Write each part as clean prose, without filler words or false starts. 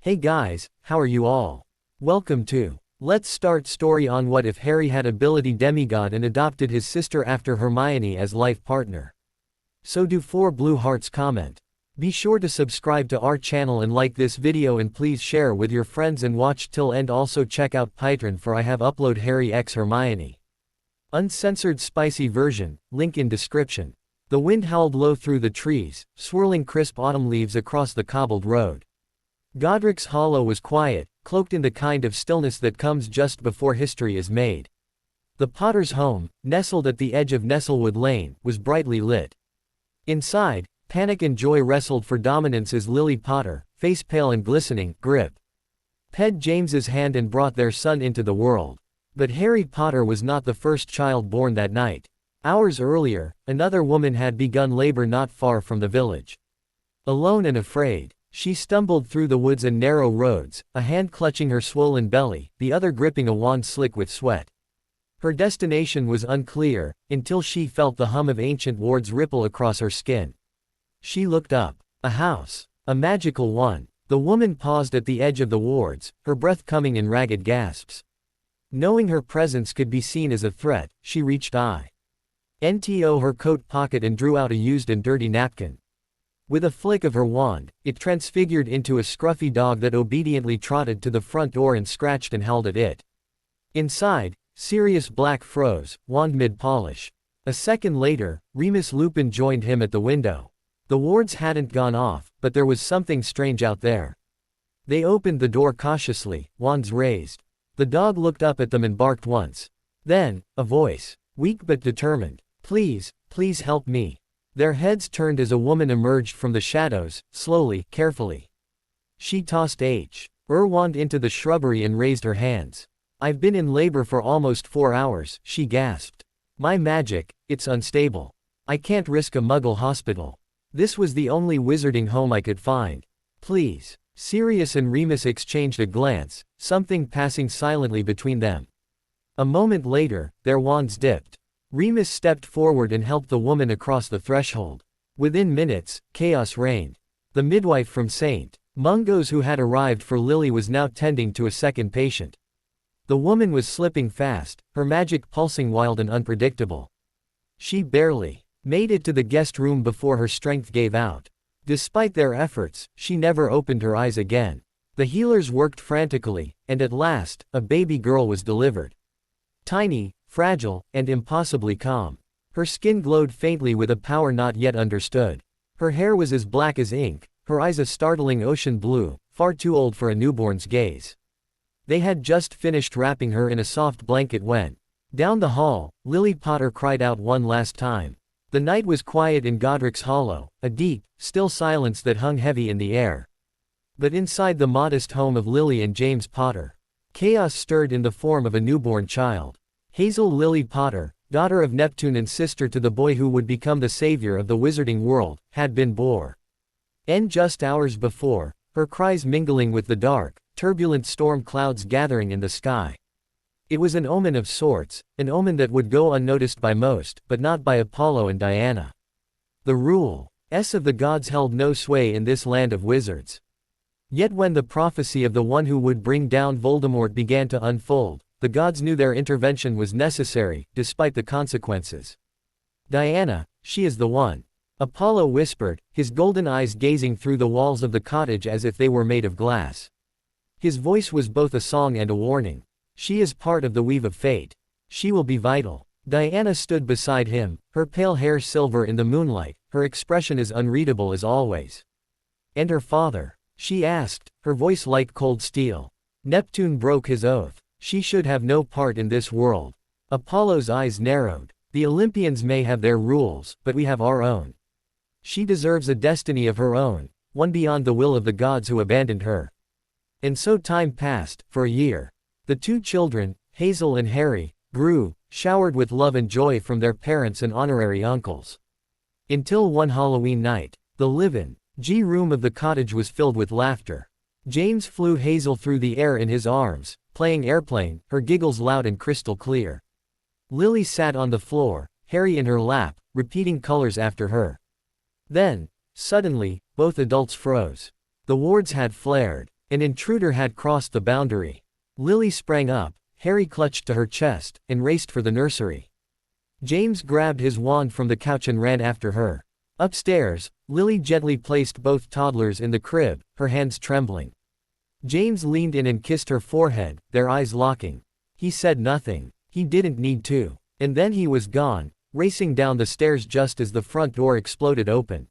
Hey guys, how are you all? Welcome to Let's Start Story on What If Harry Had Ability Demigod and adopted his sister after Hermione as life partner. So do 4 blue hearts comment. Be sure to subscribe to our channel and like this video and please share with your friends and watch till end. Also check out Patreon for I have upload Harry x Hermione. Uncensored spicy version, link in description. The wind howled low through the trees, swirling crisp autumn leaves across the cobbled road. Godric's Hollow was quiet, cloaked in the kind of stillness that comes just before history is made. The Potter's home, nestled at the edge of Nestlewood Lane, was brightly lit. Inside, panic and joy wrestled for dominance as Lily Potter, face pale and glistening, gripped James's hand and brought their son into the world. But Harry Potter was not the first child born that night. Hours earlier, another woman had begun labor not far from the village. Alone and afraid, she stumbled through the woods and narrow roads, a hand clutching her swollen belly, the other gripping a wand slick with sweat. Her destination was unclear, until she felt the hum of ancient wards ripple across her skin. She looked up. A house. A magical one. The woman paused at the edge of the wards, her breath coming in ragged gasps. Knowing her presence could be seen as a threat, she reached into her coat pocket and drew out a used and dirty napkin. With a flick of her wand, it transfigured into a scruffy dog that obediently trotted to the front door and scratched and howled at it. Inside, Sirius Black froze, wand mid-polish. A second later, Remus Lupin joined him at the window. The wards hadn't gone off, but there was something strange out there. They opened the door cautiously, wands raised. The dog looked up at them and barked once. Then, a voice, weak but determined. Please, please help me. Their heads turned as a woman emerged from the shadows, slowly, carefully. She tossed her wand into the shrubbery and raised her hands. I've been in labor for almost 4 hours, she gasped. My magic, it's unstable. I can't risk a muggle hospital. This was the only wizarding home I could find. Please. Sirius and Remus exchanged a glance, something passing silently between them. A moment later, their wands dipped. Remus stepped forward and helped the woman across the threshold. Within minutes, chaos reigned. The midwife from St. Mungo's who had arrived for Lily was now tending to a second patient. The woman was slipping fast, her magic pulsing wild and unpredictable. She barely made it to the guest room before her strength gave out. Despite their efforts, she never opened her eyes again. The healers worked frantically, and at last, a baby girl was delivered. Tiny, fragile, and impossibly calm. Her skin glowed faintly with a power not yet understood. Her hair was as black as ink, her eyes a startling ocean blue, far too old for a newborn's gaze. They had just finished wrapping her in a soft blanket when, down the hall, Lily Potter cried out one last time. The night was quiet in Godric's Hollow, a deep, still silence that hung heavy in the air. But inside the modest home of Lily and James Potter, chaos stirred in the form of a newborn child. Hazel Lily Potter, daughter of Neptune and sister to the boy who would become the savior of the wizarding world, had been born. And just hours before, her cries mingling with the dark, turbulent storm clouds gathering in the sky. It was an omen of sorts, an omen that would go unnoticed by most, but not by Apollo and Diana. The rules of the gods held no sway in this land of wizards. Yet when the prophecy of the one who would bring down Voldemort began to unfold, the gods knew their intervention was necessary, despite the consequences. Diana, she is the one. Apollo whispered, his golden eyes gazing through the walls of the cottage as if they were made of glass. His voice was both a song and a warning. She is part of the weave of fate. She will be vital. Diana stood beside him, her pale hair silver in the moonlight, her expression as unreadable as always. And her father? She asked, her voice like cold steel. Neptune broke his oath. She should have no part in this world. Apollo's eyes narrowed. The Olympians may have their rules, but we have our own. She deserves a destiny of her own, one beyond the will of the gods who abandoned her. And so time passed, for a year. The 2 children, Hazel and Harry, grew, showered with love and joy from their parents and honorary uncles. Until one Halloween night, the live-in room of the cottage was filled with laughter. James flew Hazel through the air in his arms, playing airplane, her giggles loud and crystal clear. Lily sat on the floor, Harry in her lap, repeating colors after her. Then, suddenly, both adults froze. The wards had flared. An intruder had crossed the boundary. Lily sprang up, Harry clutched to her chest, and raced for the nursery. James grabbed his wand from the couch and ran after her. Upstairs, Lily gently placed both toddlers in the crib, her hands trembling. James leaned in and kissed her forehead, their eyes locking. He said nothing. He didn't need to. And then he was gone, racing down the stairs just as the front door exploded open.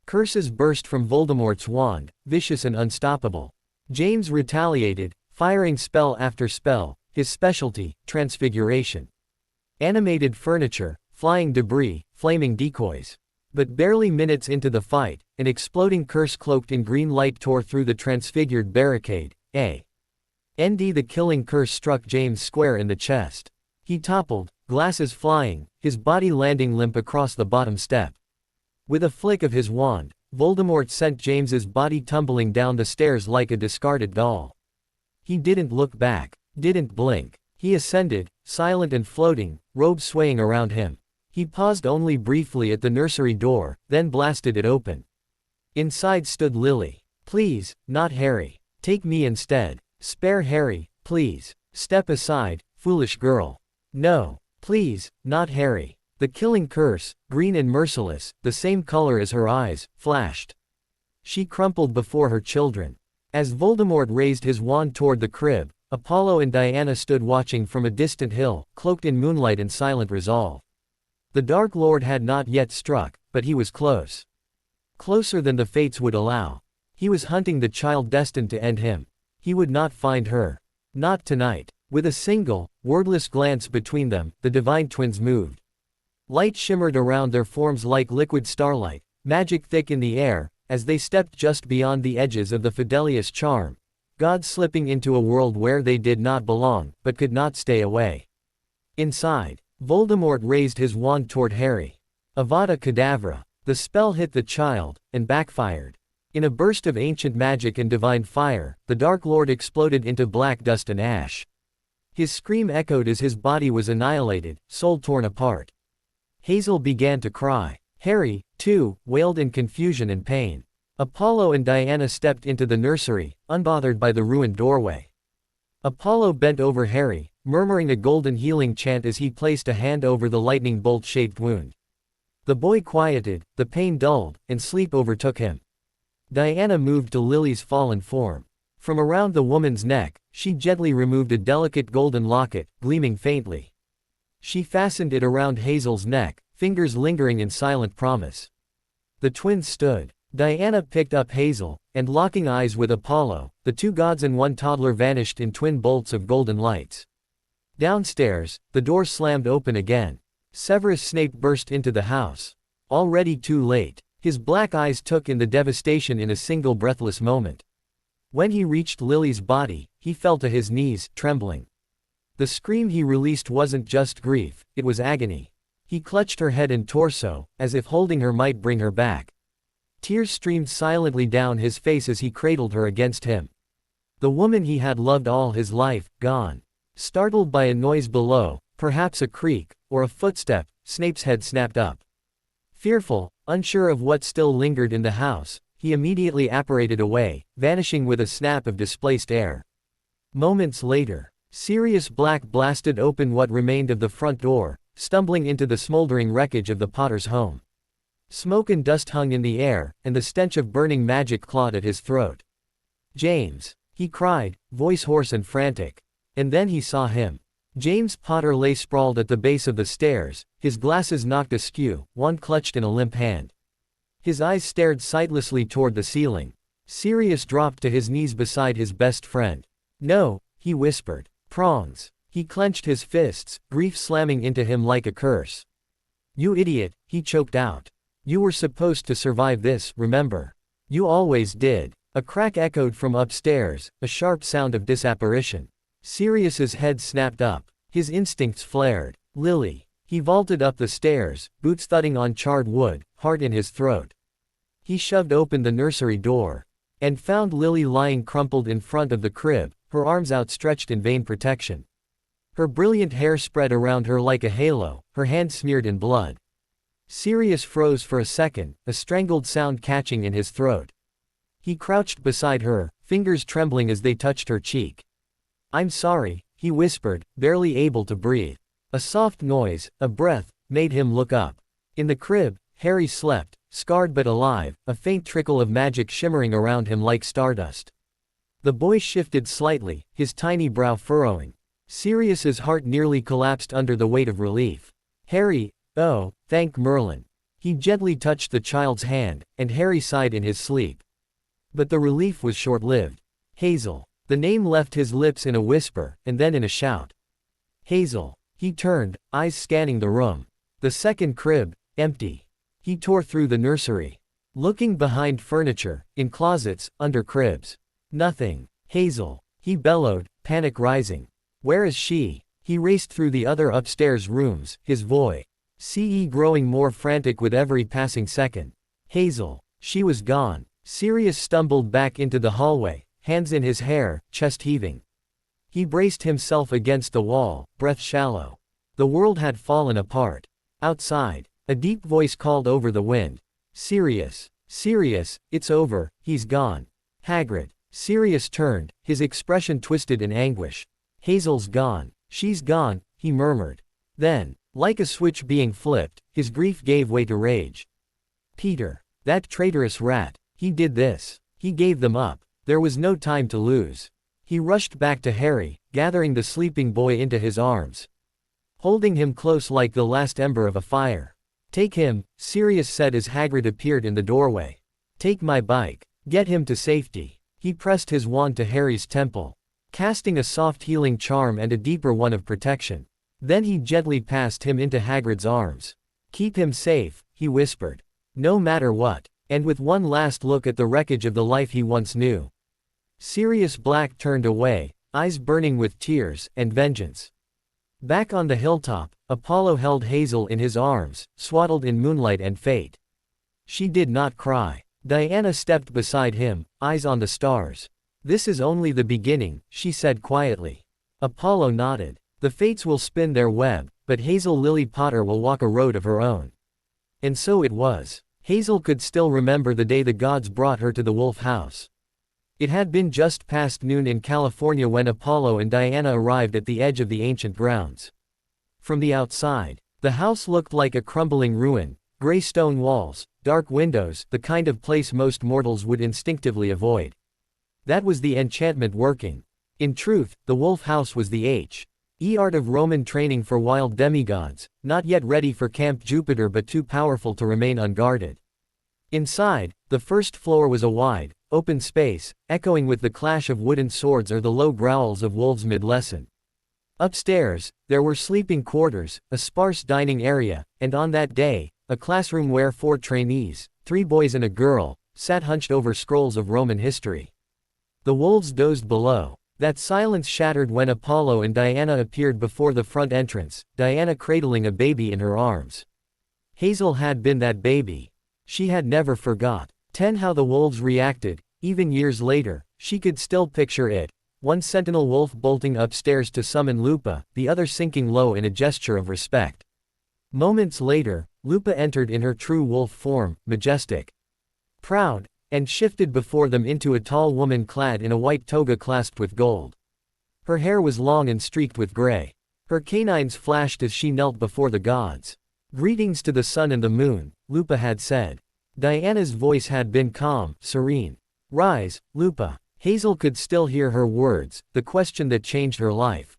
Curses burst from Voldemort's wand, vicious and unstoppable. James retaliated, firing spell after spell, his specialty, transfiguration. Animated furniture, flying debris, flaming decoys. But barely minutes into the fight, an exploding curse cloaked in green light tore through the transfigured barricade. The killing curse struck James square in the chest. He toppled, glasses flying, his body landing limp across the bottom step. With a flick of his wand, Voldemort sent James's body tumbling down the stairs like a discarded doll. He didn't look back, didn't blink. He ascended, silent and floating, robes swaying around him. He paused only briefly at the nursery door, then blasted it open. Inside stood Lily. Please, not Harry. Take me instead. Spare Harry, please. Step aside, foolish girl. No. Please, not Harry. The killing curse, green and merciless, the same color as her eyes, flashed. She crumpled before her children. As Voldemort raised his wand toward the crib, Apollo and Diana stood watching from a distant hill, cloaked in moonlight and silent resolve. The Dark Lord had not yet struck, but he was close. Closer than the fates would allow. He was hunting the child destined to end him. He would not find her. Not tonight. With a single, wordless glance between them, the divine twins moved. Light shimmered around their forms like liquid starlight, magic thick in the air, as they stepped just beyond the edges of the Fidelius charm. God slipping into a world where they did not belong, but could not stay away. Inside, Voldemort raised his wand toward Harry. Avada Kedavra. The spell hit the child, and backfired. In a burst of ancient magic and divine fire, the Dark Lord exploded into black dust and ash. His scream echoed as his body was annihilated, soul torn apart. Hazel began to cry. Harry, too, wailed in confusion and pain. Apollo and Diana stepped into the nursery, unbothered by the ruined doorway. Apollo bent over Harry, murmuring a golden healing chant as he placed a hand over the lightning bolt-shaped wound. The boy quieted, the pain dulled, and sleep overtook him. Diana moved to Lily's fallen form. From around the woman's neck, she gently removed a delicate golden locket, gleaming faintly. She fastened it around Hazel's neck, fingers lingering in silent promise. The twins stood. Diana picked up Hazel, and locking eyes with Apollo, the two gods and one toddler vanished in twin bolts of golden lights. Downstairs, the door slammed open again. Severus Snape burst into the house. Already too late. His black eyes took in the devastation in a single breathless moment. When he reached Lily's body, he fell to his knees, trembling. The scream he released wasn't just grief, it was agony. He clutched her head and torso, as if holding her might bring her back. Tears streamed silently down his face as he cradled her against him. The woman he had loved all his life, gone. Startled by a noise below, perhaps a creak, or a footstep, Snape's head snapped up. Fearful, unsure of what still lingered in the house, he immediately apparated away, vanishing with a snap of displaced air. Moments later, Sirius Black blasted open what remained of the front door, stumbling into the smoldering wreckage of the Potter's home. Smoke and dust hung in the air, and the stench of burning magic clawed at his throat. James! He cried, voice hoarse and frantic. And then he saw him. James Potter lay sprawled at the base of the stairs, his glasses knocked askew, one clutched in a limp hand. His eyes stared sightlessly toward the ceiling. Sirius dropped to his knees beside his best friend. No, he whispered. Prongs. He clenched his fists, grief slamming into him like a curse. You idiot, he choked out. You were supposed to survive this, remember? You always did. A crack echoed from upstairs, a sharp sound of disapparition. Sirius's head snapped up. His instincts flared. Lily. He vaulted up the stairs, boots thudding on charred wood, heart in his throat. He shoved open the nursery door. And found Lily lying crumpled in front of the crib, her arms outstretched in vain protection. Her brilliant hair spread around her like a halo, her hands smeared in blood. Sirius froze for a second, a strangled sound catching in his throat. He crouched beside her, fingers trembling as they touched her cheek. "I'm sorry," he whispered, barely able to breathe. A soft noise, a breath, made him look up. In the crib, Harry slept, scarred but alive, a faint trickle of magic shimmering around him like stardust. The boy shifted slightly, his tiny brow furrowing. Sirius's heart nearly collapsed under the weight of relief. "Harry, oh, thank Merlin." He gently touched the child's hand, and Harry sighed in his sleep. But the relief was short-lived. "Hazel." The name left his lips in a whisper, and then in a shout. "Hazel." He turned, eyes scanning the room. The second crib, empty. He tore through the nursery. Looking behind furniture, in closets, under cribs. Nothing. "Hazel." He bellowed, panic rising. "Where is she?" He raced through the other upstairs rooms, his voice growing more frantic with every passing second. "Hazel." She was gone. Sirius stumbled back into the hallway, hands in his hair, chest heaving. He braced himself against the wall, breath shallow. The world had fallen apart. Outside, a deep voice called over the wind. "Sirius. Sirius, it's over, he's gone." Hagrid. Sirius turned, his expression twisted in anguish. "Hazel's gone. She's gone," he murmured. Then, like a switch being flipped, his grief gave way to rage. Peter. That traitorous rat. He did this. He gave them up. There was no time to lose. He rushed back to Harry, gathering the sleeping boy into his arms. Holding him close like the last ember of a fire. "Take him," Sirius said as Hagrid appeared in the doorway. "Take my bike. Get him to safety." He pressed his wand to Harry's temple, casting a soft healing charm and a deeper one of protection. Then he gently passed him into Hagrid's arms. "Keep him safe," he whispered. "No matter what." And with one last look at the wreckage of the life he once knew. Sirius Black turned away, eyes burning with tears and vengeance. Back on the hilltop, Apollo held Hazel in his arms, swaddled in moonlight and fate. She did not cry. Diana stepped beside him, eyes on the stars. "This is only the beginning," she said quietly. Apollo nodded. "The fates will spin their web, but Hazel Lily Potter will walk a road of her own." And so it was. Hazel could still remember the day the gods brought her to the Wolf House. It had been just past noon in California when Apollo and Diana arrived at the edge of the ancient grounds. From the outside, the house looked like a crumbling ruin, gray stone walls, dark windows, the kind of place most mortals would instinctively avoid. That was the enchantment working. In truth, the Wolf House was the art of Roman training for wild demigods, not yet ready for Camp Jupiter but too powerful to remain unguarded. Inside, the first floor was a wide, open space, echoing with the clash of wooden swords or the low growls of wolves mid-lesson. Upstairs, there were sleeping quarters, a sparse dining area, and on that day, a classroom where 4 trainees, 3 boys and a girl, sat hunched over scrolls of Roman history. The wolves dozed below. That silence shattered when Apollo and Diana appeared before the front entrance, Diana cradling a baby in her arms. Hazel had been that baby. She had never forgot. How the wolves reacted, even years later, she could still picture it. One sentinel wolf bolting upstairs to summon Lupa, the other sinking low in a gesture of respect. Moments later, Lupa entered in her true wolf form, majestic, proud, and shifted before them into a tall woman clad in a white toga clasped with gold. Her hair was long and streaked with gray. Her canines flashed as she knelt before the gods. "Greetings to the sun and the moon," Lupa had said. Diana's voice had been calm, serene. "Rise, Lupa." Hazel could still hear her words, the question that changed her life.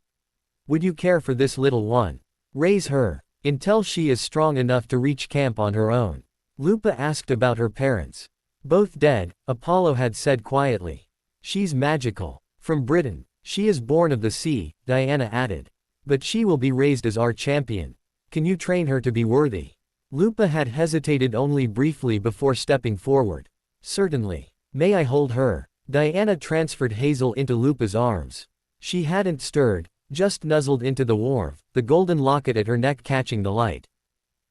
"Would you care for this little one? Raise her, until she is strong enough to reach camp on her own." Lupa asked about her parents. "Both dead," Apollo had said quietly. "She's magical. From Britain. She is born of the sea," Diana added. "But she will be raised as our champion. Can you train her to be worthy?" Lupa had hesitated only briefly before stepping forward. "Certainly. May I hold her?" Diana transferred Hazel into Lupa's arms. She hadn't stirred, just nuzzled into the warmth, the golden locket at her neck catching the light.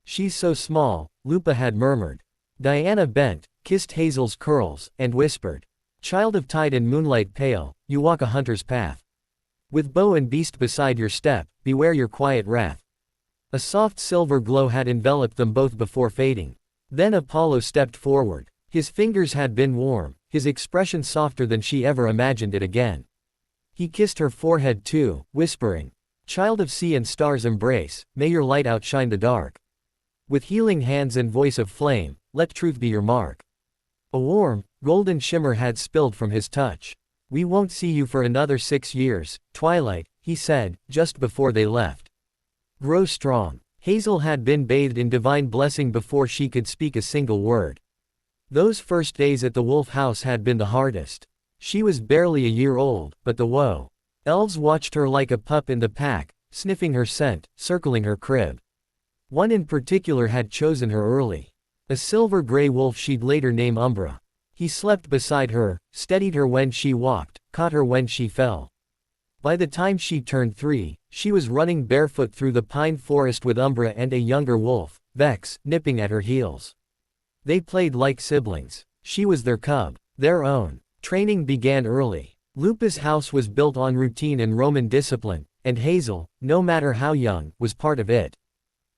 "She's so small," Lupa had murmured. Diana bent, kissed Hazel's curls, and whispered, "Child of tide and moonlight pale, you walk a hunter's path. With bow and beast beside your step, beware your quiet wrath." A soft silver glow had enveloped them both before fading. Then Apollo stepped forward. His fingers had been warm, his expression softer than she ever imagined it again. He kissed her forehead too, whispering, "Child of sea and stars embrace, may your light outshine the dark. With healing hands and voice of flame, let truth be your mark." A warm, golden shimmer had spilled from his touch. "We won't see you for another 6 years, Twilight," he said, just before they left. "Grow strong." Hazel had been bathed in divine blessing before she could speak a single word. Those first days at the Wolf House had been the hardest. She was barely a year old, but the woe. Elves watched her like a pup in the pack, sniffing her scent, circling her crib. One in particular had chosen her early. A silver-gray wolf she'd later name Umbra. He slept beside her, steadied her when she walked, caught her when she fell. By the time she turned 3, she was running barefoot through the pine forest with Umbra and a younger wolf, Vex, nipping at her heels. They played like siblings. She was their cub, their own. Training began early. Lupus' house was built on routine and Roman discipline, and Hazel, no matter how young, was part of it.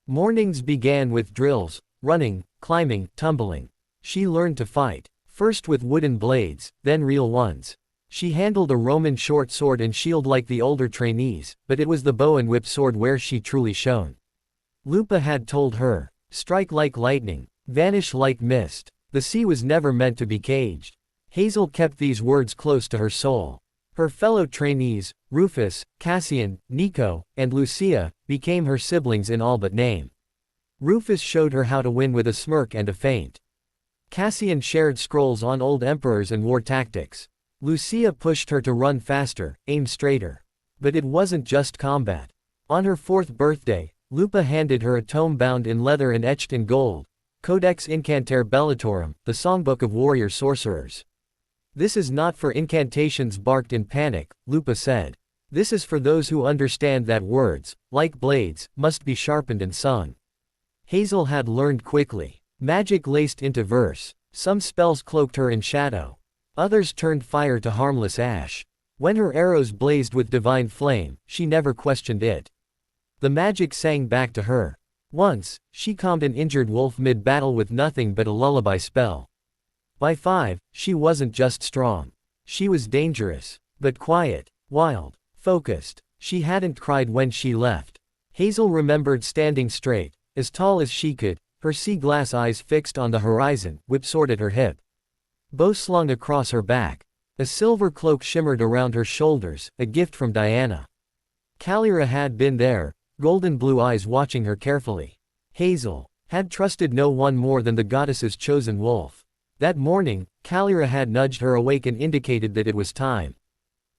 Mornings began with drills, running, climbing, tumbling. She learned to fight, first with wooden blades, then real ones. She handled a Roman short sword and shield like the older trainees, but it was the bow and whip sword where she truly shone. Lupa had told her, "Strike like lightning, vanish like mist." The sea was never meant to be caged. Hazel kept these words close to her soul. Her fellow trainees, Rufus, Cassian, Nico, and Lucia, became her siblings in all but name. Rufus showed her how to win with a smirk and a feint. Cassian shared scrolls on old emperors and war tactics. Lucia pushed her to run faster, aim straighter. But it wasn't just combat. On her 4th birthday, Lupa handed her a tome bound in leather and etched in gold, Codex Incanter Bellatorum, the songbook of warrior sorcerers. "This is not for incantations barked in panic," Lupa said. "This is for those who understand that words, like blades, must be sharpened and sung." Hazel had learned quickly. Magic laced into verse. Some spells cloaked her in shadow. Others turned fire to harmless ash. When her arrows blazed with divine flame, she never questioned it. The magic sang back to her. Once, she calmed an injured wolf mid-battle with nothing but a lullaby spell. By 5, she wasn't just strong. She was dangerous. But quiet, wild, focused. She hadn't cried when she left. Hazel remembered standing straight, as tall as she could, her sea-glass eyes fixed on the horizon, whip-sword at her hip. Bow slung across her back. A silver cloak shimmered around her shoulders, a gift from Diana. Calira had been there, golden blue eyes watching her carefully. Hazel had trusted no one more than the goddess's chosen wolf. That morning, Calira had nudged her awake and indicated that it was time.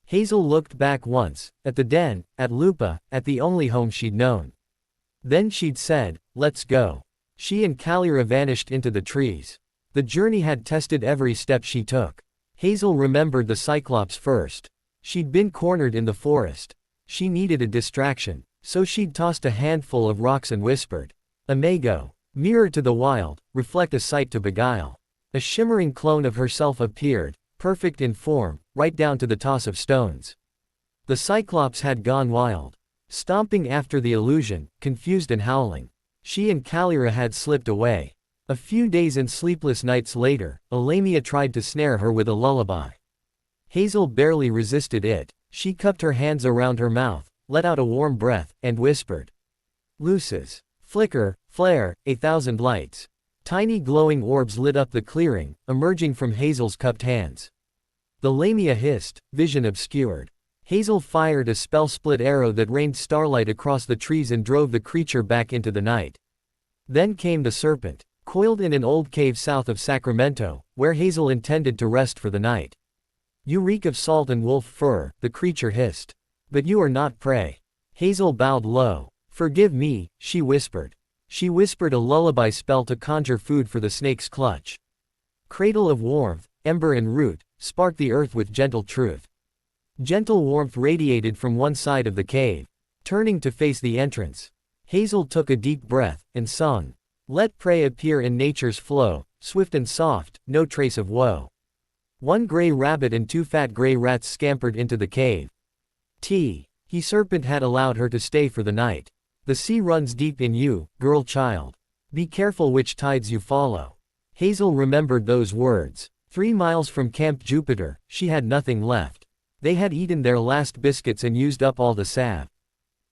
Hazel looked back once, at the den, at Lupa, at the only home she'd known. Then she'd said, "Let's go." She and Calira vanished into the trees. The journey had tested every step she took. Hazel remembered the Cyclops first. She'd been cornered in the forest. She needed a distraction, so she'd tossed a handful of rocks and whispered, "Imago, mirror to the wild, reflect a sight to beguile." A shimmering clone of herself appeared, perfect in form, right down to the toss of stones. The Cyclops had gone wild, stomping after the illusion, confused and howling. She and Calira had slipped away. A few days and sleepless nights later, Elamia tried to snare her with a lullaby. Hazel barely resisted it. She cupped her hands around her mouth, let out a warm breath, and whispered. Luces. Flicker, flare, 1,000 lights. Tiny glowing orbs lit up the clearing, emerging from Hazel's cupped hands. The Lamia hissed, vision obscured. Hazel fired a spell-split arrow that rained starlight across the trees and drove the creature back into the night. Then came the serpent, coiled in an old cave south of Sacramento, where Hazel intended to rest for the night. "You reek of salt and wolf fur," the creature hissed. "But you are not prey." Hazel bowed low. "Forgive me," she whispered. She whispered a lullaby spell to conjure food for the snake's clutch. Cradle of warmth, ember and root, spark the earth with gentle truth. Gentle warmth radiated from one side of the cave. Turning to face the entrance, Hazel took a deep breath, and sung. Let prey appear in nature's flow, swift and soft, no trace of woe. One gray rabbit and 2 fat gray rats scampered into the cave. He serpent had allowed her to stay for the night. The sea runs deep in you, girl child. Be careful which tides you follow. Hazel remembered those words. 3 miles from Camp Jupiter, she had nothing left. They had eaten their last biscuits and used up all the salve.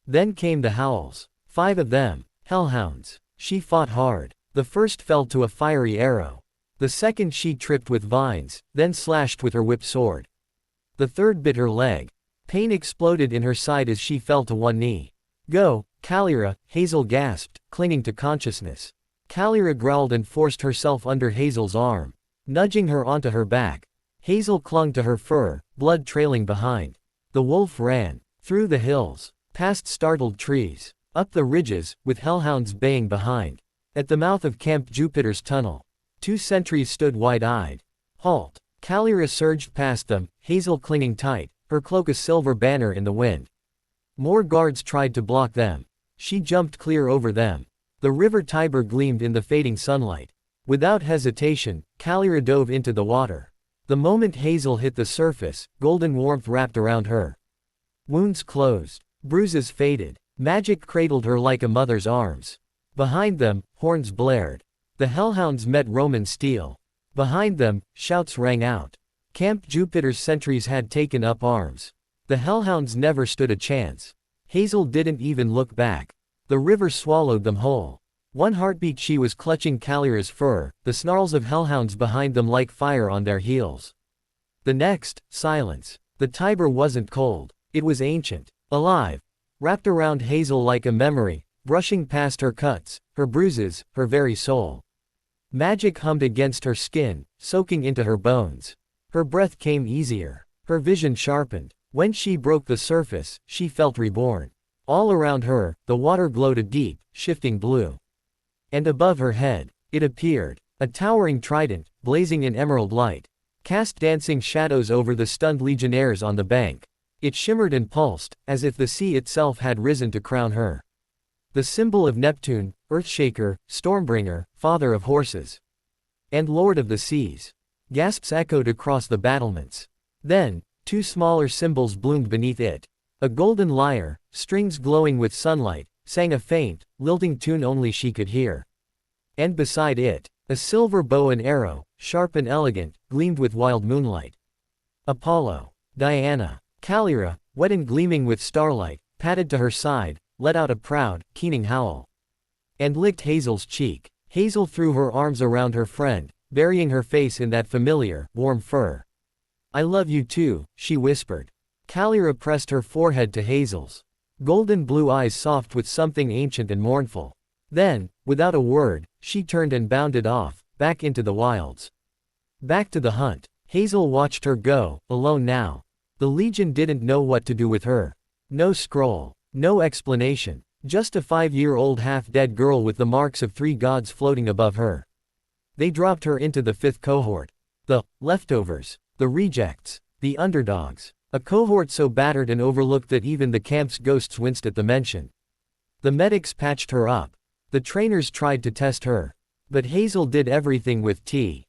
Then came the howls. 5 of them. Hellhounds. She fought hard. The first fell to a fiery arrow. The second she tripped with vines, then slashed with her whip sword. The third bit her leg. Pain exploded in her side as she fell to one knee. Go, Calira, Hazel gasped, clinging to consciousness. Calira growled and forced herself under Hazel's arm, nudging her onto her back. Hazel clung to her fur, blood trailing behind. The wolf ran. Through the hills. Past startled trees. Up the ridges, with hellhounds baying behind. At the mouth of Camp Jupiter's tunnel. 2 sentries stood wide-eyed. Halt. Calira surged past them, Hazel clinging tight, her cloak a silver banner in the wind. More guards tried to block them. She jumped clear over them. The river Tiber gleamed in the fading sunlight. Without hesitation, Calira dove into the water. The moment Hazel hit the surface, golden warmth wrapped around her. Wounds closed. Bruises faded. Magic cradled her like a mother's arms. Behind them, horns blared. The hellhounds met Roman steel. Behind them, shouts rang out. Camp Jupiter's sentries had taken up arms. The hellhounds never stood a chance. Hazel didn't even look back. The river swallowed them whole. One heartbeat she was clutching Calira's fur, the snarls of hellhounds behind them like fire on their heels. The next, silence. The Tiber wasn't cold. It was ancient. Alive. Wrapped around Hazel like a memory, brushing past her cuts, her bruises, her very soul. Magic hummed against her skin, soaking into her bones. Her breath came easier. Her vision sharpened. When she broke the surface, she felt reborn. All around her, the water glowed a deep, shifting blue. And above her head, it appeared. A towering trident, blazing in emerald light. Cast dancing shadows over the stunned legionnaires on the bank. It shimmered and pulsed, as if the sea itself had risen to crown her. The symbol of Neptune, Earthshaker, Stormbringer, Father of Horses. And Lord of the Seas. Gasps echoed across the battlements. Then, 2 smaller symbols bloomed beneath it. A golden lyre, strings glowing with sunlight, sang a faint, lilting tune only she could hear. And beside it, a silver bow and arrow, sharp and elegant, gleamed with wild moonlight. Apollo. Diana. Calira, wet and gleaming with starlight, padded to her side, let out a proud, keening howl. And licked Hazel's cheek. Hazel threw her arms around her friend, burying her face in that familiar, warm fur. I love you too, she whispered. Calira pressed her forehead to Hazel's. Golden blue eyes soft with something ancient and mournful. Then, without a word, she turned and bounded off, back into the wilds. Back to the hunt. Hazel watched her go, alone now. The Legion didn't know what to do with her. No scroll. No explanation. Just a 5-year-old half-dead girl with the marks of 3 gods floating above her. They dropped her into the 5th cohort. The leftovers. The rejects. The underdogs. A cohort so battered and overlooked that even the camp's ghosts winced at the mention. The medics patched her up. The trainers tried to test her. But Hazel did everything with the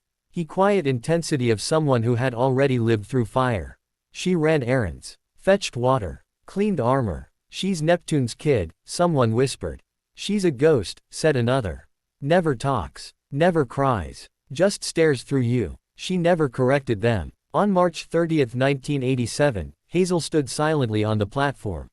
quiet intensity of someone who had already lived through fire. She ran errands. Fetched water. Cleaned armor. She's Neptune's kid, someone whispered. She's a ghost, said another. Never talks. Never cries. Just stares through you. She never corrected them. On March 30, 1987, Hazel stood silently on the platform.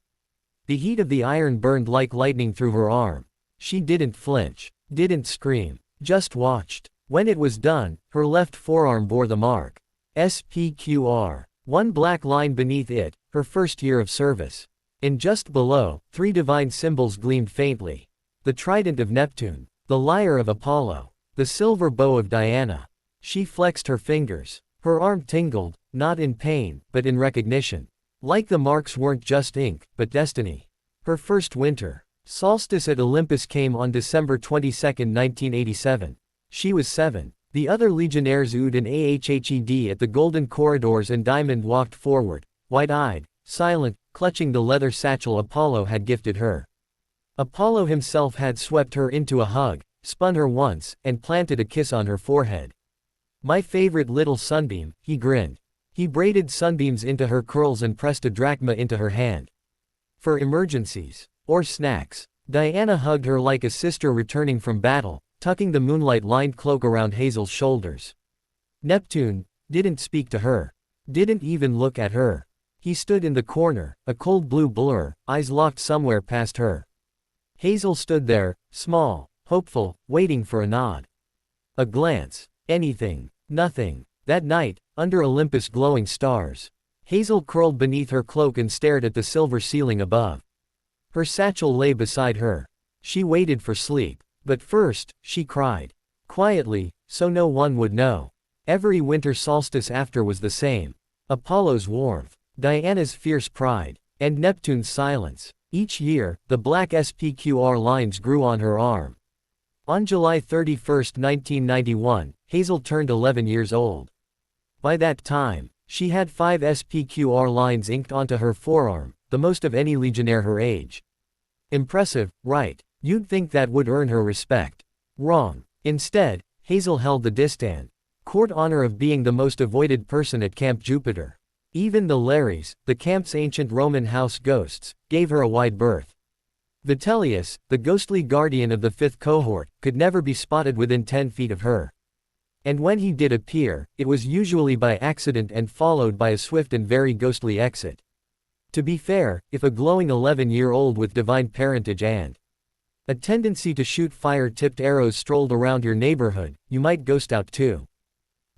The heat of the iron burned like lightning through her arm. She didn't flinch. Didn't scream. Just watched. When it was done, her left forearm bore the mark. SPQR. One black line beneath it, her first year of service. And just below, 3 divine symbols gleamed faintly. The trident of Neptune. The lyre of Apollo. The silver bow of Diana. She flexed her fingers. Her arm tingled, not in pain, but in recognition. Like the marks weren't just ink, but destiny. Her first winter. Solstice at Olympus came on December 22, 1987. She was 7. The other legionnaires oohed and ahhed at the golden corridors, and Diamond walked forward, wide-eyed, silent, clutching the leather satchel Apollo had gifted her. Apollo himself had swept her into a hug, spun her once, and planted a kiss on her forehead. My favorite little sunbeam, he grinned. He braided sunbeams into her curls and pressed a drachma into her hand. For emergencies. Or snacks. Diana hugged her like a sister returning from battle, tucking the moonlight-lined cloak around Hazel's shoulders. Neptune didn't speak to her. Didn't even look at her. He stood in the corner, a cold blue blur, eyes locked somewhere past her. Hazel stood there, small, hopeful, waiting for a nod. A glance. Anything. Nothing. That night, under Olympus' glowing stars, Hazel curled beneath her cloak and stared at the silver ceiling above. Her satchel lay beside her. She waited for sleep. But first, she cried. Quietly, so no one would know. Every winter solstice after was the same. Apollo's warmth, Diana's fierce pride, and Neptune's silence. Each year, the black SPQR lines grew on her arm. On July 31, 1991, Hazel turned 11 years old. By that time, she had 5 SPQR lines inked onto her forearm, the most of any legionnaire her age. Impressive, right? You'd think that would earn her respect. Wrong. Instead, Hazel held the distant court honor of being the most avoided person at Camp Jupiter. Even the Lares, the camp's ancient Roman house ghosts, gave her a wide berth. Vitellius, the ghostly guardian of the 5th cohort, could never be spotted within 10 feet of her. And when he did appear, it was usually by accident and followed by a swift and very ghostly exit. To be fair, if a glowing 11-year-old with divine parentage and a tendency to shoot fire-tipped arrows strolled around your neighborhood, you might ghost out too.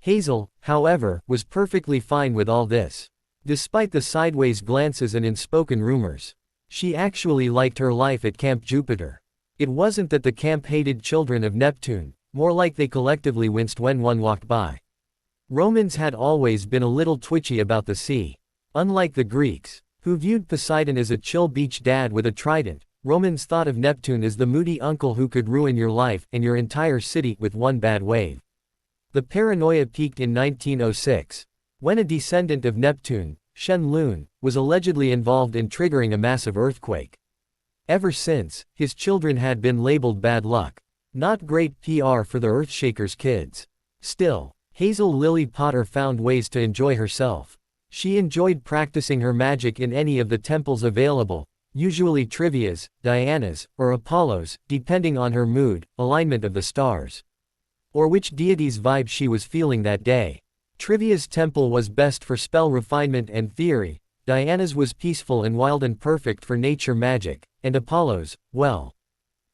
Hazel, however, was perfectly fine with all this. Despite the sideways glances and unspoken rumors, she actually liked her life at Camp Jupiter. It wasn't that the camp hated children of Neptune, more like they collectively winced when one walked by. Romans had always been a little twitchy about the sea. Unlike the Greeks, who viewed Poseidon as a chill beach dad with a trident, Romans thought of Neptune as the moody uncle who could ruin your life and your entire city with one bad wave. The paranoia peaked in 1906, when a descendant of Neptune, Shenlun, was allegedly involved in triggering a massive earthquake. Ever since, his children had been labeled bad luck. Not great PR for the Earthshaker's kids. Still, Hazel Lily Potter found ways to enjoy herself. She enjoyed practicing her magic in any of the temples available, usually Trivia's, Diana's, or Apollo's, depending on her mood, alignment of the stars, or which deity's vibe she was feeling that day. Trivia's temple was best for spell refinement and theory, Diana's was peaceful and wild and perfect for nature magic, and Apollo's, well,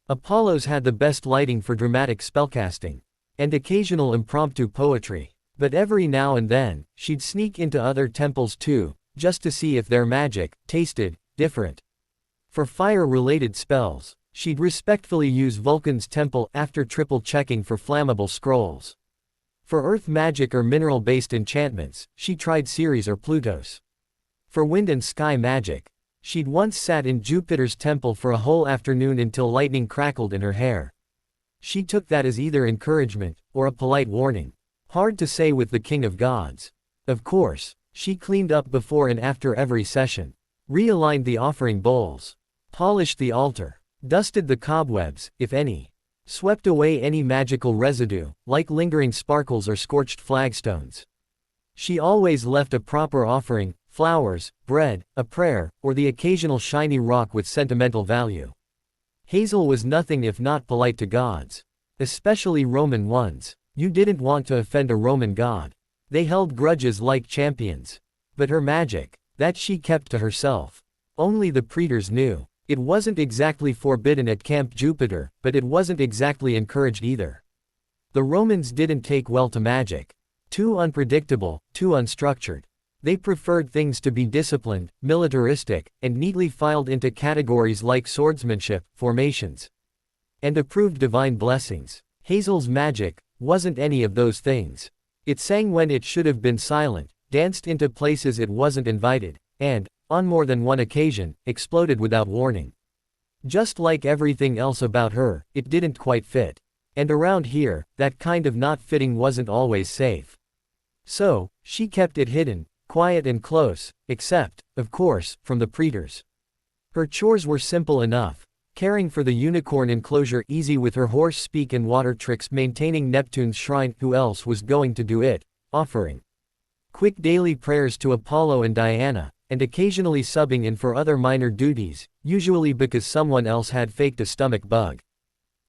Apollo's had the best lighting for dramatic spellcasting, and occasional impromptu poetry. But every now and then, she'd sneak into other temples too, just to see if their magic tasted different. For fire-related spells, she'd respectfully use Vulcan's temple after triple-checking for flammable scrolls. For earth magic or mineral-based enchantments, she tried Sirius or Pluto's. For wind and sky magic, she'd once sat in Jupiter's temple for a whole afternoon until lightning crackled in her hair. She took that as either encouragement, or a polite warning. Hard to say with the king of gods. Of course, she cleaned up before and after every session. Realigned the offering bowls. Polished the altar. Dusted the cobwebs, if any. Swept away any magical residue, like lingering sparkles or scorched flagstones. She always left a proper offering, flowers, bread, a prayer, or the occasional shiny rock with sentimental value. Hazel was nothing if not polite to gods. Especially Roman ones. You didn't want to offend a Roman god. They held grudges like champions. But her magic, that she kept to herself. Only the praetors knew. It wasn't exactly forbidden at Camp Jupiter, but it wasn't exactly encouraged either. The Romans didn't take well to magic. Too unpredictable, too unstructured. They preferred things to be disciplined, militaristic, and neatly filed into categories like swordsmanship, formations, and approved divine blessings. Hazel's magic wasn't any of those things. It sang when it should have been silent, danced into places it wasn't invited, and, on more than one occasion, exploded without warning. Just like everything else about her, it didn't quite fit. And around here, that kind of not fitting wasn't always safe. So, she kept it hidden, quiet and close, except, of course, from the praetors. Her chores were simple enough. Caring for the unicorn enclosure easy with her horse speak and water tricks, maintaining Neptune's shrine, who else was going to do it, offering quick daily prayers to Apollo and Diana, and occasionally subbing in for other minor duties, usually because someone else had faked a stomach bug.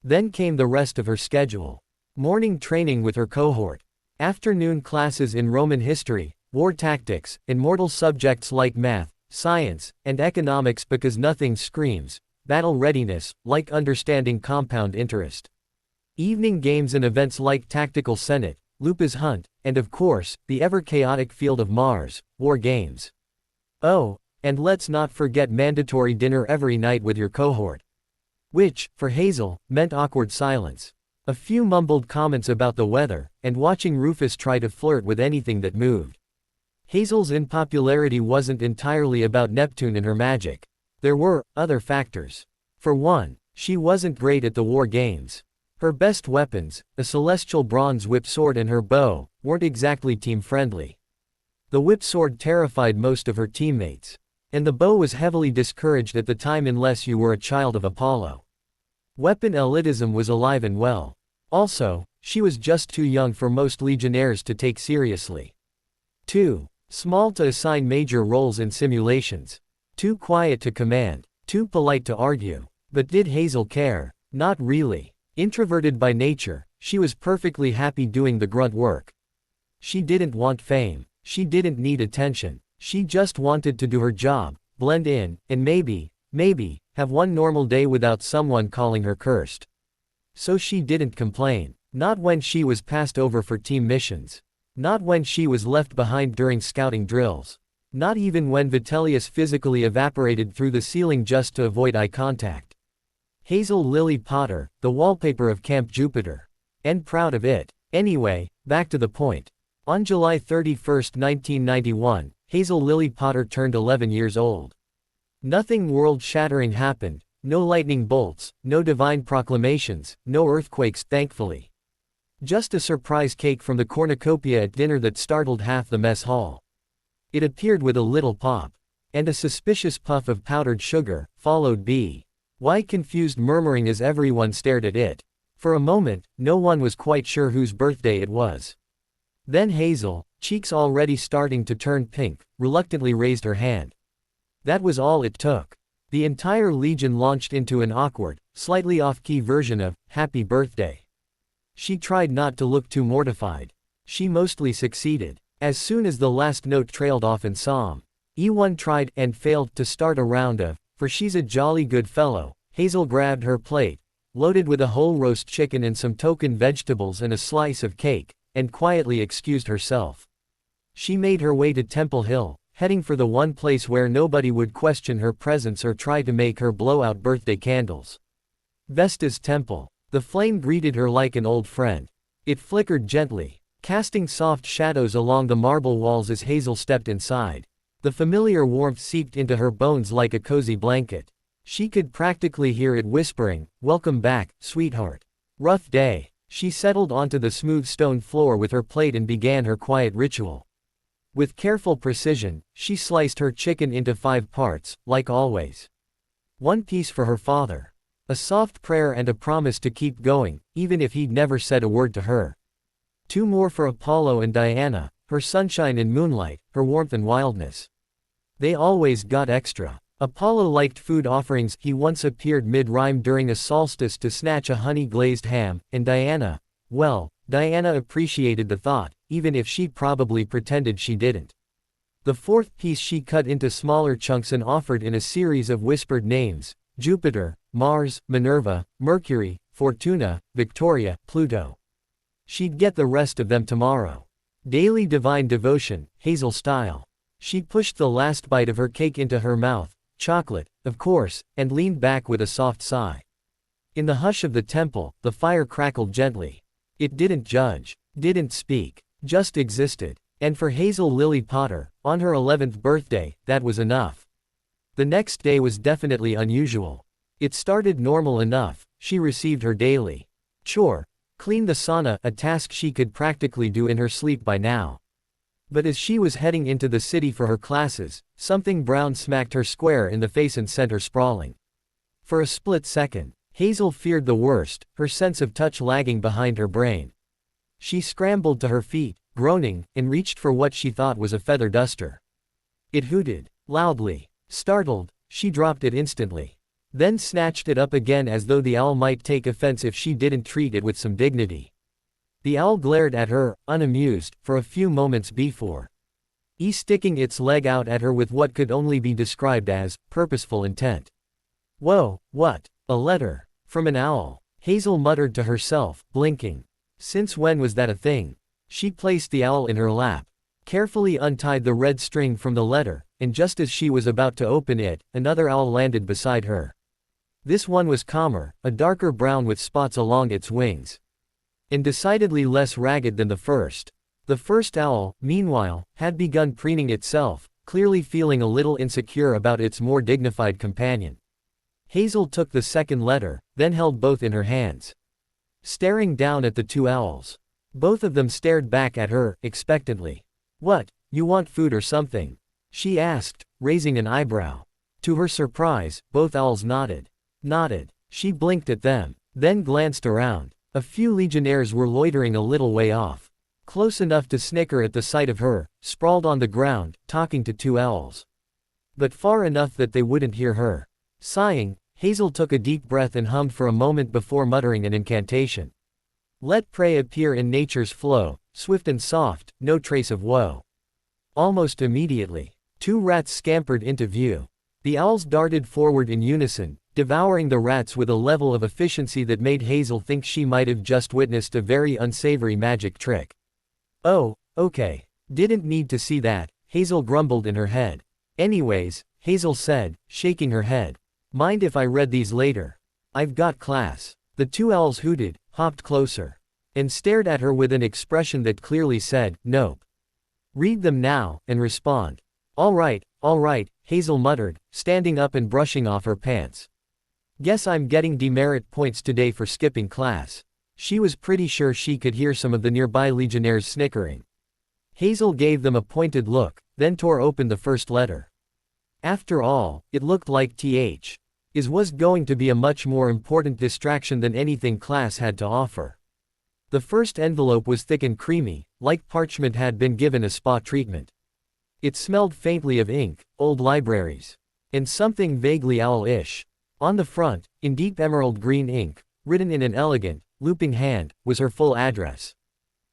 Then came the rest of her schedule. Morning training with her cohort. Afternoon classes in Roman history, war tactics, immortal subjects like math, science, and economics because nothing screams battle readiness like understanding compound interest. Evening games and events like Tactical Senate, Lupa's Hunt, and of course, the ever-chaotic Field of Mars, war games. Oh, and let's not forget mandatory dinner every night with your cohort. Which, for Hazel, meant awkward silence. A few mumbled comments about the weather, and watching Rufus try to flirt with anything that moved. Hazel's unpopularity wasn't entirely about Neptune and her magic. There were other factors. For one, she wasn't great at the war games. Her best weapons, a celestial bronze whip sword and her bow, weren't exactly team-friendly. The whip sword terrified most of her teammates. And the bow was heavily discouraged at the time unless you were a child of Apollo. Weapon elitism was alive and well. Also, she was just too young for most legionnaires to take seriously. 2. Small to assign major roles in simulations. Too quiet to command. Too polite to argue. But did Hazel care? Not really. Introverted by nature, she was perfectly happy doing the grunt work. She didn't want fame. She didn't need attention. She just wanted to do her job, blend in, and maybe, have one normal day without someone calling her cursed. So she didn't complain. Not when she was passed over for team missions. Not when she was left behind during scouting drills. Not even when Vitellius physically evaporated through the ceiling just to avoid eye contact. Hazel Lily Potter, the wallpaper of Camp Jupiter. And proud of it. Anyway, back to the point. On July 31, 1991, Hazel Lily Potter turned 11 years old. Nothing world-shattering happened, no lightning bolts, no divine proclamations, no earthquakes, thankfully. Just a surprise cake from the cornucopia at dinner that startled half the mess hall. It appeared with a little pop. And a suspicious puff of powdered sugar, followed by confused murmuring as everyone stared at it. For a moment, no one was quite sure whose birthday it was. Then Hazel, cheeks already starting to turn pink, reluctantly raised her hand. That was all it took. The entire Legion launched into an awkward, slightly off-key version of "Happy Birthday." She tried not to look too mortified. She mostly succeeded. As soon as the last note trailed off in Psalm E1 tried and failed to start a round of "For she's a jolly good fellow," Hazel grabbed her plate, loaded with a whole roast chicken and some token vegetables and a slice of cake, and quietly excused herself. She made her way to Temple Hill, heading for the one place where nobody would question her presence or try to make her blow out birthday candles. Vesta's temple. The flame greeted her like an old friend. It flickered gently, casting soft shadows along the marble walls as Hazel stepped inside. The familiar warmth seeped into her bones like a cozy blanket. She could practically hear it whispering, "Welcome back, sweetheart. Rough day." She settled onto the smooth stone floor with her plate and began her quiet ritual. With careful precision, she sliced her chicken into 5 parts, like always. One piece for her father. A soft prayer and a promise to keep going, even if he'd never said a word to her. 2 more for Apollo and Diana, her sunshine and moonlight, her warmth and wildness. They always got extra. Apollo liked food offerings. He once appeared mid-rhyme during a solstice to snatch a honey-glazed ham, and Diana, well, Diana appreciated the thought, even if she probably pretended she didn't. The 4th piece she cut into smaller chunks and offered in a series of whispered names: Jupiter, Mars, Minerva, Mercury, Fortuna, Victoria, Pluto. She'd get the rest of them tomorrow. Daily divine devotion, Hazel style. She pushed the last bite of her cake into her mouth, chocolate, of course, and leaned back with a soft sigh. In the hush of the temple, the fire crackled gently. It didn't judge, didn't speak, just existed. And for Hazel Lily Potter, on her 11th birthday, that was enough. The next day was definitely unusual. It started normal enough. She received her daily chore, clean the sauna, a task she could practically do in her sleep by now. But as she was heading into the city for her classes, something brown smacked her square in the face and sent her sprawling. For a split second, Hazel feared the worst, her sense of touch lagging behind her brain. She scrambled to her feet, groaning, and reached for what she thought was a feather duster. It hooted loudly. Startled, she dropped it instantly. Then snatched it up again as though the owl might take offense if she didn't treat it with some dignity. The owl glared at her, unamused, for a few moments before sticking its leg out at her with what could only be described as purposeful intent. Whoa, what? A letter? From an owl? Hazel muttered to herself, blinking. Since when was that a thing? She placed the owl in her lap, carefully untied the red string from the letter, and just as she was about to open it, another owl landed beside her. This one was calmer, a darker brown with spots along its wings, and decidedly less ragged than the first. The first owl, meanwhile, had begun preening itself, clearly feeling a little insecure about its more dignified companion. Hazel took the second letter, then held both in her hands, staring down at the two owls. Both of them stared back at her, expectantly. "What, you want food or something?" she asked, raising an eyebrow. To her surprise, both owls nodded. She blinked at them, then glanced around. A few legionnaires were loitering a little way off, close enough to snicker at the sight of her, sprawled on the ground, talking to two owls, but far enough that they wouldn't hear her. Sighing, Hazel took a deep breath and hummed for a moment before muttering an incantation. Let prey appear in nature's flow, swift and soft, no trace of woe. Almost immediately, two rats scampered into view. The owls darted forward in unison, devouring the rats with a level of efficiency that made Hazel think she might have just witnessed a very unsavory magic trick. Oh, okay. Didn't need to see that, Hazel grumbled in her head. Anyways, Hazel said, shaking her head. Mind if I read these later? I've got class. The two owls hooted, hopped closer, and stared at her with an expression that clearly said, nope. Read them now, and respond. All right, Hazel muttered, standing up and brushing off her pants. Guess I'm getting demerit points today for skipping class. She was pretty sure she could hear some of the nearby legionnaires snickering. Hazel gave them a pointed look, then tore open the first letter. After all, it looked like was going to be a much more important distraction than anything class had to offer. The first envelope was thick and creamy, like parchment had been given a spa treatment. It smelled faintly of ink, old libraries, and something vaguely owl-ish. On the front, in deep emerald green ink, written in an elegant, looping hand, was her full address.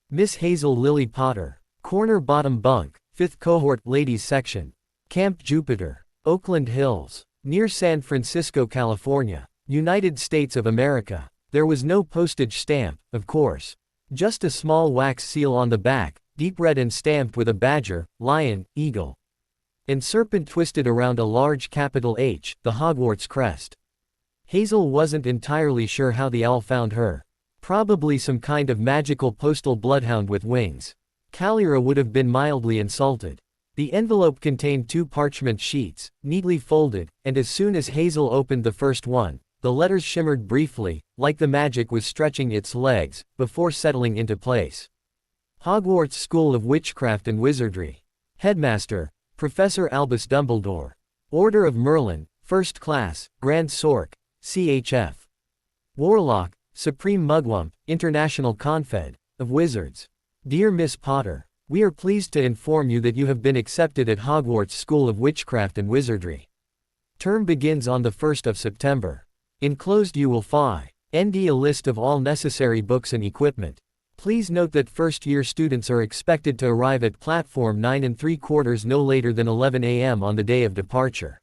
Miss Hazel Lily Potter, corner bottom bunk, 5th cohort, ladies section. Camp Jupiter, Oakland Hills, near San Francisco, California, United States of America. There was no postage stamp, of course. Just a small wax seal on the back, deep red and stamped with a badger, lion, eagle, and serpent twisted around a large capital H, the Hogwarts crest. Hazel wasn't entirely sure how the owl found her. Probably some kind of magical postal bloodhound with wings. Calira would have been mildly insulted. The envelope contained 2 parchment sheets, neatly folded, and as soon as Hazel opened the first one, the letters shimmered briefly, like the magic was stretching its legs, before settling into place. Hogwarts School of Witchcraft and Wizardry. Headmaster, Professor Albus Dumbledore. Order of Merlin, First Class, Grand Sorc, CHF. Warlock, Supreme Mugwump, International Confed, of Wizards. Dear Miss Potter, we are pleased to inform you that you have been accepted at Hogwarts School of Witchcraft and Wizardry. Term begins on the 1st of September. Enclosed you will find a list of all necessary books and equipment. Please note that first-year students are expected to arrive at platform 9 3/4 no later than 11 a.m. on the day of departure.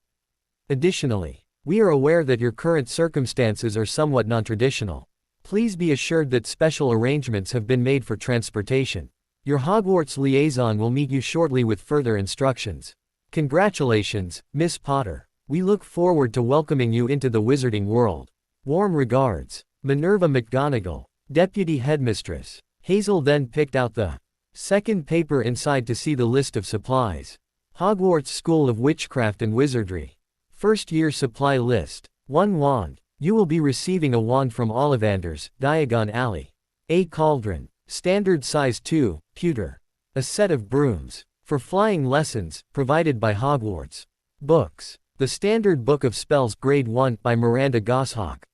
Additionally, we are aware that your current circumstances are somewhat non-traditional. Please be assured that special arrangements have been made for transportation. Your Hogwarts liaison will meet you shortly with further instructions. Congratulations, Miss Potter. We look forward to welcoming you into the wizarding world. Warm regards, Minerva McGonagall, Deputy Headmistress. Hazel then picked out the second paper inside to see the list of supplies. Hogwarts School of Witchcraft and Wizardry. First year supply list. 1 wand. You will be receiving a wand from Ollivanders, Diagon Alley. A cauldron. Standard size 2, pewter. A set of brooms. For flying lessons, provided by Hogwarts. Books. The Standard Book of Spells, Grade 1, by Miranda Goshawk.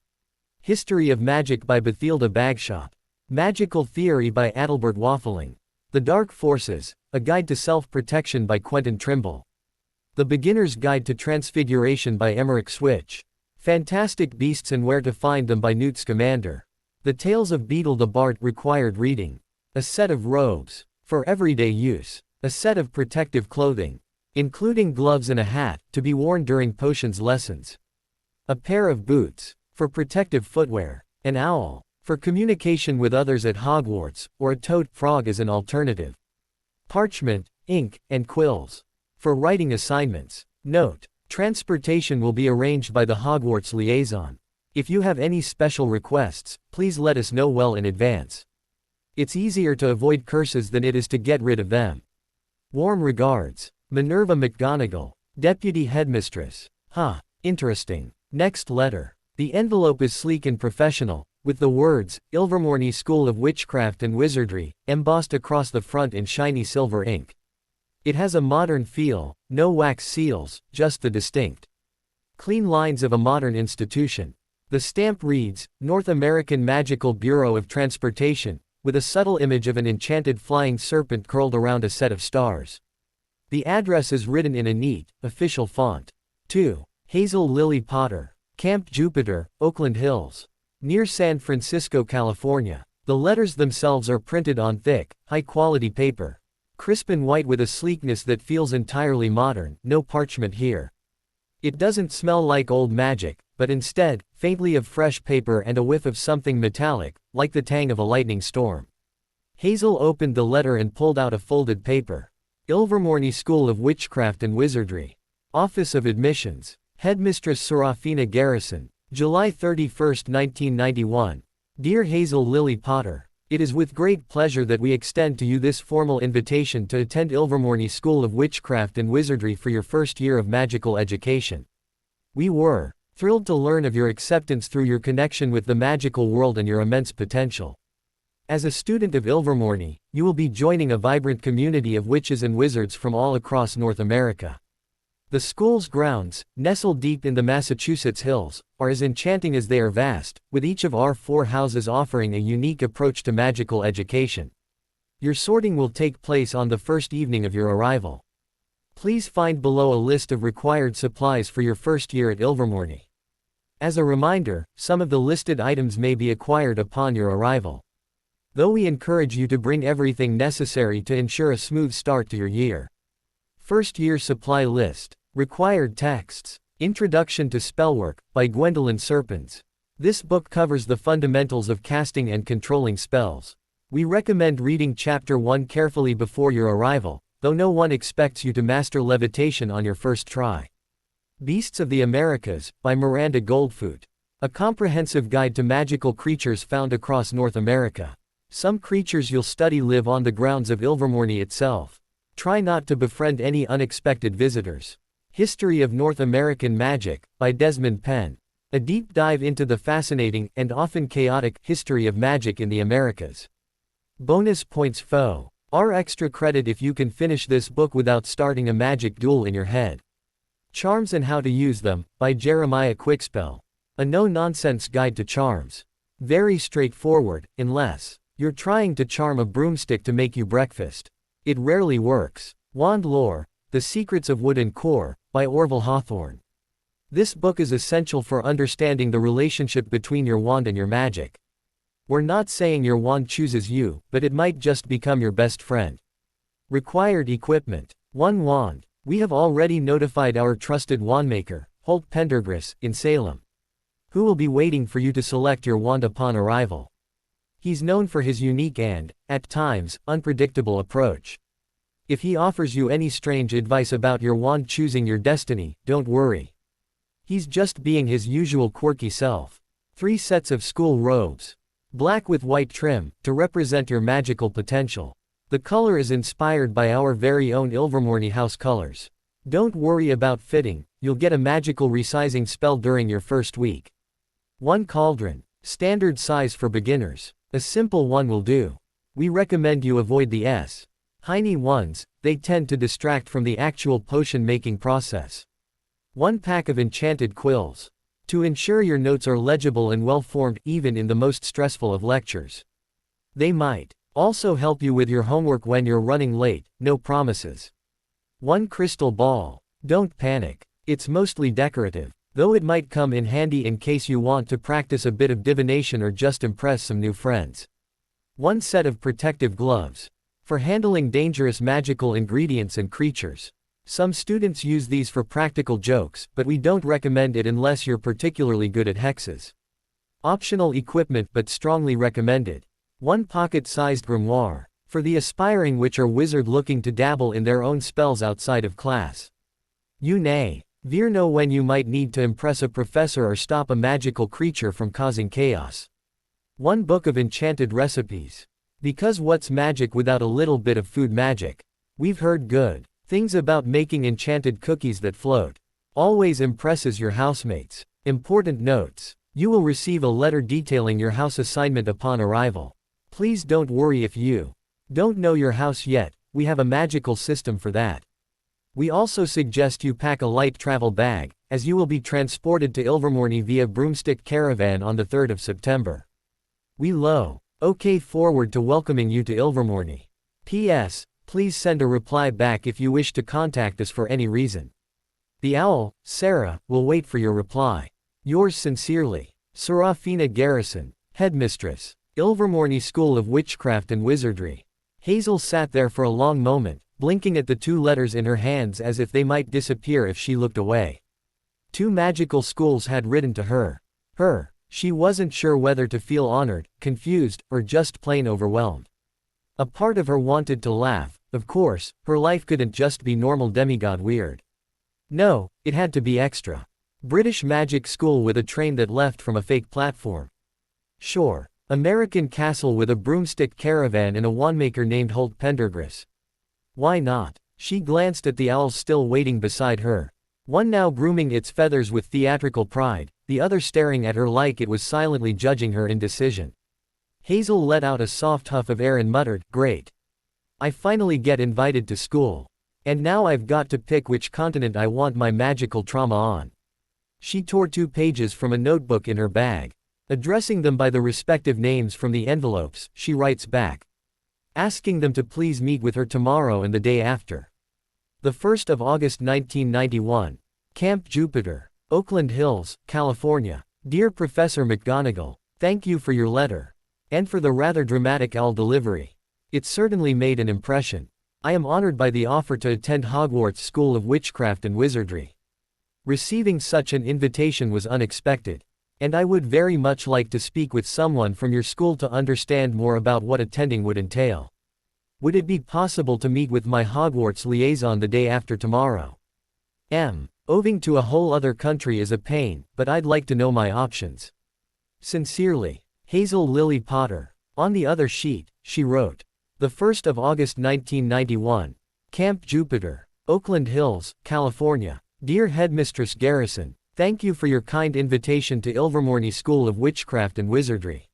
History of Magic by Bathilda Bagshot. Magical Theory by Adelbert Waffling. The Dark Forces, A Guide to Self-Protection by Quentin Trimble. The Beginner's Guide to Transfiguration by Emmerich Switch. Fantastic Beasts and Where to Find Them by Newt Scamander. The Tales of Beetle the Bard, required reading. A set of robes. For everyday use. A set of protective clothing, including gloves and a hat, to be worn during potions lessons. A pair of boots. For protective footwear. An owl. For communication with others at Hogwarts, or a toad frog as an alternative. Parchment, ink, and quills. For writing assignments. Note: transportation will be arranged by the Hogwarts liaison. If you have any special requests, please let us know well in advance. It's easier to avoid curses than it is to get rid of them. Warm regards, Minerva McGonagall, Deputy Headmistress. Interesting. Next letter. The envelope is sleek and professional, with the words, Ilvermorny School of Witchcraft and Wizardry, embossed across the front in shiny silver ink. It has a modern feel, no wax seals, just the distinct, clean lines of a modern institution. The stamp reads, North American Magical Bureau of Transportation, with a subtle image of an enchanted flying serpent curled around a set of stars. The address is written in a neat, official font. 2. Hazel Lily Potter, Camp Jupiter, Oakland Hills, near San Francisco, California. The letters themselves are printed on thick, high-quality paper. Crisp and white with a sleekness that feels entirely modern, no parchment here. It doesn't smell like old magic, but instead, faintly of fresh paper and a whiff of something metallic, like the tang of a lightning storm. Hazel opened the letter and pulled out a folded paper. Ilvermorny School of Witchcraft and Wizardry. Office of Admissions. Headmistress Serafina Garrison. July 31, 1991. Dear Hazel Lily Potter, it is with great pleasure that we extend to you this formal invitation to attend Ilvermorny School of Witchcraft and Wizardry for your first year of magical education. We were thrilled to learn of your acceptance through your connection with the magical world and your immense potential. As a student of Ilvermorny, you will be joining a vibrant community of witches and wizards from all across North America. The school's grounds, nestled deep in the Massachusetts hills, are as enchanting as they are vast, with each of our 4 houses offering a unique approach to magical education. Your sorting will take place on the first evening of your arrival. Please find below a list of required supplies for your first year at Ilvermorny. As a reminder, some of the listed items may be acquired upon your arrival. Though we encourage you to bring everything necessary to ensure a smooth start to your year. First Year Supply List. Required texts. Introduction to Spellwork, by Gwendolyn Serpens. This book covers the fundamentals of casting and controlling spells. We recommend reading Chapter 1 carefully before your arrival, though no one expects you to master levitation on your first try. Beasts of the Americas, by Miranda Goldfoot. A comprehensive guide to magical creatures found across North America. Some creatures you'll study live on the grounds of Ilvermorny itself. Try not to befriend any unexpected visitors. History of North American Magic, by Desmond Penn. A deep dive into the fascinating, and often chaotic, history of magic in the Americas. Bonus points FO. Are extra credit if you can finish this book without starting a magic duel in your head. Charms and How to Use Them, by Jeremiah Quickspell. A no-nonsense guide to charms. Very straightforward, unless you're trying to charm a broomstick to make you breakfast. It rarely works. Wand Lore, The Secrets of Wood and Core, by Orville Hawthorne. This book is essential for understanding the relationship between your wand and your magic. We're not saying your wand chooses you, but it might just become your best friend. Required equipment. 1 wand. We have already notified our trusted wandmaker, Holt Pendergrass, in Salem, who will be waiting for you to select your wand upon arrival. He's known for his unique and, at times, unpredictable approach. If he offers you any strange advice about your wand choosing your destiny, don't worry. He's just being his usual quirky self. 3 sets of school robes. Black with white trim, to represent your magical potential. The color is inspired by our very own Ilvermorny house colors. Don't worry about fitting, you'll get a magical resizing spell during your first week. 1 cauldron. Standard size for beginners. A simple one will do. We recommend you avoid the tiny ones, they tend to distract from the actual potion-making process. 1 pack of enchanted quills. To ensure your notes are legible and well-formed even in the most stressful of lectures. They might also help you with your homework when you're running late, no promises. 1 crystal ball. Don't panic. It's mostly decorative, though it might come in handy in case you want to practice a bit of divination or just impress some new friends. One set of protective gloves. For handling dangerous magical ingredients and creatures. Some students use these for practical jokes, but we don't recommend it unless you're particularly good at hexes. Optional equipment but strongly recommended. One pocket-sized grimoire. For the aspiring witch or wizard looking to dabble in their own spells outside of class. You never know when you might need to impress a professor or stop a magical creature from causing chaos. One book of enchanted recipes. Because what's magic without a little bit of food magic? We've heard good things about making enchanted cookies that float. Always impresses your housemates. Important notes. You will receive a letter detailing your house assignment upon arrival. Please don't worry if you don't know your house yet, we have a magical system for that. We also suggest you pack a light travel bag, as you will be transported to Ilvermorny via broomstick caravan on the 3rd of September. We look forward to welcoming you to Ilvermorny. P.S. Please send a reply back if you wish to contact us for any reason. The owl, Sarah, will wait for your reply. Yours sincerely, Serafina Garrison, Headmistress, Ilvermorny School of Witchcraft and Wizardry. Hazel sat there for a long moment, blinking at the 2 letters in her hands as if they might disappear if she looked away. 2 magical schools had written to her. She wasn't sure whether to feel honored, confused, or just plain overwhelmed. A part of her wanted to laugh. Of course, her life couldn't just be normal demigod weird. No, it had to be extra. British magic school with a train that left from a fake platform. Sure. American castle with a broomstick caravan and a wandmaker named Holt Pendergrass. Why not? She glanced at the owls still waiting beside her. One now grooming its feathers with theatrical pride, the other staring at her like it was silently judging her indecision. Hazel let out a soft huff of air and muttered, "Great. I finally get invited to school. And now I've got to pick which continent I want my magical trauma on." She tore 2 pages from a notebook in her bag. Addressing them by the respective names from the envelopes, she writes back. Asking them to please meet with her tomorrow and the day after. The 1st of August 1991. Camp Jupiter, Oakland Hills, California. Dear Professor McGonagall, thank you for your letter. And for the rather dramatic owl delivery. It certainly made an impression. I am honored by the offer to attend Hogwarts School of Witchcraft and Wizardry. Receiving such an invitation was unexpected. And I would very much like to speak with someone from your school to understand more about what attending would entail. Would it be possible to meet with my Hogwarts liaison the day after tomorrow? Moving to a whole other country is a pain, but I'd like to know my options. Sincerely, Hazel Lily Potter. On the other sheet, she wrote. The 1st of August 1991. Camp Jupiter, Oakland Hills, California. Dear Headmistress Garrison, thank you for your kind invitation to Ilvermorny School of Witchcraft and Wizardry.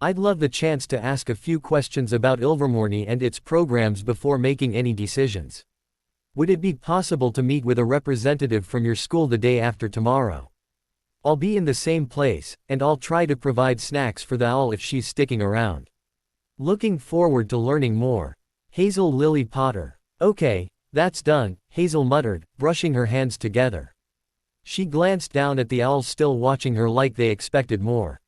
I'd love the chance to ask a few questions about Ilvermorny and its programs before making any decisions. Would it be possible to meet with a representative from your school the day after tomorrow? I'll be in the same place, and I'll try to provide snacks for the owl if she's sticking around. Looking forward to learning more. Hazel Lily Potter. Okay, that's done, Hazel muttered, brushing her hands together. She glanced down at the owls still watching her like they expected more.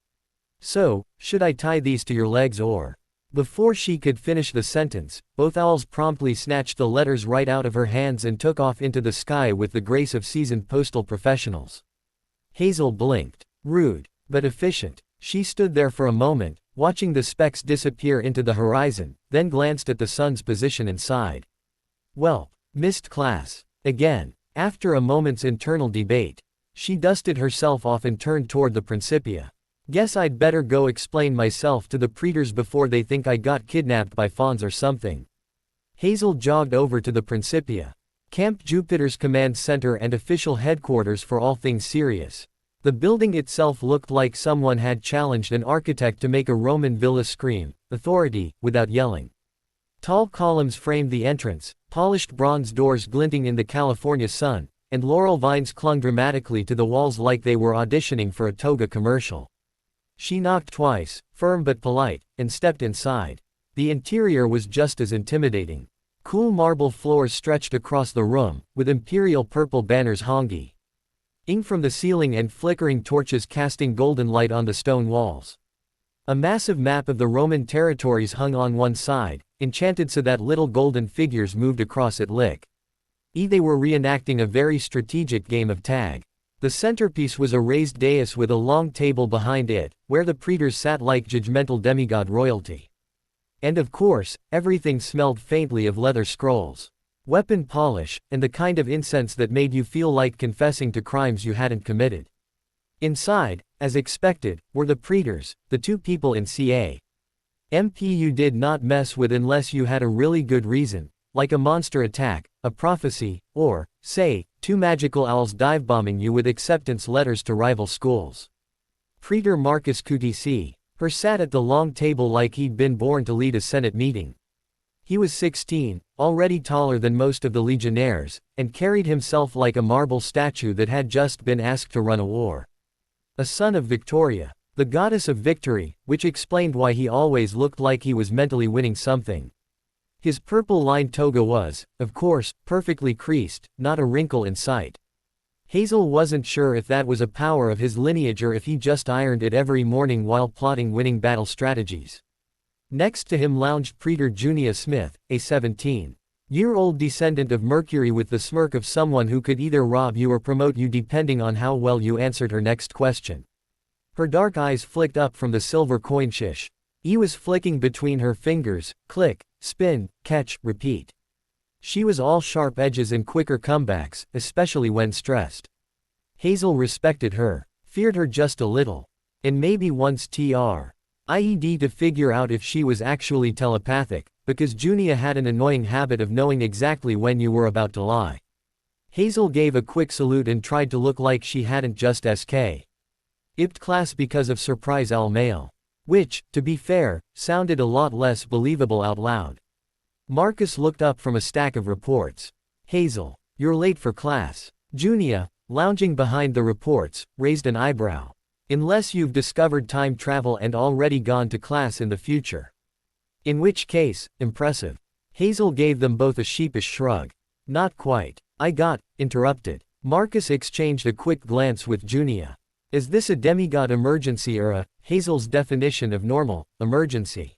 So, should I tie these to your legs or? Before she could finish the sentence, both owls promptly snatched the letters right out of her hands and took off into the sky with the grace of seasoned postal professionals. Hazel blinked. Rude, but efficient. She stood there for a moment, watching the specks disappear into the horizon, then glanced at the sun's position and sighed. Well, missed class. Again. After a moment's internal debate, she dusted herself off and turned toward the Principia. Guess I'd better go explain myself to the praetors before they think I got kidnapped by fawns or something. Hazel jogged over to the Principia, Camp Jupiter's command center and official headquarters for all things Sirius. The building itself looked like someone had challenged an architect to make a Roman villa scream authority without yelling. Tall columns framed the entrance, polished bronze doors glinting in the California sun, and laurel vines clung dramatically to the walls like they were auditioning for a toga commercial. She knocked twice, firm but polite, and stepped inside. The interior was just as intimidating. Cool marble floors stretched across the room, with imperial purple banners hanging from the ceiling and flickering torches casting golden light on the stone walls. A massive map of the Roman territories hung on one side, enchanted so that little golden figures moved across it they were reenacting a very strategic game of tag. The centerpiece was a raised dais with a long table behind it, where the praetors sat like judgmental demigod royalty. And of course, everything smelled faintly of leather scrolls, weapon polish, and the kind of incense that made you feel like confessing to crimes you hadn't committed. Inside, as expected, were the praetors, the two people in CA.MP you did not mess with unless you had a really good reason, like a monster attack, a prophecy, or, say, two magical owls dive-bombing you with acceptance letters to rival schools. Praetor Marcus QTC. Her sat at the long table like he'd been born to lead a Senate meeting. He was 16, already taller than most of the legionnaires, and carried himself like a marble statue that had just been asked to run a war. A son of Victoria, the goddess of victory, which explained why he always looked like he was mentally winning something. His purple-lined toga was, of course, perfectly creased, not a wrinkle in sight. Hazel wasn't sure if that was a power of his lineage or if he just ironed it every morning while plotting winning battle strategies. Next to him lounged Praetor Junia Smith, a 17-year-old descendant of Mercury with the smirk of someone who could either rob you or promote you depending on how well you answered her next question. Her dark eyes flicked up from the silver coin shish. E was flicking between her fingers, click, spin, catch, repeat. She was all sharp edges and quicker comebacks, especially when stressed. Hazel respected her, feared her just a little, and maybe once tried to figure out if she was actually telepathic, because Junia had an annoying habit of knowing exactly when you were about to lie. Hazel gave a quick salute and tried to look like she hadn't just skipped class because of surprise L mail. Which, to be fair, sounded a lot less believable out loud. Marcus looked up from a stack of reports. Hazel, you're late for class. Junia, lounging behind the reports, raised an eyebrow. Unless you've discovered time travel and already gone to class in the future. In which case, impressive. Hazel gave them both a sheepish shrug. Not quite. I got interrupted. Marcus exchanged a quick glance with Junia. Is this a demigod emergency or a Hazel's definition of normal emergency?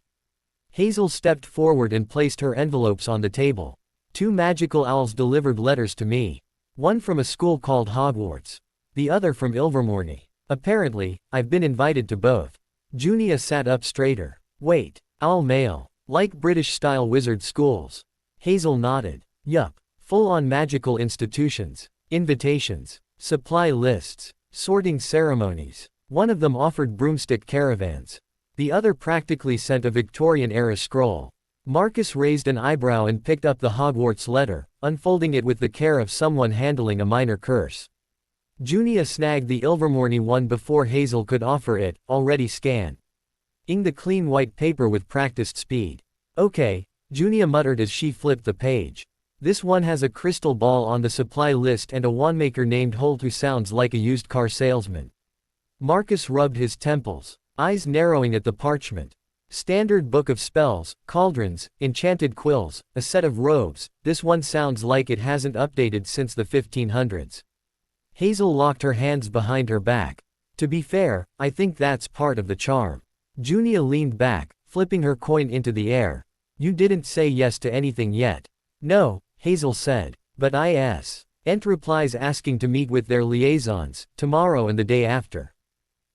Hazel stepped forward and placed her envelopes on the table. Two magical owls delivered letters to me. One from a school called Hogwarts. The other from Ilvermorny. Apparently, I've been invited to both. Junia sat up straighter. Wait, owl mail. Like British-style wizard schools. Hazel nodded. Yup. Full-on magical institutions. Invitations. Supply lists. Sorting ceremonies. One of them offered broomstick caravans. The other practically sent a Victorian-era scroll. Marcus raised an eyebrow and picked up the Hogwarts letter, unfolding it with the care of someone handling a minor curse. Junia snagged the Ilvermorny one before Hazel could offer it, already scanned. Ing the clean white paper with practiced speed. Okay, Junia muttered as she flipped the page. This one has a crystal ball on the supply list and a wandmaker named Holt who sounds like a used car salesman. Marcus rubbed his temples, eyes narrowing at the parchment. Standard book of spells, cauldrons, enchanted quills, a set of robes. This one sounds like it hasn't updated since the 1500s. Hazel locked her hands behind her back. To be fair, I think that's part of the charm. Junia leaned back, flipping her coin into the air. You didn't say yes to anything yet. No, Hazel said, but I replies asking to meet with their liaisons, tomorrow and the day after.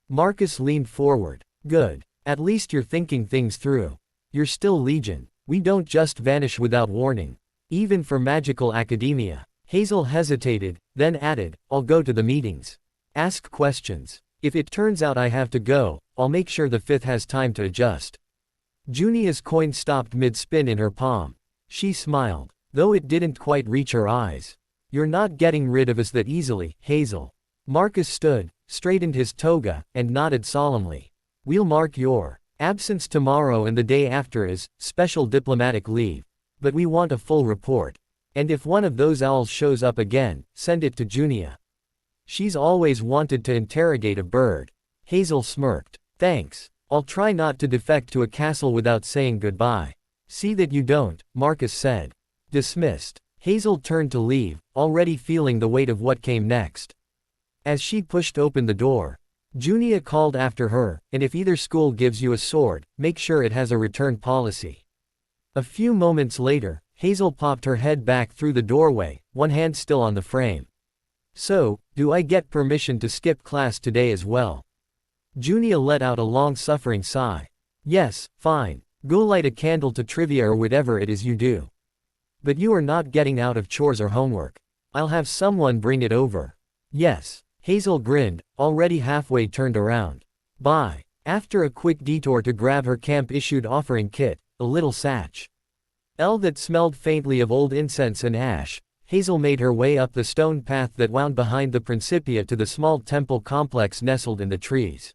Marcus leaned forward. Good. At least you're thinking things through. You're still Legion. We don't just vanish without warning. Even for magical academia. Hazel hesitated, then added, I'll go to the meetings. Ask questions. If it turns out I have to go, I'll make sure the fifth has time to adjust. Junia's coin stopped mid-spin in her palm. She smiled, though it didn't quite reach her eyes. You're not getting rid of us that easily, Hazel. Marcus stood, straightened his toga, and nodded solemnly. We'll mark your absence tomorrow and the day after as special diplomatic leave. But we want a full report. And if one of those owls shows up again, send it to Junia. She's always wanted to interrogate a bird. Hazel smirked. Thanks. I'll try not to defect to a castle without saying goodbye. See that you don't, Marcus said. Dismissed. Hazel turned to leave, already feeling the weight of what came next. As she pushed open the door, Junia called after her, and if either school gives you a sword, make sure it has a return policy. A few moments later, Hazel popped her head back through the doorway, one hand still on the frame. So, do I get permission to skip class today as well? Junia let out a long-suffering sigh. Yes, fine. Go light a candle to trivia or whatever it is you do. But you are not getting out of chores or homework. I'll have someone bring it over. Yes. Hazel grinned, already halfway turned around. Bye. After a quick detour to grab her camp-issued offering kit, a little satch that smelled faintly of old incense and ash, Hazel made her way up the stone path that wound behind the Principia to the small temple complex nestled in the trees.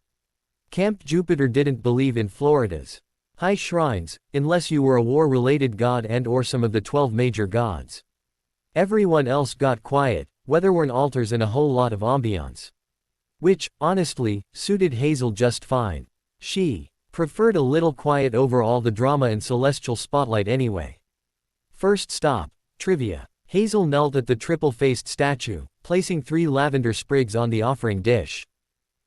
Camp Jupiter didn't believe in Florida's high shrines, unless you were a war-related god and/or some of the 12 major gods. Everyone else got quiet, whether weren't altars and a whole lot of ambiance. Which, honestly, suited Hazel just fine. She preferred a little quiet over all the drama and celestial spotlight anyway. First stop, trivia. Hazel knelt at the triple-faced statue, placing 3 lavender sprigs on the offering dish.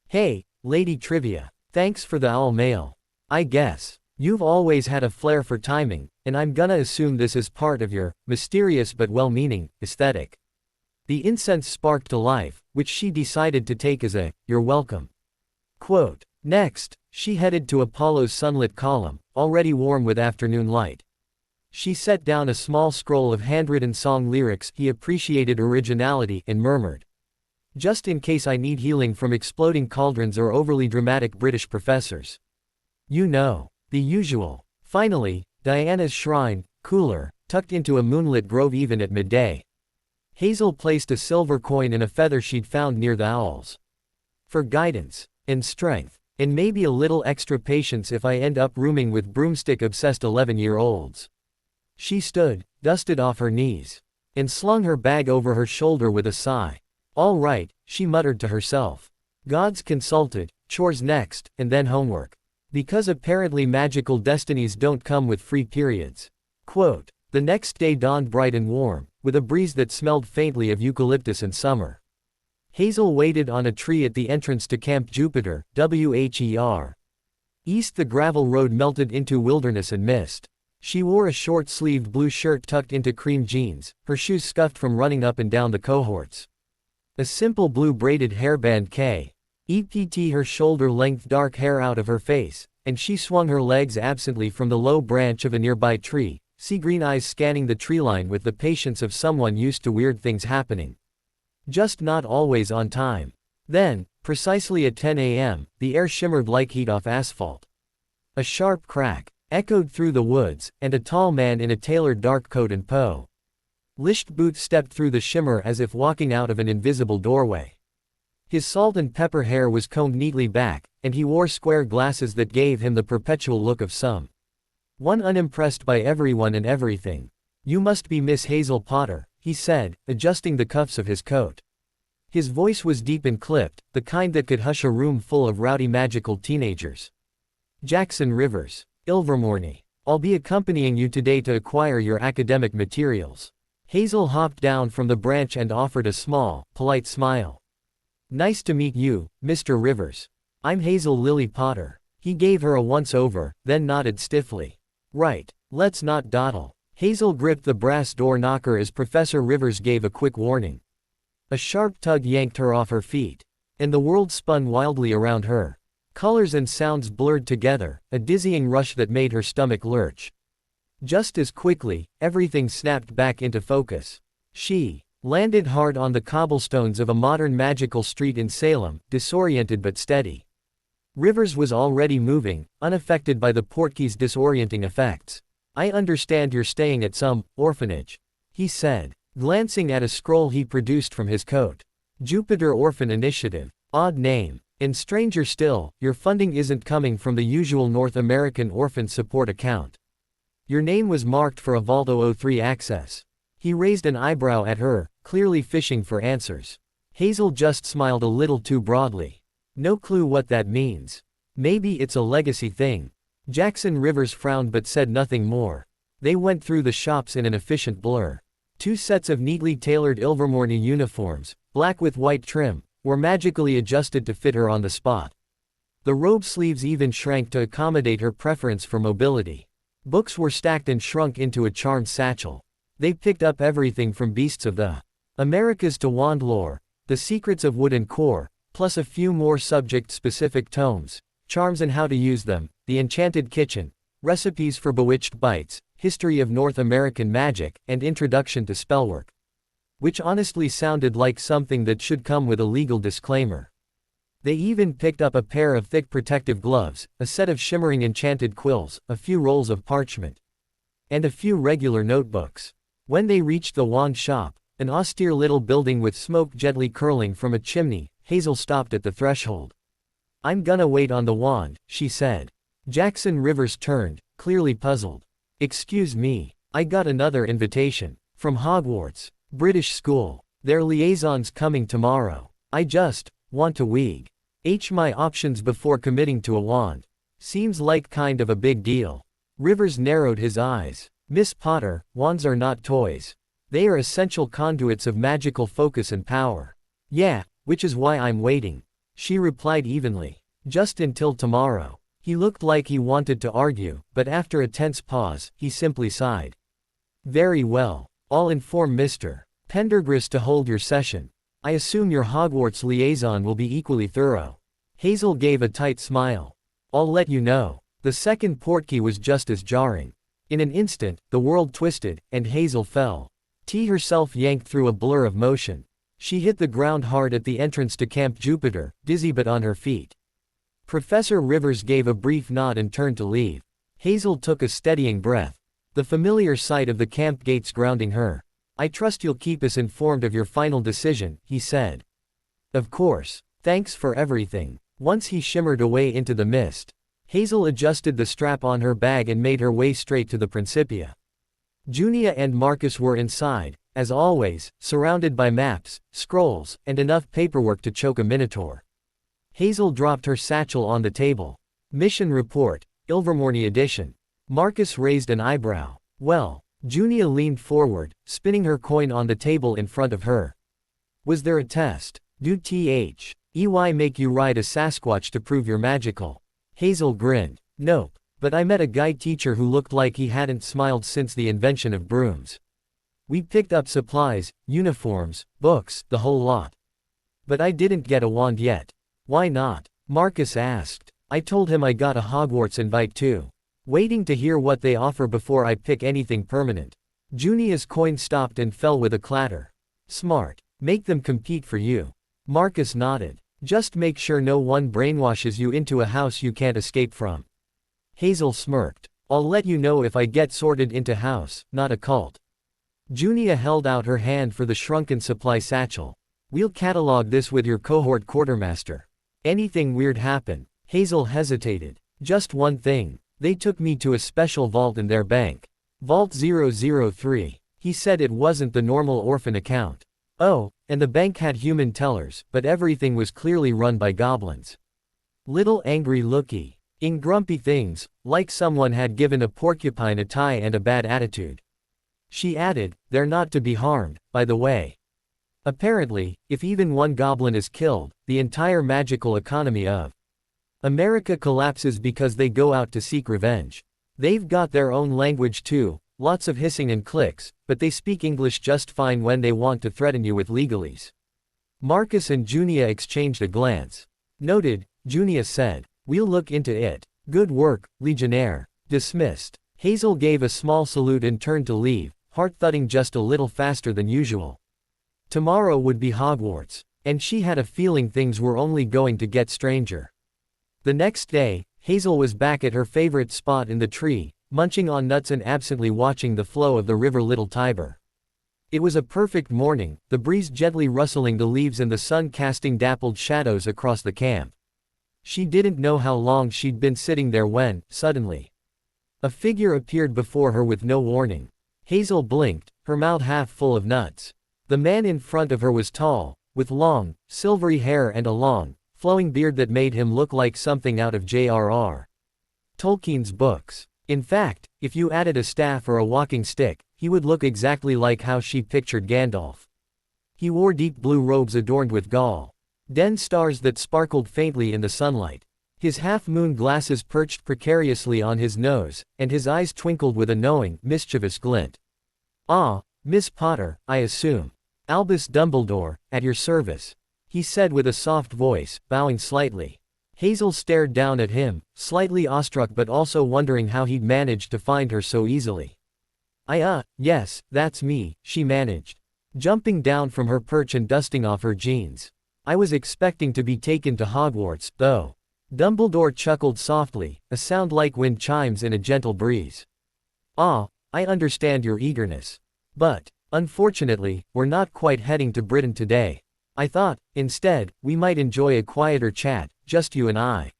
Hey, Lady Trivia. Thanks for the owl mail. I guess you've always had a flair for timing, and I'm gonna assume this is part of your mysterious but well-meaning aesthetic. The incense sparked to life, which she decided to take as a "you're welcome" quote. Next, she headed to Apollo's sunlit column, already warm with afternoon light. She set down a small scroll of handwritten song lyrics. He appreciated originality and murmured, "Just in case I need healing from exploding cauldrons or overly dramatic British professors. You know, the usual." Finally, Diana's shrine, cooler, tucked into a moonlit grove even at midday. Hazel placed a silver coin in a feather she'd found near the owls. For guidance and strength, and maybe a little extra patience if I end up rooming with broomstick-obsessed 11-year-olds. She stood, dusted off her knees, and slung her bag over her shoulder with a sigh. All right, she muttered to herself. Gods consulted, chores next, and then homework. Because apparently magical destinies don't come with free periods. Quote. The next day dawned bright and warm, with a breeze that smelled faintly of eucalyptus and summer. Hazel waited on a tree at the entrance to Camp Jupiter, WHER. East the gravel road melted into wilderness and mist. She wore a short-sleeved blue shirt tucked into cream jeans, her shoes scuffed from running up and down the cohorts. A simple blue braided hairband kept her shoulder-length dark hair out of her face, and she swung her legs absently from the low branch of a nearby tree, sea green eyes scanning the treeline with the patience of someone used to weird things happening. Just not always on time. Then, precisely at 10 a.m., the air shimmered like heat off asphalt. A sharp crack echoed through the woods, and a tall man in a tailored dark coat and polished boots stepped through the shimmer as if walking out of an invisible doorway. His salt and pepper hair was combed neatly back, and he wore square glasses that gave him the perpetual look of someone unimpressed by everyone and everything. You must be Miss Hazel Potter, he said, adjusting the cuffs of his coat. His voice was deep and clipped, the kind that could hush a room full of rowdy magical teenagers. Jackson Rivers, Ilvermorny. I'll be accompanying you today to acquire your academic materials. Hazel hopped down from the branch and offered a small, polite smile. Nice to meet you, Mr. Rivers. I'm Hazel Lily Potter. He gave her a once-over, then nodded stiffly. Right, let's not dawdle. Hazel gripped the brass door knocker as Professor Rivers gave a quick warning. A sharp tug yanked her off her feet, and the world spun wildly around her. Colors and sounds blurred together, a dizzying rush that made her stomach lurch. Just as quickly, everything snapped back into focus. She landed hard on the cobblestones of a modern magical street in Salem, disoriented but steady. Rivers was already moving, unaffected by the portkeys' disorienting effects. I understand you're staying at some orphanage, he said, glancing at a scroll he produced from his coat. Jupiter Orphan Initiative. Odd name. And stranger still, your funding isn't coming from the usual North American Orphan Support account. Your name was marked for a Vault 003 access. He raised an eyebrow at her, clearly fishing for answers. Hazel just smiled a little too broadly. No clue what that means. Maybe it's a legacy thing. Jackson Rivers frowned but said nothing more. They went through the shops in an efficient blur. 2 sets of neatly tailored Ilvermorny uniforms, black with white trim, were magically adjusted to fit her on the spot. The robe sleeves even shrank to accommodate her preference for mobility. Books were stacked and shrunk into a charmed satchel. They picked up everything from Beasts of the Americas to wand lore, the secrets of wood and core, plus a few more subject-specific tomes, charms and how to use them, the enchanted kitchen, recipes for bewitched bites, history of North American magic, and introduction to spellwork. Which honestly sounded like something that should come with a legal disclaimer. They even picked up a pair of thick protective gloves, a set of shimmering enchanted quills, a few rolls of parchment, and a few regular notebooks. When they reached the wand shop, an austere little building with smoke gently curling from a chimney, Hazel stopped at the threshold. "I'm gonna wait on the wand," she said. Jackson Rivers turned, clearly puzzled. "Excuse me, I got another invitation. From Hogwarts. British school. Their liaison's coming tomorrow. I just want to weigh my options before committing to a wand. Seems like kind of a big deal." Rivers narrowed his eyes. "Miss Potter, wands are not toys. They are essential conduits of magical focus and power." "Yeah, which is why I'm waiting," she replied evenly. "Just until tomorrow." He looked like he wanted to argue, but after a tense pause, he simply sighed. "Very well. I'll inform Mr. Pendergrast to hold your session. I assume your Hogwarts liaison will be equally thorough." Hazel gave a tight smile. "I'll let you know." The second portkey was just as jarring. In an instant, the world twisted, and Hazel fell. T herself yanked through a blur of motion. She hit the ground hard at the entrance to Camp Jupiter, dizzy but on her feet. Professor Rivers gave a brief nod and turned to leave. Hazel took a steadying breath. The familiar sight of the camp gates grounding her. "I trust you'll keep us informed of your final decision," he said. "Of course. Thanks for everything." Once he shimmered away into the mist, Hazel adjusted the strap on her bag and made her way straight to the Principia. Junia and Marcus were inside, as always, surrounded by maps, scrolls, and enough paperwork to choke a minotaur. Hazel dropped her satchel on the table. "Mission report, Ilvermorny edition." Marcus raised an eyebrow. "Well." Junia leaned forward, spinning her coin on the table in front of her. "Was there a test? Do THEY make you ride a Sasquatch to prove you're magical?" Hazel grinned. "Nope. But I met a guy teacher who looked like he hadn't smiled since the invention of brooms. We picked up supplies, uniforms, books, the whole lot. But I didn't get a wand yet." "Why not?" Marcus asked. "I told him I got a Hogwarts invite too. Waiting to hear what they offer before I pick anything permanent." Junia's coin stopped and fell with a clatter. "Smart. Make them compete for you." Marcus nodded. "Just make sure no one brainwashes you into a house you can't escape from." Hazel smirked. "I'll let you know if I get sorted into house, not a cult." Junia held out her hand for the shrunken supply satchel. "We'll catalog this with your cohort quartermaster. Anything weird happen?" Hazel hesitated. "Just one thing. They took me to a special vault in their bank. Vault 003. He said it wasn't the normal orphan account. Oh, and the bank had human tellers, but everything was clearly run by goblins. Little angry looky. In grumpy things, like someone had given a porcupine a tie and a bad attitude." She added, "They're not to be harmed, by the way. Apparently, if even one goblin is killed, the entire magical economy of America collapses because they go out to seek revenge. They've got their own language too, lots of hissing and clicks, but they speak English just fine when they want to threaten you with legalese." Marcus and Junia exchanged a glance. "Noted," Junia said. "We'll look into it. Good work, Legionnaire." Dismissed. Hazel gave a small salute and turned to leave, heart thudding just a little faster than usual. Tomorrow would be Hogwarts, and she had a feeling things were only going to get stranger. The next day, Hazel was back at her favorite spot in the tree, munching on nuts and absently watching the flow of the river Little Tiber. It was a perfect morning, the breeze gently rustling the leaves and the sun casting dappled shadows across the camp. She didn't know how long she'd been sitting there when, suddenly, a figure appeared before her with no warning. Hazel blinked, her mouth half full of nuts. The man in front of her was tall, with long, silvery hair and a long, flowing beard that made him look like something out of J.R.R. Tolkien's books. In fact, if you added a staff or a walking stick, he would look exactly like how she pictured Gandalf. He wore deep blue robes adorned with gall. Den stars that sparkled faintly in the sunlight. His half-moon glasses perched precariously on his nose, and his eyes twinkled with a knowing, mischievous glint. "Ah, Miss Potter, I assume. Albus Dumbledore, at your service," he said with a soft voice, bowing slightly. Hazel stared down at him, slightly awestruck but also wondering how he'd managed to find her so easily. Yes, that's me," she managed, jumping down from her perch and dusting off her jeans. "I was expecting to be taken to Hogwarts, though." Dumbledore chuckled softly, a sound like wind chimes in a gentle breeze. "Ah, I understand your eagerness. But, unfortunately, we're not quite heading to Britain today. I thought, instead, we might enjoy a quieter chat, just you and I.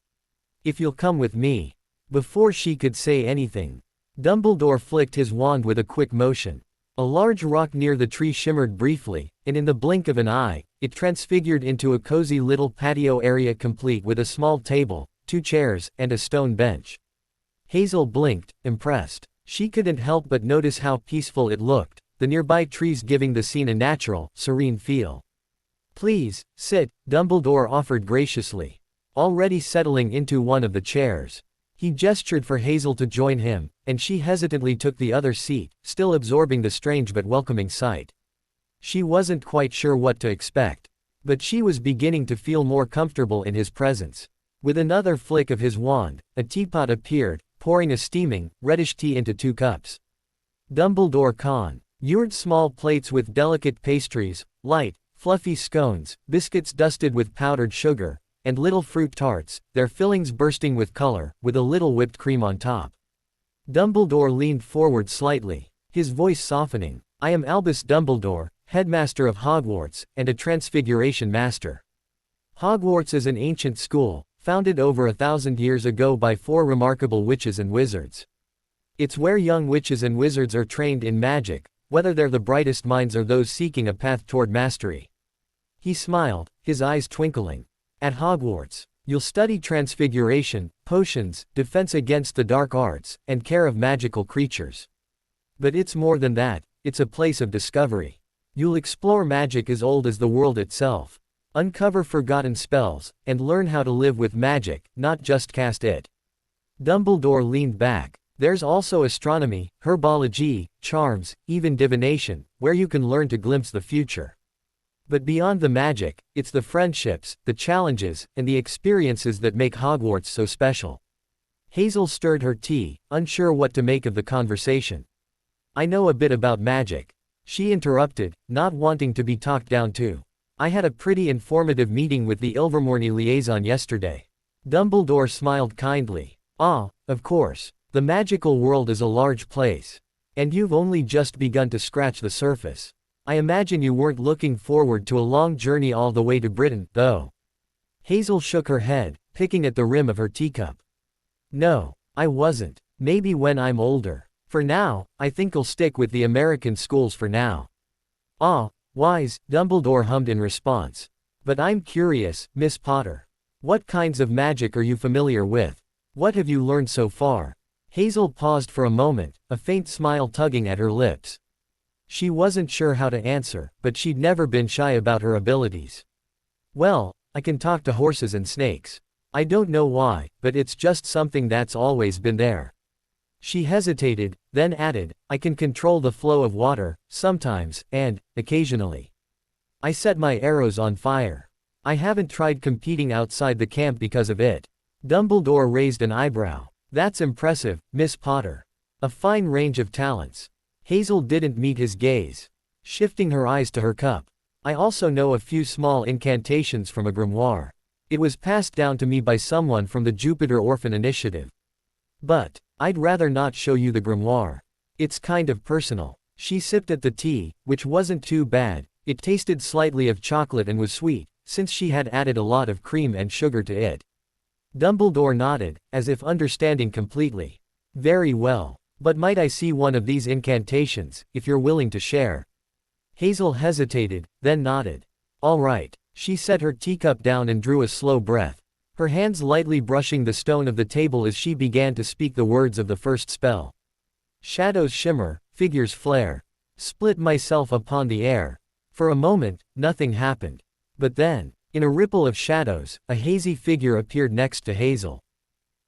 If you'll come with me." Before she could say anything, Dumbledore flicked his wand with a quick motion. A large rock near the tree shimmered briefly, and in the blink of an eye, it transfigured into a cozy little patio area complete with a small table, 2 chairs, and a stone bench. Hazel blinked, impressed. She couldn't help but notice how peaceful it looked, the nearby trees giving the scene a natural, serene feel. "Please, sit," Dumbledore offered graciously, already settling into one of the chairs. He gestured for Hazel to join him, and she hesitantly took the other seat, still absorbing the strange but welcoming sight. She wasn't quite sure what to expect, but she was beginning to feel more comfortable in his presence. With another flick of his wand, a teapot appeared, pouring a steaming, reddish tea into 2 cups. Dumbledore conjured small plates with delicate pastries, light, fluffy scones, biscuits dusted with powdered sugar, and little fruit tarts, their fillings bursting with color, with a little whipped cream on top. Dumbledore leaned forward slightly, his voice softening. "I am Albus Dumbledore, headmaster of Hogwarts, and a transfiguration master. Hogwarts is an ancient school, founded over 1,000 years ago by 4 remarkable witches and wizards. It's where young witches and wizards are trained in magic, whether they're the brightest minds or those seeking a path toward mastery." He smiled, his eyes twinkling. "At Hogwarts, you'll study transfiguration, potions, defense against the dark arts, and care of magical creatures. But it's more than that, it's a place of discovery. You'll explore magic as old as the world itself, uncover forgotten spells, and learn how to live with magic, not just cast it." Dumbledore leaned back. "There's also astronomy, herbology, charms, even divination, where you can learn to glimpse the future. But beyond the magic, it's the friendships, the challenges, and the experiences that make Hogwarts so special." Hazel stirred her tea, unsure what to make of the conversation. "I know a bit about magic," she interrupted, not wanting to be talked down to. "I had a pretty informative meeting with the Ilvermorny liaison yesterday." Dumbledore smiled kindly. "Ah, of course. The magical world is a large place. And you've only just begun to scratch the surface. I imagine you weren't looking forward to a long journey all the way to Britain, though." Hazel shook her head, picking at the rim of her teacup. "No, I wasn't. Maybe when I'm older. For now, I think I'll stick with the American schools for now." "Ah, wise," Dumbledore hummed in response. "But I'm curious, Miss Potter. What kinds of magic are you familiar with? What have you learned so far?" Hazel paused for a moment, a faint smile tugging at her lips. She wasn't sure how to answer, but she'd never been shy about her abilities. "Well, I can talk to horses and snakes. I don't know why, but it's just something that's always been there." She hesitated, then added, "I can control the flow of water, sometimes, and, occasionally. I set my arrows on fire. I haven't tried competing outside the camp because of it." Dumbledore raised an eyebrow. "That's impressive, Miss Potter. A fine range of talents." Hazel didn't meet his gaze, shifting her eyes to her cup. "I also know a few small incantations from a grimoire. It was passed down to me by someone from the Jupiter Orphan Initiative. But I'd rather not show you the grimoire. It's kind of personal." She sipped at the tea, which wasn't too bad. It tasted slightly of chocolate and was sweet, since she had added a lot of cream and sugar to it. Dumbledore nodded, as if understanding completely. "Very well. But might I see one of these incantations, if you're willing to share?" Hazel hesitated, then nodded. "All right." She set her teacup down and drew a slow breath, her hands lightly brushing the stone of the table as she began to speak the words of the first spell. "Shadows shimmer, figures flare. Split myself upon the air." For a moment, nothing happened. But then, In a ripple of shadows, a hazy figure appeared next to Hazel.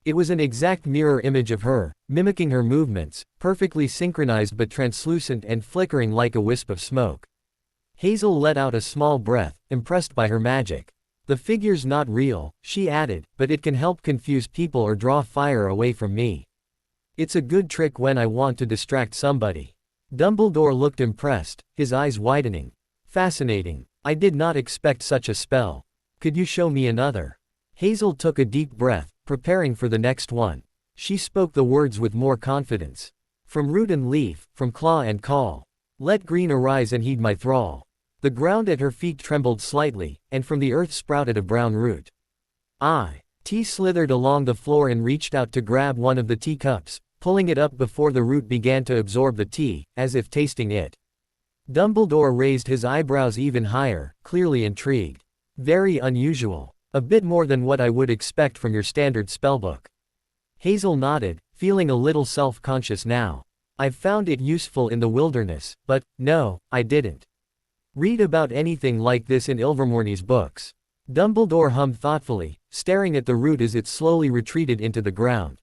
It was an exact mirror image of her, mimicking her movements, perfectly synchronized but translucent and flickering like a wisp of smoke. Hazel let out a small breath, impressed by her magic. "The figure's not real," she added, "but it can help confuse people or draw fire away from me. It's a good trick when I want to distract somebody." Dumbledore looked impressed, his eyes widening. "Fascinating. I did not expect such a spell. Could you show me another?" Hazel took a deep breath, preparing for the next one. She spoke the words with more confidence. "From root and leaf, from claw and caul. Let green arise and heed my thrall." The ground at her feet trembled slightly, and from the earth sprouted a brown root. Tea slithered along the floor and reached out to grab one of the teacups, pulling it up before the root began to absorb the tea, as if tasting it. Dumbledore raised his eyebrows even higher, clearly intrigued. "Very unusual. A bit more than what I would expect from your standard spellbook." Hazel nodded, feeling a little self-conscious now. "I've found it useful in the wilderness, but, no, I didn't read about anything like this in Ilvermorny's books." Dumbledore hummed thoughtfully, staring at the root as it slowly retreated into the ground.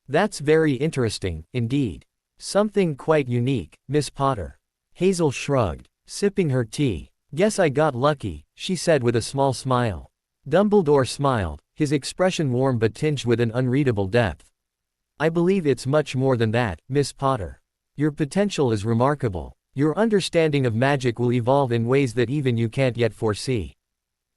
"That's very interesting, indeed. Something quite unique, Miss Potter." Hazel shrugged, sipping her tea. "Guess I got lucky," she said with a small smile. Dumbledore smiled, his expression warm but tinged with an unreadable depth. "I believe it's much more than that, Miss Potter. Your potential is remarkable. Your understanding of magic will evolve in ways that even you can't yet foresee."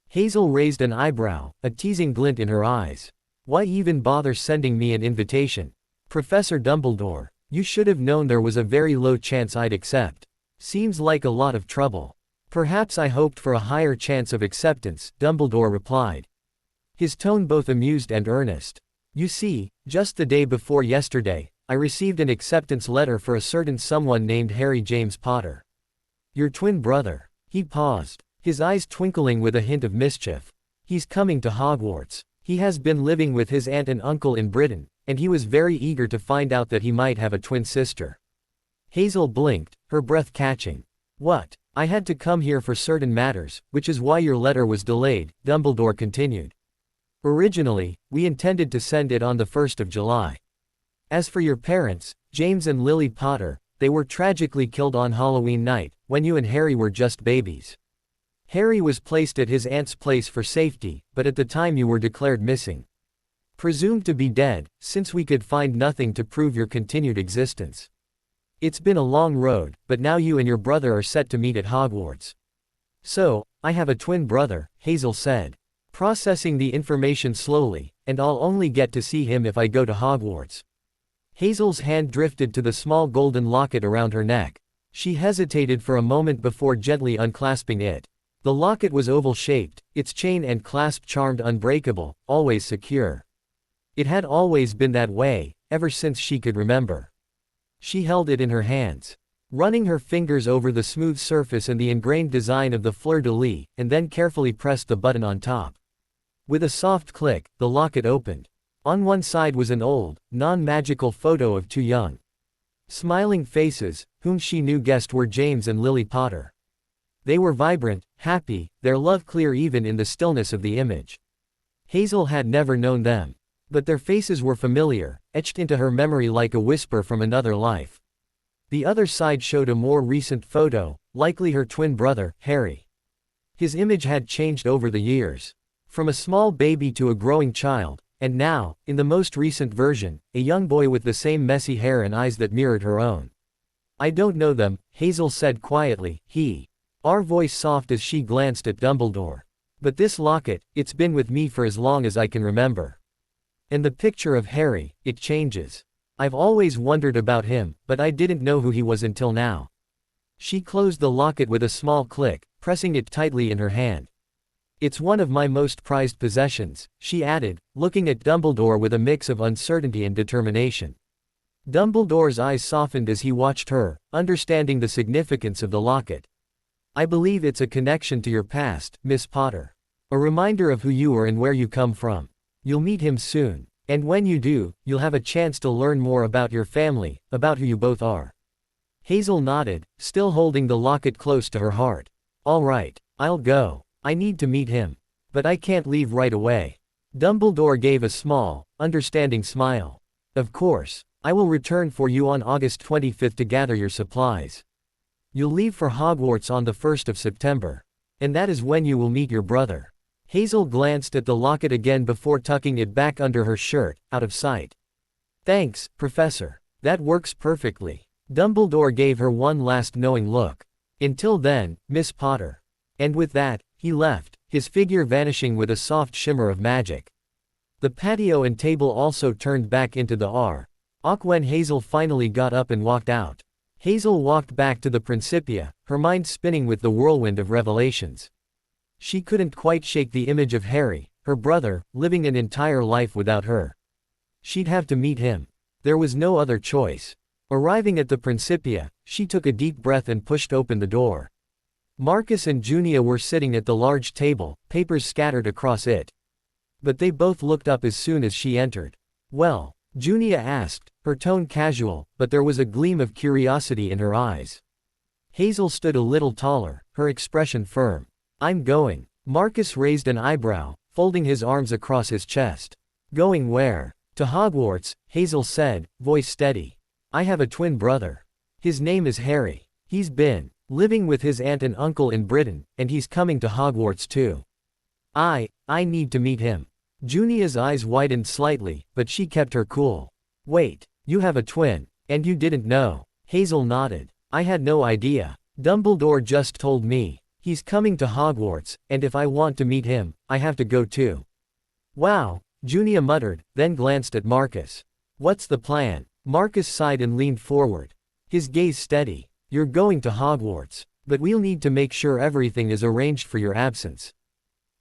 Hazel raised an eyebrow, a teasing glint in her eyes. "Why even bother sending me an invitation? Professor Dumbledore, you should have known there was a very low chance I'd accept. Seems like a lot of trouble." "Perhaps I hoped for a higher chance of acceptance," Dumbledore replied, his tone both amused and earnest. "You see, just the day before yesterday, I received an acceptance letter for a certain someone named Harry James Potter. Your twin brother." He paused, his eyes twinkling with a hint of mischief. "He's coming to Hogwarts. He has been living with his aunt and uncle in Britain, and he was very eager to find out that he might have a twin sister." Hazel blinked, her breath catching. "What? I had to come here for certain matters, which is why your letter was delayed," Dumbledore continued. "Originally, we intended to send it on the 1st of July. As for your parents, James and Lily Potter, they were tragically killed on Halloween night, when you and Harry were just babies. Harry was placed at his aunt's place for safety, but at the time you were declared missing. Presumed to be dead, since we could find nothing to prove your continued existence. It's been a long road, but now you and your brother are set to meet at Hogwarts." "So, I have a twin brother," Hazel said, processing the information slowly, "and I'll only get to see him if I go to Hogwarts." Hazel's hand drifted to the small golden locket around her neck. She hesitated for a moment before gently unclasping it. The locket was oval-shaped, its chain and clasp charmed unbreakable, always secure. It had always been that way, ever since she could remember. She held it in her hands, running her fingers over the smooth surface and the ingrained design of the fleur-de-lis, and then carefully pressed the button on top. With a soft click, the locket opened. On one side was an old, non-magical photo of two young, smiling faces, whom she knew guessed were James and Lily Potter. They were vibrant, happy, their love clear even in the stillness of the image. Hazel had never known them. But their faces were familiar, etched into her memory like a whisper from another life. The other side showed a more recent photo, likely her twin brother, Harry. His image had changed over the years. From a small baby to a growing child, and now, in the most recent version, a young boy with the same messy hair and eyes that mirrored her own. "I don't know them," Hazel said quietly, her voice soft as she glanced at Dumbledore. "But this locket, it's been with me for as long as I can remember. And the picture of Harry, it changes. I've always wondered about him, but I didn't know who he was until now." She closed the locket with a small click, pressing it tightly in her hand. "It's one of my most prized possessions," she added, looking at Dumbledore with a mix of uncertainty and determination. Dumbledore's eyes softened as he watched her, understanding the significance of the locket. "I believe it's a connection to your past, Miss Potter. A reminder of who you are and where you come from. You'll meet him soon. And when you do, you'll have a chance to learn more about your family, about who you both are." Hazel nodded, still holding the locket close to her heart. "All right, I'll go. I need to meet him." But I can't leave right away. Dumbledore gave a small, understanding smile. Of course, I will return for you on August 25th to gather your supplies. You'll leave for Hogwarts on the 1st of September. And that is when you will meet your brother. Hazel glanced at the locket again before tucking it back under her shirt, out of sight. Thanks, Professor. That works perfectly. Dumbledore gave her one last knowing look. Until then, Miss Potter. And with that, he left, his figure vanishing with a soft shimmer of magic. The patio and table also turned back into the Awk when Hazel finally got up and walked out. Hazel walked back to the Principia, her mind spinning with the whirlwind of revelations. She couldn't quite shake the image of Harry, her brother, living an entire life without her. She'd have to meet him. There was no other choice. Arriving at the Principia, she took a deep breath and pushed open the door. Marcus and Junia were sitting at the large table, papers scattered across it. But they both looked up as soon as she entered. Well? Junia asked, her tone casual, but there was a gleam of curiosity in her eyes. Hazel stood a little taller, her expression firm. I'm going. Marcus raised an eyebrow, folding his arms across his chest. Going where? To Hogwarts, Hazel said, voice steady. I have a twin brother. His name is Harry. He's been living with his aunt and uncle in Britain, and he's coming to Hogwarts too. I need to meet him. Junia's eyes widened slightly, but she kept her cool. Wait, you have a twin, and you didn't know? Hazel nodded. I had no idea. Dumbledore just told me. He's coming to Hogwarts, and if I want to meet him, I have to go too. Wow, Junia muttered, then glanced at Marcus. What's the plan? Marcus sighed and leaned forward. His gaze steady. You're going to Hogwarts, but we'll need to make sure everything is arranged for your absence.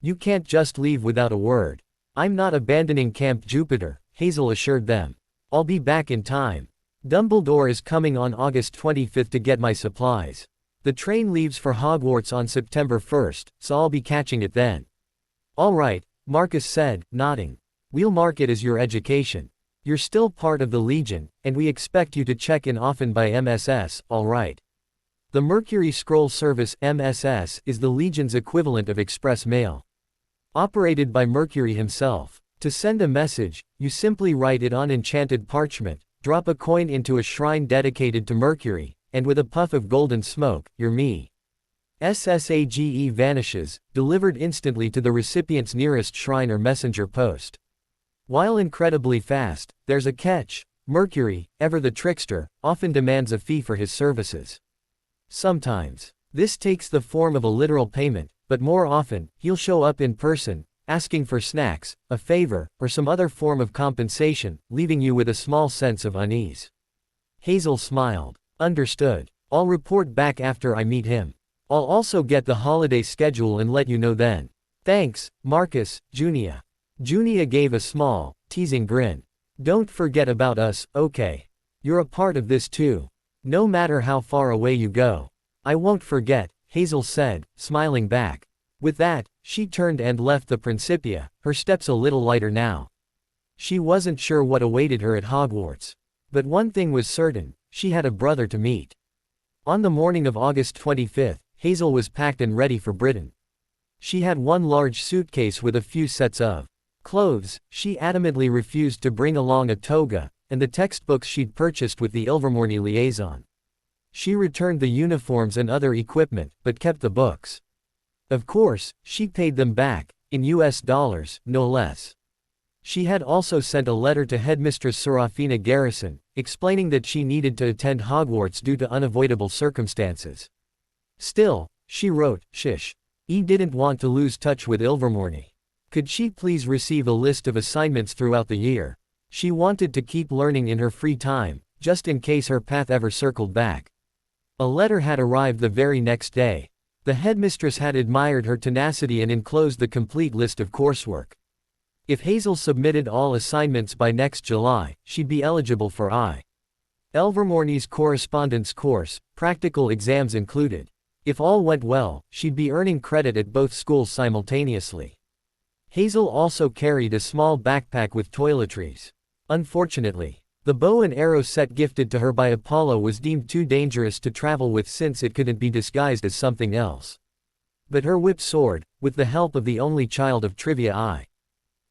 You can't just leave without a word. I'm not abandoning Camp Jupiter, Hazel assured them. I'll be back in time. Dumbledore is coming on August 25th to get my supplies. The train leaves for Hogwarts on September 1st, so I'll be catching it then. All right, Marcus said, nodding. We'll mark it as your education. You're still part of the Legion, and we expect you to check in often by MSS, all right. The Mercury Scroll Service MSS is the Legion's equivalent of Express Mail. Operated by Mercury himself. To send a message, you simply write it on enchanted parchment, drop a coin into a shrine dedicated to Mercury, and with a puff of golden smoke, your SSAGE vanishes, delivered instantly to the recipient's nearest shrine or messenger post. While incredibly fast, there's a catch. Mercury, ever the trickster, often demands a fee for his services. Sometimes, this takes the form of a literal payment, but more often, he'll show up in person, asking for snacks, a favor, or some other form of compensation, leaving you with a small sense of unease. Hazel smiled. Understood. I'll report back after I meet him. I'll also get the holiday schedule and let you know then. Thanks, Marcus, Junia. Junia gave a small, teasing grin. Don't forget about us, okay? You're a part of this too. No matter how far away you go. I won't forget, Hazel said, smiling back. With that, she turned and left the Principia, her steps a little lighter now. She wasn't sure what awaited her at Hogwarts. But one thing was certain, she had a brother to meet. On the morning of August 25th, Hazel was packed and ready for Britain. She had one large suitcase with a few sets of clothes. She adamantly refused to bring along a toga, and the textbooks she'd purchased with the Ilvermorny liaison. She returned the uniforms and other equipment, but kept the books. Of course, she paid them back, in US dollars, no less. She had also sent a letter to Headmistress Serafina Garrison, explaining that she needed to attend Hogwarts due to unavoidable circumstances. Still, she wrote, didn't want to lose touch with Ilvermorny. Could she please receive a list of assignments throughout the year? She wanted to keep learning in her free time, just in case her path ever circled back. A letter had arrived the very next day. The headmistress had admired her tenacity and enclosed the complete list of coursework. If Hazel submitted all assignments by next July, she'd be eligible for Ilvermorny's correspondence course, practical exams included. If all went well, she'd be earning credit at both schools simultaneously. Hazel also carried a small backpack with toiletries. Unfortunately, the bow and arrow set gifted to her by Apollo was deemed too dangerous to travel with since it couldn't be disguised as something else. But her whip sword, with the help of the only child of trivia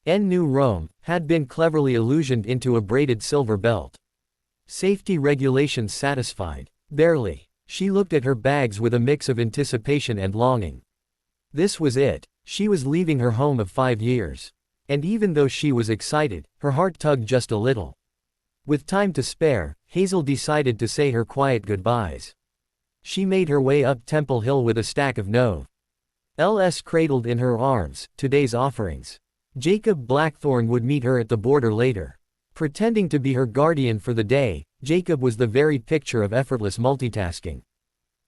in New Rome, had been cleverly illusioned into a braided silver belt. Safety regulations satisfied. Barely. She looked at her bags with a mix of anticipation and longing. This was it. She was leaving her home of 5 years. And even though she was excited, her heart tugged just a little. With time to spare, Hazel decided to say her quiet goodbyes. She made her way up Temple Hill with a stack of Novels cradled in her arms, today's offerings. Jacob Blackthorne would meet her at the border later. Pretending to be her guardian for the day, Jacob was the very picture of effortless multitasking.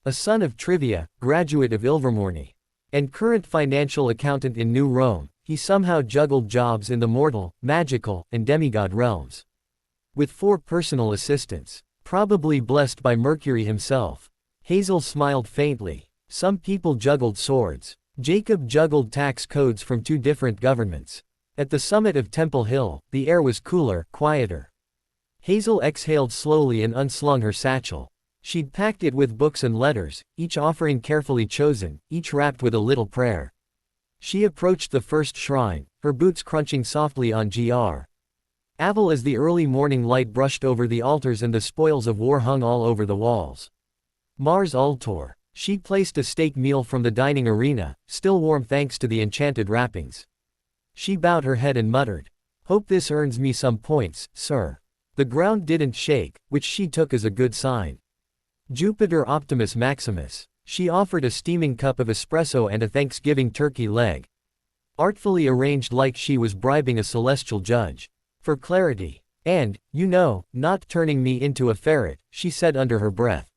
A son of trivia, graduate of Ilvermorny, and current financial accountant in New Rome, he somehow juggled jobs in the mortal, magical, and demigod realms. With 4 personal assistants, probably blessed by Mercury himself. Hazel smiled faintly. Some people juggled swords. Jacob juggled tax codes from 2 different governments. At the summit of Temple Hill, the air was cooler, quieter. Hazel exhaled slowly and unslung her satchel. She'd packed it with books and letters, each offering carefully chosen, each wrapped with a little prayer. She approached the first shrine, her boots crunching softly on Gr. Avel as the early morning light brushed over the altars and the spoils of war hung all over the walls. Mars Ultor. She placed a steak meal from the dining arena, still warm thanks to the enchanted wrappings. She bowed her head and muttered, "Hope this earns me some points, sir." The ground didn't shake, which she took as a good sign. Jupiter Optimus Maximus. She offered a steaming cup of espresso and a Thanksgiving turkey leg. Artfully arranged like she was bribing a celestial judge. For clarity. And, not turning me into a ferret, she said under her breath.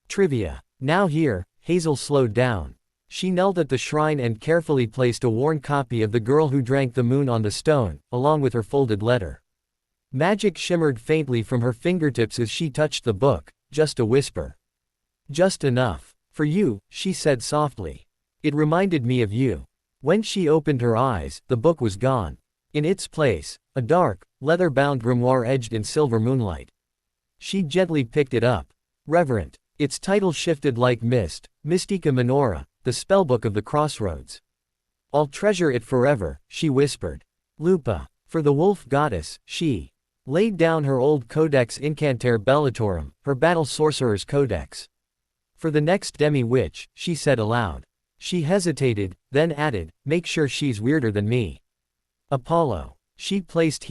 Trivia. Now here, Hazel slowed down. She knelt at the shrine and carefully placed a worn copy of The Girl Who Drank the Moon on the stone, along with her folded letter. Magic shimmered faintly from her fingertips as she touched the book, just a whisper. "Just enough. For you," she said softly. "It reminded me of you." When she opened her eyes, the book was gone. In its place, a dark, leather-bound grimoire edged in silver moonlight. She gently picked it up. Reverent. Its title shifted like mist, Mystica Minora, the spellbook of the crossroads. "I'll treasure it forever," she whispered. Lupa. For the wolf goddess, she laid down her old Codex Incantere Bellatorum, her battle sorcerer's codex. For the next demi-witch, she said aloud. She hesitated, then added, "Make sure she's weirder than me." Apollo. She placed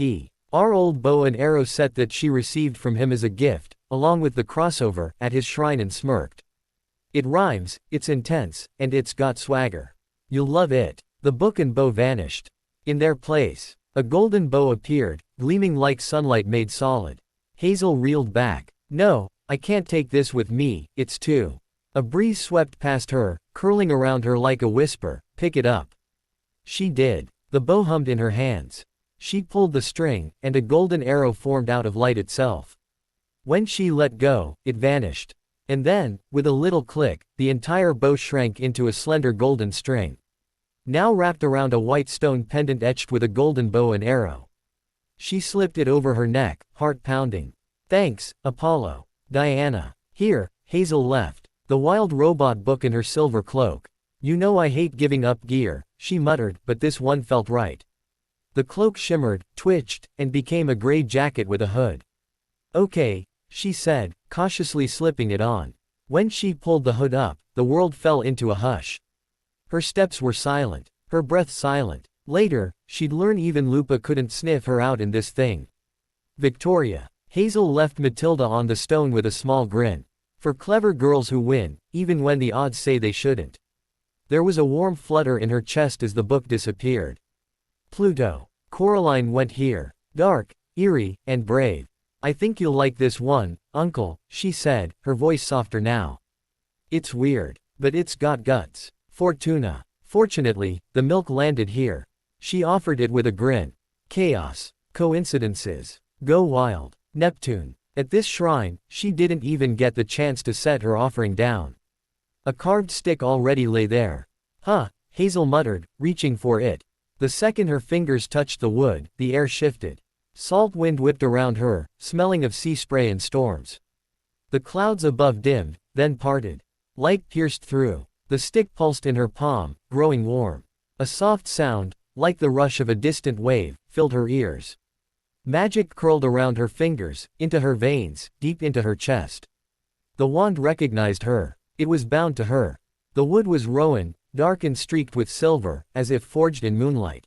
our old bow and arrow set that she received from him as a gift, along with the crossover, at his shrine and smirked. "It rhymes, it's intense, and it's got swagger. You'll love it." The book and bow vanished. In their place, a golden bow appeared, gleaming like sunlight made solid. Hazel reeled back. "No, I can't take this with me, it's too." A breeze swept past her, curling around her like a whisper, "Pick it up." She did. The bow hummed in her hands. She pulled the string, and a golden arrow formed out of light itself. When she let go, it vanished. And then, with a little click, the entire bow shrank into a slender golden string. Now wrapped around a white stone pendant etched with a golden bow and arrow. She slipped it over her neck, heart pounding. "Thanks, Apollo." Diana. Here, Hazel left the wild robot book in her silver cloak. "You know I hate giving up gear," she muttered, but this one felt right. The cloak shimmered, twitched, and became a gray jacket with a hood. "Okay," she said, cautiously slipping it on. When she pulled the hood up, the world fell into a hush. Her steps were silent, her breath silent. Later, she'd learn even Lupa couldn't sniff her out in this thing. Victoria. Hazel left Matilda on the stone with a small grin. For clever girls who win, even when the odds say they shouldn't. There was a warm flutter in her chest as the book disappeared. Pluto. Coraline went here. Dark, eerie, and brave. "I think you'll like this one, Uncle," she said, her voice softer now. "It's weird, but it's got guts." Fortuna. Fortunately, the milk landed here. She offered it with a grin. Chaos. Coincidences. Go wild. Neptune. At this shrine, she didn't even get the chance to set her offering down. A carved stick already lay there. "Huh," Hazel muttered, reaching for it. The second her fingers touched the wood, the air shifted. Salt wind whipped around her, smelling of sea spray and storms. The clouds above dimmed, then parted. Light pierced through. The stick pulsed in her palm, growing warm. A soft sound, like the rush of a distant wave, filled her ears. Magic curled around her fingers, into her veins, deep into her chest. The wand recognized her. It was bound to her. The wood was rowan, dark and streaked with silver, as if forged in moonlight.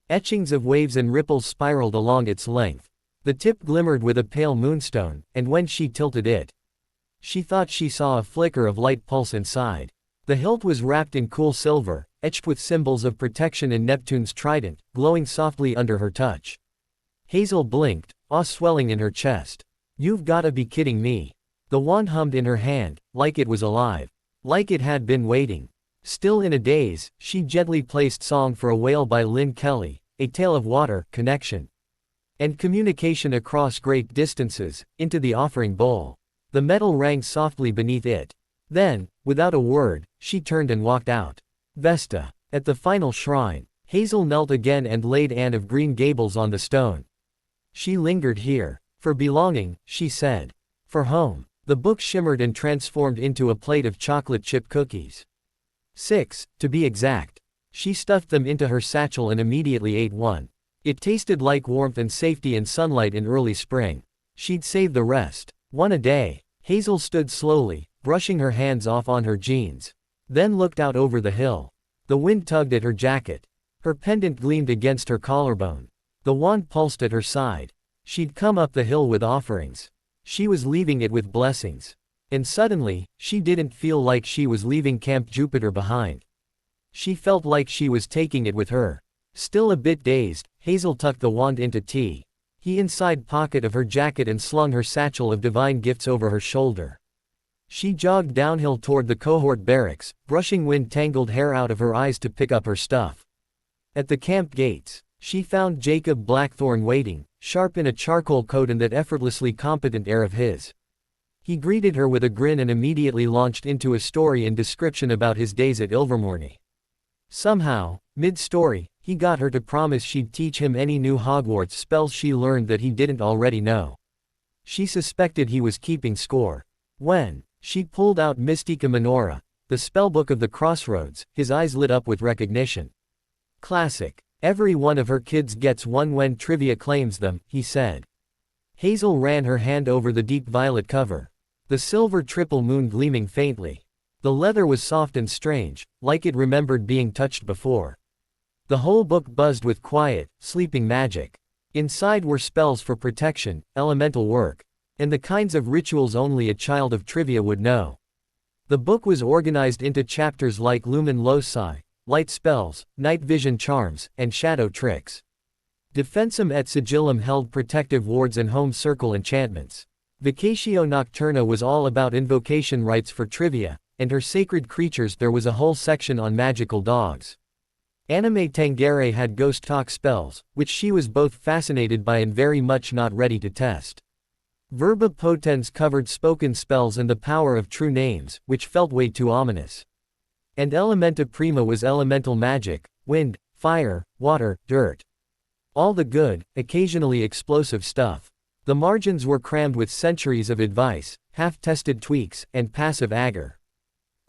Etchings of waves and ripples spiraled along its length. The tip glimmered with a pale moonstone, and when she tilted it, she thought she saw a flicker of light pulse inside. The hilt was wrapped in cool silver, etched with symbols of protection in Neptune's trident, glowing softly under her touch. Hazel blinked, awe swelling in her chest. "You've gotta be kidding me." The wand hummed in her hand, like it was alive. Like it had been waiting. Still in a daze, she gently placed Song for a Whale by Lynn Kelly, A Tale of Water, Connection, and Communication Across Great Distances, into the offering bowl. The metal rang softly beneath it. Then, without a word, she turned and walked out. Vesta. At the final shrine, Hazel knelt again and laid Anne of Green Gables on the stone. She lingered here. For belonging, she said. For home. The book shimmered and transformed into a plate of chocolate chip cookies. 6, to be exact. She stuffed them into her satchel and immediately ate one. It tasted like warmth and safety and sunlight in early spring. She'd save the rest. One a day. Hazel stood slowly, brushing her hands off on her jeans. Then looked out over the hill. The wind tugged at her jacket. Her pendant gleamed against her collarbone. The wand pulsed at her side. She'd come up the hill with offerings. She was leaving it with blessings. And suddenly, she didn't feel like she was leaving Camp Jupiter behind. She felt like she was taking it with her. Still a bit dazed, Hazel tucked the wand into the inside pocket of her jacket and slung her satchel of divine gifts over her shoulder. She jogged downhill toward the cohort barracks, brushing wind-tangled hair out of her eyes to pick up her stuff. At the camp gates, she found Jacob Blackthorn waiting, sharp in a charcoal coat and that effortlessly competent air of his. He greeted her with a grin and immediately launched into a story and description about his days at Ilvermorny. Somehow, mid-story, he got her to promise she'd teach him any new Hogwarts spells she learned that he didn't already know. She suspected he was keeping score. When she pulled out Mystica Minora, the spellbook of the Crossroads, his eyes lit up with recognition. Classic. Every one of her kids gets one when trivia claims them, he said. Hazel ran her hand over the deep violet cover. The silver triple moon gleaming faintly. The leather was soft and strange, like it remembered being touched before. The whole book buzzed with quiet, sleeping magic. Inside were spells for protection, elemental work, and the kinds of rituals only a child of trivia would know. The book was organized into chapters like Lumen Loci, light spells, night vision charms, and shadow tricks. Defensum et Sigillum held protective wards and home circle enchantments. Vacatio Nocturna was all about invocation rites for trivia, and her sacred creatures there was a whole section on magical dogs. Anime Tangere had ghost talk spells, which she was both fascinated by and very much not ready to test. Verba Potens covered spoken spells and the power of true names, which felt way too ominous. And Elementa Prima was elemental magic, wind, fire, water, dirt. All the good, occasionally explosive stuff. The margins were crammed with centuries of advice, half-tested tweaks, and passive agar.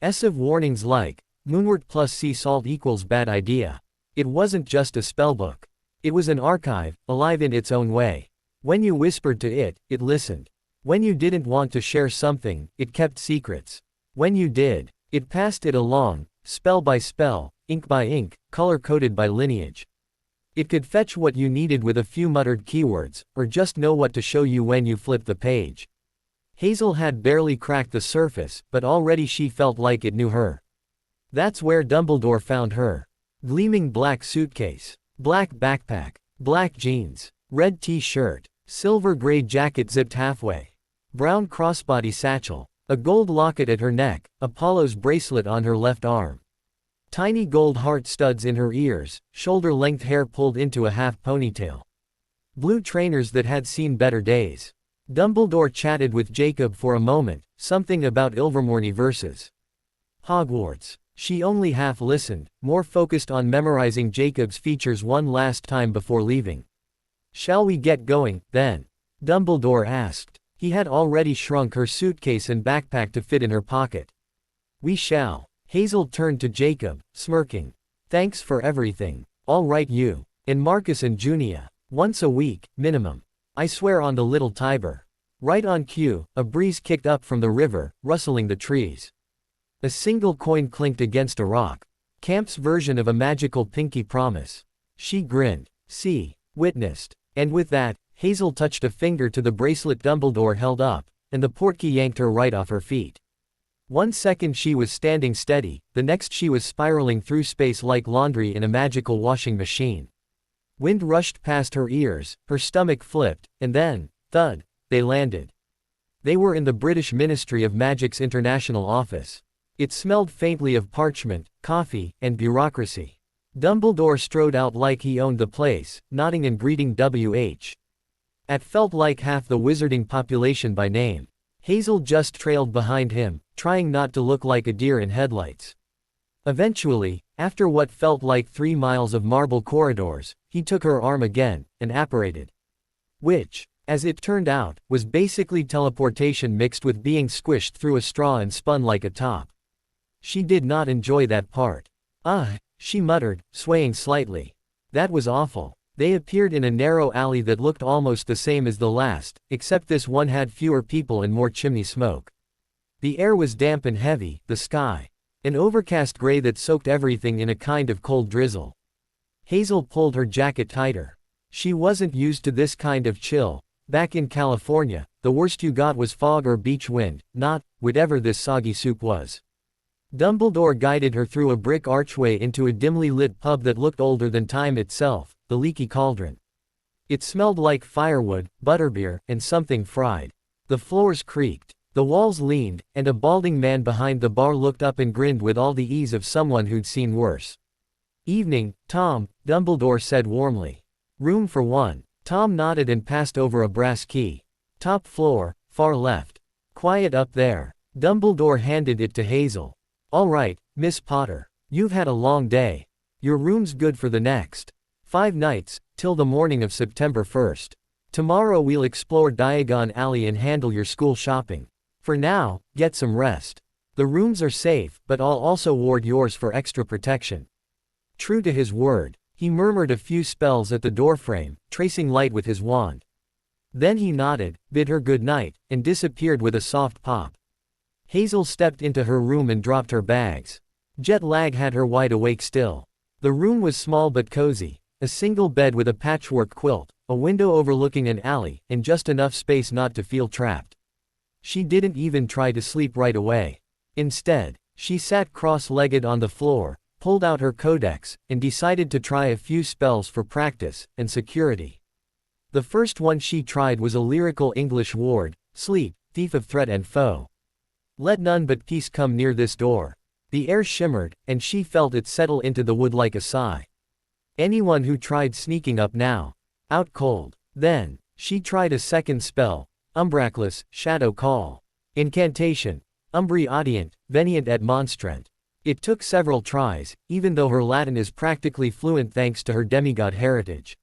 Essive warnings like, Moonwort plus sea salt equals bad idea. It wasn't just a spellbook. It was an archive, alive in its own way. When you whispered to it, it listened. When you didn't want to share something, it kept secrets. When you did, it passed it along, spell by spell, ink by ink, color-coded by lineage. It could fetch what you needed with a few muttered keywords, or just know what to show you when you flipped the page. Hazel had barely cracked the surface, but already she felt like it knew her. That's where Dumbledore found her. Gleaming black suitcase, black backpack, black jeans, red t-shirt, silver-gray jacket zipped halfway, brown crossbody satchel, a gold locket at her neck, Apollo's bracelet on her left arm. Tiny gold heart studs in her ears, shoulder-length hair pulled into a half ponytail. Blue trainers that had seen better days. Dumbledore chatted with Jacob for a moment, something about Ilvermorny verses Hogwarts. She only half listened, more focused on memorizing Jacob's features one last time before leaving. "Shall we get going, then?" Dumbledore asked. He had already shrunk her suitcase and backpack to fit in her pocket. "We shall." Hazel turned to Jacob, smirking. Thanks for everything. All right you. And Marcus and Junia. Once a week, minimum. I swear on the little Tiber. Right on cue, a breeze kicked up from the river, rustling the trees. A single coin clinked against a rock. Camp's version of a magical pinky promise. She grinned. See. Witnessed. And with that, Hazel touched a finger to the bracelet Dumbledore held up, and the portkey yanked her right off her feet. 1 second she was standing steady, the next she was spiraling through space like laundry in a magical washing machine. Wind rushed past her ears, her stomach flipped, and then, thud, they landed. They were in the British Ministry of Magic's international office. It smelled faintly of parchment, coffee, and bureaucracy. Dumbledore strode out like he owned the place, nodding and greeting WH. At felt like half the wizarding population by name. Hazel just trailed behind him, trying not to look like a deer in headlights. Eventually, after what felt like 3 miles of marble corridors, he took her arm again, and apparated. Which, as it turned out, was basically teleportation mixed with being squished through a straw and spun like a top. She did not enjoy that part. She muttered, swaying slightly. That was awful. They appeared in a narrow alley that looked almost the same as the last, except this one had fewer people and more chimney smoke. The air was damp and heavy, the sky an overcast gray that soaked everything in a kind of cold drizzle. Hazel pulled her jacket tighter. She wasn't used to this kind of chill. Back in California, the worst you got was fog or beach wind, not whatever this soggy soup was. Dumbledore guided her through a brick archway into a dimly lit pub that looked older than time itself, the Leaky Cauldron. It smelled like firewood, butterbeer, and something fried. The floors creaked. The walls leaned, and a balding man behind the bar looked up and grinned with all the ease of someone who'd seen worse. Evening, Tom, Dumbledore said warmly. Room for one. Tom nodded and passed over a brass key. Top floor, far left. Quiet up there. Dumbledore handed it to Hazel. All right, Miss Potter. You've had a long day. Your room's good for the next 5 nights, till the morning of September 1st. Tomorrow we'll explore Diagon Alley and handle your school shopping. For now, get some rest. The rooms are safe, but I'll also ward yours for extra protection. True to his word, he murmured a few spells at the doorframe, tracing light with his wand. Then he nodded, bid her good night, and disappeared with a soft pop. Hazel stepped into her room and dropped her bags. Jet lag had her wide awake still. The room was small but cozy, a single bed with a patchwork quilt, a window overlooking an alley, and just enough space not to feel trapped. She didn't even try to sleep right away. Instead, she sat cross-legged on the floor, pulled out her codex, and decided to try a few spells for practice and security. The first one she tried was a lyrical English ward, sleep, thief of threat and foe. Let none but peace come near this door. The air shimmered, and she felt it settle into the wood like a sigh. Anyone who tried sneaking up now. Out cold. Then, she tried a second spell, Umbraclus, Shadow Call. Incantation. Umbri audient, venient et monstrant. It took several tries, even though her Latin is practically fluent thanks to her demigod heritage.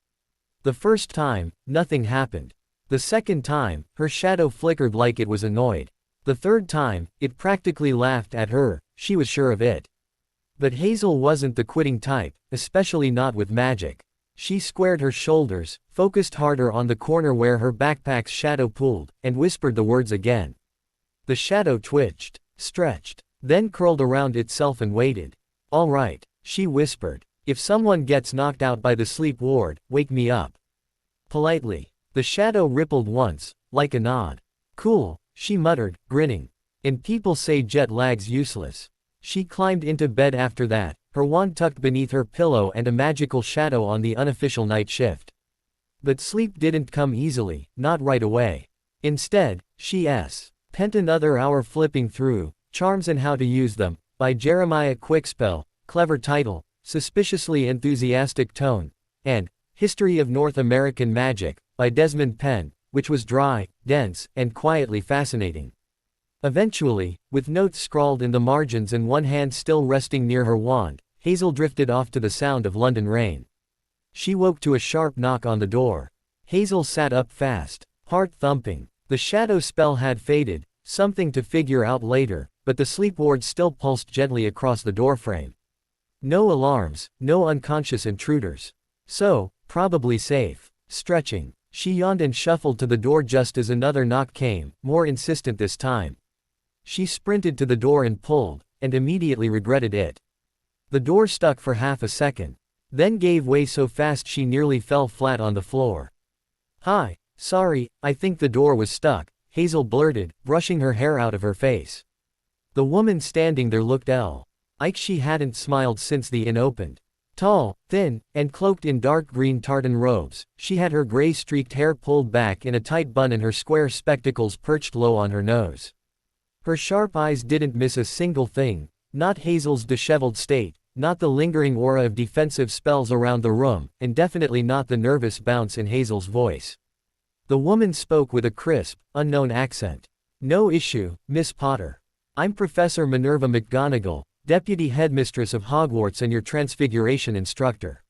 The first time, nothing happened. The second time, her shadow flickered like it was annoyed. The third time, it practically laughed at her, she was sure of it. But Hazel wasn't the quitting type, especially not with magic. She squared her shoulders, focused harder on the corner where her backpack's shadow pooled, and whispered the words again. The shadow twitched, stretched, then curled around itself and waited. All right, she whispered. If someone gets knocked out by the sleep ward, wake me up. Politely. The shadow rippled once, like a nod. Cool, she muttered, grinning. And people say jet lag's useless. She climbed into bed after that, her wand tucked beneath her pillow and a magical shadow on the unofficial night shift. But sleep didn't come easily, not right away. Instead, she spent another hour flipping through Charms and How to Use Them, by Jeremiah Quickspell, clever title, suspiciously enthusiastic tone, and History of North American Magic, by Desmond Penn, which was dry, dense, and quietly fascinating. Eventually, with notes scrawled in the margins and one hand still resting near her wand, Hazel drifted off to the sound of London rain. She woke to a sharp knock on the door. Hazel sat up fast, heart thumping. The shadow spell had faded, something to figure out later, but the sleep ward still pulsed gently across the doorframe. No alarms, no unconscious intruders. So, probably safe. Stretching, she yawned and shuffled to the door just as another knock came, more insistent this time. She sprinted to the door and pulled, and immediately regretted it. The door stuck for half a second, then gave way so fast she nearly fell flat on the floor. "Hi, sorry, I think the door was stuck," Hazel blurted, brushing her hair out of her face. The woman standing there looked like she hadn't smiled since the inn opened. Tall, thin, and cloaked in dark green tartan robes, she had her gray-streaked hair pulled back in a tight bun and her square spectacles perched low on her nose. Her sharp eyes didn't miss a single thing, not Hazel's disheveled state, not the lingering aura of defensive spells around the room, and definitely not the nervous bounce in Hazel's voice. The woman spoke with a crisp, unknown accent. "No issue, Miss Potter. I'm Professor Minerva McGonagall, Deputy Headmistress of Hogwarts and your Transfiguration instructor.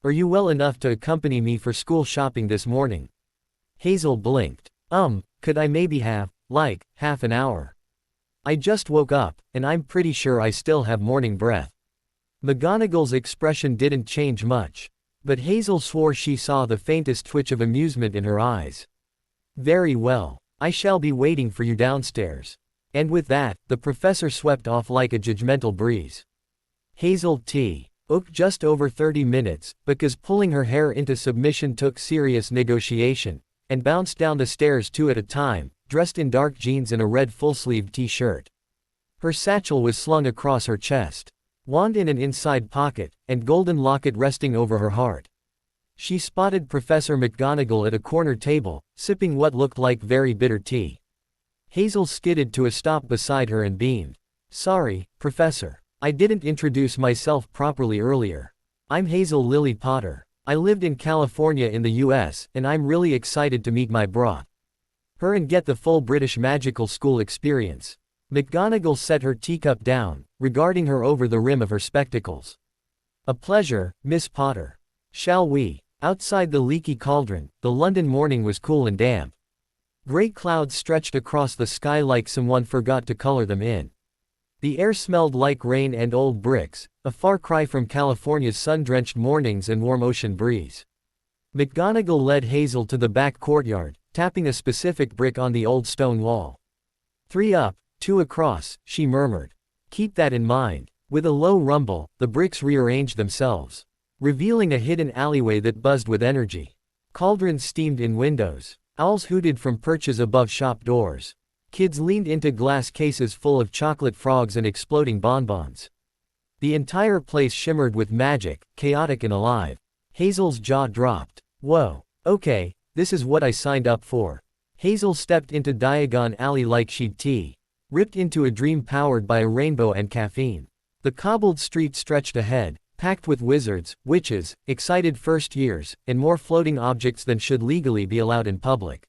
Are you well enough to accompany me for school shopping this morning?" Hazel blinked. Could I maybe have, half an hour? I just woke up, and I'm pretty sure I still have morning breath." McGonagall's expression didn't change much, but Hazel swore she saw the faintest twitch of amusement in her eyes. "Very well. I shall be waiting for you downstairs." And with that, the professor swept off like a judgmental breeze. Hazel took just over 30 minutes, because pulling her hair into submission took serious negotiation, and bounced down the stairs two at a time, dressed in dark jeans and a red full-sleeved t-shirt. Her satchel was slung across her chest, wand in an inside pocket, and golden locket resting over her heart. She spotted Professor McGonagall at a corner table, sipping what looked like very bitter tea. Hazel skidded to a stop beside her and beamed. "Sorry, Professor. I didn't introduce myself properly earlier. I'm Hazel Lily Potter. I lived in California in the US, and I'm really excited to meet my her and get the full British magical school experience." McGonagall set her teacup down, regarding her over the rim of her spectacles. "A pleasure, Miss Potter. Shall we?" Outside the leaky cauldron, the London morning was cool and damp. Gray clouds stretched across the sky like someone forgot to color them in. The air smelled like rain and old bricks, a far cry from California's sun-drenched mornings and warm ocean breeze. McGonagall led Hazel to the back courtyard, tapping a specific brick on the old stone wall. "3 up, 2 across," she murmured. "Keep that in mind." With a low rumble, the bricks rearranged themselves, revealing a hidden alleyway that buzzed with energy. Cauldrons steamed in windows. Owls hooted from perches above shop doors. Kids leaned into glass cases full of chocolate frogs and exploding bonbons. The entire place shimmered with magic, chaotic and alive. Hazel's jaw dropped. "Whoa. Okay, this is what I signed up for." Hazel stepped into Diagon Alley like she'd ripped into a dream powered by a rainbow and caffeine. The cobbled street stretched ahead, packed with wizards, witches, excited first years, and more floating objects than should legally be allowed in public.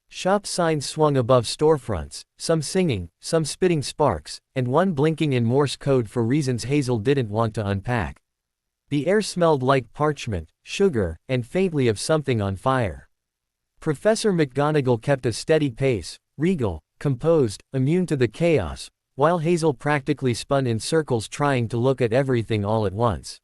Shop signs swung above storefronts, some singing, some spitting sparks, and one blinking in Morse code for reasons Hazel didn't want to unpack. The air smelled like parchment, sugar, and faintly of something on fire. Professor McGonagall kept a steady pace, regal, composed, immune to the chaos, while Hazel practically spun in circles trying to look at everything all at once.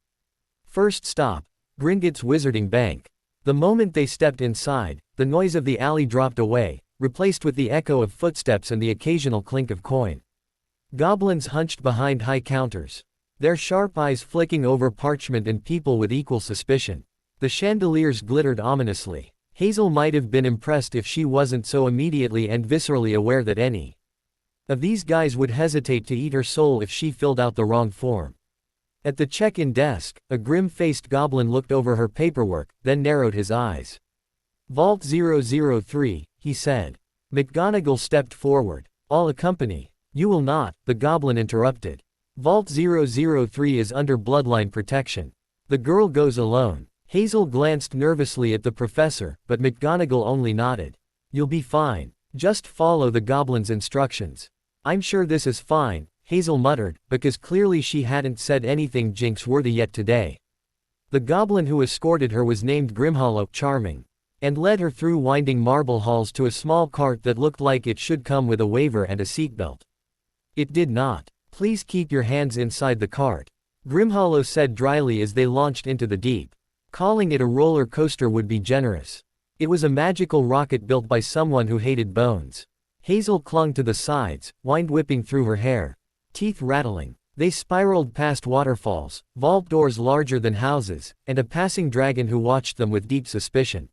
First stop, Gringotts Wizarding Bank. The moment they stepped inside, the noise of the alley dropped away, replaced with the echo of footsteps and the occasional clink of coin. Goblins hunched behind high counters, their sharp eyes flicking over parchment and people with equal suspicion. The chandeliers glittered ominously. Hazel might have been impressed if she wasn't so immediately and viscerally aware that any of these guys would hesitate to eat her soul if she filled out the wrong form. At the check-in desk, a grim-faced goblin looked over her paperwork, then narrowed his eyes. "Vault 003, he said. McGonagall stepped forward. "I'll accompany." "You will not," the goblin interrupted. "Vault 003 is under bloodline protection. The girl goes alone." Hazel glanced nervously at the professor, but McGonagall only nodded. "You'll be fine. Just follow the goblin's instructions." "I'm sure this is fine," Hazel muttered, because clearly she hadn't said anything jinx-worthy yet today. The goblin who escorted her was named Grimhollow Charming, and led her through winding marble halls to a small cart that looked like it should come with a waiver and a seatbelt. It did not. Please keep your hands inside the cart, Grimhollow said dryly as they launched into the deep. Calling it a roller coaster would be generous. It was a magical rocket built by someone who hated bones. Hazel clung to the sides, wind whipping through her hair, teeth rattling. They spiraled past waterfalls, vault doors larger than houses, and a passing dragon who watched them with deep suspicion.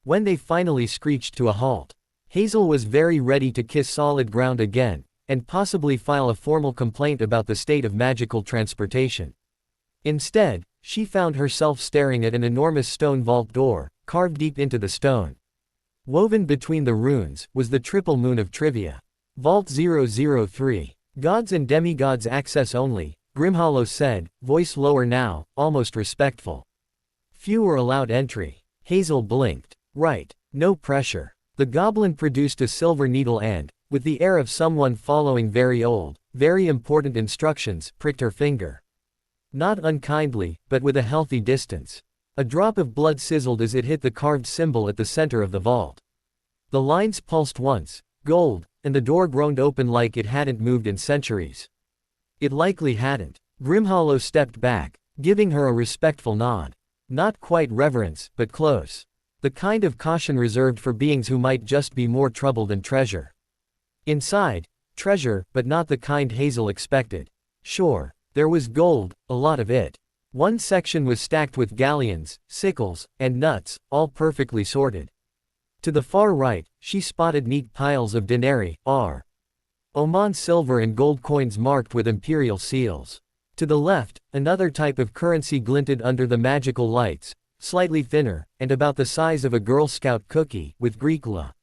When they finally screeched to a halt, Hazel was very ready to kiss solid ground again, and possibly file a formal complaint about the state of magical transportation. Instead, she found herself staring at an enormous stone vault door, carved deep into the stone. Woven between the runes was the triple moon of trivia. Vault 003. Gods and demigods access only, Grimhollow said, voice lower now, almost respectful. Few were allowed entry. Hazel blinked. Right. No pressure. The goblin produced a silver needle and, with the air of someone following very old, very important instructions, pricked her finger. Not unkindly, but with a healthy distance. A drop of blood sizzled as it hit the carved symbol at the center of the vault. The lines pulsed once, gold, and the door groaned open like it hadn't moved in centuries. It likely hadn't. Grimhollow stepped back, giving her a respectful nod. Not quite reverence, but close. The kind of caution reserved for beings who might just be more trouble than treasure. Inside, treasure, but not the kind Hazel expected. Sure, there was gold, a lot of it. One section was stacked with galleons, sickles, and nuts, all perfectly sorted. To the far right, she spotted neat piles of denarii, Oman silver and gold coins marked with imperial seals. To the left, another type of currency glinted under the magical lights, slightly thinner, and about the size of a Girl Scout cookie, with Greek letters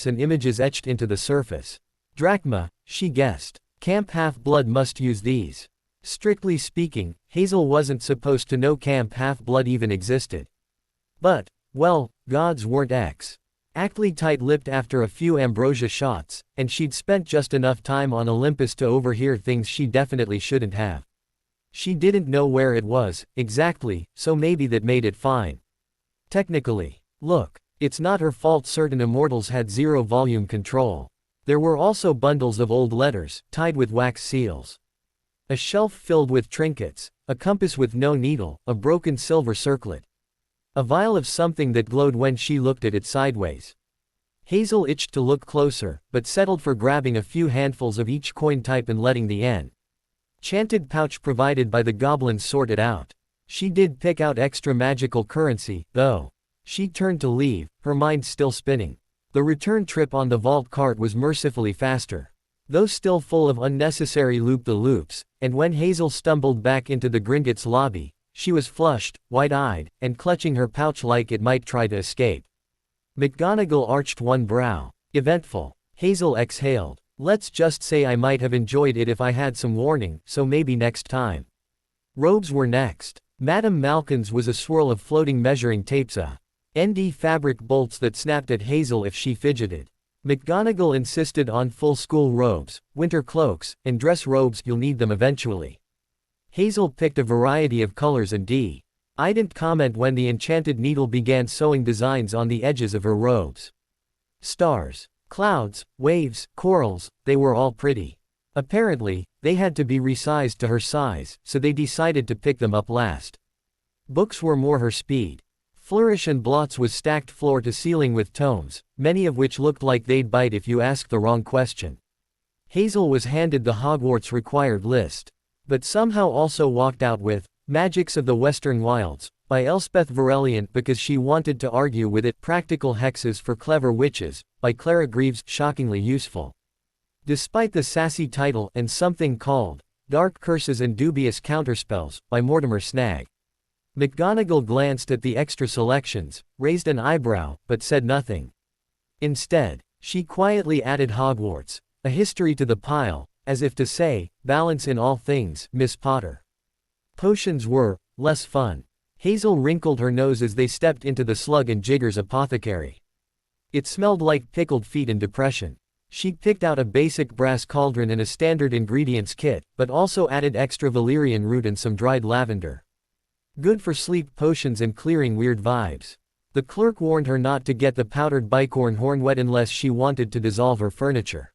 and images etched into the surface. Drachma, she guessed. Camp Half-Blood must use these. Strictly speaking, Hazel wasn't supposed to know Camp Half-Blood even existed. But, well, gods weren't exactly tight-lipped after a few ambrosia shots, and she'd spent just enough time on Olympus to overhear things she definitely shouldn't have. She didn't know where it was, exactly, so maybe that made it fine. Technically. Look, it's not her fault certain immortals had zero volume control. There were also bundles of old letters, tied with wax seals. A shelf filled with trinkets, a compass with no needle, a broken silver circlet. A vial of something that glowed when she looked at it sideways. Hazel itched to look closer, but settled for grabbing a few handfuls of each coin type and letting the enchanted pouch provided by the goblins sort it out. She did pick out extra magical currency, though. She turned to leave, her mind still spinning. The return trip on the vault cart was mercifully faster. Though still full of unnecessary loop-the-loops, and when Hazel stumbled back into the Gringotts lobby, she was flushed, wide-eyed, and clutching her pouch like it might try to escape. McGonagall arched one brow. Eventful. Hazel exhaled. Let's just say I might have enjoyed it if I had some warning, so maybe next time. Robes were next. Madame Malkin's was a swirl of floating measuring tapes, ND fabric bolts that snapped at Hazel if she fidgeted. McGonagall insisted on full school robes, winter cloaks, and dress robes. You'll need them eventually. Hazel picked a variety of colors and didn't comment when the enchanted needle began sewing designs on the edges of her robes. Stars, clouds, waves, corals, they were all pretty. Apparently, they had to be resized to her size, so they decided to pick them up last. Books were more her speed. Flourish and Blots was stacked floor to ceiling with tomes, many of which looked like they'd bite if you asked the wrong question. Hazel was handed the Hogwarts required list, but somehow also walked out with Magics of the Western Wilds by Elspeth Vereliant because she wanted to argue with it. Practical Hexes for Clever Witches by Clara Greaves, shockingly useful. Despite the sassy title, and something called Dark Curses and Dubious Counterspells by Mortimer Snagg. McGonagall glanced at the extra selections, raised an eyebrow, but said nothing. Instead, she quietly added Hogwarts, a history to the pile, as if to say, balance in all things, Miss Potter. Potions were less fun. Hazel wrinkled her nose as they stepped into the Slug and Jiggers apothecary. It smelled like pickled feet and depression. She picked out a basic brass cauldron and a standard ingredients kit, but also added extra valerian root and some dried lavender. Good for sleep potions and clearing weird vibes. The clerk warned her not to get the powdered bicorn horn wet unless she wanted to dissolve her furniture.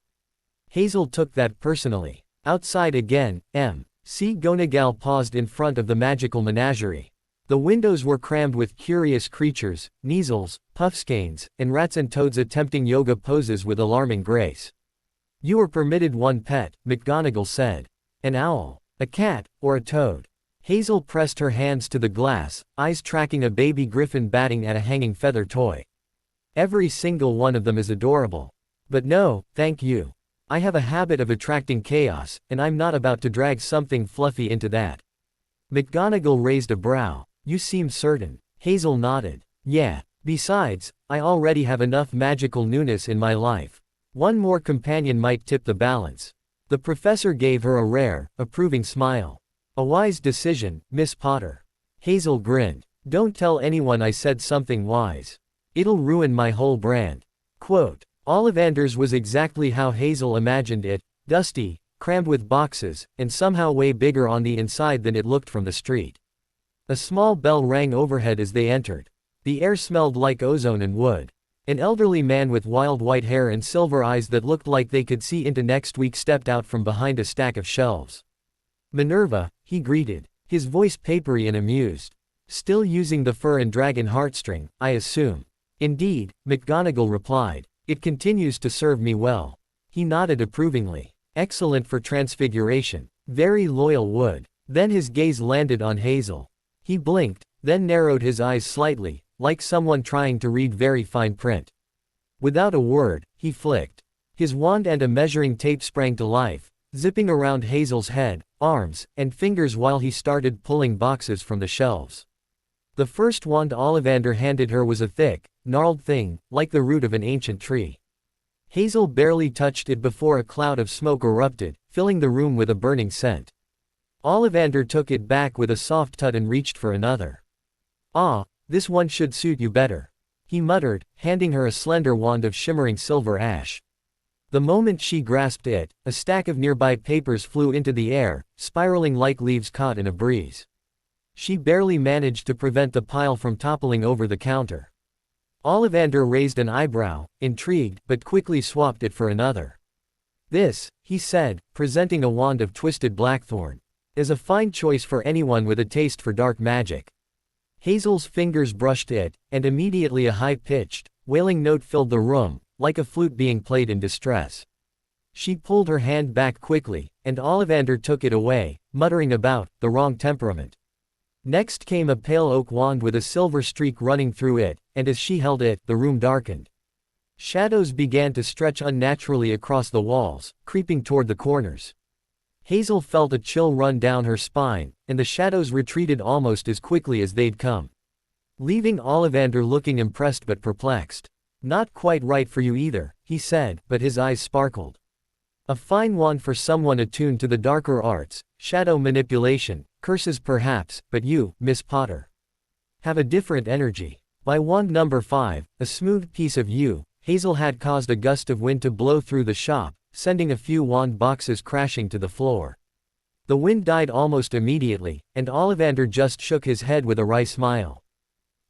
Hazel took that personally. Outside again, M.C. Gonagal paused in front of the magical menagerie. The windows were crammed with curious creatures, Kneazles, Puffskeins, and rats and toads attempting yoga poses with alarming grace. You were permitted one pet, McGonagall said. An owl, a cat, or a toad. Hazel pressed her hands to the glass, eyes tracking a baby griffin batting at a hanging feather toy. Every single one of them is adorable. But no, thank you. I have a habit of attracting chaos, and I'm not about to drag something fluffy into that. McGonagall raised a brow. You seem certain. Hazel nodded. Yeah. Besides, I already have enough magical newness in my life. One more companion might tip the balance. The professor gave her a rare, approving smile. A wise decision, Miss Potter. Hazel grinned. Don't tell anyone I said something wise. It'll ruin my whole brand. Quote. Ollivanders was exactly how Hazel imagined it, dusty, crammed with boxes, and somehow way bigger on the inside than it looked from the street. A small bell rang overhead as they entered. The air smelled like ozone and wood. An elderly man with wild white hair and silver eyes that looked like they could see into next week stepped out from behind a stack of shelves. Minerva, he greeted, his voice papery and amused. Still using the fur and dragon heartstring, I assume. Indeed, McGonagall replied. It continues to serve me well. He nodded approvingly. Excellent for transfiguration. Very loyal wood. Then his gaze landed on Hazel. He blinked, then narrowed his eyes slightly, like someone trying to read very fine print. Without a word, he flicked. His wand and a measuring tape sprang to life, zipping around Hazel's head, arms, and fingers while he started pulling boxes from the shelves. The first wand Ollivander handed her was a thick, gnarled thing, like the root of an ancient tree. Hazel barely touched it before a cloud of smoke erupted, filling the room with a burning scent. Ollivander took it back with a soft tut and reached for another. Ah, this one should suit you better. He muttered, handing her a slender wand of shimmering silver ash. The moment she grasped it, a stack of nearby papers flew into the air, spiraling like leaves caught in a breeze. She barely managed to prevent the pile from toppling over the counter. Ollivander raised an eyebrow, intrigued, but quickly swapped it for another. This, he said, presenting a wand of twisted blackthorn, is a fine choice for anyone with a taste for dark magic. Hazel's fingers brushed it, and immediately a high-pitched, wailing note filled the room, like a flute being played in distress. She pulled her hand back quickly, and Ollivander took it away, muttering about the wrong temperament. Next came a pale oak wand with a silver streak running through it, and as she held it, the room darkened. Shadows began to stretch unnaturally across the walls, creeping toward the corners. Hazel felt a chill run down her spine, and the shadows retreated almost as quickly as they'd come, leaving Ollivander looking impressed but perplexed. Not quite right for you either, he said, but his eyes sparkled. A fine wand for someone attuned to the darker arts, shadow manipulation, curses perhaps, but you, Miss Potter, have a different energy. By wand number 5, a smooth piece of yew, Hazel had caused a gust of wind to blow through the shop, sending a few wand boxes crashing to the floor. The wind died almost immediately, and Ollivander just shook his head with a wry smile.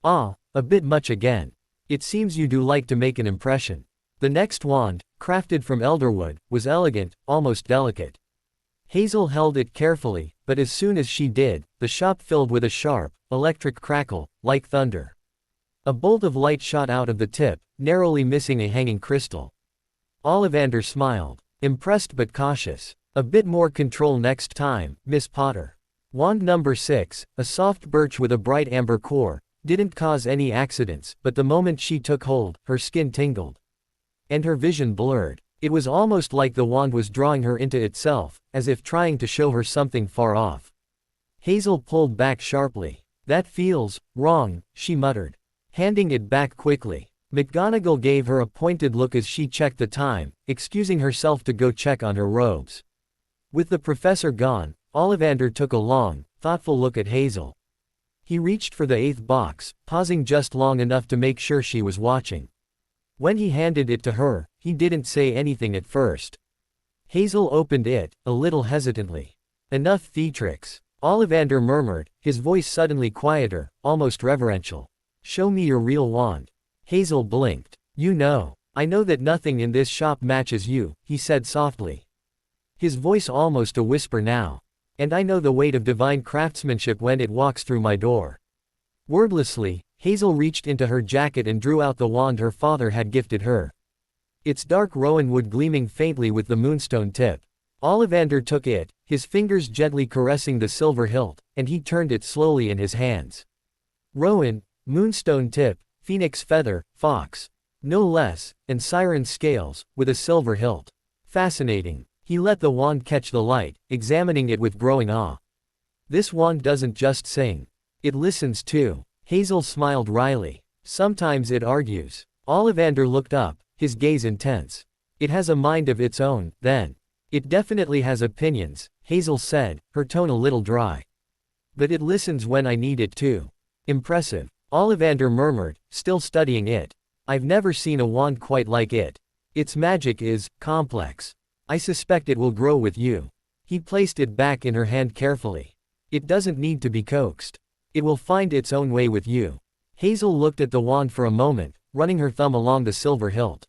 Ah, a bit much again. It seems you do like to make an impression. The next wand, crafted from elderwood, was elegant, almost delicate. Hazel held it carefully, but as soon as she did, the shop filled with a sharp, electric crackle, like thunder. A bolt of light shot out of the tip, narrowly missing a hanging crystal. Ollivander smiled, impressed but cautious. A bit more control next time, Miss Potter. Wand number 6, a soft birch with a bright amber core, didn't cause any accidents, but the moment she took hold, her skin tingled. And her vision blurred. It was almost like the wand was drawing her into itself, as if trying to show her something far off. Hazel pulled back sharply. That feels wrong, she muttered, handing it back quickly. McGonagall gave her a pointed look as she checked the time, excusing herself to go check on her robes. With the professor gone, Ollivander took a long, thoughtful look at Hazel. He reached for the 8th box, pausing just long enough to make sure she was watching. When he handed it to her, he didn't say anything at first. Hazel opened it, a little hesitantly. Enough theatrics, Ollivander murmured, his voice suddenly quieter, almost reverential. Show me your real wand. Hazel blinked. You know, I know that nothing in this shop matches you, he said softly. His voice almost a whisper now. And I know the weight of divine craftsmanship when it walks through my door. Wordlessly, Hazel reached into her jacket and drew out the wand her father had gifted her. Its dark rowan wood gleaming faintly with the moonstone tip. Ollivander took it, his fingers gently caressing the silver hilt, and he turned it slowly in his hands. Rowan, moonstone tip, phoenix feather, fox. No less, and siren scales, with a silver hilt. Fascinating. He let the wand catch the light, examining it with growing awe. This wand doesn't just sing. It listens too. Hazel smiled wryly. Sometimes it argues. Ollivander looked up, his gaze intense. It has a mind of its own, then. It definitely has opinions, Hazel said, her tone a little dry. But it listens when I need it to. Impressive. Ollivander murmured, still studying it. I've never seen a wand quite like it. Its magic is complex. I suspect it will grow with you. He placed it back in her hand carefully. It doesn't need to be coaxed. It will find its own way with you. Hazel looked at the wand for a moment, running her thumb along the silver hilt.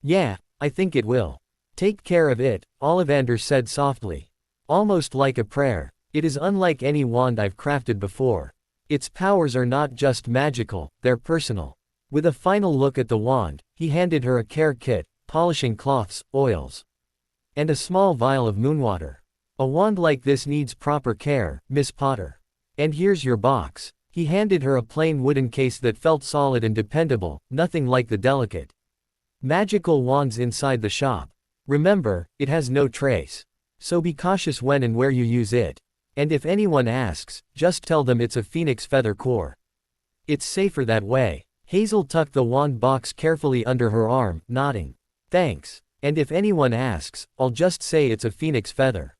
Yeah, I think it will. Take care of it, Ollivander said softly. Almost like a prayer. It is unlike any wand I've crafted before. Its powers are not just magical, they're personal. With a final look at the wand, he handed her a care kit, polishing cloths, oils, and a small vial of moonwater. A wand like this needs proper care, Miss Potter. And here's your box. He handed her a plain wooden case that felt solid and dependable, nothing like the delicate magical wands inside the shop. Remember, it has no trace. So be cautious when and where you use it. And if anyone asks, just tell them it's a phoenix feather core. It's safer that way. Hazel tucked the wand box carefully under her arm, nodding. Thanks. And if anyone asks, I'll just say it's a phoenix feather.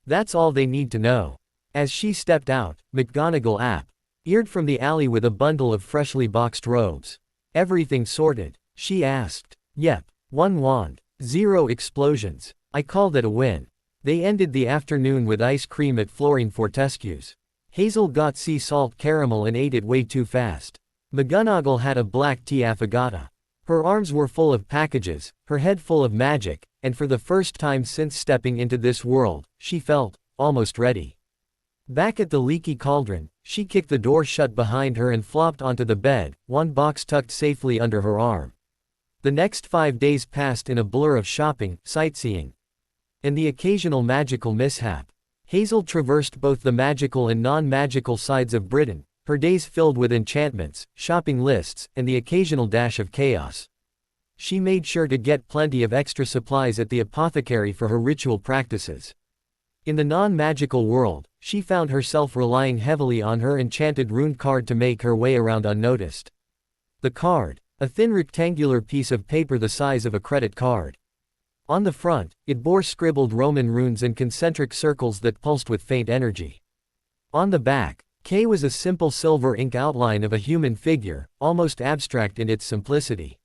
That's all they need to know. As she stepped out, McGonagall appeared from the alley with a bundle of freshly boxed robes. Everything sorted? She asked. Yep. 1 wand. 0 explosions. I call that a win. They ended the afternoon with ice cream at Florine Fortescue's. Hazel got sea salt caramel and ate it way too fast. McGonagall had a black tea affogato. Her arms were full of packages, her head full of magic, and for the first time since stepping into this world, she felt almost ready. Back at the leaky cauldron, she kicked the door shut behind her and flopped onto the bed, one box tucked safely under her arm. The next 5 days passed in a blur of shopping, sightseeing, and the occasional magical mishap. Hazel traversed both the magical and non-magical sides of Britain, her days filled with enchantments, shopping lists, and the occasional dash of chaos. She made sure to get plenty of extra supplies at the apothecary for her ritual practices. In the non-magical world, she found herself relying heavily on her enchanted rune card to make her way around unnoticed. The card, a thin rectangular piece of paper the size of a credit card. On the front, it bore scribbled Roman runes and concentric circles that pulsed with faint energy. On the back, K was a simple silver ink outline of a human figure, almost abstract in its simplicity.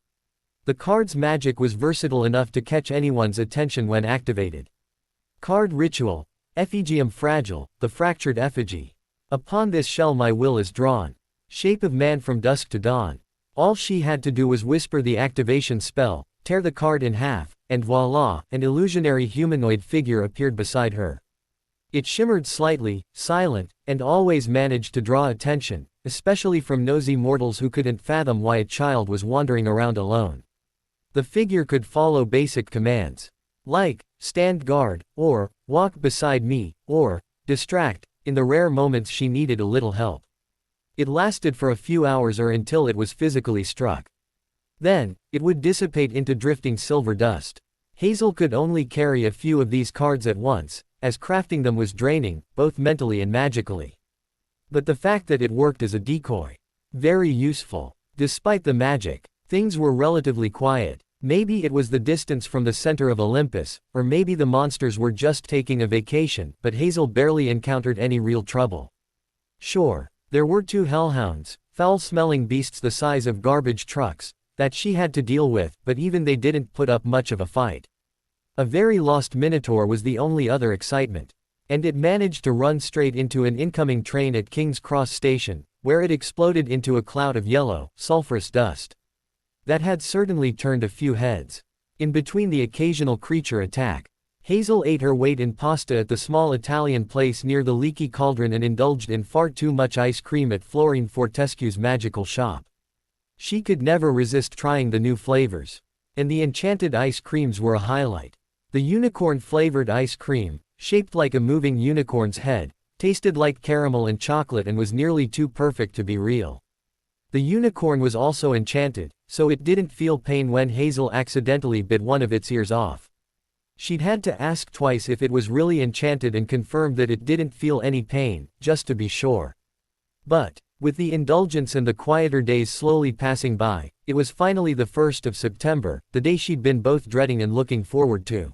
The card's magic was versatile enough to catch anyone's attention when activated. Card ritual. Effigium fragile, the fractured effigy. Upon this shell my will is drawn. Shape of man from dusk to dawn. All she had to do was whisper the activation spell, tear the card in half, and voila, an illusionary humanoid figure appeared beside her. It shimmered slightly, silent, and always managed to draw attention, especially from nosy mortals who couldn't fathom why a child was wandering around alone. The figure could follow basic commands, like, stand guard, or, walk beside me, or, distract, in the rare moments she needed a little help. It lasted for a few hours or until it was physically struck. Then, it would dissipate into drifting silver dust. Hazel could only carry a few of these cards at once, as crafting them was draining, both mentally and magically. But the fact that it worked as a decoy. Very useful. Despite the magic, things were relatively quiet. Maybe it was the distance from the center of Olympus, or maybe the monsters were just taking a vacation, but Hazel barely encountered any real trouble. Sure, there were 2 hellhounds, foul-smelling beasts the size of garbage trucks, that she had to deal with, but even they didn't put up much of a fight. A very lost minotaur was the only other excitement. And it managed to run straight into an incoming train at King's Cross Station, where it exploded into a cloud of yellow, sulfurous dust. That had certainly turned a few heads. In between the occasional creature attack, Hazel ate her weight in pasta at the small Italian place near the leaky cauldron and indulged in far too much ice cream at Florine Fortescue's magical shop. She could never resist trying the new flavors. And the enchanted ice creams were a highlight. The unicorn-flavored ice cream, shaped like a moving unicorn's head, tasted like caramel and chocolate and was nearly too perfect to be real. The unicorn was also enchanted, so it didn't feel pain when Hazel accidentally bit one of its ears off. She'd had to ask twice if it was really enchanted and confirmed that it didn't feel any pain, just to be sure. But, with the indulgence and the quieter days slowly passing by, it was finally the 1st of September, the day she'd been both dreading and looking forward to.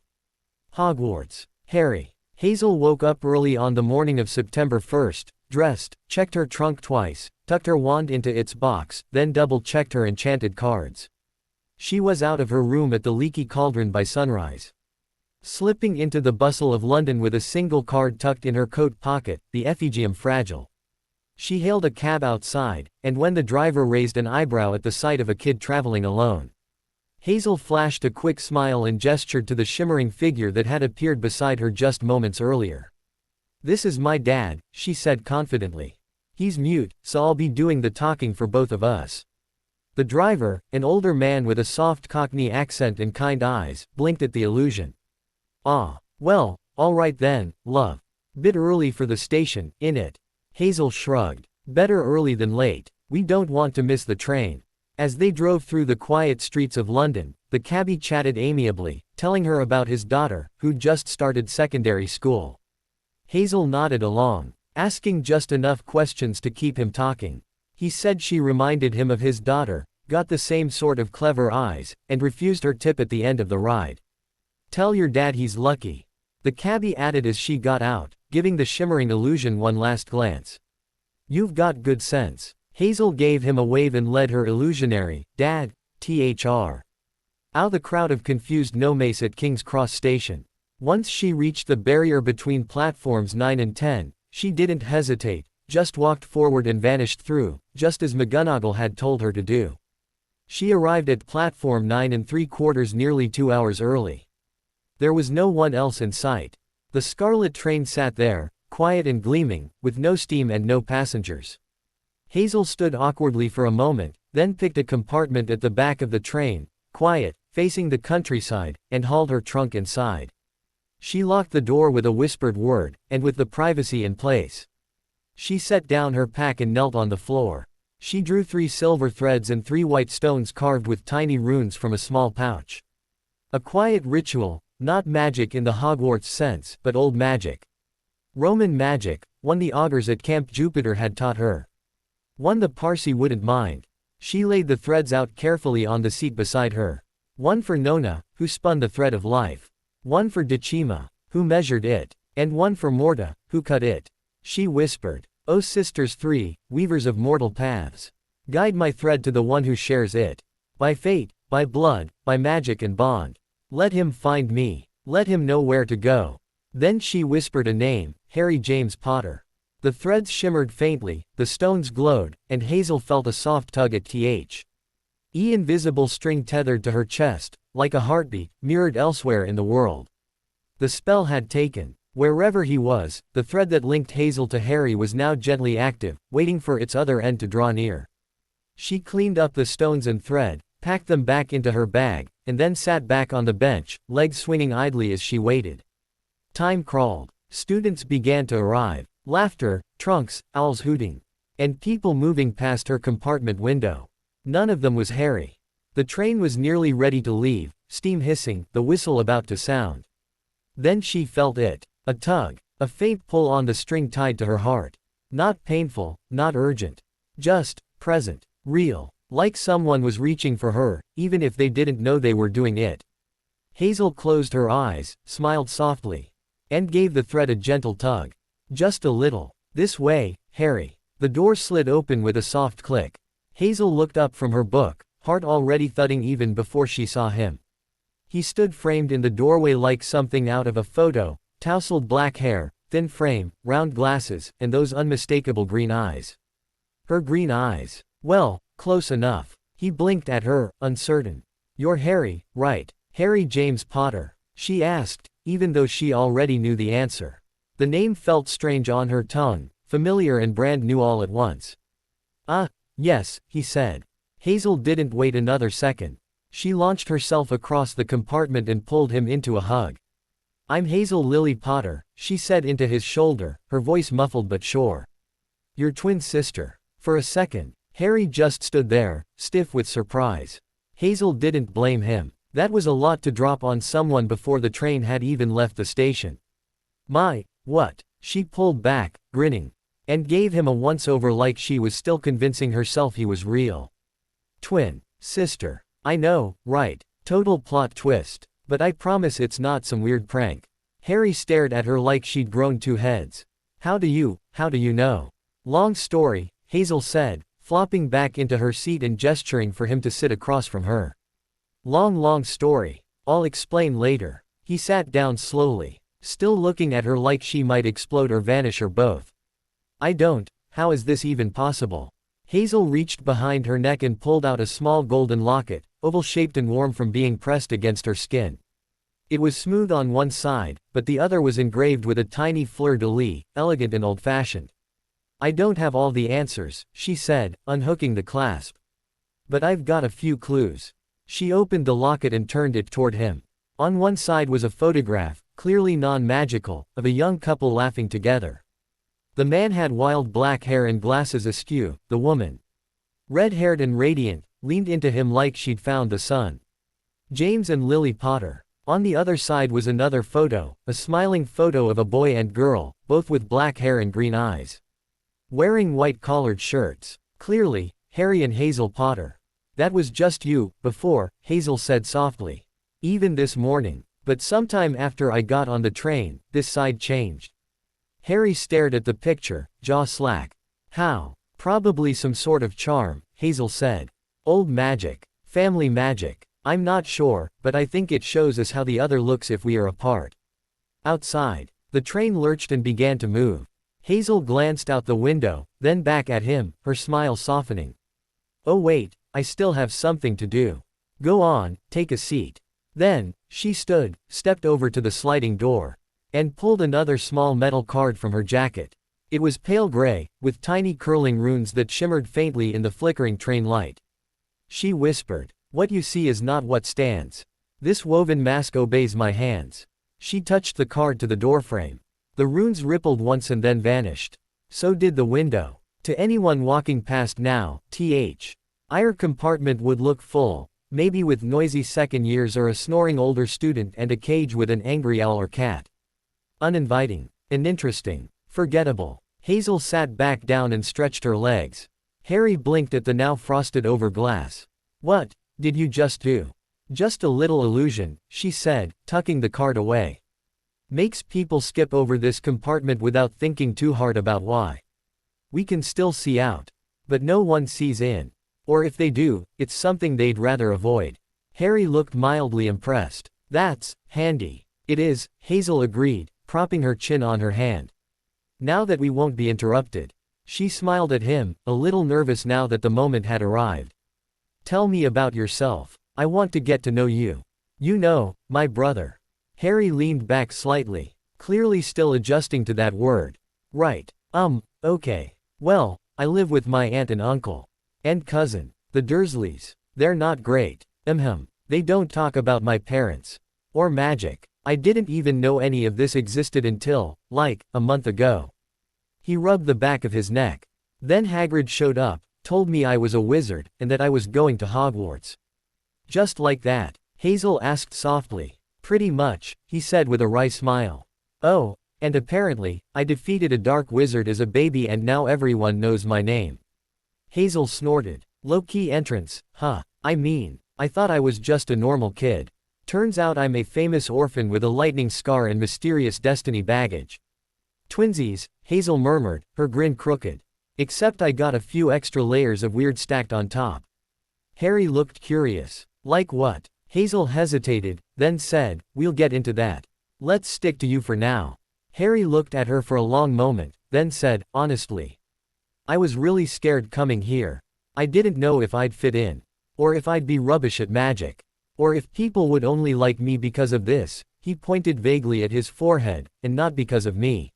Hogwarts. Harry. Hazel woke up early on the morning of September 1st, dressed, checked her trunk twice, tucked her wand into its box, then double-checked her enchanted cards. She was out of her room at the leaky cauldron by sunrise. Slipping into the bustle of London with a single card tucked in her coat pocket, the Effigium Fragile. She hailed a cab outside, and when the driver raised an eyebrow at the sight of a kid traveling alone, Hazel flashed a quick smile and gestured to the shimmering figure that had appeared beside her just moments earlier. "This is my dad," she said confidently. "He's mute, so I'll be doing the talking for both of us." The driver, an older man with a soft Cockney accent and kind eyes, blinked at the illusion. "Ah, well, all right then, love. Bit early for the station, innit?" Hazel shrugged. "Better early than late. We don't want to miss the train." As they drove through the quiet streets of London, the cabbie chatted amiably, telling her about his daughter, who'd just started secondary school. Hazel nodded along, asking just enough questions to keep him talking. He said she reminded him of his daughter, got the same sort of clever eyes, and refused her tip at the end of the ride. "Tell your dad he's lucky," the cabbie added as she got out, giving the shimmering illusion one last glance. "You've got good sense." Hazel gave him a wave and led her illusionary, "Dad, thr." out the crowd of confused nomads at King's Cross Station. Once she reached the barrier between platforms 9 and 10, she didn't hesitate, just walked forward and vanished through, just as McGonagall had told her to do. She arrived at platform 9 3/4 nearly 2 hours early. There was no one else in sight. The Scarlet train sat there, quiet and gleaming, with no steam and no passengers. Hazel stood awkwardly for a moment, then picked a compartment at the back of the train, quiet, facing the countryside, and hauled her trunk inside. She locked the door with a whispered word, and with the privacy in place. She set down her pack and knelt on the floor. She drew 3 silver threads and 3 white stones carved with tiny runes from a small pouch. A quiet ritual, not magic in the Hogwarts sense, but old magic. Roman magic, one the augurs at Camp Jupiter had taught her. One the Parsi wouldn't mind. She laid the threads out carefully on the seat beside her. One for Nona, who spun the thread of life. One for Decima, who measured it. And one for Morta, who cut it. She whispered, "O sisters 3, weavers of mortal paths. Guide my thread to the one who shares it. By fate, by blood, by magic and bond. Let him find me. Let him know where to go." Then she whispered a name, Harry James Potter. The threads shimmered faintly, the stones glowed, and Hazel felt a soft tug at the invisible string tethered to her chest, like a heartbeat, mirrored elsewhere in the world. The spell had taken. Wherever he was, the thread that linked Hazel to Harry was now gently active, waiting for its other end to draw near. She cleaned up the stones and thread, packed them back into her bag, and then sat back on the bench, legs swinging idly as she waited. Time crawled. Students began to arrive. Laughter, trunks, owls hooting. And people moving past her compartment window. None of them was Harry. The train was nearly ready to leave, steam hissing, the whistle about to sound. Then she felt it. A tug. A faint pull on the string tied to her heart. Not painful, not urgent. Just, present, real. Like someone was reaching for her, even if they didn't know they were doing it. Hazel closed her eyes, smiled softly. And gave the thread a gentle tug. Just a little. This way, Harry. The door slid open with a soft click. Hazel looked up from her book, heart already thudding even before she saw him. He stood framed in the doorway like something out of a photo, tousled black hair, thin frame, round glasses, and those unmistakable green eyes. Her green eyes. Well, close enough. He blinked at her, uncertain. You're Harry, right? Harry James Potter, she asked, even though she already knew the answer. The name felt strange on her tongue, familiar and brand new all at once. Yes, he said. Hazel didn't wait another second. She launched herself across the compartment and pulled him into a hug. I'm Hazel Lily Potter, she said into his shoulder, her voice muffled but sure. Your twin sister. For a second, Harry just stood there, stiff with surprise. Hazel didn't blame him. That was a lot to drop on someone before the train had even left the station. What? She pulled back, grinning, and gave him a once-over like she was still convincing herself he was real. Twin sister. I know, right? Total plot twist. But I promise it's not some weird prank. Harry stared at her like she'd grown two heads. How do you know? Long story, Hazel said, flopping back into her seat and gesturing for him to sit across from her. Long story. I'll explain later. He sat down slowly, still looking at her like she might explode or vanish or both. I don't. How is this even possible? Hazel reached behind her neck and pulled out a small golden locket, oval-shaped and warm from being pressed against her skin. It was smooth on one side, but the other was engraved with a tiny fleur-de-lis, elegant and old-fashioned. I don't have all the answers, she said, unhooking the clasp. But I've got a few clues. She opened the locket and turned it toward him. On one side was a photograph, clearly non-magical, of a young couple laughing together. The man had wild black hair and glasses askew, the woman, red-haired and radiant, leaned into him like she'd found the sun. James and Lily Potter. On the other side was another photo, a smiling photo of a boy and girl, both with black hair and green eyes. Wearing white collared shirts. Clearly, Harry and Hazel Potter. That was just you, before, Hazel said softly. Even this morning. But sometime after I got on the train, this side changed. Harry stared at the picture, jaw slack. How? Probably some sort of charm, Hazel said. Old magic. Family magic. I'm not sure, but I think it shows us how the other looks if we are apart. Outside, the train lurched and began to move. Hazel glanced out the window, then back at him, her smile softening. Oh wait, I still have something to do. Go on, take a seat. Then, she stood, stepped over to the sliding door, and pulled another small metal card from her jacket. It was pale gray, with tiny curling runes that shimmered faintly in the flickering train light. She whispered, what you see is not what stands. This woven mask obeys my hands. She touched the card to the doorframe. The runes rippled once and then vanished. So did the window. To anyone walking past now, our compartment would look full, maybe with noisy second years or a snoring older student and a cage with an angry owl or cat. Uninviting. Uninteresting. Forgettable. Hazel sat back down and stretched her legs. Harry blinked at the now frosted over glass. What did you just do? Just a little illusion, she said, tucking the card away. Makes people skip over this compartment without thinking too hard about why. We can still see out. But no one sees in. Or if they do, it's something they'd rather avoid. Harry looked mildly impressed. That's handy. It is, Hazel agreed, propping her chin on her hand. Now that we won't be interrupted. She smiled at him, a little nervous now that the moment had arrived. Tell me about yourself. I want to get to know you. You know, my brother. Harry leaned back slightly, clearly still adjusting to that word. Right. Okay. Well, I live with my aunt and uncle. And cousin. The Dursleys. They're not great. They don't talk about my parents. Or magic. I didn't even know any of this existed until, like, a month ago. He rubbed the back of his neck. Then Hagrid showed up, told me I was a wizard, and that I was going to Hogwarts. Just like that? Hazel asked softly. Pretty much, he said with a wry smile. Oh, and apparently, I defeated a dark wizard as a baby and now everyone knows my name. Hazel snorted. Low-key entrance, huh? I mean, I thought I was just a normal kid. Turns out I'm a famous orphan with a lightning scar and mysterious destiny baggage. Twinsies, Hazel murmured, her grin crooked. Except I got a few extra layers of weird stacked on top. Harry looked curious. Like what? Hazel hesitated, then said, we'll get into that. Let's stick to you for now. Harry looked at her for a long moment, then said, honestly. I was really scared coming here. I didn't know if I'd fit in. Or if I'd be rubbish at magic. Or if people would only like me because of this, he pointed vaguely at his forehead, and not because of me.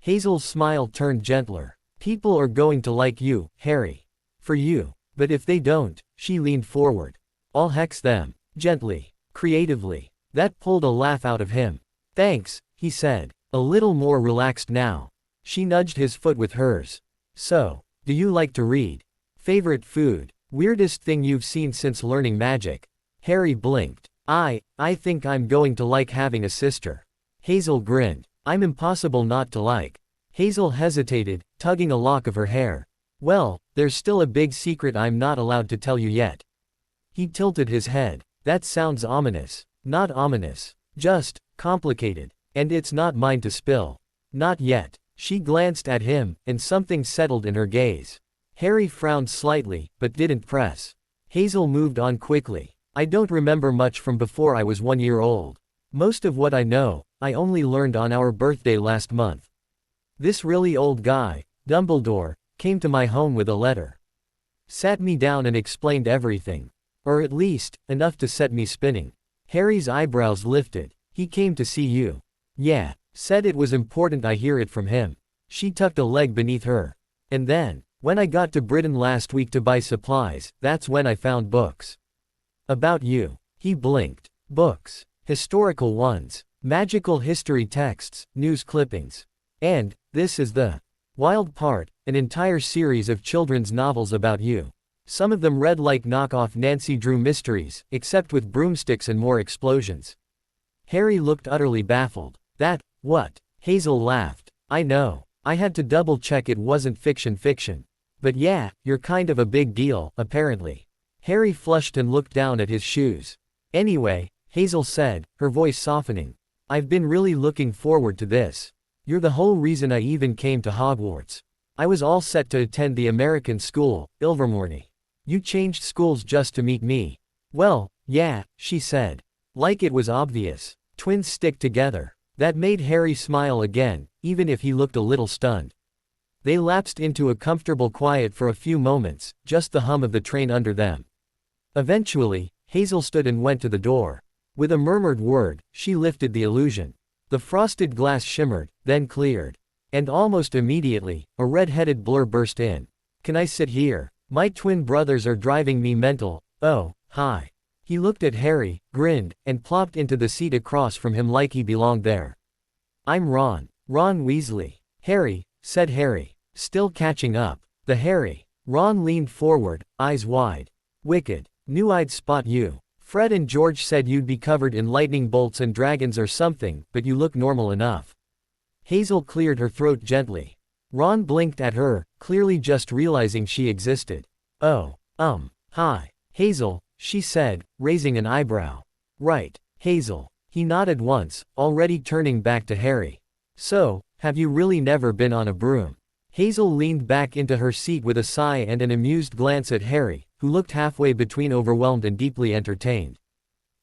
Hazel's smile turned gentler. People are going to like you, Harry. For you. But if they don't, she leaned forward. I'll hex them. Gently. Creatively. That pulled a laugh out of him. Thanks, he said. A little more relaxed now. She nudged his foot with hers. So, do you like to read? Favorite food? Weirdest thing you've seen since learning magic? Harry blinked. I think I'm going to like having a sister. Hazel grinned. I'm impossible not to like. Hazel hesitated, tugging a lock of her hair. Well, there's still a big secret I'm not allowed to tell you yet. He tilted his head. That sounds ominous. Not ominous. Just complicated. And it's not mine to spill. Not yet. She glanced at him, and something settled in her gaze. Harry frowned slightly, but didn't press. Hazel moved on quickly. I don't remember much from before I was 1 year old. Most of what I know, I only learned on our birthday last month. This really old guy, Dumbledore, came to my home with a letter. Sat me down and explained everything. Or at least, enough to set me spinning. Harry's eyebrows lifted. He came to see you. Yeah. Said it was important I hear it from him. She tucked a leg beneath her. And then, when I got to Britain last week to buy supplies, that's when I found books. About you. He blinked. Books. Historical ones. Magical history texts, news clippings. And, this is the wild part, an entire series of children's novels about you. Some of them read like knockoff Nancy Drew mysteries, except with broomsticks and more explosions. Harry looked utterly baffled. What? Hazel laughed. I know. I had to double check it wasn't fiction. But yeah, you're kind of a big deal, apparently. Harry flushed and looked down at his shoes. Anyway, Hazel said, her voice softening. I've been really looking forward to this. You're the whole reason I even came to Hogwarts. I was all set to attend the American school, Ilvermorny. You changed schools just to meet me. Well, yeah, she said. Like it was obvious. Twins stick together. That made Harry smile again, even if he looked a little stunned. They lapsed into a comfortable quiet for a few moments, just the hum of the train under them. Eventually, Hazel stood and went to the door. With a murmured word, she lifted the illusion. The frosted glass shimmered, then cleared. And almost immediately, a red-headed blur burst in. Can I sit here? My twin brothers are driving me mental. Oh, hi. He looked at Harry, grinned, and plopped into the seat across from him like he belonged there. I'm Ron. Ron Weasley. Harry, said Harry. Still catching up. The Harry. Ron leaned forward, eyes wide. Wicked. Knew I'd spot you. Fred and George said you'd be covered in lightning bolts and dragons or something, but you look normal enough. Hazel cleared her throat gently. Ron blinked at her, clearly just realizing she existed. Oh, hi. Hazel, she said, raising an eyebrow. Right, Hazel. He nodded once, already turning back to Harry. So, have you really never been on a broom? Hazel leaned back into her seat with a sigh and an amused glance at Harry, who looked halfway between overwhelmed and deeply entertained.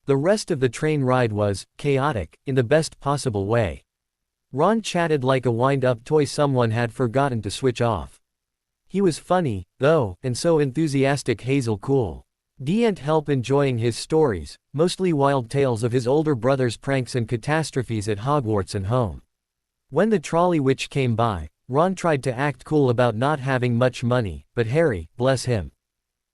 The rest of the train ride was chaotic, in the best possible way. Ron chatted like a wind-up toy someone had forgotten to switch off. He was funny, though, and so enthusiastic Hazel cool. Didn't help enjoying his stories, mostly wild tales of his older brother's pranks and catastrophes at Hogwarts and home. When the trolley witch came by, Ron tried to act cool about not having much money, but Harry, bless him,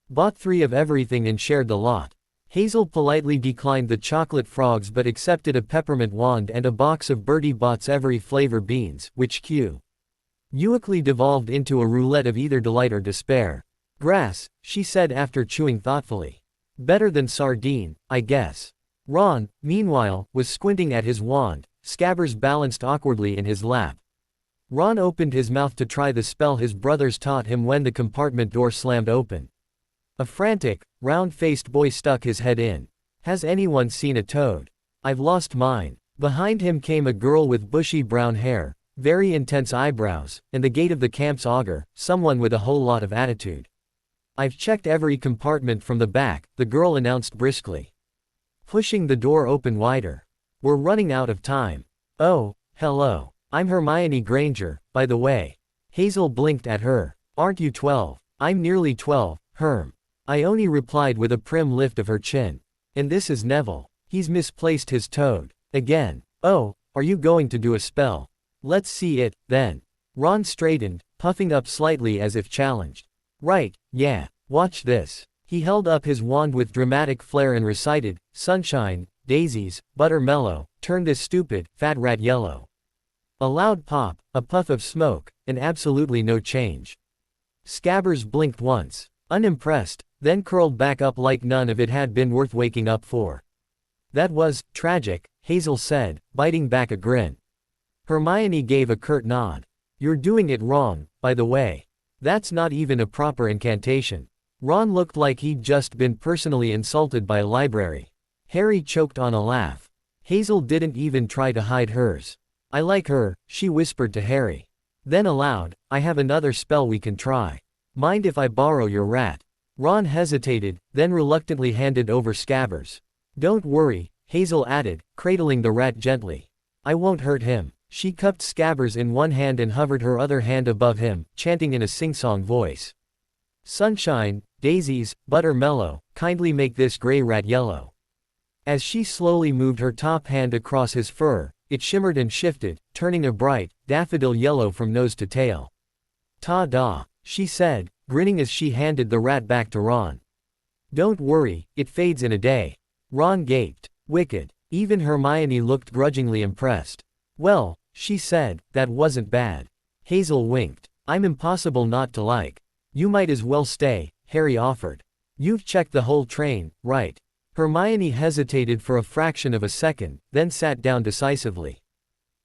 bought 3 of everything and shared the lot. Hazel politely declined the chocolate frogs but accepted a peppermint wand and a box of Bertie Bott's every flavor beans, which quickly devolved into a roulette of either delight or despair. Grass, she said after chewing thoughtfully. Better than sardine, I guess. Ron, meanwhile, was squinting at his wand, scabbers balanced awkwardly in his lap. Ron opened his mouth to try the spell his brothers taught him when the compartment door slammed open. A frantic, round-faced boy stuck his head in. Has anyone seen a toad? I've lost mine. Behind him came a girl with bushy brown hair, very intense eyebrows, and the gait of the camp's augur, someone with a whole lot of attitude. I've checked every compartment from the back, the girl announced briskly, pushing the door open wider. We're running out of time. Oh, hello. I'm Hermione Granger, by the way. Hazel blinked at her. Aren't you 12? I'm nearly 12, Herm. Ione replied with a prim lift of her chin. And this is Neville. He's misplaced his toad. Again. Oh, are you going to do a spell? Let's see it, then. Ron straightened, puffing up slightly as if challenged. Right, yeah, watch this. He held up his wand with dramatic flair and recited, Sunshine, daisies, buttermellow, turn this stupid, fat rat yellow. A loud pop, a puff of smoke, and absolutely no change. Scabbers blinked once, unimpressed, then curled back up like none of it had been worth waking up for. That was tragic, Hazel said, biting back a grin. Hermione gave a curt nod. You're doing it wrong, by the way. That's not even a proper incantation. Ron looked like he'd just been personally insulted by a library. Harry choked on a laugh. Hazel didn't even try to hide hers. I like her, she whispered to Harry. Then aloud, I have another spell we can try. Mind if I borrow your rat? Ron hesitated, then reluctantly handed over Scabbers. Don't worry, Hazel added, cradling the rat gently. I won't hurt him. She cupped Scabbers in one hand and hovered her other hand above him, chanting in a sing-song voice. Sunshine, daisies, buttermellow, kindly make this gray rat yellow. As she slowly moved her top hand across his fur, it shimmered and shifted, turning a bright, daffodil yellow from nose to tail. Ta-da, she said, grinning as she handed the rat back to Ron. Don't worry, it fades in a day. Ron gaped. Wicked. Even Hermione looked grudgingly impressed. Well, she said, that wasn't bad. Hazel winked. I'm impossible not to like. You might as well stay, Harry offered. You've checked the whole train, right? Hermione hesitated for a fraction of a second, then sat down decisively.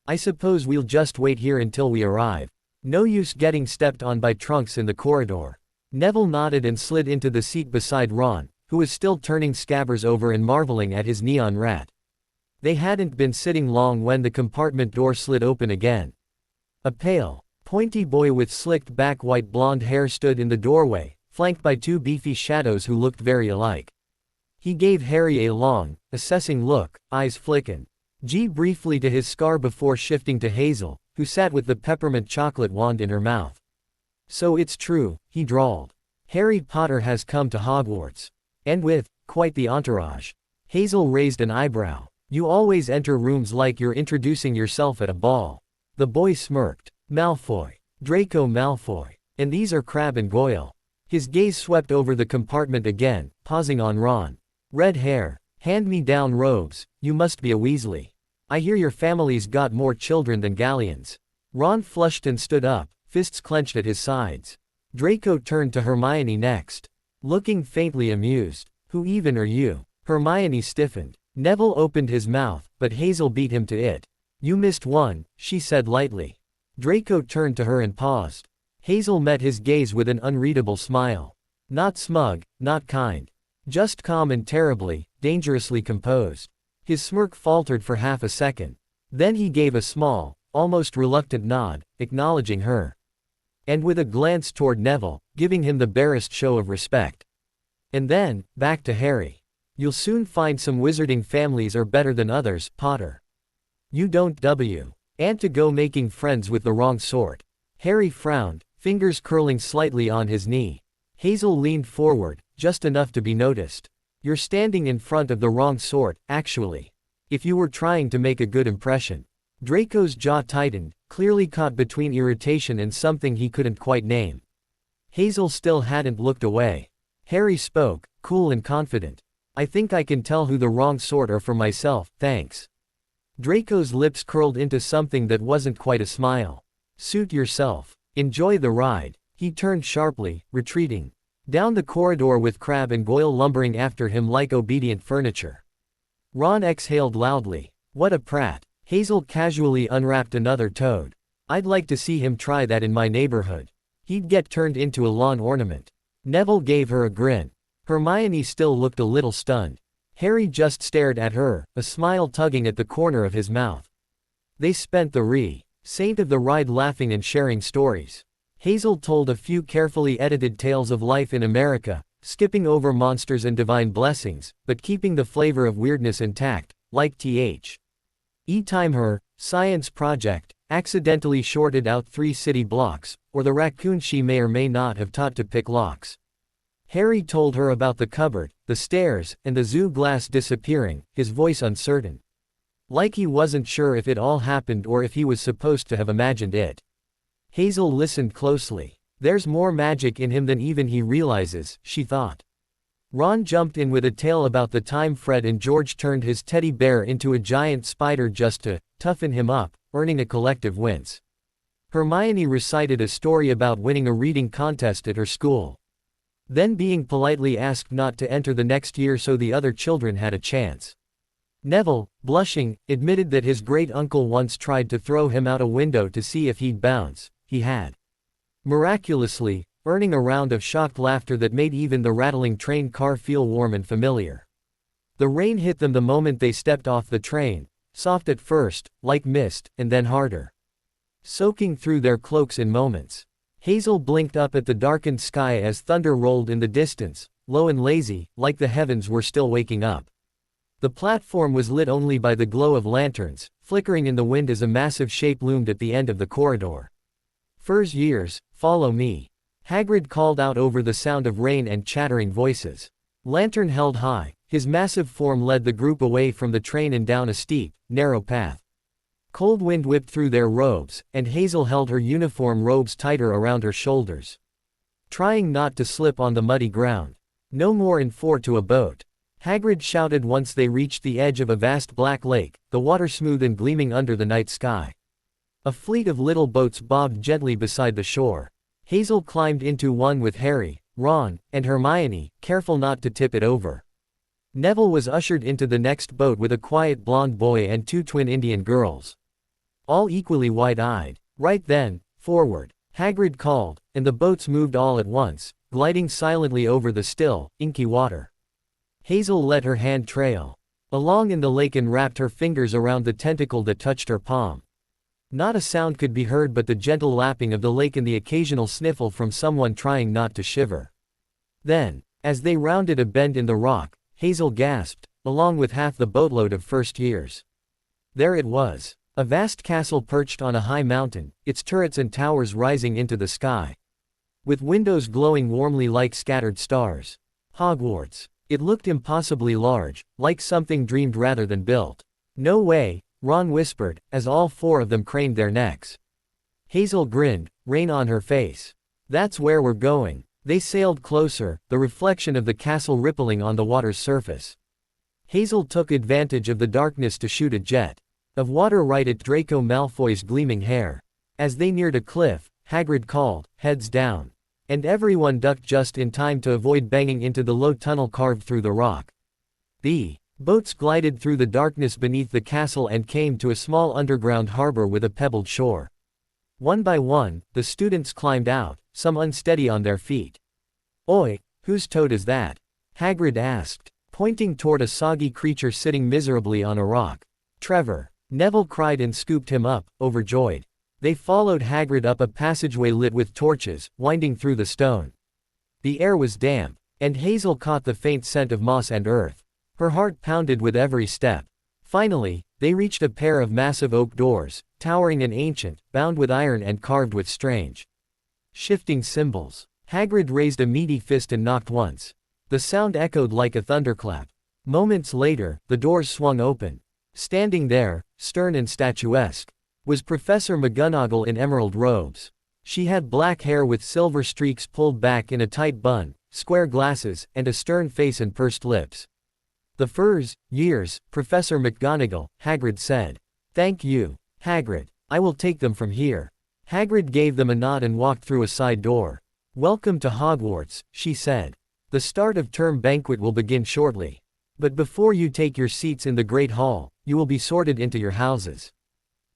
I suppose we'll just wait here until we arrive. No use getting stepped on by trunks in the corridor. Neville nodded and slid into the seat beside Ron, who was still turning Scabbers over and marveling at his neon rat. They hadn't been sitting long when the compartment door slid open again. A pale, pointy boy with slicked back white blonde hair stood in the doorway, flanked by two beefy shadows who looked very alike. He gave Harry a long, assessing look, eyes flicking. Briefly to his scar before shifting to Hazel, who sat with the peppermint chocolate wand in her mouth. So it's true, he drawled. Harry Potter has come to Hogwarts. And with, quite the entourage. Hazel raised an eyebrow. You always enter rooms like you're introducing yourself at a ball. The boy smirked. Malfoy. Draco Malfoy. And these are Crabbe and Goyle. His gaze swept over the compartment again, pausing on Ron. Red hair. Hand-me-down robes, you must be a Weasley. I hear your family's got more children than galleons. Ron flushed and stood up, fists clenched at his sides. Draco turned to Hermione next. Looking faintly amused. Who even are you? Hermione stiffened. Neville opened his mouth, but Hazel beat him to it. You missed one, she said lightly. Draco turned to her and paused. Hazel met his gaze with an unreadable smile. Not smug, not kind. Just calm and terribly, dangerously composed. His smirk faltered for half a second. Then he gave a small, almost reluctant nod, acknowledging her. And with a glance toward Neville, giving him the barest show of respect. And then, back to Harry. You'll soon find some wizarding families are better than others, Potter. You don't and to go making friends with the wrong sort. Harry frowned, fingers curling slightly on his knee. Hazel leaned forward, just enough to be noticed. You're standing in front of the wrong sort, actually. If you were trying to make a good impression. Draco's jaw tightened, clearly caught between irritation and something he couldn't quite name. Hazel still hadn't looked away. Harry spoke, cool and confident. I think I can tell who the wrong sort are for myself, thanks. Draco's lips curled into something that wasn't quite a smile. Suit yourself. Enjoy the ride. He turned sharply, retreating. Down the corridor with Crabbe and Goyle lumbering after him like obedient furniture. Ron exhaled loudly. What a prat. Hazel casually unwrapped another toad. I'd like to see him try that in my neighborhood. He'd get turned into a lawn ornament. Neville gave her a grin. Hermione still looked a little stunned. Harry just stared at her, a smile tugging at the corner of his mouth. They spent the saint of the ride laughing and sharing stories. Hazel told a few carefully edited tales of life in America, skipping over monsters and divine blessings, but keeping the flavor of weirdness intact, like Time her science project, accidentally shorted out 3 city blocks, or the raccoon she may or may not have taught to pick locks. Harry told her about the cupboard, the stairs, and the zoo glass disappearing, his voice uncertain. Like he wasn't sure if it all happened or if he was supposed to have imagined it. Hazel listened closely. There's more magic in him than even he realizes, she thought. Ron jumped in with a tale about the time Fred and George turned his teddy bear into a giant spider just to toughen him up, earning a collective wince. Hermione recited a story about winning a reading contest at her school. Then being politely asked not to enter the next year so the other children had a chance. Neville, blushing, admitted that his great-uncle once tried to throw him out a window to see if he'd bounce. He had. Miraculously, earning a round of shocked laughter that made even the rattling train car feel warm and familiar. The rain hit them the moment they stepped off the train, soft at first, like mist, and then harder, soaking through their cloaks in moments. Hazel blinked up at the darkened sky as thunder rolled in the distance, low and lazy, like the heavens were still waking up. The platform was lit only by the glow of lanterns, flickering in the wind as a massive shape loomed at the end of the corridor. "Furs years, follow me," Hagrid called out over the sound of rain and chattering voices. Lantern held high, his massive form led the group away from the train and down a steep, narrow path. Cold wind whipped through their robes, and Hazel held her uniform robes tighter around her shoulders, trying not to slip on the muddy ground. "No more in 4 to a boat," Hagrid shouted once they reached the edge of a vast black lake, the water smooth and gleaming under the night sky. A fleet of little boats bobbed gently beside the shore. Hazel climbed into one with Harry, Ron, and Hermione, careful not to tip it over. Neville was ushered into the next boat with a quiet blonde boy and 2 twin Indian girls, all equally wide-eyed. "Right then, forward," Hagrid called, and the boats moved all at once, gliding silently over the still, inky water. Hazel let her hand trail along in the lake and wrapped her fingers around the tentacle that touched her palm. Not a sound could be heard but the gentle lapping of the lake and the occasional sniffle from someone trying not to shiver. Then, as they rounded a bend in the rock, Hazel gasped, along with half the boatload of first years. There it was, a vast castle perched on a high mountain, its turrets and towers rising into the sky, with windows glowing warmly like scattered stars. Hogwarts. It looked impossibly large, like something dreamed rather than built. "No way," Ron whispered, as all 4 of them craned their necks. Hazel grinned, rain on her face. "That's where we're going." They sailed closer, the reflection of the castle rippling on the water's surface. Hazel took advantage of the darkness to shoot a jet of water right at Draco Malfoy's gleaming hair. As they neared a cliff, Hagrid called, "Heads down," and everyone ducked just in time to avoid banging into the low tunnel carved through the rock. The boats glided through the darkness beneath the castle and came to a small underground harbor with a pebbled shore. One by one, the students climbed out, some unsteady on their feet. "Oi, whose toad is that?" Hagrid asked, pointing toward a soggy creature sitting miserably on a rock. "Trevor," Neville cried and scooped him up, overjoyed. They followed Hagrid up a passageway lit with torches, winding through the stone. The air was damp, and Hazel caught the faint scent of moss and earth. Her heart pounded with every step. Finally, they reached a pair of massive oak doors, towering and ancient, bound with iron and carved with strange, shifting symbols. Hagrid raised a meaty fist and knocked once. The sound echoed like a thunderclap. Moments later, the doors swung open. Standing there, stern and statuesque, was Professor McGonagall in emerald robes. She had black hair with silver streaks pulled back in a tight bun, square glasses, and a stern face and pursed lips. "The furs, years, Professor McGonagall," Hagrid said. "Thank you, Hagrid. I will take them from here." Hagrid gave them a nod and walked through a side door. "Welcome to Hogwarts," she said. "The start of term banquet will begin shortly. But before you take your seats in the Great Hall, you will be sorted into your houses.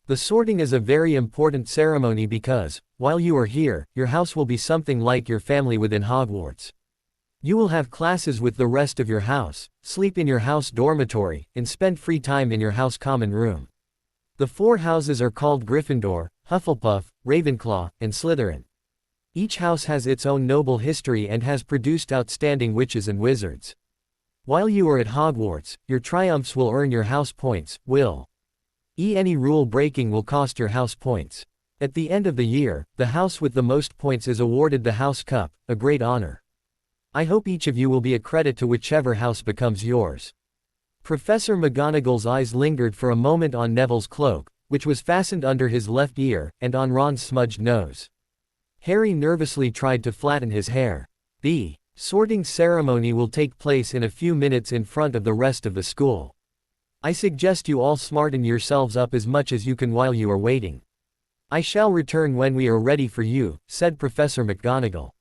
The sorting is a very important ceremony because, while you are here, your house will be something like your family within Hogwarts. You will have classes with the rest of your house, sleep in your house dormitory, and spend free time in your house common room. The 4 houses are called Gryffindor, Hufflepuff, Ravenclaw, and Slytherin. Each house has its own noble history and has produced outstanding witches and wizards. While you are at Hogwarts, your triumphs will earn your house points, any rule breaking will cost your house points. At the end of the year, the house with the most points is awarded the House Cup, a great honor. I hope each of you will be a credit to whichever house becomes yours." Professor McGonagall's eyes lingered for a moment on Neville's cloak, which was fastened under his left ear, and on Ron's smudged nose. Harry nervously tried to flatten his hair. "The sorting ceremony will take place in a few minutes in front of the rest of the school. I suggest you all smarten yourselves up as much as you can while you are waiting. I shall return when we are ready for you," said Professor McGonagall.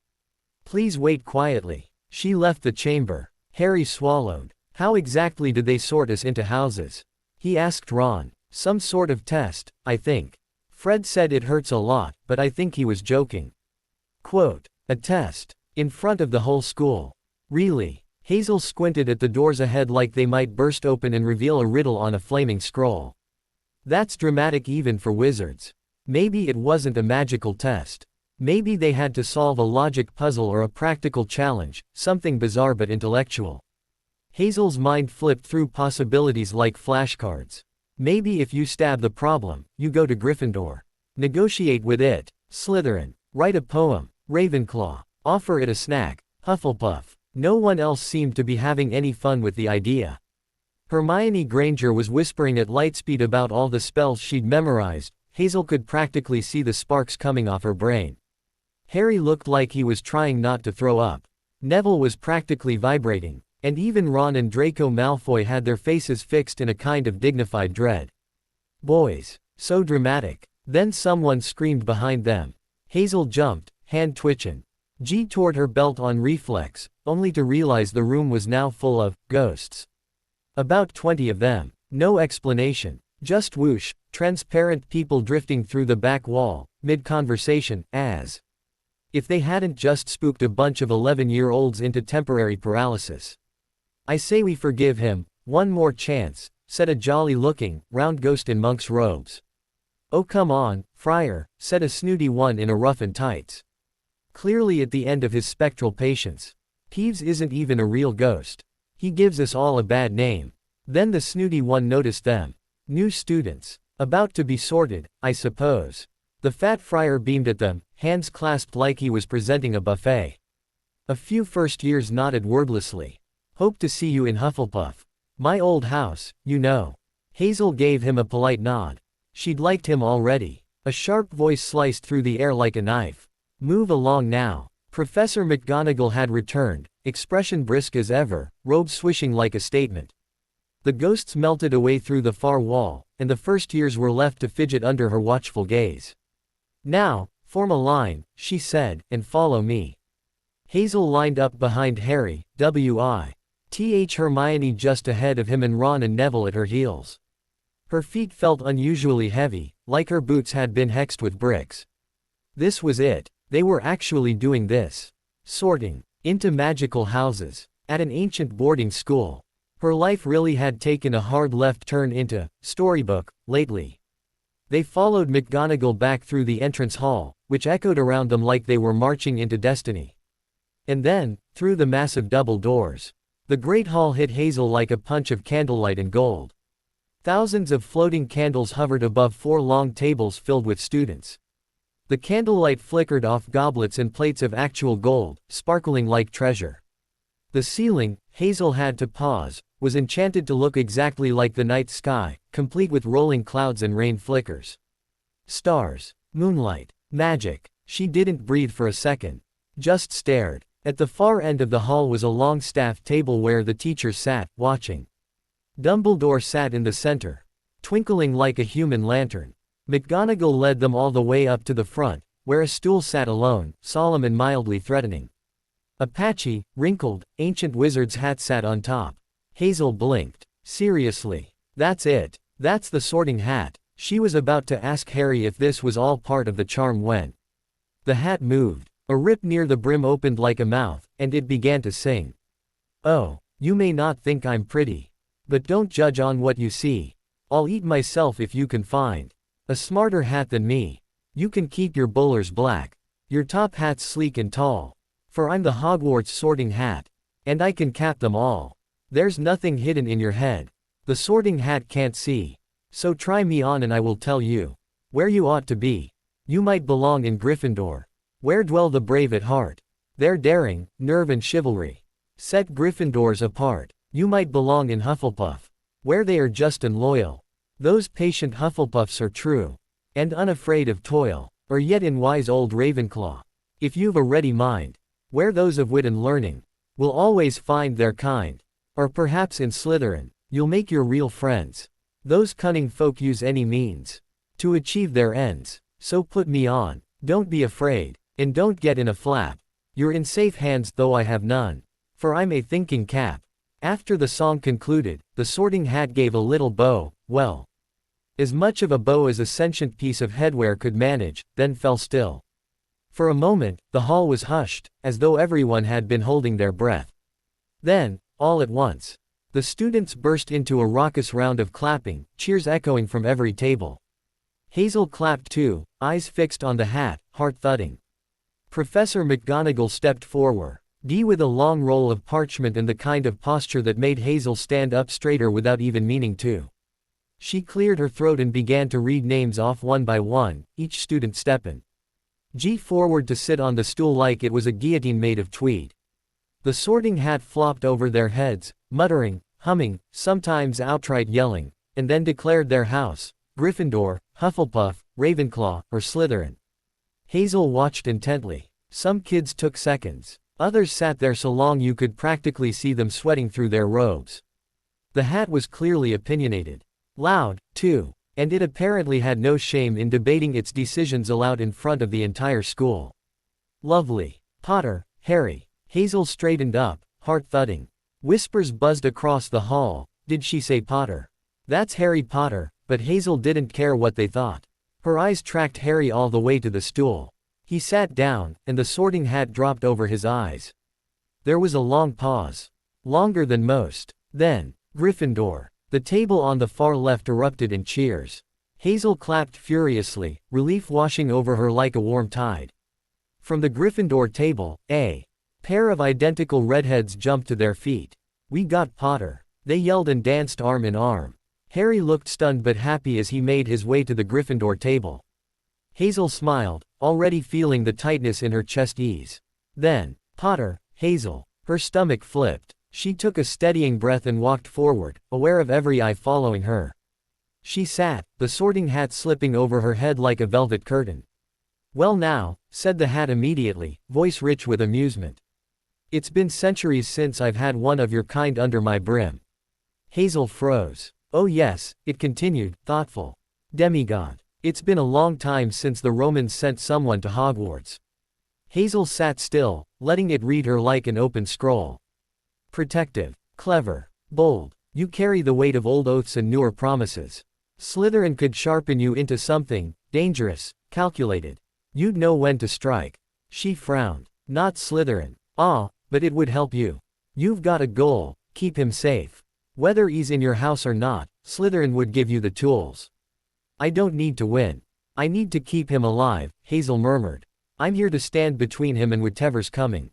"Please wait quietly." She left the chamber. Harry swallowed. "How exactly did they sort us into houses?" he asked Ron. "Some sort of test, I think. Fred said it hurts a lot, but I think he was joking." Quote, "A test? In front of the whole school? Really?" Hazel squinted at the doors ahead like they might burst open and reveal a riddle on a flaming scroll. "That's dramatic even for wizards. Maybe it wasn't a magical test. Maybe they had to solve a logic puzzle or a practical challenge, something bizarre but intellectual." Hazel's mind flipped through possibilities like flashcards. "Maybe if you stab the problem, you go to Gryffindor. Negotiate with it. Slytherin. Write a poem. Ravenclaw. Offer it a snack. Hufflepuff." No one else seemed to be having any fun with the idea. Hermione Granger was whispering at lightspeed about all the spells she'd memorized. Hazel could practically see the sparks coming off her brain. Harry looked like he was trying not to throw up. Neville was practically vibrating, and even Ron and Draco Malfoy had their faces fixed in a kind of dignified dread. "Boys, so dramatic." Then someone screamed behind them. Hazel jumped, hand twitching. G toward her belt on reflex, only to realize the room was now full of ghosts. About 20 of them. No explanation. Just whoosh, transparent people drifting through the back wall, mid-conversation, as if they hadn't just spooked a bunch of 11-year-olds into temporary paralysis. "I say we forgive him, one more chance," said a jolly-looking, round ghost in monk's robes. "Oh come on, Friar," said a snooty one in a ruff and tights. Clearly at the end of his spectral patience. "Peeves isn't even a real ghost. He gives us all a bad name." Then the snooty one noticed them. "New students. About to be sorted, I suppose." The fat friar beamed at them, hands clasped like he was presenting a buffet. A few first years nodded wordlessly. "Hope to see you in Hufflepuff. My old house, you know." Hazel gave him a polite nod. She'd liked him already. A sharp voice sliced through the air like a knife. "Move along now." Professor McGonagall had returned, expression brisk as ever, robe swishing like a statement. The ghosts melted away through the far wall, and the first years were left to fidget under her watchful gaze. "Now, form a line," she said, "and follow me." Hazel lined up behind Harry, W.I.T.H. Hermione just ahead of him and Ron and Neville at her heels. Her feet felt unusually heavy, like her boots had been hexed with bricks. This was it. They were actually doing this. Sorting into magical houses at an ancient boarding school. Her life really had taken a hard left turn into storybook lately. They followed McGonagall back through the entrance hall, which echoed around them like they were marching into destiny. And then, through the massive double doors. The great hall hit Hazel like a punch of candlelight and gold. Thousands of floating candles hovered above 4 long tables filled with students. The candlelight flickered off goblets and plates of actual gold, sparkling like treasure. The ceiling, Hazel had to pause, was enchanted to look exactly like the night sky, complete with rolling clouds and rain flickers. Stars, moonlight, magic. She didn't breathe for a second. Just stared. At the far end of the hall was a long staff table where the teachers sat, watching. Dumbledore sat in the center, twinkling like a human lantern. McGonagall led them all the way up to the front, where a stool sat alone, solemn and mildly threatening. A patchy, wrinkled, ancient wizard's hat sat on top. Hazel blinked. Seriously. That's it. That's the sorting hat. She was about to ask Harry if this was all part of the charm when the hat moved. A rip near the brim opened like a mouth, and it began to sing. "Oh, you may not think I'm pretty. But don't judge on what you see. I'll eat myself if you can find a smarter hat than me. You can keep your bowlers black. Your top hat's sleek and tall. For I'm the Hogwarts sorting hat. And I can cap them all. There's nothing hidden in your head. The sorting hat can't see. So try me on and I will tell you where you ought to be. You might belong in Gryffindor, where dwell the brave at heart. Their daring, nerve and chivalry set Gryffindors apart. You might belong in Hufflepuff, where they are just and loyal. Those patient Hufflepuffs are true and unafraid of toil. Or yet in wise old Ravenclaw, if you've a ready mind, where those of wit and learning will always find their kind. Or perhaps in Slytherin, you'll make your real friends. Those cunning folk use any means to achieve their ends. So put me on, don't be afraid, and don't get in a flap. You're in safe hands, though I have none, for I'm a thinking cap. After the song concluded, the Sorting Hat gave a little bow, well, as much of a bow as a sentient piece of headwear could manage, then fell still. For a moment, the hall was hushed, as though everyone had been holding their breath. Then, all at once, the students burst into a raucous round of clapping, cheers echoing from every table. Hazel clapped too, eyes fixed on the hat, heart thudding. Professor McGonagall stepped forward, with a long roll of parchment and the kind of posture that made Hazel stand up straighter without even meaning to. She cleared her throat and began to read names off one by one, each student stepping forward to sit on the stool like it was a guillotine made of tweed. The Sorting Hat flopped over their heads, muttering, humming, sometimes outright yelling, and then declared their house, Gryffindor, Hufflepuff, Ravenclaw, or Slytherin. Hazel watched intently. Some kids took seconds. Others sat there so long you could practically see them sweating through their robes. The hat was clearly opinionated. Loud, too, and it apparently had no shame in debating its decisions aloud in front of the entire school. Lovely. Potter, Harry. Hazel straightened up, heart thudding. Whispers buzzed across the hall. Did she say Potter? That's Harry Potter, but Hazel didn't care what they thought. Her eyes tracked Harry all the way to the stool. He sat down, and the Sorting Hat dropped over his eyes. There was a long pause. Longer than most. Then, Gryffindor. The table on the far left erupted in cheers. Hazel clapped furiously, relief washing over her like a warm tide. From the Gryffindor table, a pair of identical redheads jumped to their feet. We got Potter. They yelled and danced arm in arm. Harry looked stunned but happy as he made his way to the Gryffindor table. Hazel smiled, already feeling the tightness in her chest ease. Then, Potter, Hazel. Her stomach flipped. She took a steadying breath and walked forward, aware of every eye following her. She sat, the Sorting Hat slipping over her head like a velvet curtain. Well now, said the hat immediately, voice rich with amusement. It's been centuries since I've had one of your kind under my brim. Hazel froze. Oh yes, it continued, thoughtful. Demigod. It's been a long time since the Romans sent someone to Hogwarts. Hazel sat still, letting it read her like an open scroll. Protective, clever, bold. You carry the weight of old oaths and newer promises. Slytherin could sharpen you into something dangerous, calculated. You'd know when to strike. She frowned. Not Slytherin. Ah, but it would help you. You've got a goal, keep him safe. Whether he's in your house or not, Slytherin would give you the tools. I don't need to win. I need to keep him alive, Hazel murmured. I'm here to stand between him and whatever's coming.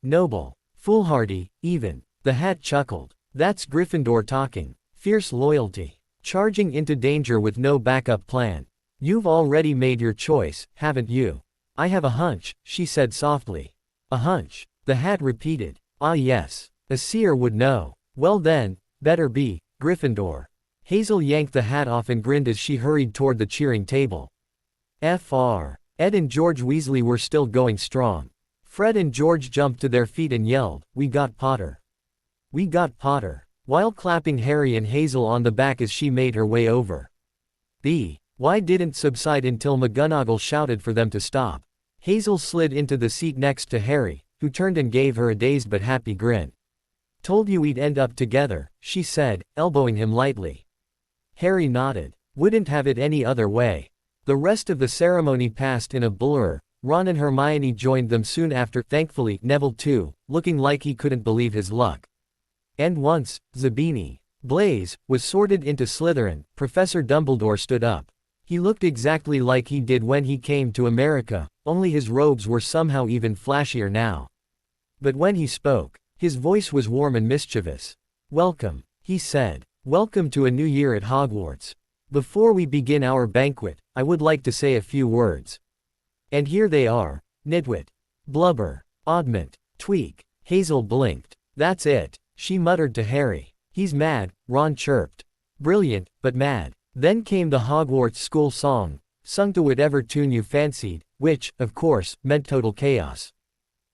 Noble. Foolhardy, even. The hat chuckled. That's Gryffindor talking. Fierce loyalty. Charging into danger with no backup plan. You've already made your choice, haven't you? I have a hunch, she said softly. A hunch. The hat repeated. Ah yes. A seer would know. Well then, better be, Gryffindor. Hazel yanked the hat off and grinned as she hurried toward the cheering table. Fr. Ed and George Weasley were still going strong. Fred and George jumped to their feet and yelled, "We got Potter! We got Potter!" while clapping Harry and Hazel on the back as she made her way over. The why didn't subside until McGonagall shouted for them to stop. Hazel slid into the seat next to Harry, who turned and gave her a dazed but happy grin. Told you we'd end up together, she said, elbowing him lightly. Harry nodded. Wouldn't have it any other way. The rest of the ceremony passed in a blur. Ron and Hermione joined them soon after, thankfully, Neville too, looking like he couldn't believe his luck. And once, Zabini, Blaise, was sorted into Slytherin, Professor Dumbledore stood up. He looked exactly like he did when he came to America, only his robes were somehow even flashier now. But when he spoke, his voice was warm and mischievous. Welcome, he said. Welcome to a new year at Hogwarts. Before we begin our banquet, I would like to say a few words. And here they are. Nitwit. Blubber. Oddment. Tweak. Hazel blinked. That's it, she muttered to Harry. He's mad, Ron chirped. Brilliant, but mad. Then came the Hogwarts school song, sung to whatever tune you fancied, which, of course, meant total chaos.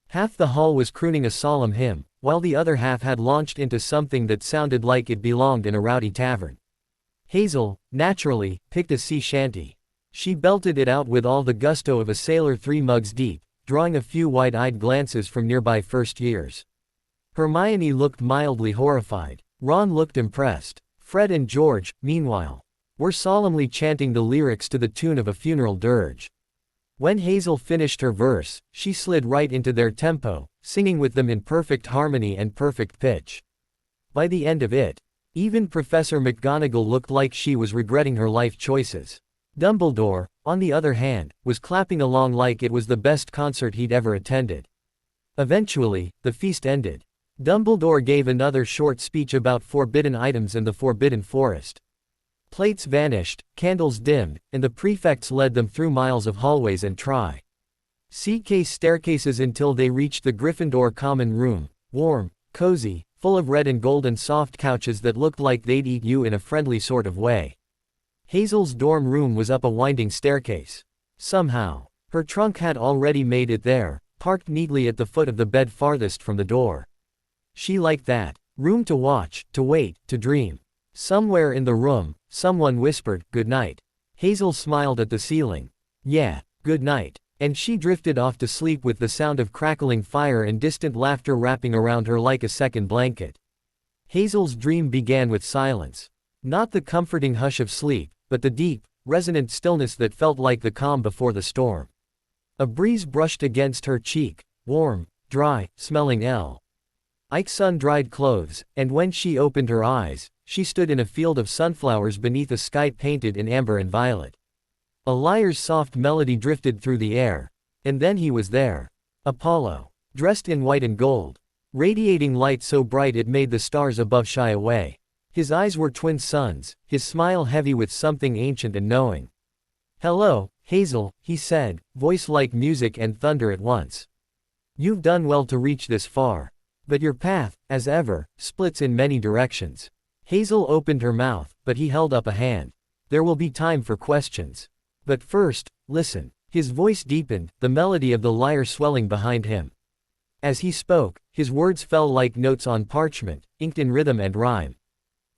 Half the hall was crooning a solemn hymn, while the other half had launched into something that sounded like it belonged in a rowdy tavern. Hazel, naturally, picked a sea shanty. She belted it out with all the gusto of a sailor 3 mugs deep, drawing a few wide-eyed glances from nearby first years. Hermione looked mildly horrified. Ron looked impressed. Fred and George, meanwhile, were solemnly chanting the lyrics to the tune of a funeral dirge. When Hazel finished her verse, she slid right into their tempo, singing with them in perfect harmony and perfect pitch. By the end of it, even Professor McGonagall looked like she was regretting her life choices. Dumbledore, on the other hand, was clapping along like it was the best concert he'd ever attended. Eventually, the feast ended. Dumbledore gave another short speech about forbidden items and the Forbidden Forest. Plates vanished, candles dimmed, and the prefects led them through miles of hallways and staircases until they reached the Gryffindor common room, warm, cozy, full of red and gold and soft couches that looked like they'd eat you in a friendly sort of way. Hazel's dorm room was up a winding staircase. Somehow, her trunk had already made it there, parked neatly at the foot of the bed farthest from the door. She liked that. Room to watch, to wait, to dream. Somewhere in the room, someone whispered, "Good night." Hazel smiled at the ceiling. Yeah, good night. And she drifted off to sleep with the sound of crackling fire and distant laughter wrapping around her like a second blanket. Hazel's dream began with silence. Not the comforting hush of sleep, but the deep, resonant stillness that felt like the calm before the storm. A breeze brushed against her cheek, warm, dry, smelling like sun-dried clothes, and when she opened her eyes, she stood in a field of sunflowers beneath a sky painted in amber and violet. A lyre's soft melody drifted through the air. And then he was there. Apollo. Dressed in white and gold. Radiating light so bright it made the stars above shy away. His eyes were twin suns, his smile heavy with something ancient and knowing. "Hello, Hazel," he said, voice like music and thunder at once. "You've done well to reach this far. But your path, as ever, splits in many directions." Hazel opened her mouth, but he held up a hand. "There will be time for questions. But first, listen." His voice deepened, the melody of the lyre swelling behind him. As he spoke, his words fell like notes on parchment, inked in rhythm and rhyme.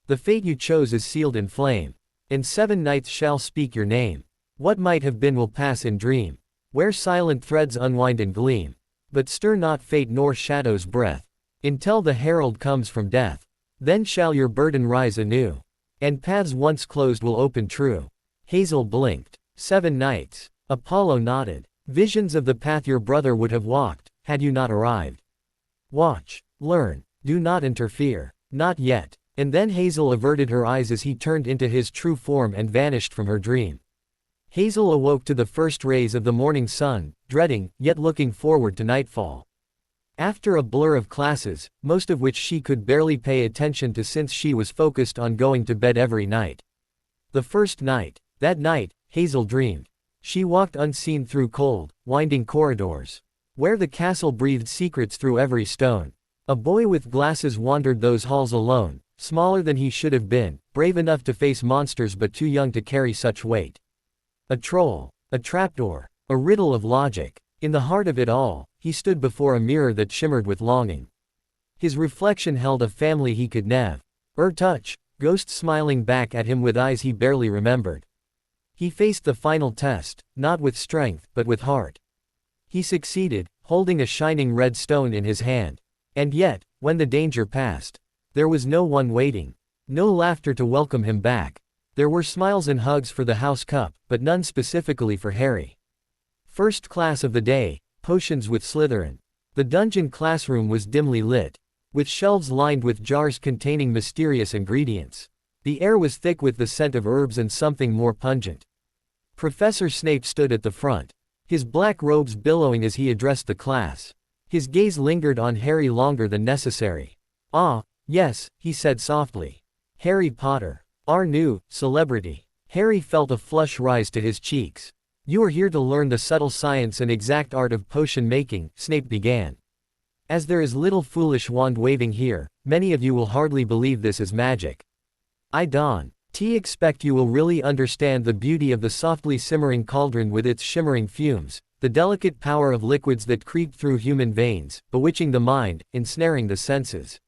"The fate you chose is sealed in flame. And 7 nights shall speak your name. What might have been will pass in dream, where silent threads unwind and gleam. But stir not fate nor shadow's breath, until the herald comes from death. Then shall your burden rise anew, and paths once closed will open true." Hazel blinked. 7 nights. Apollo nodded. "Visions of the path your brother would have walked, had you not arrived. Watch, learn, do not interfere. Not yet." And then Hazel averted her eyes as he turned into his true form and vanished from her dream. Hazel awoke to the first rays of the morning sun, dreading, yet looking forward to nightfall. After a blur of classes, most of which she could barely pay attention to since she was focused on going to bed every night. The first night. That night, Hazel dreamed. She walked unseen through cold, winding corridors, where the castle breathed secrets through every stone. A boy with glasses wandered those halls alone, smaller than he should have been, brave enough to face monsters but too young to carry such weight. A troll, a trapdoor, a riddle of logic. In the heart of it all, he stood before a mirror that shimmered with longing. His reflection held a family he could never touch, ghosts smiling back at him with eyes he barely remembered. He faced the final test, not with strength, but with heart. He succeeded, holding a shining red stone in his hand. And yet, when the danger passed, there was no one waiting. No laughter to welcome him back. There were smiles and hugs for the house cup, but none specifically for Harry. First class of the day, potions with Slytherin. The dungeon classroom was dimly lit, with shelves lined with jars containing mysterious ingredients. The air was thick with the scent of herbs and something more pungent. Professor Snape stood at the front, his black robes billowing as he addressed the class. His gaze lingered on Harry longer than necessary. "Ah, yes," he said softly. "Harry Potter. Our new celebrity." Harry felt a flush rise to his cheeks. "You are here to learn the subtle science and exact art of potion making," Snape began. As there is little foolish wand waving here, many of you will hardly believe this is magic. I don't expect you will really understand the beauty of the softly simmering cauldron with its shimmering fumes, the delicate power of liquids that creep through human veins, bewitching the mind, ensnaring the senses.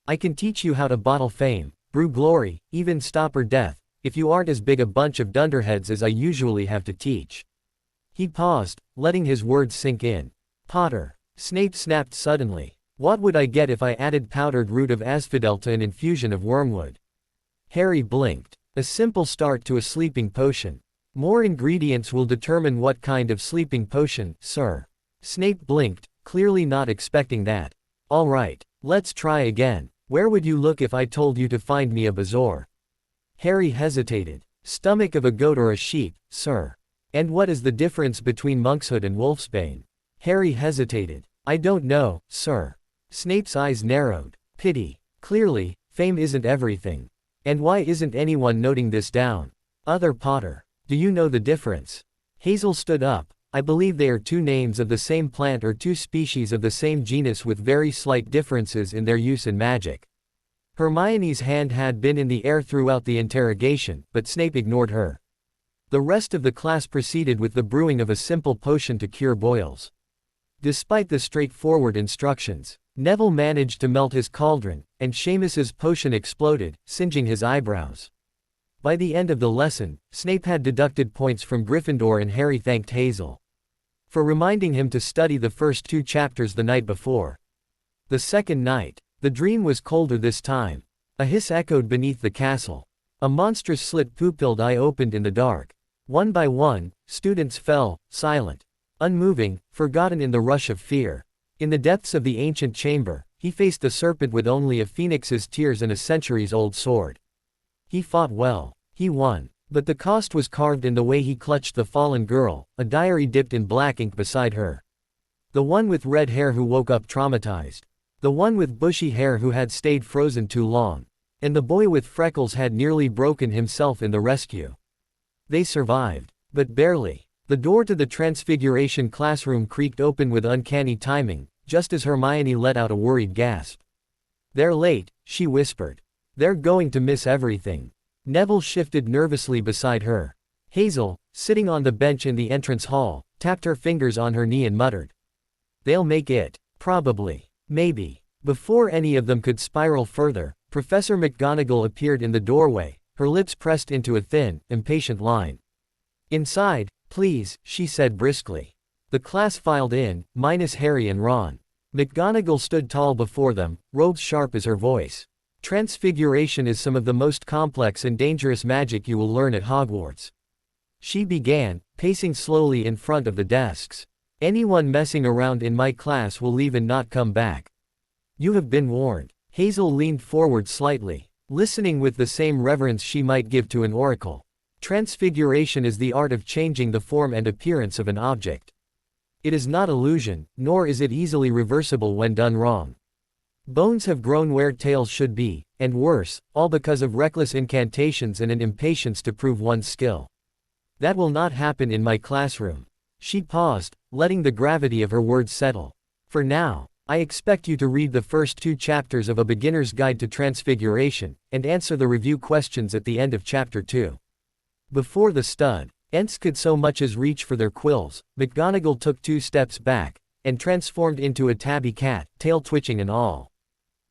I can teach you how to bottle fame, brew glory, even stopper death, if you aren't as big a bunch of dunderheads as I usually have to teach. He paused, letting his words sink in. Potter. Snape snapped suddenly. What would I get if I added powdered root of asphodel to an infusion of wormwood? Harry blinked. A simple start to a sleeping potion. More ingredients will determine what kind of sleeping potion, sir. Snape blinked, clearly not expecting that. All right, let's try again. Where would you look if I told you to find me a bezoar? Harry hesitated. Stomach of a goat or a sheep, sir. And what is the difference between monkshood and wolfsbane? Harry hesitated. I don't know, sir. Snape's eyes narrowed. Pity. Clearly, fame isn't everything. And why isn't anyone noting this down? Other Potter. Do you know the difference? Hazel stood up. I believe they are two names of the same plant or two species of the same genus with very slight differences in their use in magic. Hermione's hand had been in the air throughout the interrogation, but Snape ignored her. The rest of the class proceeded with the brewing of a simple potion to cure boils. Despite the straightforward instructions, Neville managed to melt his cauldron, and Seamus's potion exploded, singeing his eyebrows. By the end of the lesson, Snape had deducted points from Gryffindor and Harry thanked Hazel for reminding him to study the first 2 chapters the night before. The second night, the dream was colder this time. A hiss echoed beneath the castle. A monstrous slit-pupilled eye opened in the dark. One by one, students fell, silent, unmoving, forgotten in the rush of fear. In the depths of the ancient chamber, he faced the serpent with only a phoenix's tears and a centuries-old sword. He fought well. He won. But the cost was carved in the way he clutched the fallen girl, a diary dipped in black ink beside her. The one with red hair who woke up traumatized. The one with bushy hair who had stayed frozen too long. And the boy with freckles had nearly broken himself in the rescue. They survived. But barely. The door to the Transfiguration classroom creaked open with uncanny timing, just as Hermione let out a worried gasp. They're late, she whispered. They're going to miss everything. Neville shifted nervously beside her. Hazel, sitting on the bench in the entrance hall, tapped her fingers on her knee and muttered. They'll make it. Probably. Maybe. Before any of them could spiral further, Professor McGonagall appeared in the doorway, her lips pressed into a thin, impatient line. Inside, please, she said briskly. The class filed in, minus Harry and Ron. McGonagall stood tall before them, robes sharp as her voice. Transfiguration is some of the most complex and dangerous magic you will learn at Hogwarts. She began, pacing slowly in front of the desks. Anyone messing around in my class will leave and not come back. You have been warned. Hazel leaned forward slightly, listening with the same reverence she might give to an oracle. Transfiguration is the art of changing the form and appearance of an object. It is not illusion, nor is it easily reversible when done wrong. Bones have grown where tails should be, and worse, all because of reckless incantations and an impatience to prove one's skill. That will not happen in my classroom. She paused, letting the gravity of her words settle. For now, I expect you to read the first 2 chapters of A Beginner's Guide to Transfiguration, and answer the review questions at the end of Chapter 2. Before the students could so much as reach for their quills, McGonagall took 2 steps back, and transformed into a tabby cat, tail twitching and all.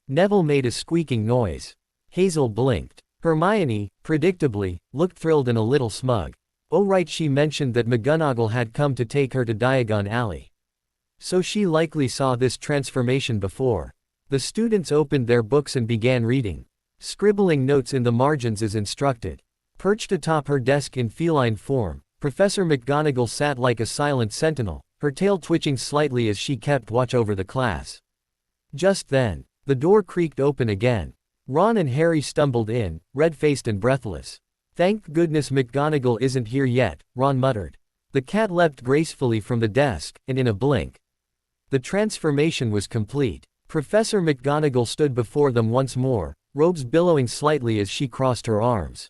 Neville made a squeaking noise. Hazel blinked. Hermione, predictably, looked thrilled and a little smug. Oh right, she mentioned that McGonagall had come to take her to Diagon Alley. So she likely saw this transformation before. The students opened their books and began reading. Scribbling notes in the margins as instructed. Perched atop her desk in feline form, Professor McGonagall sat like a silent sentinel, her tail twitching slightly as she kept watch over the class. Just then, the door creaked open again. Ron and Harry stumbled in, red-faced and breathless. Thank goodness McGonagall isn't here yet, Ron muttered. The cat leapt gracefully from the desk, and in a blink, the transformation was complete. Professor McGonagall stood before them once more, robes billowing slightly as she crossed her arms.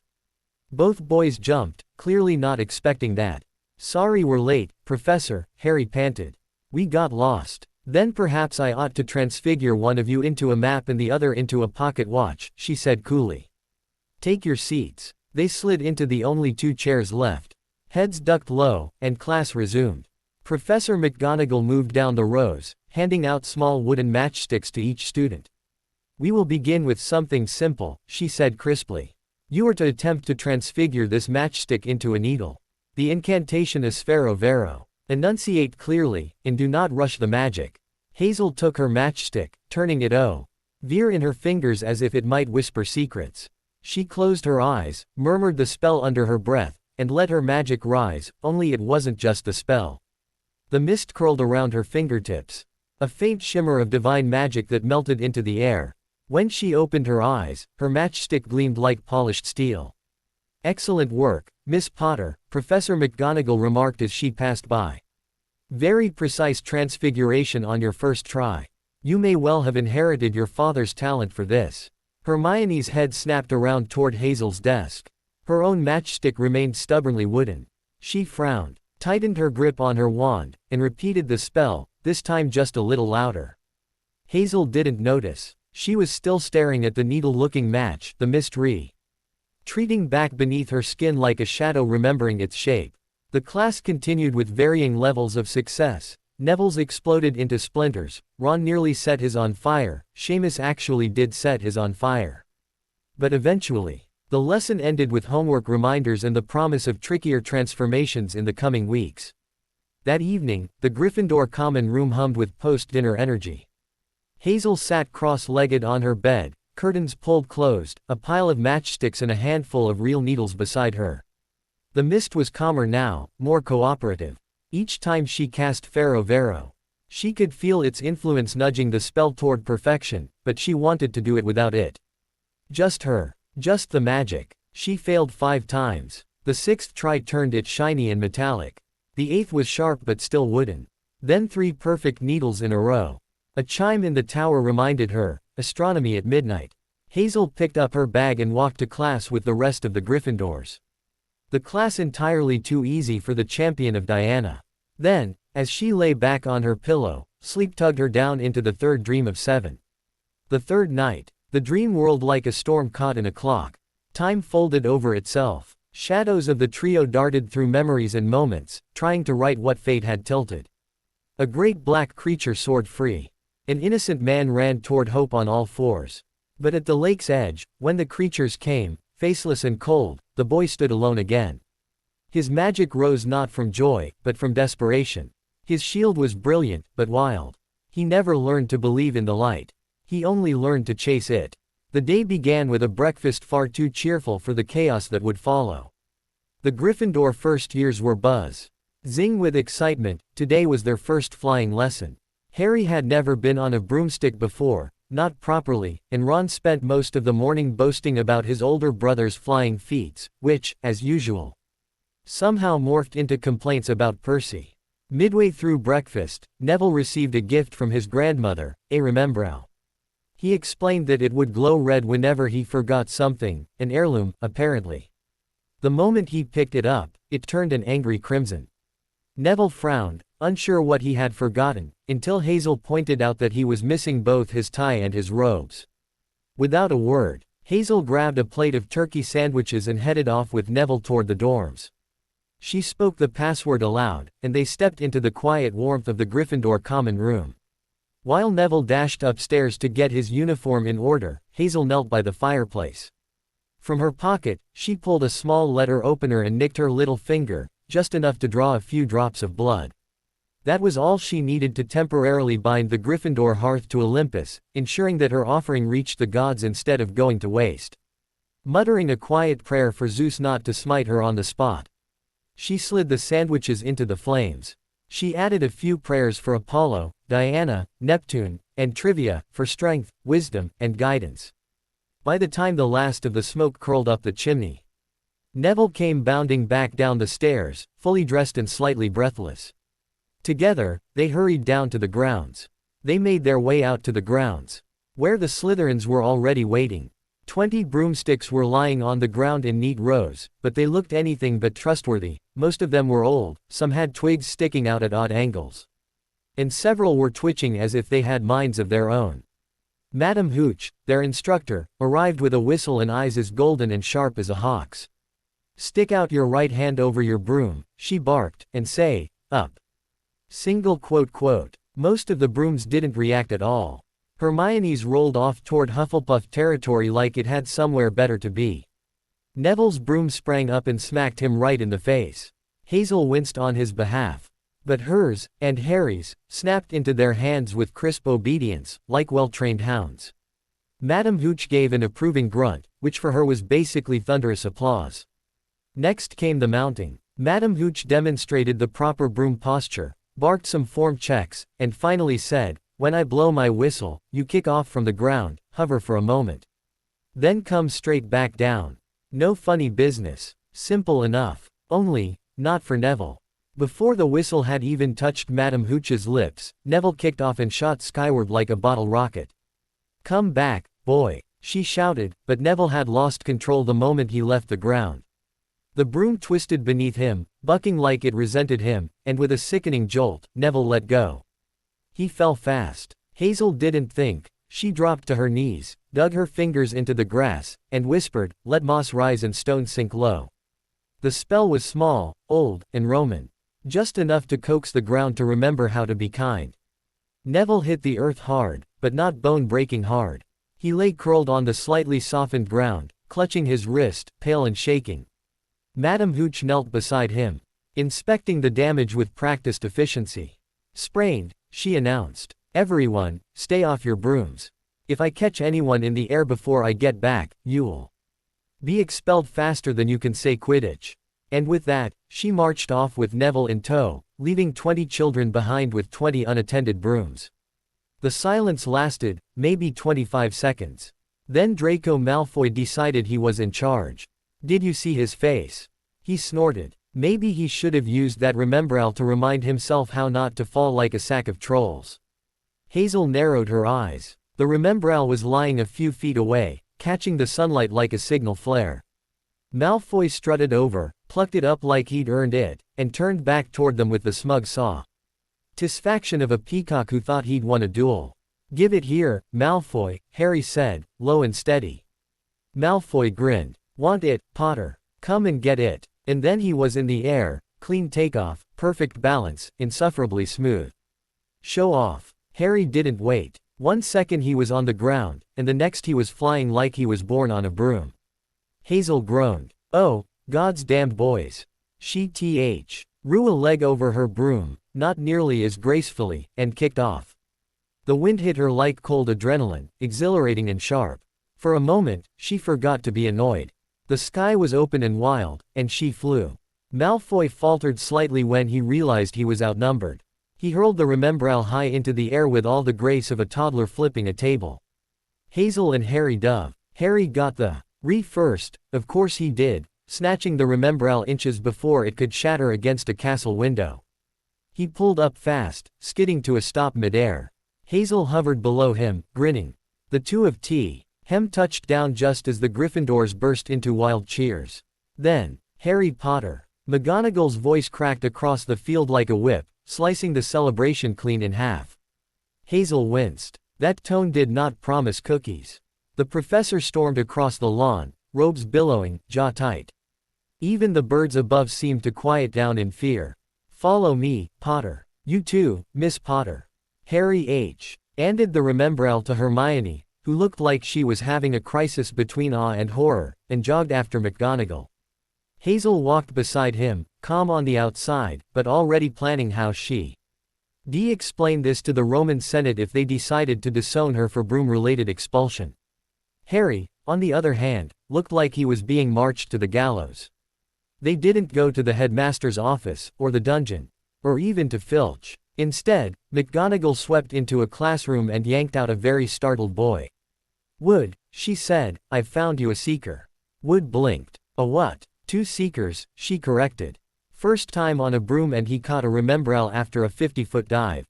Both boys jumped, clearly not expecting that. Sorry we're late, Professor, Harry panted. We got lost. Then perhaps I ought to transfigure one of you into a map and the other into a pocket watch, she said coolly. Take your seats. They slid into the only 2 chairs left. Heads ducked low, and class resumed. Professor McGonagall moved down the rows, handing out small wooden matchsticks to each student. We will begin with something simple, she said crisply. You are to attempt to transfigure this matchstick into a needle. The incantation is Sphero Vero. Enunciate clearly, and do not rush the magic. Hazel took her matchstick, turning it over in her fingers as if it might whisper secrets. She closed her eyes, murmured the spell under her breath, and let her magic rise, only it wasn't just the spell. The mist curled around her fingertips. A faint shimmer of divine magic that melted into the air. When she opened her eyes, her matchstick gleamed like polished steel. Excellent work, Miss Potter, Professor McGonagall remarked as she passed by. Very precise transfiguration on your first try. You may well have inherited your father's talent for this. Hermione's head snapped around toward Hazel's desk. Her own matchstick remained stubbornly wooden. She frowned, tightened her grip on her wand, and repeated the spell, this time just a little louder. Hazel didn't notice. She was still staring at the needle-looking match, the mist retreating back beneath her skin like a shadow remembering its shape. The class continued with varying levels of success. Neville's exploded into splinters, Ron nearly set his on fire, Seamus actually did set his on fire. But eventually, the lesson ended with homework reminders and the promise of trickier transformations in the coming weeks. That evening, the Gryffindor common room hummed with post-dinner energy. Hazel sat cross-legged on her bed, curtains pulled closed, a pile of matchsticks and a handful of real needles beside her. The mist was calmer now, more cooperative. Each time she cast Sphero Vero, she could feel its influence nudging the spell toward perfection, but she wanted to do it without it. Just her. Just the magic. She failed 5 times. The 6th try turned it shiny and metallic. The 8th was sharp but still wooden. Then 3 perfect needles in a row. A chime in the tower reminded her, astronomy at midnight. Hazel picked up her bag and walked to class with the rest of the Gryffindors. The class entirely too easy for the champion of Diana. Then, as she lay back on her pillow, sleep tugged her down into the 3rd dream of 7. The 3rd night. The dream whirled like a storm caught in a clock. Time folded over itself. Shadows of the trio darted through memories and moments, trying to right what fate had tilted. A great black creature soared free. An innocent man ran toward hope on all 4s. But at the lake's edge, when the creatures came, faceless and cold, the boy stood alone again. His magic rose not from joy, but from desperation. His shield was brilliant, but wild. He never learned to believe in the light. He only learned to chase it. The day began with a breakfast far too cheerful for the chaos that would follow. The Gryffindor first years were buzzing with excitement. Today was their first flying lesson. Harry had never been on a broomstick before, not properly, and Ron spent most of the morning boasting about his older brother's flying feats, which, as usual, somehow morphed into complaints about Percy. Midway through breakfast, Neville received a gift from his grandmother, a remembrow. He explained that it would glow red whenever he forgot something, an heirloom, apparently. The moment he picked it up, it turned an angry crimson. Neville frowned, unsure what he had forgotten, until Hazel pointed out that he was missing both his tie and his robes. Without a word, Hazel grabbed a plate of turkey sandwiches and headed off with Neville toward the dorms. She spoke the password aloud, and they stepped into the quiet warmth of the Gryffindor common room. While Neville dashed upstairs to get his uniform in order, Hazel knelt by the fireplace. From her pocket, she pulled a small letter opener and nicked her little finger, just enough to draw a few drops of blood. That was all she needed to temporarily bind the Gryffindor hearth to Olympus, ensuring that her offering reached the gods instead of going to waste. Muttering a quiet prayer for Zeus not to smite her on the spot, she slid the sandwiches into the flames. She added a few prayers for Apollo, Diana, Neptune, and Trivia, for strength, wisdom, and guidance. By the time the last of the smoke curled up the chimney, Neville came bounding back down the stairs, fully dressed and slightly breathless. Together, they hurried down to the grounds. They made their way out to the grounds, where the Slytherins were already waiting. 20 broomsticks were lying on the ground in neat rows, but they looked anything but trustworthy. Most of them were old, some had twigs sticking out at odd angles. and several were twitching as if they had minds of their own. Madam Hooch, their instructor, arrived with a whistle and eyes as golden and sharp as a hawk's. "Stick out your right hand over your broom," she barked, "and say, 'Up.'" Most of the brooms didn't react at all. Hermione's rolled off toward Hufflepuff territory like it had somewhere better to be. Neville's broom sprang up and smacked him right in the face. Hazel winced on his behalf. But hers, and Harry's, snapped into their hands with crisp obedience, like well-trained hounds. Madam Hooch gave an approving grunt, which for her was basically thunderous applause. Next came the mounting. Madam Hooch demonstrated the proper broom posture, barked some form checks, and finally said, "When I blow my whistle, you kick off from the ground, hover for a moment. Then come straight back down. No funny business. Simple enough. Only, not for Neville." Before the whistle had even touched Madam Hooch's lips, Neville kicked off and shot skyward like a bottle rocket. "Come back, boy," she shouted, but Neville had lost control the moment he left the ground. The broom twisted beneath him, bucking like it resented him, and with a sickening jolt, Neville let go. He fell fast. Hazel didn't think. She dropped to her knees, dug her fingers into the grass, and whispered, "Let moss rise and stone sink low." The spell was small, old, and Roman. Just enough to coax the ground to remember how to be kind. Neville hit the earth hard, but not bone-breaking hard. He lay curled on the slightly softened ground, clutching his wrist, pale and shaking. Madam Hooch knelt beside him, inspecting the damage with practiced efficiency. "Sprained," she announced. "Everyone, stay off your brooms. If I catch anyone in the air before I get back, you'll be expelled faster than you can say Quidditch." And with that, she marched off with Neville in tow, leaving 20 children behind with 20 unattended brooms. The silence lasted, maybe 25 seconds. Then Draco Malfoy decided he was in charge. "Did you see his face?" He snorted. Maybe he should have used that remembrall to remind himself how not to fall like a sack of trolls. Hazel narrowed her eyes. The remembrall was lying a few feet away, catching the sunlight like a signal flare. Malfoy strutted over, plucked it up like he'd earned it, and turned back toward them with the smug satisfaction of a peacock who thought he'd won a duel. "Give it here, Malfoy," Harry said, low and steady. Malfoy grinned. "Want it, Potter? Come and get it." And then he was in the air, clean takeoff, perfect balance, insufferably smooth. "Show off." Harry didn't wait. 1 second he was on the ground, and the next he was flying like he was born on a broom. Hazel groaned. "Oh, God's damned boys." She threw a leg over her broom, not nearly as gracefully, and kicked off. The wind hit her like cold adrenaline, exhilarating and sharp. For a moment, she forgot to be annoyed. The sky was open and wild, and she flew. Malfoy faltered slightly when he realized he was outnumbered. He hurled the remembrall high into the air with all the grace of a toddler flipping a table. Hazel and Harry dove. Harry got the first, of course he did, snatching the remembrall inches before it could shatter against a castle window. He pulled up fast, skidding to a stop midair. Hazel hovered below him, grinning. The two of Hem touched down just as the Gryffindors burst into wild cheers. Then, "Harry Potter." McGonagall's voice cracked across the field like a whip, slicing the celebration clean in half. Hazel winced. That tone did not promise cookies. The professor stormed across the lawn, robes billowing, jaw tight. Even the birds above seemed to quiet down in fear. "Follow me, Potter. You too, Miss Potter." Harry handed the remembrall to Hermione, who looked like she was having a crisis between awe and horror, and jogged after McGonagall. Hazel walked beside him, calm on the outside, but already planning how she'd explain this to the Roman Senate if they decided to disown her for broom-related expulsion. Harry, on the other hand, looked like he was being marched to the gallows. They didn't go to the headmaster's office, or the dungeon, or even to Filch. Instead, McGonagall swept into a classroom and yanked out a very startled boy. "Wood," she said, "I've found you a seeker." Wood blinked. "A what?" "2 seekers," she corrected. First time on a broom and he caught a remembrall after a 50-foot dive.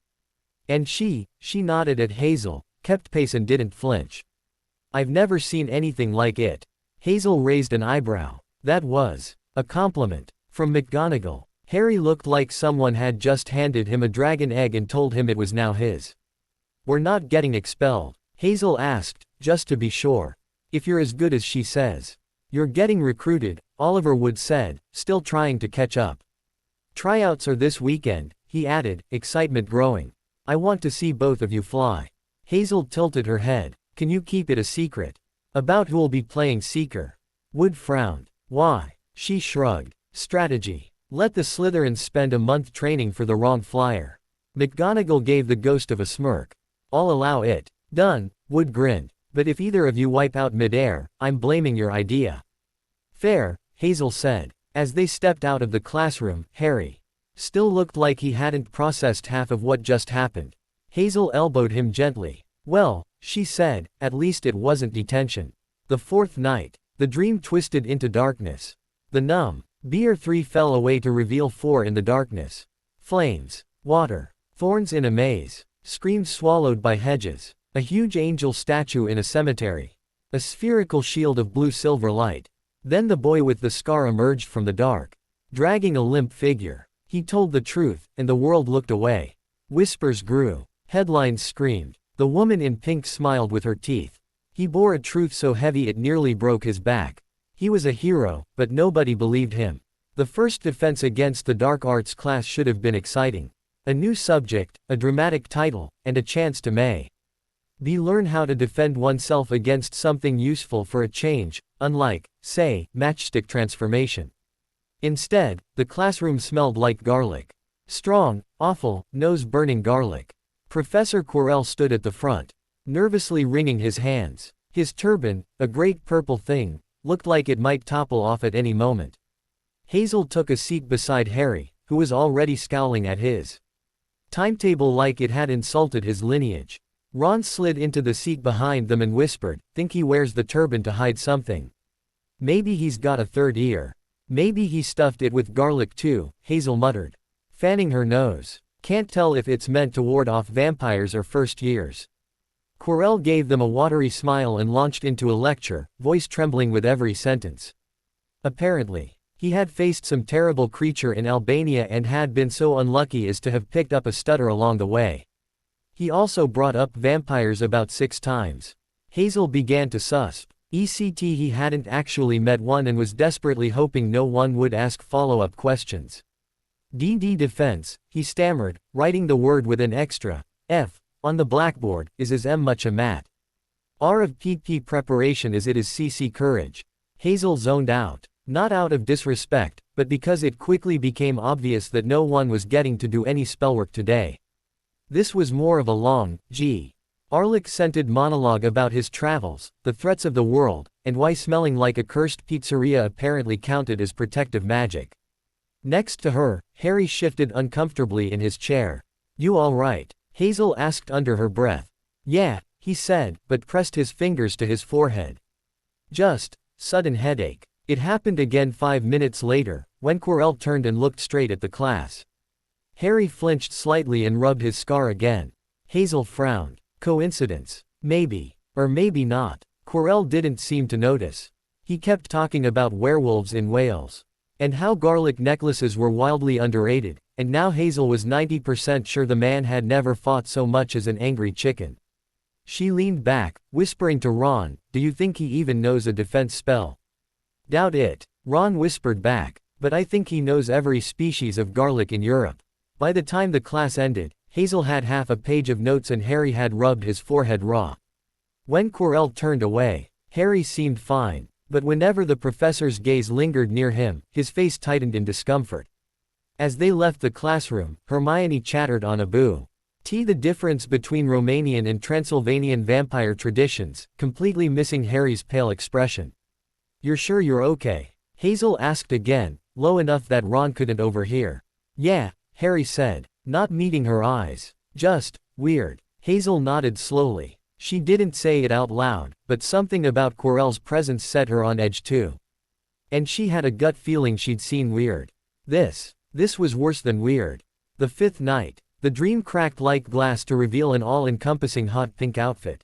And she nodded at Hazel, kept pace and didn't flinch. "I've never seen anything like it." Hazel raised an eyebrow. That was a compliment from McGonagall. Harry looked like someone had just handed him a dragon egg and told him it was now his. "We're not getting expelled?" Hazel asked, just to be sure. "If you're as good as she says." "You're getting recruited," Oliver Wood said, still trying to catch up. "Tryouts are this weekend," he added, excitement growing. "I want to see both of you fly." Hazel tilted her head. "Can you keep it a secret?" "About who'll be playing Seeker?" Wood frowned. "Why?" She shrugged. "Strategy. Let the Slytherins spend a month training for the wrong flyer." McGonagall gave the ghost of a smirk. "I'll allow it." "Done," Wood grinned. "But if either of you wipe out mid-air, I'm blaming your idea." "Fair," Hazel said. As they stepped out of the classroom, Harry still looked like he hadn't processed half of what just happened. Hazel elbowed him gently. "Well," she said, "at least it wasn't detention." The fourth night. The dream twisted into darkness. The numb Beer 3 fell away to reveal 4 in the darkness. Flames. Water. Thorns in a maze. Screams swallowed by hedges. A huge angel statue in a cemetery. A spherical shield of blue-silver light. Then the boy with the scar emerged from the dark, dragging a limp figure. He told the truth, and the world looked away. Whispers grew. Headlines screamed. The woman in pink smiled with her teeth. He bore a truth so heavy it nearly broke his back. He was a hero, but nobody believed him. The first defense against the dark arts class should have been exciting. A new subject, a dramatic title, and a chance to learn how to defend oneself against something useful for a change, unlike, say, matchstick transformation. Instead, the classroom smelled like garlic. Strong, awful, nose-burning garlic. Professor Quirrell stood at the front, nervously wringing his hands. His turban, a great purple thing, looked like it might topple off at any moment. Hazel took a seat beside Harry, who was already scowling at his timetable like it had insulted his lineage. Ron slid into the seat behind them and whispered, "Think he wears the turban to hide something? Maybe he's got a third ear. Maybe he stuffed it with garlic too," Hazel muttered, fanning her nose. "Can't tell if it's meant to ward off vampires or first years." Quirrell gave them a watery smile and launched into a lecture, voice trembling with every sentence. Apparently, he had faced some terrible creature in Albania and had been so unlucky as to have picked up a stutter along the way. He also brought up vampires about 6 times. Hazel began to susp. He hadn't actually met one and was desperately hoping no one would ask follow-up questions. "DD defense," he stammered, writing the word with an extra F on the blackboard, "is as much a mat. R of PP preparation as it is CC courage." Hazel zoned out. Not out of disrespect, but because it quickly became obvious that no one was getting to do any spellwork today. This was more of a long, Arlic-scented monologue about his travels, the threats of the world, and why smelling like a cursed pizzeria apparently counted as protective magic. Next to her, Harry shifted uncomfortably in his chair. "You all right?" Hazel asked under her breath. "Yeah," he said, but pressed his fingers to his forehead. "Just sudden headache." It happened again 5 minutes later, when Quirrell turned and looked straight at the class. Harry flinched slightly and rubbed his scar again. Hazel frowned. Coincidence? Maybe. Or maybe not. Quirrell didn't seem to notice. He kept talking about werewolves in Wales. And how garlic necklaces were wildly underrated, and now Hazel was 90% sure the man had never fought so much as an angry chicken. She leaned back, whispering to Ron, "Do you think he even knows a defense spell?" "Doubt it," Ron whispered back, "but I think he knows every species of garlic in Europe." By the time the class ended, Hazel had half a page of notes and Harry had rubbed his forehead raw. When Quirrell turned away, Harry seemed fine, but whenever the professor's gaze lingered near him, his face tightened in discomfort. As they left the classroom, Hermione chattered on a boo. The difference between Romanian and Transylvanian vampire traditions, completely missing Harry's pale expression. "You're sure you're okay?" Hazel asked again, low enough that Ron couldn't overhear. "Yeah," Harry said, not meeting her eyes. "Just weird." Hazel nodded slowly. She didn't say it out loud, but something about Quirrell's presence set her on edge too. And she had a gut feeling she'd seen weird. This was worse than weird. The 5th night. The dream cracked like glass to reveal an all-encompassing hot pink outfit.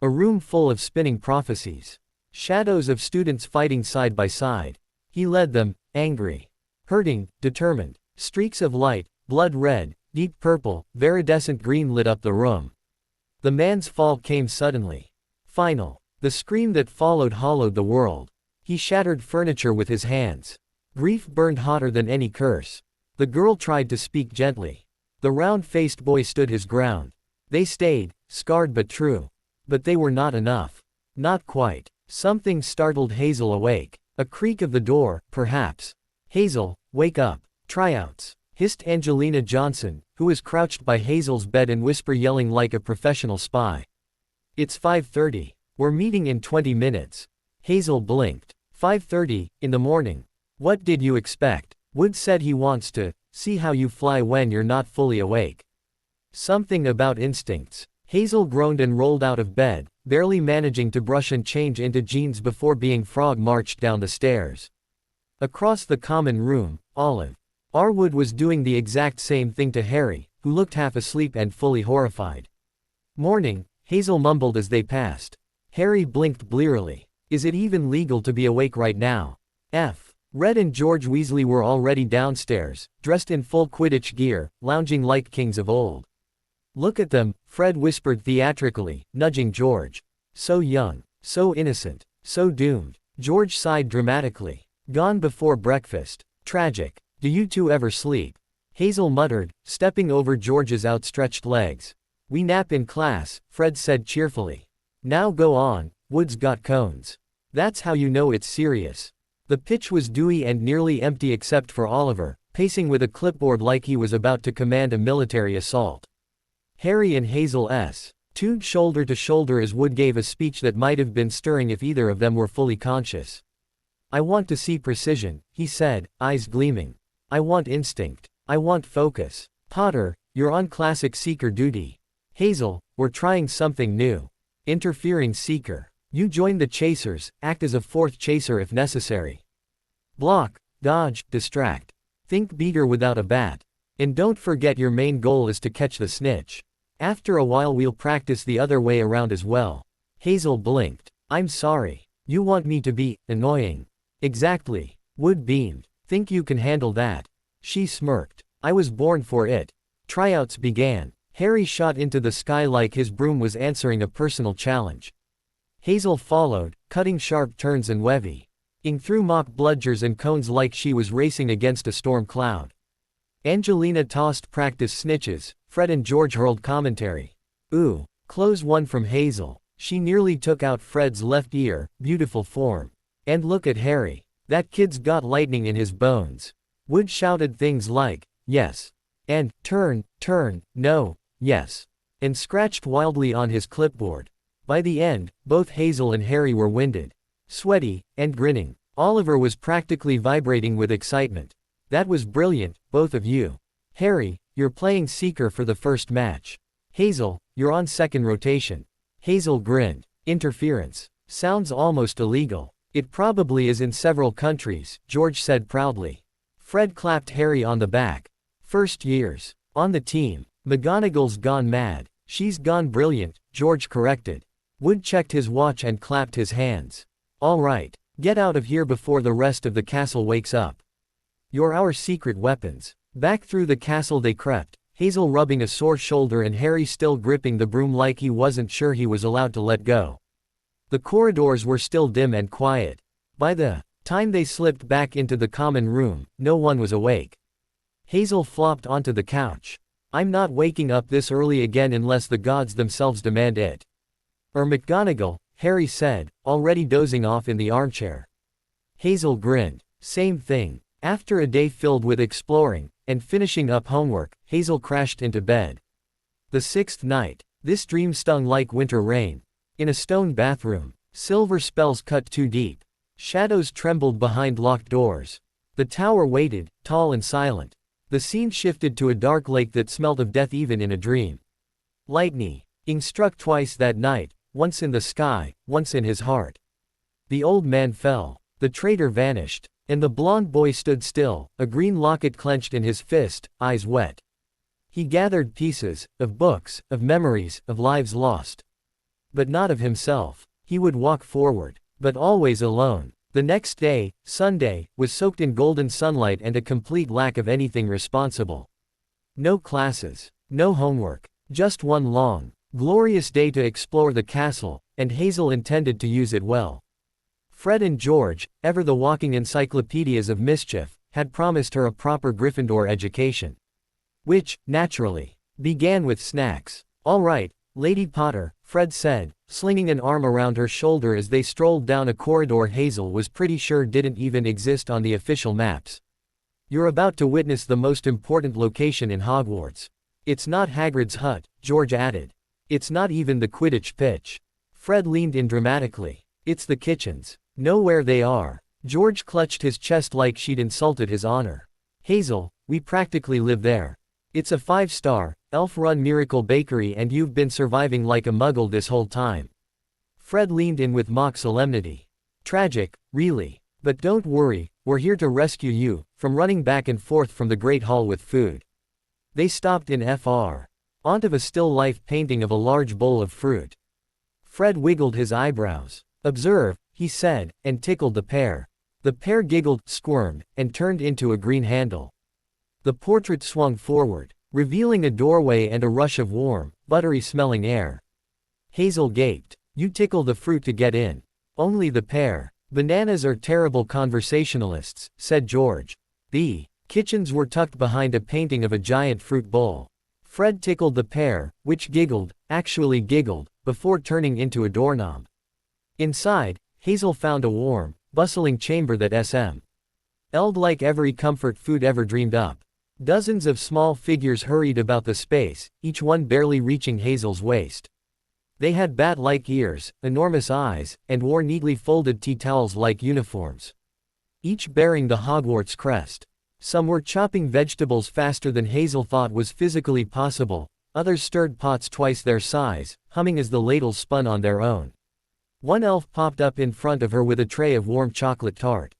A room full of spinning prophecies. Shadows of students fighting side by side. He led them, angry, hurting, determined. Streaks of light, blood red, deep purple, viridescent green lit up the room. The man's fall came suddenly. Final. The scream that followed hollowed the world. He shattered furniture with his hands. Grief burned hotter than any curse. The girl tried to speak gently. The round-faced boy stood his ground. They stayed, scarred but true. But they were not enough. Not quite. Something startled Hazel awake. A creak of the door, perhaps. "Hazel, wake up. Tryouts," hissed Angelina Johnson, who was crouched by Hazel's bed and whisper yelling like a professional spy. "It's 5:30. We're meeting in 20 minutes. Hazel blinked. 5:30, in the morning. What did you expect? Wood said he wants to see how you fly when you're not fully awake. Something about instincts. Hazel groaned and rolled out of bed, barely managing to brush and change into jeans before being frog marched down the stairs. Across the common room, Olive R. Wood was doing the exact same thing to Harry, who looked half asleep and fully horrified. "Morning," Hazel mumbled as they passed. Harry blinked blearily. Is it even legal to be awake right now? Red and George Weasley were already downstairs, dressed in full Quidditch gear, lounging like kings of old. "Look at them," Fred whispered theatrically, nudging George. "So young, so innocent, so doomed." George sighed dramatically. "Gone before breakfast. Tragic. Do you two ever sleep?" Hazel muttered, stepping over George's outstretched legs. "We nap in class," Fred said cheerfully. "Now go on, Wood's got cones. That's how you know it's serious." The pitch was dewy and nearly empty except for Oliver, pacing with a clipboard like he was about to command a military assault. Harry and Hazel stood shoulder to shoulder as Wood gave a speech that might have been stirring if either of them were fully conscious. "I want to see precision," he said, eyes gleaming. "I want instinct. I want focus. Potter, you're on classic seeker duty. Hazel, we're trying something new. Interfering seeker. You join the chasers, act as a fourth chaser if necessary. Block, dodge, distract. Think beater without a bat. And don't forget your main goal is to catch the snitch. After a while we'll practice the other way around as well." Hazel blinked. "I'm sorry. You want me to be annoying." "Exactly." Wood beamed. "Think you can handle that?" She smirked. "I was born for it." Tryouts began. Harry shot into the sky like his broom was answering a personal challenge. Hazel followed, cutting sharp turns and weaving through mock bludgers and cones like she was racing against a storm cloud. Angelina tossed practice snitches, Fred and George hurled commentary. "Ooh, close one from Hazel. She nearly took out Fred's left ear, beautiful form. And look at Harry. That kid's got lightning in his bones." Wood shouted things like, "Yes." And, turn, no, yes." And scratched wildly on his clipboard. By the end, both Hazel and Harry were winded, sweaty, and grinning. Oliver was practically vibrating with excitement. "That was brilliant, both of you. Harry, you're playing seeker for the first match. Hazel, you're on second rotation." Hazel grinned. "Interference. Sounds almost illegal." "It probably is in several countries," George said proudly. Fred clapped Harry on the back. "First years. On the team. McGonagall's gone mad." "She's gone brilliant," George corrected. Wood checked his watch and clapped his hands. "All right. Get out of here before the rest of the castle wakes up. You're our secret weapons." Back through the castle they crept, Hazel rubbing a sore shoulder and Harry still gripping the broom like he wasn't sure he was allowed to let go. The corridors were still dim and quiet. By the time they slipped back into the common room, no one was awake. Hazel flopped onto the couch. "I'm not waking up this early again unless the gods themselves demand it." McGonagall," Harry said, already dozing off in the armchair. Hazel grinned. "Same thing." After a day filled with exploring and finishing up homework, Hazel crashed into bed. The sixth night. This dream stung like winter rain. In a stone bathroom. Silver spells cut too deep. Shadows trembled behind locked doors. The tower waited, tall and silent. The scene shifted to a dark lake that smelled of death even in a dream. Lightning struck twice that night, once in the sky, once in his heart. The old man fell. The traitor vanished. And the blond boy stood still, a green locket clenched in his fist, eyes wet. He gathered pieces, of books, of memories, of lives lost. But not of himself. He would walk forward. But always alone. The next day, Sunday, was soaked in golden sunlight and a complete lack of anything responsible. No classes. No homework. Just one long, glorious day to explore the castle, and Hazel intended to use it well. Fred and George, ever the walking encyclopedias of mischief, had promised her a proper Gryffindor education. Which, naturally, began with snacks. "All right, Lady Potter," Fred said, slinging an arm around her shoulder as they strolled down a corridor Hazel was pretty sure didn't even exist on the official maps. "You're about to witness the most important location in Hogwarts. It's not Hagrid's hut," George added. "It's not even the Quidditch pitch." Fred leaned in dramatically. "It's the kitchens. Know where they are." George clutched his chest like she'd insulted his honor. "Hazel, we practically live there. It's a 5-star, elf-run miracle bakery and you've been surviving like a muggle this whole time." Fred leaned in with mock solemnity. "Tragic, really. But don't worry, we're here to rescue you from running back and forth from the Great Hall with food." They stopped in front of a still life painting of a large bowl of fruit. Fred wiggled his eyebrows. "Observe," he said, and tickled the pear. The pear giggled, squirmed, and turned into a green handle. The portrait swung forward, revealing a doorway and a rush of warm, buttery-smelling air. Hazel gaped. "You tickle the fruit to get in. Only the pear." "Bananas are terrible conversationalists," said George. The kitchens were tucked behind a painting of a giant fruit bowl. Fred tickled the pear, which actually giggled, before turning into a doorknob. Inside, Hazel found a warm, bustling chamber that smelled like every comfort food ever dreamed up. Dozens of small figures hurried about the space, each one barely reaching Hazel's waist. They had bat-like ears, enormous eyes, and wore neatly folded tea towels-like uniforms. Each bearing the Hogwarts crest. Some were chopping vegetables faster than Hazel thought was physically possible, others stirred pots twice their size, humming as the ladles spun on their own. One elf popped up in front of her with a tray of warm chocolate tart.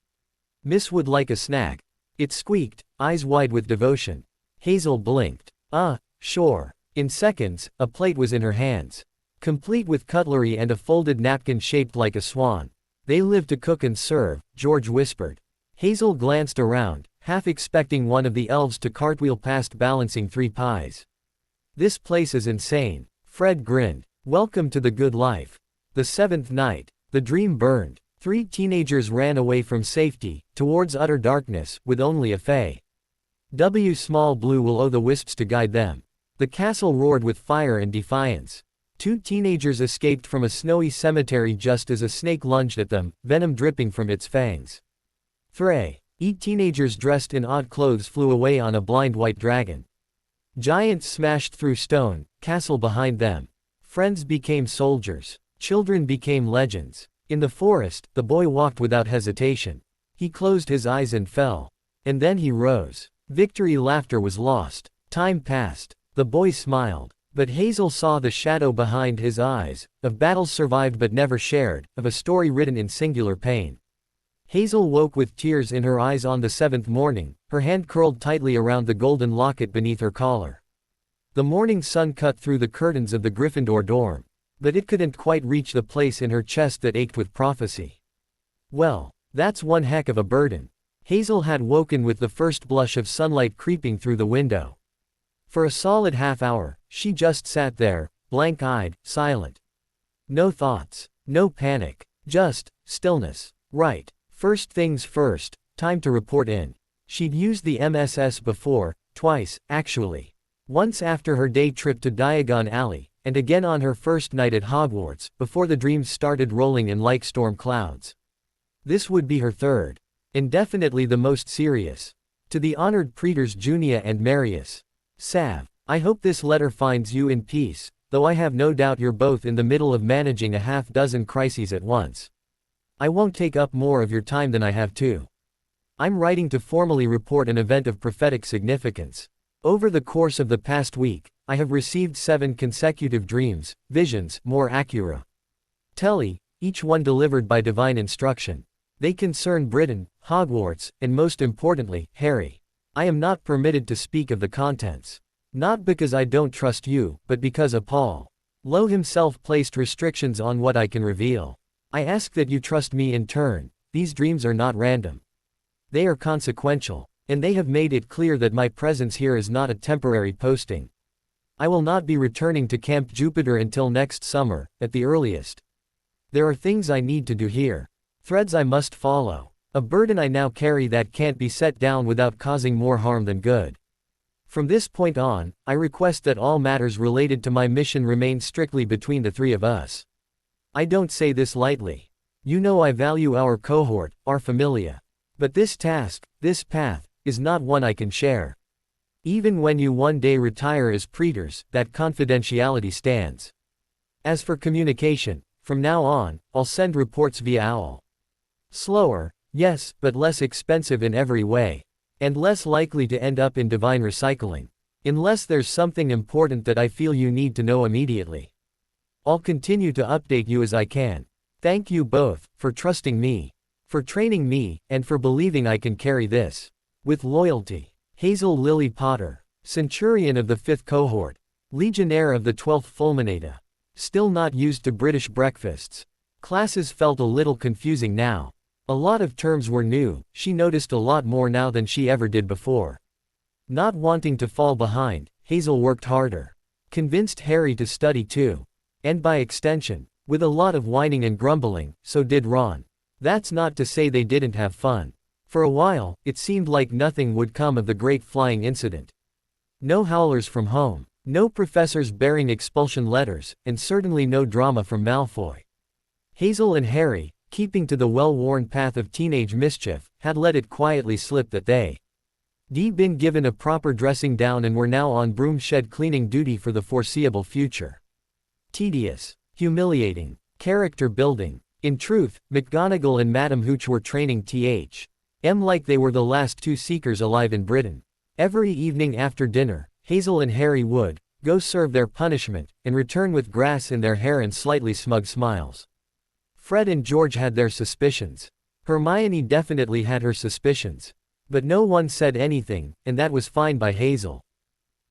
"Miss would like a snack." It squeaked, eyes wide with devotion. Hazel blinked. Sure." In seconds, a plate was in her hands. Complete with cutlery and a folded napkin shaped like a swan. "They live to cook and serve," George whispered. Hazel glanced around, half expecting one of the elves to cartwheel past balancing 3 pies. "This place is insane." Fred grinned. "Welcome to the good life." The 7th night. The dream burned. 3 teenagers ran away from safety, towards utter darkness, with only a Fay. Small Blue will-o'-the-wisps to guide them. The castle roared with fire and defiance. 2 teenagers escaped from a snowy cemetery just as a snake lunged at them, venom dripping from its fangs. 3 teenagers dressed in odd clothes flew away on a blind white dragon. Giants smashed through stone, castle behind them. Friends became soldiers. Children became legends. In the forest, the boy walked without hesitation. He closed his eyes and fell. And then he rose. Victory laughter was lost. Time passed. The boy smiled. But Hazel saw the shadow behind his eyes, of battles survived but never shared, of a story written in singular pain. Hazel woke with tears in her eyes on the 7th morning, her hand curled tightly around the golden locket beneath her collar. The morning sun cut through the curtains of the Gryffindor dorm. But it couldn't quite reach the place in her chest that ached with prophecy. Well, that's one heck of a burden. Hazel had woken with the first blush of sunlight creeping through the window. For a solid half hour, she just sat there, blank-eyed, silent. No thoughts, no panic, just stillness. Right. First things first, time to report in. She'd used the MSS before, twice, actually. Once after her day trip to Diagon Alley, and again on her first night at Hogwarts, before the dreams started rolling in like storm clouds. This would be her third. And definitely the most serious. To the honored Praetors Junia and Marius. Sav, I hope this letter finds you in peace, though I have no doubt you're both in the middle of managing a half-dozen crises at once. I won't take up more of your time than I have to. I'm writing to formally report an event of prophetic significance. Over the course of the past week, I have received 7 consecutive dreams, visions, more accurate. Telly, each one delivered by divine instruction. They concern Britain, Hogwarts, and most importantly, Harry. I am not permitted to speak of the contents. Not because I don't trust you, but because Paul Lowe himself placed restrictions on what I can reveal. I ask that you trust me in turn. these dreams are not random. They are consequential, and they have made it clear that my presence here is not a temporary posting. I will not be returning to Camp Jupiter until next summer, at the earliest. There are things I need to do here. Threads I must follow. A burden I now carry that can't be set down without causing more harm than good. From this point on, I request that all matters related to my mission remain strictly between the three of us. I don't say this lightly. You know I value our cohort, our familia. But this task, this path, is not one I can share. Even when you one day retire as praetors, that confidentiality stands. As for communication, from now on, I'll send reports via owl. Slower, yes, but less expensive in every way. And less likely to end up in divine recycling. Unless there's something important that I feel you need to know immediately. I'll continue to update you as I can. Thank you both, for trusting me, for training me, and for believing I can carry this. With loyalty. Hazel Lily Potter, Centurion of the 5th Cohort. Legionnaire of the 12th Fulminata. Still not used to British breakfasts. Classes felt a little confusing now. A lot of terms were new, she noticed a lot more now than she ever did before. Not wanting to fall behind, Hazel worked harder. Convinced Harry to study too. And by extension, with a lot of whining and grumbling, so did Ron. That's not to say they didn't have fun. For a while, it seemed like nothing would come of the great flying incident. No howlers from home, no professors bearing expulsion letters, and certainly no drama from Malfoy. Hazel and Harry, keeping to the well-worn path of teenage mischief, had let it quietly slip that they'd been given a proper dressing down and were now on broom shed cleaning duty for the foreseeable future. Tedious, humiliating, character building. In truth, McGonagall and Madam Hooch were training T.H.M. like they were the last two Seekers alive in Britain. Every evening after dinner, Hazel and Harry would go serve their punishment, and return with grass in their hair and slightly smug smiles. Fred and George had their suspicions. Hermione definitely had her suspicions. But no one said anything, and that was fine by Hazel.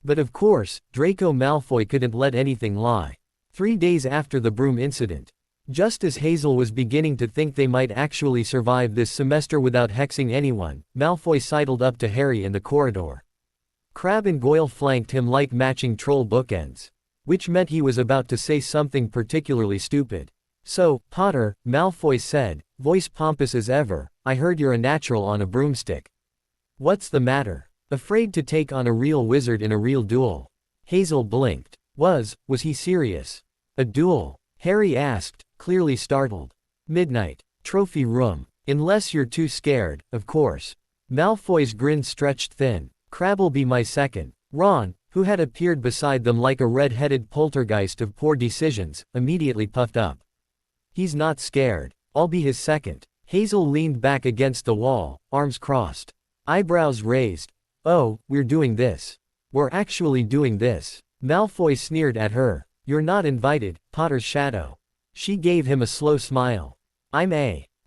But of course, Draco Malfoy couldn't let anything lie. 3 days after the broom incident. Just as Hazel was beginning to think they might actually survive this semester without hexing anyone, Malfoy sidled up to Harry in the corridor. Crabbe and Goyle flanked him like matching troll bookends. Which meant he was about to say something particularly stupid. So, Potter, Malfoy said, voice pompous as ever, I heard you're a natural on a broomstick. What's the matter? Afraid to take on a real wizard in a real duel? Hazel blinked. Was he serious? A duel? Harry asked, clearly startled. Midnight. Trophy room. Unless you're too scared, of course. Malfoy's grin stretched thin. Crabbe'll be my second. Ron, who had appeared beside them like a red-headed poltergeist of poor decisions, immediately puffed up. He's not scared. I'll be his second. Hazel leaned back against the wall, arms crossed. Eyebrows raised. Oh, we're doing this. We're actually doing this. Malfoy sneered at her. You're not invited, Potter's shadow. She gave him a slow smile. I'm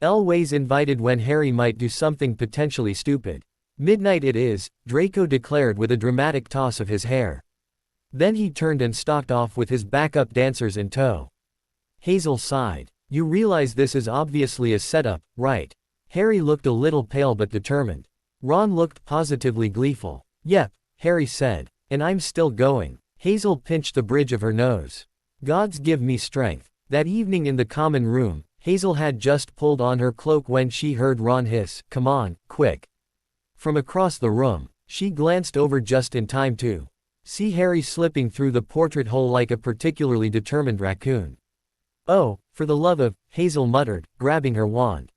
always invited when Harry might do something potentially stupid. Midnight it is, Draco declared with a dramatic toss of his hair. Then he turned and stalked off with his backup dancers in tow. Hazel sighed. You realize this is obviously a setup, right? Harry looked a little pale but determined. Ron looked positively gleeful. Yep, Harry said. And I'm still going. Hazel pinched the bridge of her nose. Gods give me strength. That evening in the common room, Hazel had just pulled on her cloak when she heard Ron hiss, come on, quick. From across the room, she glanced over just in time to see Harry slipping through the portrait hole like a particularly determined raccoon. Oh, for the love of, Hazel muttered, grabbing her wand.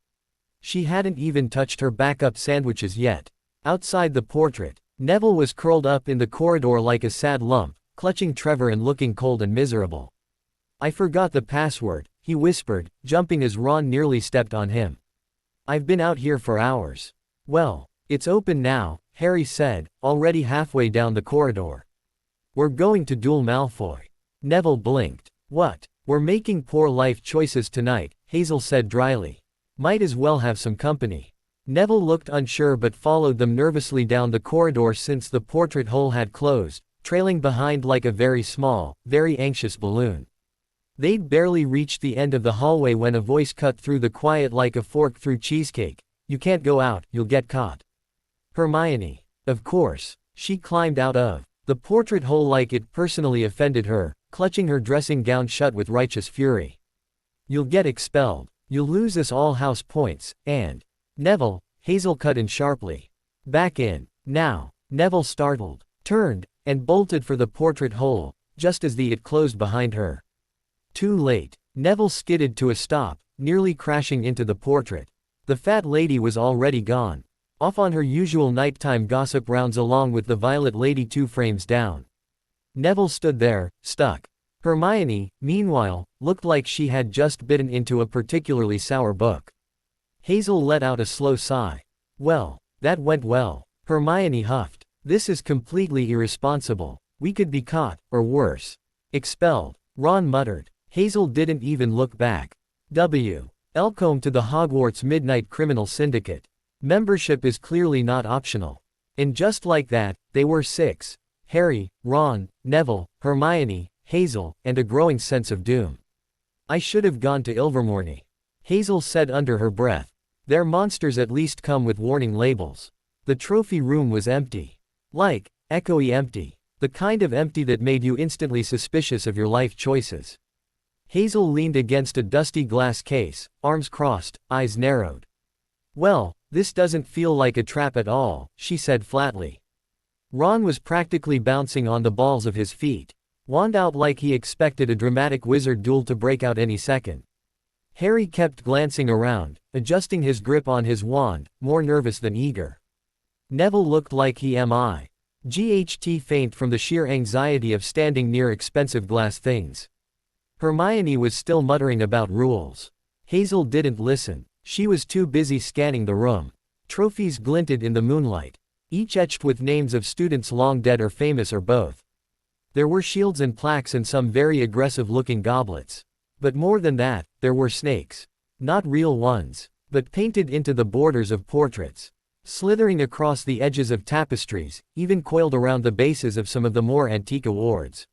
She hadn't even touched her backup sandwiches yet. Outside the portrait, Neville was curled up in the corridor like a sad lump, clutching Trevor and looking cold and miserable. I forgot the password, he whispered, jumping as Ron nearly stepped on him. I've been out here for hours. Well, it's open now, Harry said, already halfway down the corridor. We're going to duel Malfoy. Neville blinked. What? We're making poor life choices tonight, Hazel said dryly. Might as well have some company. Neville looked unsure but followed them nervously down the corridor since the portrait hole had closed, trailing behind like a very small, very anxious balloon. They'd barely reached the end of the hallway when a voice cut through the quiet like a fork through cheesecake. "You can't go out, you'll get caught." Hermione. Of course. She climbed out of the portrait hole like it personally offended her, clutching her dressing gown shut with righteous fury. "You'll get expelled. You'll lose us all house points, and—" "Neville," Hazel cut in sharply. "Back in, now." Neville startled, turned, and bolted for the portrait hole, just as it closed behind her. Too late. Neville skidded to a stop, nearly crashing into the portrait. The fat lady was already gone, off on her usual nighttime gossip rounds along with the violet lady 2 frames down. Neville stood there, stuck. Hermione, meanwhile, looked like she had just bitten into a particularly sour book. Hazel let out a slow sigh. "Well, that went well." Hermione huffed. "This is completely irresponsible. We could be caught, or worse. Expelled." Ron muttered. Hazel didn't even look back. Welcome to the Hogwarts Midnight Criminal Syndicate. Membership is clearly not optional. And just like that, they were 6. Harry, Ron, Neville, Hermione, Hazel, and a growing sense of doom. "I should have gone to Ilvermorny," Hazel said under her breath. "Their monsters at least come with warning labels." The trophy room was empty. Like, echoey empty. The kind of empty that made you instantly suspicious of your life choices. Hazel leaned against a dusty glass case, arms crossed, eyes narrowed. "Well, this doesn't feel like a trap at all," she said flatly. Ron was practically bouncing on the balls of his feet. Wand out like he expected a dramatic wizard duel to break out any second. Harry kept glancing around, adjusting his grip on his wand, more nervous than eager. Neville looked like he got faint from the sheer anxiety of standing near expensive glass things. Hermione was still muttering about rules. Hazel didn't listen. She was too busy scanning the room. Trophies glinted in the moonlight, each etched with names of students long dead or famous or both. There were shields and plaques and some very aggressive-looking goblets. But more than that, there were snakes. Not real ones, but painted into the borders of portraits. Slithering across the edges of tapestries, even coiled around the bases of some of the more antique awards.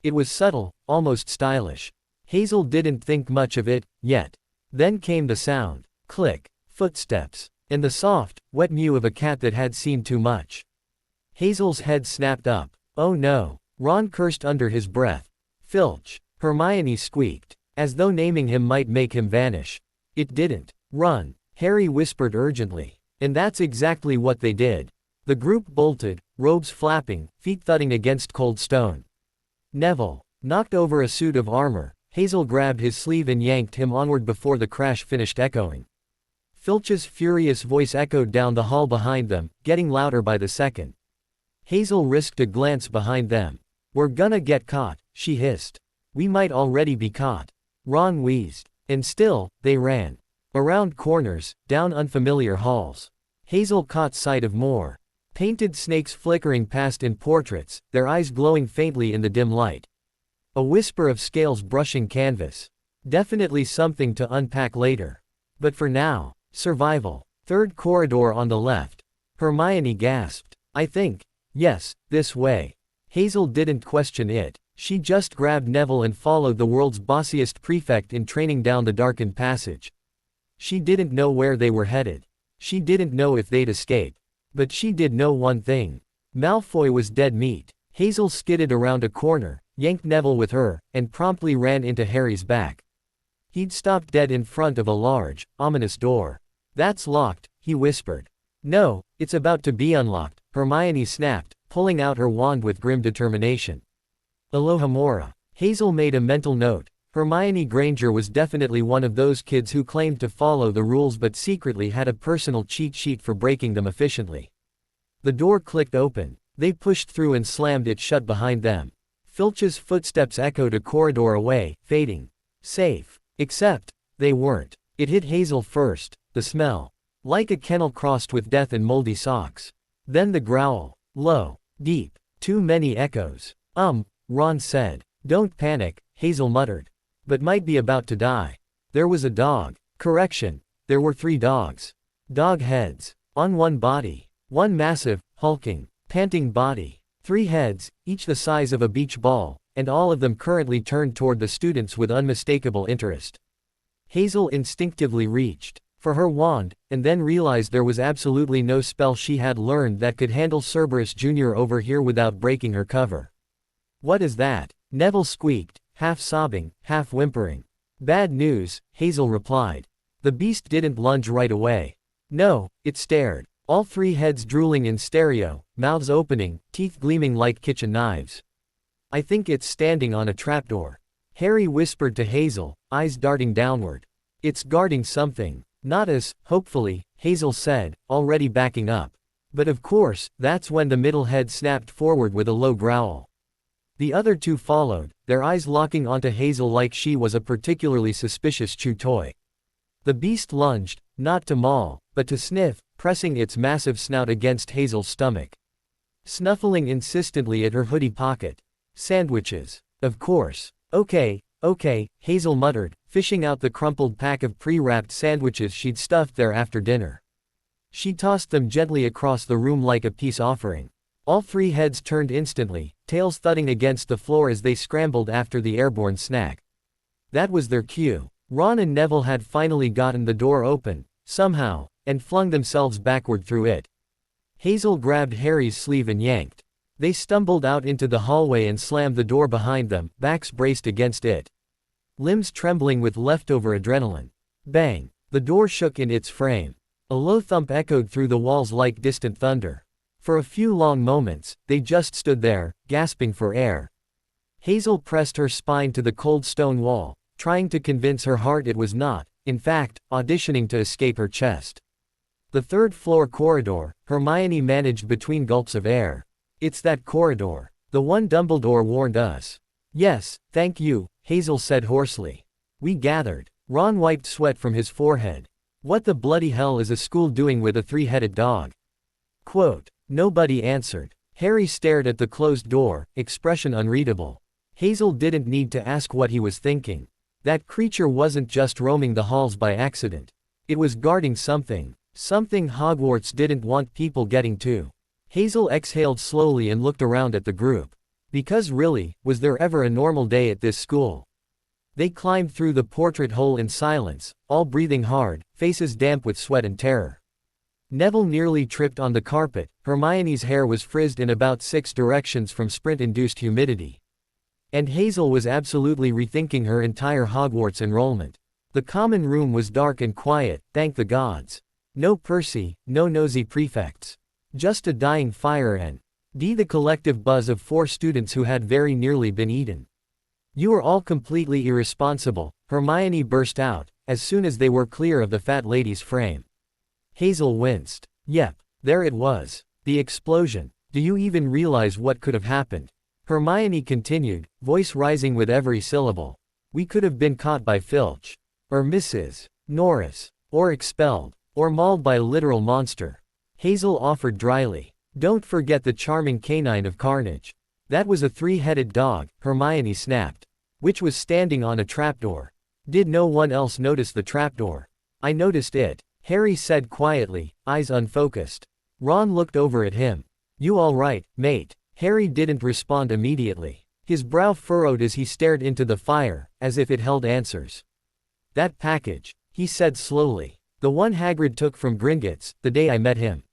It was subtle, almost stylish. Hazel didn't think much of it, yet. Then came the sound. Click. Footsteps. And the soft, wet mew of a cat that had seen too much. Hazel's head snapped up. "Oh no." Ron cursed under his breath. "Filch." Hermione squeaked, as though naming him might make him vanish. It didn't. "Run," Harry whispered urgently. And that's exactly what they did. The group bolted, robes flapping, feet thudding against cold stone. Neville knocked over a suit of armor. Hazel grabbed his sleeve and yanked him onward before the crash finished echoing. Filch's furious voice echoed down the hall behind them, getting louder by the second. Hazel risked a glance behind them. "We're gonna get caught," she hissed. "We might already be caught." Ron wheezed. And still, they ran. Around corners, down unfamiliar halls. Hazel caught sight of more painted snakes flickering past in portraits, their eyes glowing faintly in the dim light. A whisper of scales brushing canvas. Definitely something to unpack later. But for now, survival. Third corridor on the left. Hermione gasped. Yes, this way." Hazel didn't question it. She just grabbed Neville and followed the world's bossiest prefect in training down the darkened passage. She didn't know where they were headed. She didn't know if they'd escape. But she did know one thing. Malfoy was dead meat. Hazel skidded around a corner, yanked Neville with her, and promptly ran into Harry's back. He'd stopped dead in front of a large, ominous door. "That's locked," he whispered. "No, it's about to be unlocked," Hermione snapped, pulling out her wand with grim determination. Alohomora. Hazel made a mental note. Hermione Granger was definitely one of those kids who claimed to follow the rules but secretly had a personal cheat sheet for breaking them efficiently. The door clicked open. They pushed through and slammed it shut behind them. Filch's footsteps echoed a corridor away, fading. Safe. Except, they weren't. It hit Hazel first, the smell. Like a kennel crossed with death and moldy socks. Then the growl. Low. Deep. Too many echoes. Ron said. "Don't panic," Hazel muttered. "But might be about to die." There was a dog. Correction. There were 3 dogs. Dog heads. On one body. One massive, hulking, panting body. 3 heads, each the size of a beach ball, and all of them currently turned toward the students with unmistakable interest. Hazel instinctively reached for her wand, and then realized there was absolutely no spell she had learned that could handle Cerberus Jr. over here without breaking her cover. "What is that?" Neville squeaked, half sobbing, half whimpering. "Bad news," Hazel replied. The beast didn't lunge right away. No, it stared. All three heads drooling in stereo, mouths opening, teeth gleaming like kitchen knives. "I think it's standing on a trapdoor," Harry whispered to Hazel, eyes darting downward. "It's guarding something." "Not us, hopefully," Hazel said, already backing up. But of course, that's when the middle head snapped forward with a low growl. The other two followed, their eyes locking onto Hazel like she was a particularly suspicious chew toy. The beast lunged, not to maul, but to sniff, pressing its massive snout against Hazel's stomach. Snuffling insistently at her hoodie pocket. "Sandwiches. Of course. Okay, Hazel muttered, fishing out the crumpled pack of pre-wrapped sandwiches she'd stuffed there after dinner. She tossed them gently across the room like a peace offering. All three heads turned instantly, tails thudding against the floor as they scrambled after the airborne snack. That was their cue. Ron and Neville had finally gotten the door open, somehow, and flung themselves backward through it. Hazel grabbed Harry's sleeve and yanked. They stumbled out into the hallway and slammed the door behind them, backs braced against it. Limbs trembling with leftover adrenaline. Bang! The door shook in its frame. A low thump echoed through the walls like distant thunder. For a few long moments, they just stood there, gasping for air. Hazel pressed her spine to the cold stone wall, trying to convince her heart it was not, in fact, auditioning to escape her chest. The third-floor corridor, Hermione managed between gulps of air. "It's that corridor. The one Dumbledore warned us." "Yes, thank you," Hazel said hoarsely. "We gathered." Ron wiped sweat from his forehead. "What the bloody hell is a school doing with a three-headed dog?" Quote. Nobody answered. Harry stared at the closed door, expression unreadable. Hazel didn't need to ask what he was thinking. That creature wasn't just roaming the halls by accident. It was guarding something. Something Hogwarts didn't want people getting to. Hazel exhaled slowly and looked around at the group. Because really, was there ever a normal day at this school? They climbed through the portrait hole in silence, all breathing hard, faces damp with sweat and terror. Neville nearly tripped on the carpet. Hermione's hair was frizzed in about 6 directions from sprint-induced humidity. And Hazel was absolutely rethinking her entire Hogwarts enrollment. The common room was dark and quiet, thank the gods. No Percy, no nosy prefects. Just a dying fire and the collective buzz of 4 students who had very nearly been eaten. "You are all completely irresponsible," Hermione burst out, as soon as they were clear of the fat lady's frame. Hazel winced. Yep, there it was. The explosion. "Do you even realize what could have happened?" Hermione continued, voice rising with every syllable. "We could have been caught by Filch. Or Mrs. Norris. Or expelled. Or mauled by a literal monster." Hazel offered dryly. "Don't forget the charming canine of carnage." "That was a 3-headed dog," Hermione snapped. "Which was standing on a trapdoor." "Did no one else notice the trapdoor?" "I noticed it," Harry said quietly, eyes unfocused. Ron looked over at him. "You all right, mate?" Harry didn't respond immediately. His brow furrowed as he stared into the fire, as if it held answers. "That package," he said slowly. "The one Hagrid took from Gringotts, the day I met him."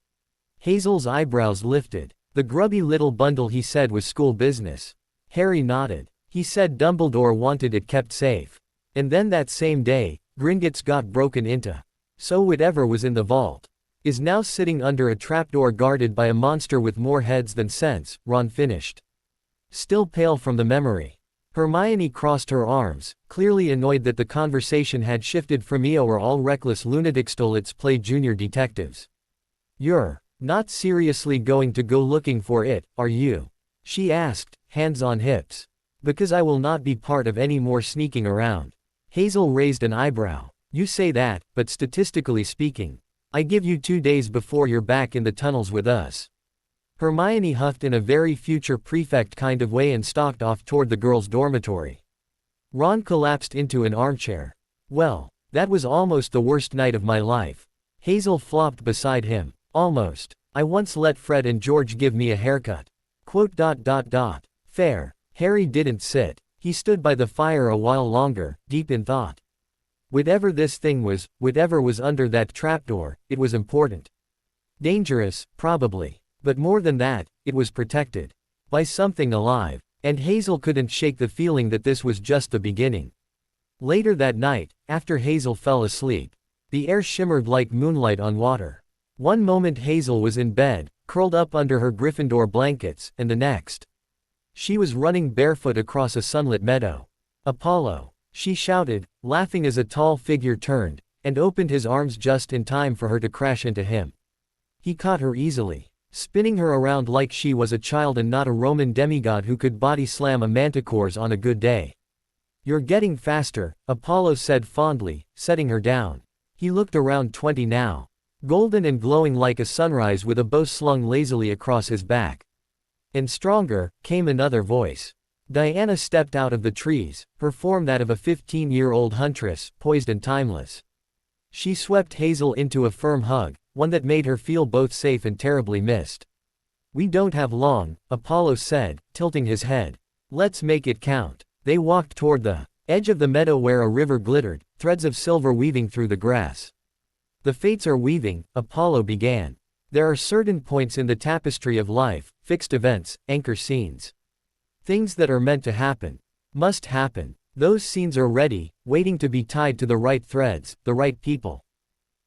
Hazel's eyebrows lifted. "The grubby little bundle he said was school business." Harry nodded. "He said Dumbledore wanted it kept safe. And then that same day, Gringotts got broken into. So whatever was in the vault is now sitting under a trapdoor guarded by a monster with more heads than sense," Ron finished. Still pale from the memory. Hermione crossed her arms, clearly annoyed that the conversation had shifted from "Eo are all reckless lunatics to let's play junior detectives." "You're not seriously going to go looking for it, are you?" she asked, hands on hips. "Because I will not be part of any more sneaking around." Hazel raised an eyebrow. "You say that, but statistically speaking, I give you 2 days before you're back in the tunnels with us." Hermione huffed in a very future prefect kind of way and stalked off toward the girls' dormitory. Ron collapsed into an armchair. "Well, that was almost the worst night of my life." Hazel flopped beside him. "Almost. I once let Fred and George give me a haircut." Quote. "Fair. Harry didn't sit. He stood by the fire a while longer, deep in thought. Whatever this thing was, whatever was under that trapdoor, it was important. Dangerous, probably. But more than that, it was protected. By something alive. And Hazel couldn't shake the feeling that this was just the beginning. Later that night, after Hazel fell asleep, the air shimmered like moonlight on water. One moment Hazel was in bed, curled up under her Gryffindor blankets, and the next, she was running barefoot across a sunlit meadow. "Apollo!" she shouted, laughing as a tall figure turned, and opened his arms just in time for her to crash into him. He caught her easily, spinning her around like she was a child and not a Roman demigod who could body slam a manticore's on a good day. "You're getting faster," Apollo said fondly, setting her down. He looked around 20 now. Golden and glowing like a sunrise with a bow slung lazily across his back. And stronger, came another voice. Diana stepped out of the trees, her form that of a 15-year-old huntress, poised and timeless. She swept Hazel into a firm hug, one that made her feel both safe and terribly missed. "We don't have long," Apollo said, tilting his head. "Let's make it count." They walked toward the edge of the meadow where a river glittered, threads of silver weaving through the grass. "The fates are weaving," Apollo began. "There are certain points in the tapestry of life, fixed events, anchor scenes. Things that are meant to happen. Must happen. Those scenes are ready, waiting to be tied to the right threads, the right people."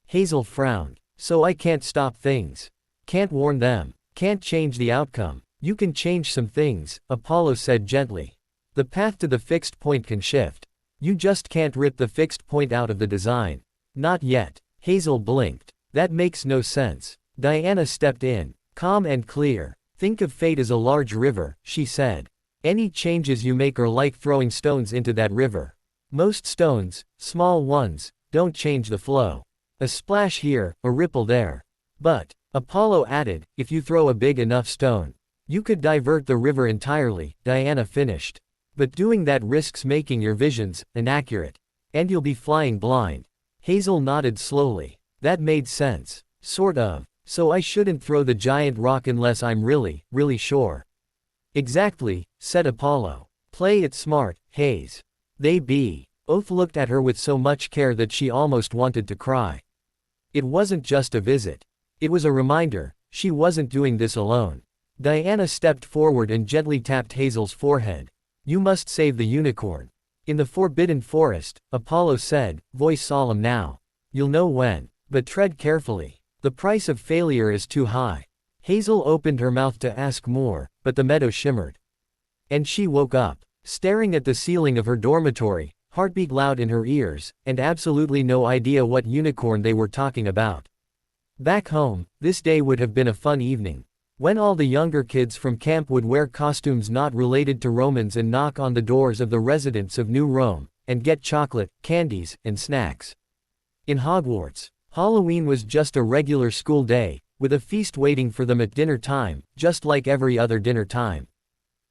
Hazel frowned. "So I can't stop things. Can't warn them. Can't change the outcome." "You can change some things," Apollo said gently. "The path to the fixed point can shift. You just can't rip the fixed point out of the design. Not yet." Hazel blinked. "That makes no sense." Diana stepped in, calm and clear. "Think of fate as a large river," she said. "Any changes you make are like throwing stones into that river. Most stones, small ones, don't change the flow. A splash here, a ripple there. But," Apollo added, "if you throw a big enough stone, you could divert the river entirely," Diana finished. "But doing that risks making your visions inaccurate. And you'll be flying blind." Hazel nodded slowly. "That made sense. Sort of. So I shouldn't throw the giant rock unless I'm really, really sure." "Exactly," said Apollo. "Play it smart, Hayes." They both looked at her with so much care that she almost wanted to cry. It wasn't just a visit. It was a reminder, she wasn't doing this alone. Diana stepped forward and gently tapped Hazel's forehead. "You must save the unicorn. In the Forbidden Forest," Apollo said, voice solemn now. "You'll know when. But tread carefully. The price of failure is too high." Hazel opened her mouth to ask more, but the meadow shimmered. And she woke up, staring at the ceiling of her dormitory, heartbeat loud in her ears, and absolutely no idea what unicorn they were talking about. Back home, this day would have been a fun evening. When all the younger kids from camp would wear costumes not related to Romans and knock on the doors of the residents of New Rome, and get chocolate, candies, and snacks. In Hogwarts, Halloween was just a regular school day, with a feast waiting for them at dinner time, just like every other dinner time.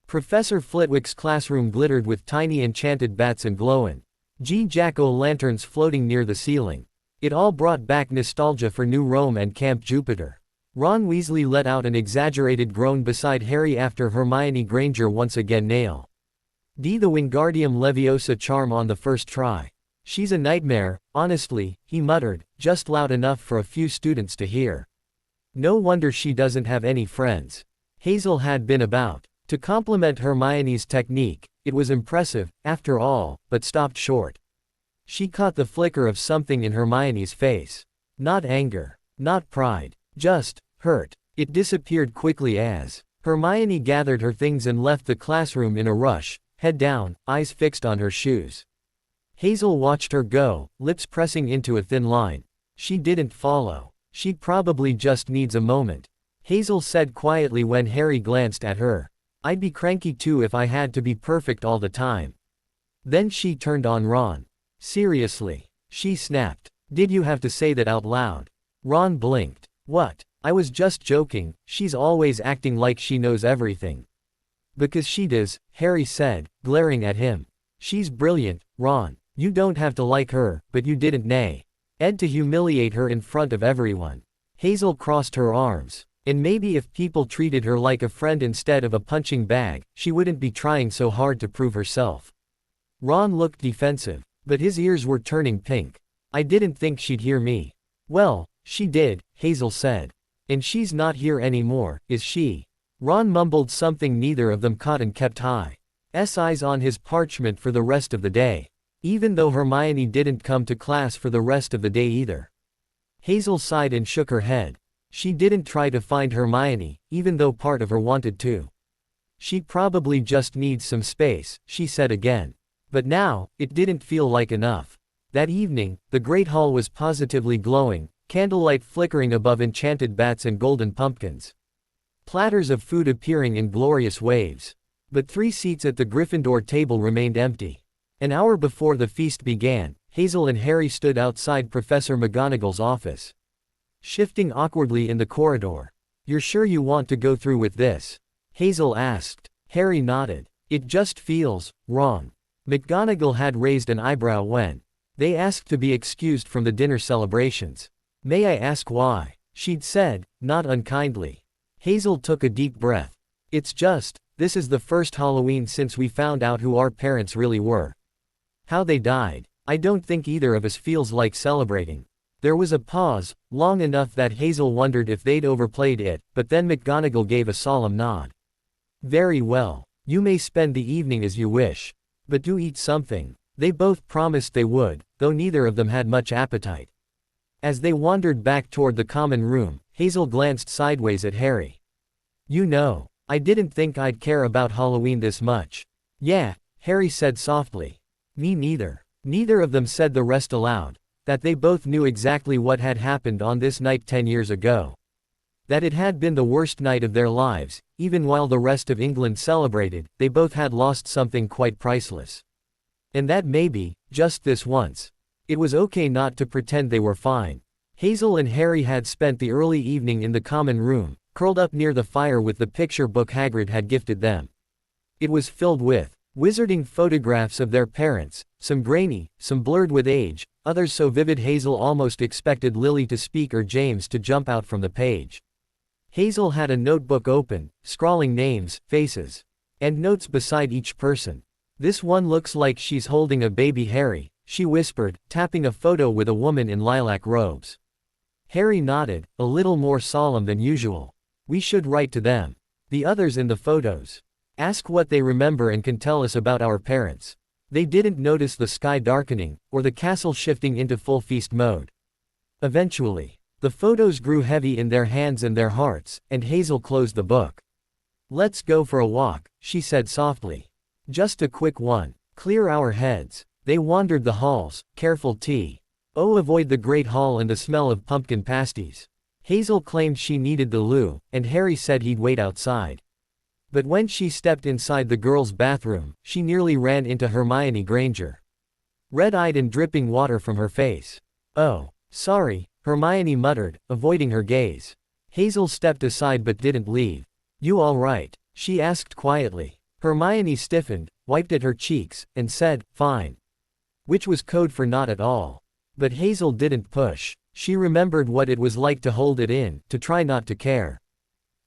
Professor Flitwick's classroom glittered with tiny enchanted bats and jack-o'-lanterns floating near the ceiling. It all brought back nostalgia for New Rome and Camp Jupiter. Ron Weasley let out an exaggerated groan beside Harry after Hermione Granger once again nailed the Wingardium Leviosa charm on the first try. "She's a nightmare, honestly," he muttered, just loud enough for a few students to hear. "No wonder she doesn't have any friends." Hazel had been about to compliment Hermione's technique. It was impressive, after all, but stopped short. She caught the flicker of something in Hermione's face. Not anger. Not pride. Just hurt. It disappeared quickly as Hermione gathered her things and left the classroom in a rush, head down, eyes fixed on her shoes. Hazel watched her go, lips pressing into a thin line. She didn't follow. She probably just needs a moment. Hazel said quietly when Harry glanced at her. "I'd be cranky too if I had to be perfect all the time." Then she turned on Ron. "Seriously?" she snapped. "Did you have to say that out loud?" Ron blinked. "What? I was just joking, she's always acting like she knows everything." "Because she does," Harry said, glaring at him. "She's brilliant, Ron. You don't have to like her, but you didn't to humiliate her in front of everyone." Hazel crossed her arms. And maybe if people treated her like a friend instead of a punching bag, she wouldn't be trying so hard to prove herself. Ron looked defensive, but his ears were turning pink. I didn't think she'd hear me. Well, she did, Hazel said. And she's not here anymore, is she? Ron mumbled something neither of them caught and kept his eyes on his parchment for the rest of the day. Even though Hermione didn't come to class for the rest of the day either. Hazel sighed and shook her head. She didn't try to find Hermione, even though part of her wanted to. She probably just needs some space, she said again. But now, it didn't feel like enough. That evening, the Great Hall was positively glowing, candlelight flickering above enchanted bats and golden pumpkins. Platters of food appearing in glorious waves. But 3 seats at the Gryffindor table remained empty. An hour before the feast began, Hazel and Harry stood outside Professor McGonagall's office. Shifting awkwardly in the corridor. You're sure you want to go through with this? Hazel asked. Harry nodded. It just feels wrong. McGonagall had raised an eyebrow when they asked to be excused from the dinner celebrations. May I ask why? She'd said, not unkindly. Hazel took a deep breath. It's just, this is the first Halloween since we found out who our parents really were. How they died. I don't think either of us feels like celebrating. There was a pause, long enough that Hazel wondered if they'd overplayed it, but then McGonagall gave a solemn nod. Very well. You may spend the evening as you wish. But do eat something. They both promised they would, though neither of them had much appetite. As they wandered back toward the common room, Hazel glanced sideways at Harry. You know, I didn't think I'd care about Halloween this much. Yeah, Harry said softly. Me neither. Neither of them said the rest aloud. That they both knew exactly what had happened on this night 10 years ago. That it had been the worst night of their lives, even while the rest of England celebrated, they both had lost something quite priceless. And that maybe, just this once, it was okay not to pretend they were fine. Hazel and Harry had spent the early evening in the common room, curled up near the fire with the picture book Hagrid had gifted them. It was filled with wizarding photographs of their parents, some grainy, some blurred with age, others so vivid Hazel almost expected Lily to speak or James to jump out from the page. Hazel had a notebook open, scrawling names, faces, and notes beside each person. This one looks like she's holding a baby Harry, she whispered, tapping a photo with a woman in lilac robes. Harry nodded, a little more solemn than usual. We should write to them. The others in the photos. Ask what they remember and can tell us about our parents. They didn't notice the sky darkening, or the castle shifting into full feast mode. Eventually, the photos grew heavy in their hands and their hearts, and Hazel closed the book. Let's go for a walk, she said softly. Just a quick one. Clear our heads. They wandered the halls, careful avoid the great hall and the smell of pumpkin pasties. Hazel claimed she needed the loo, and Harry said he'd wait outside. But when she stepped inside the girls' bathroom, she nearly ran into Hermione Granger. Red-eyed and dripping water from her face. Oh, sorry, Hermione muttered, avoiding her gaze. Hazel stepped aside but didn't leave. You all right? She asked quietly. Hermione stiffened, wiped at her cheeks, and said, fine. Which was code for not at all. But Hazel didn't push. She remembered what it was like to hold it in, to try not to care.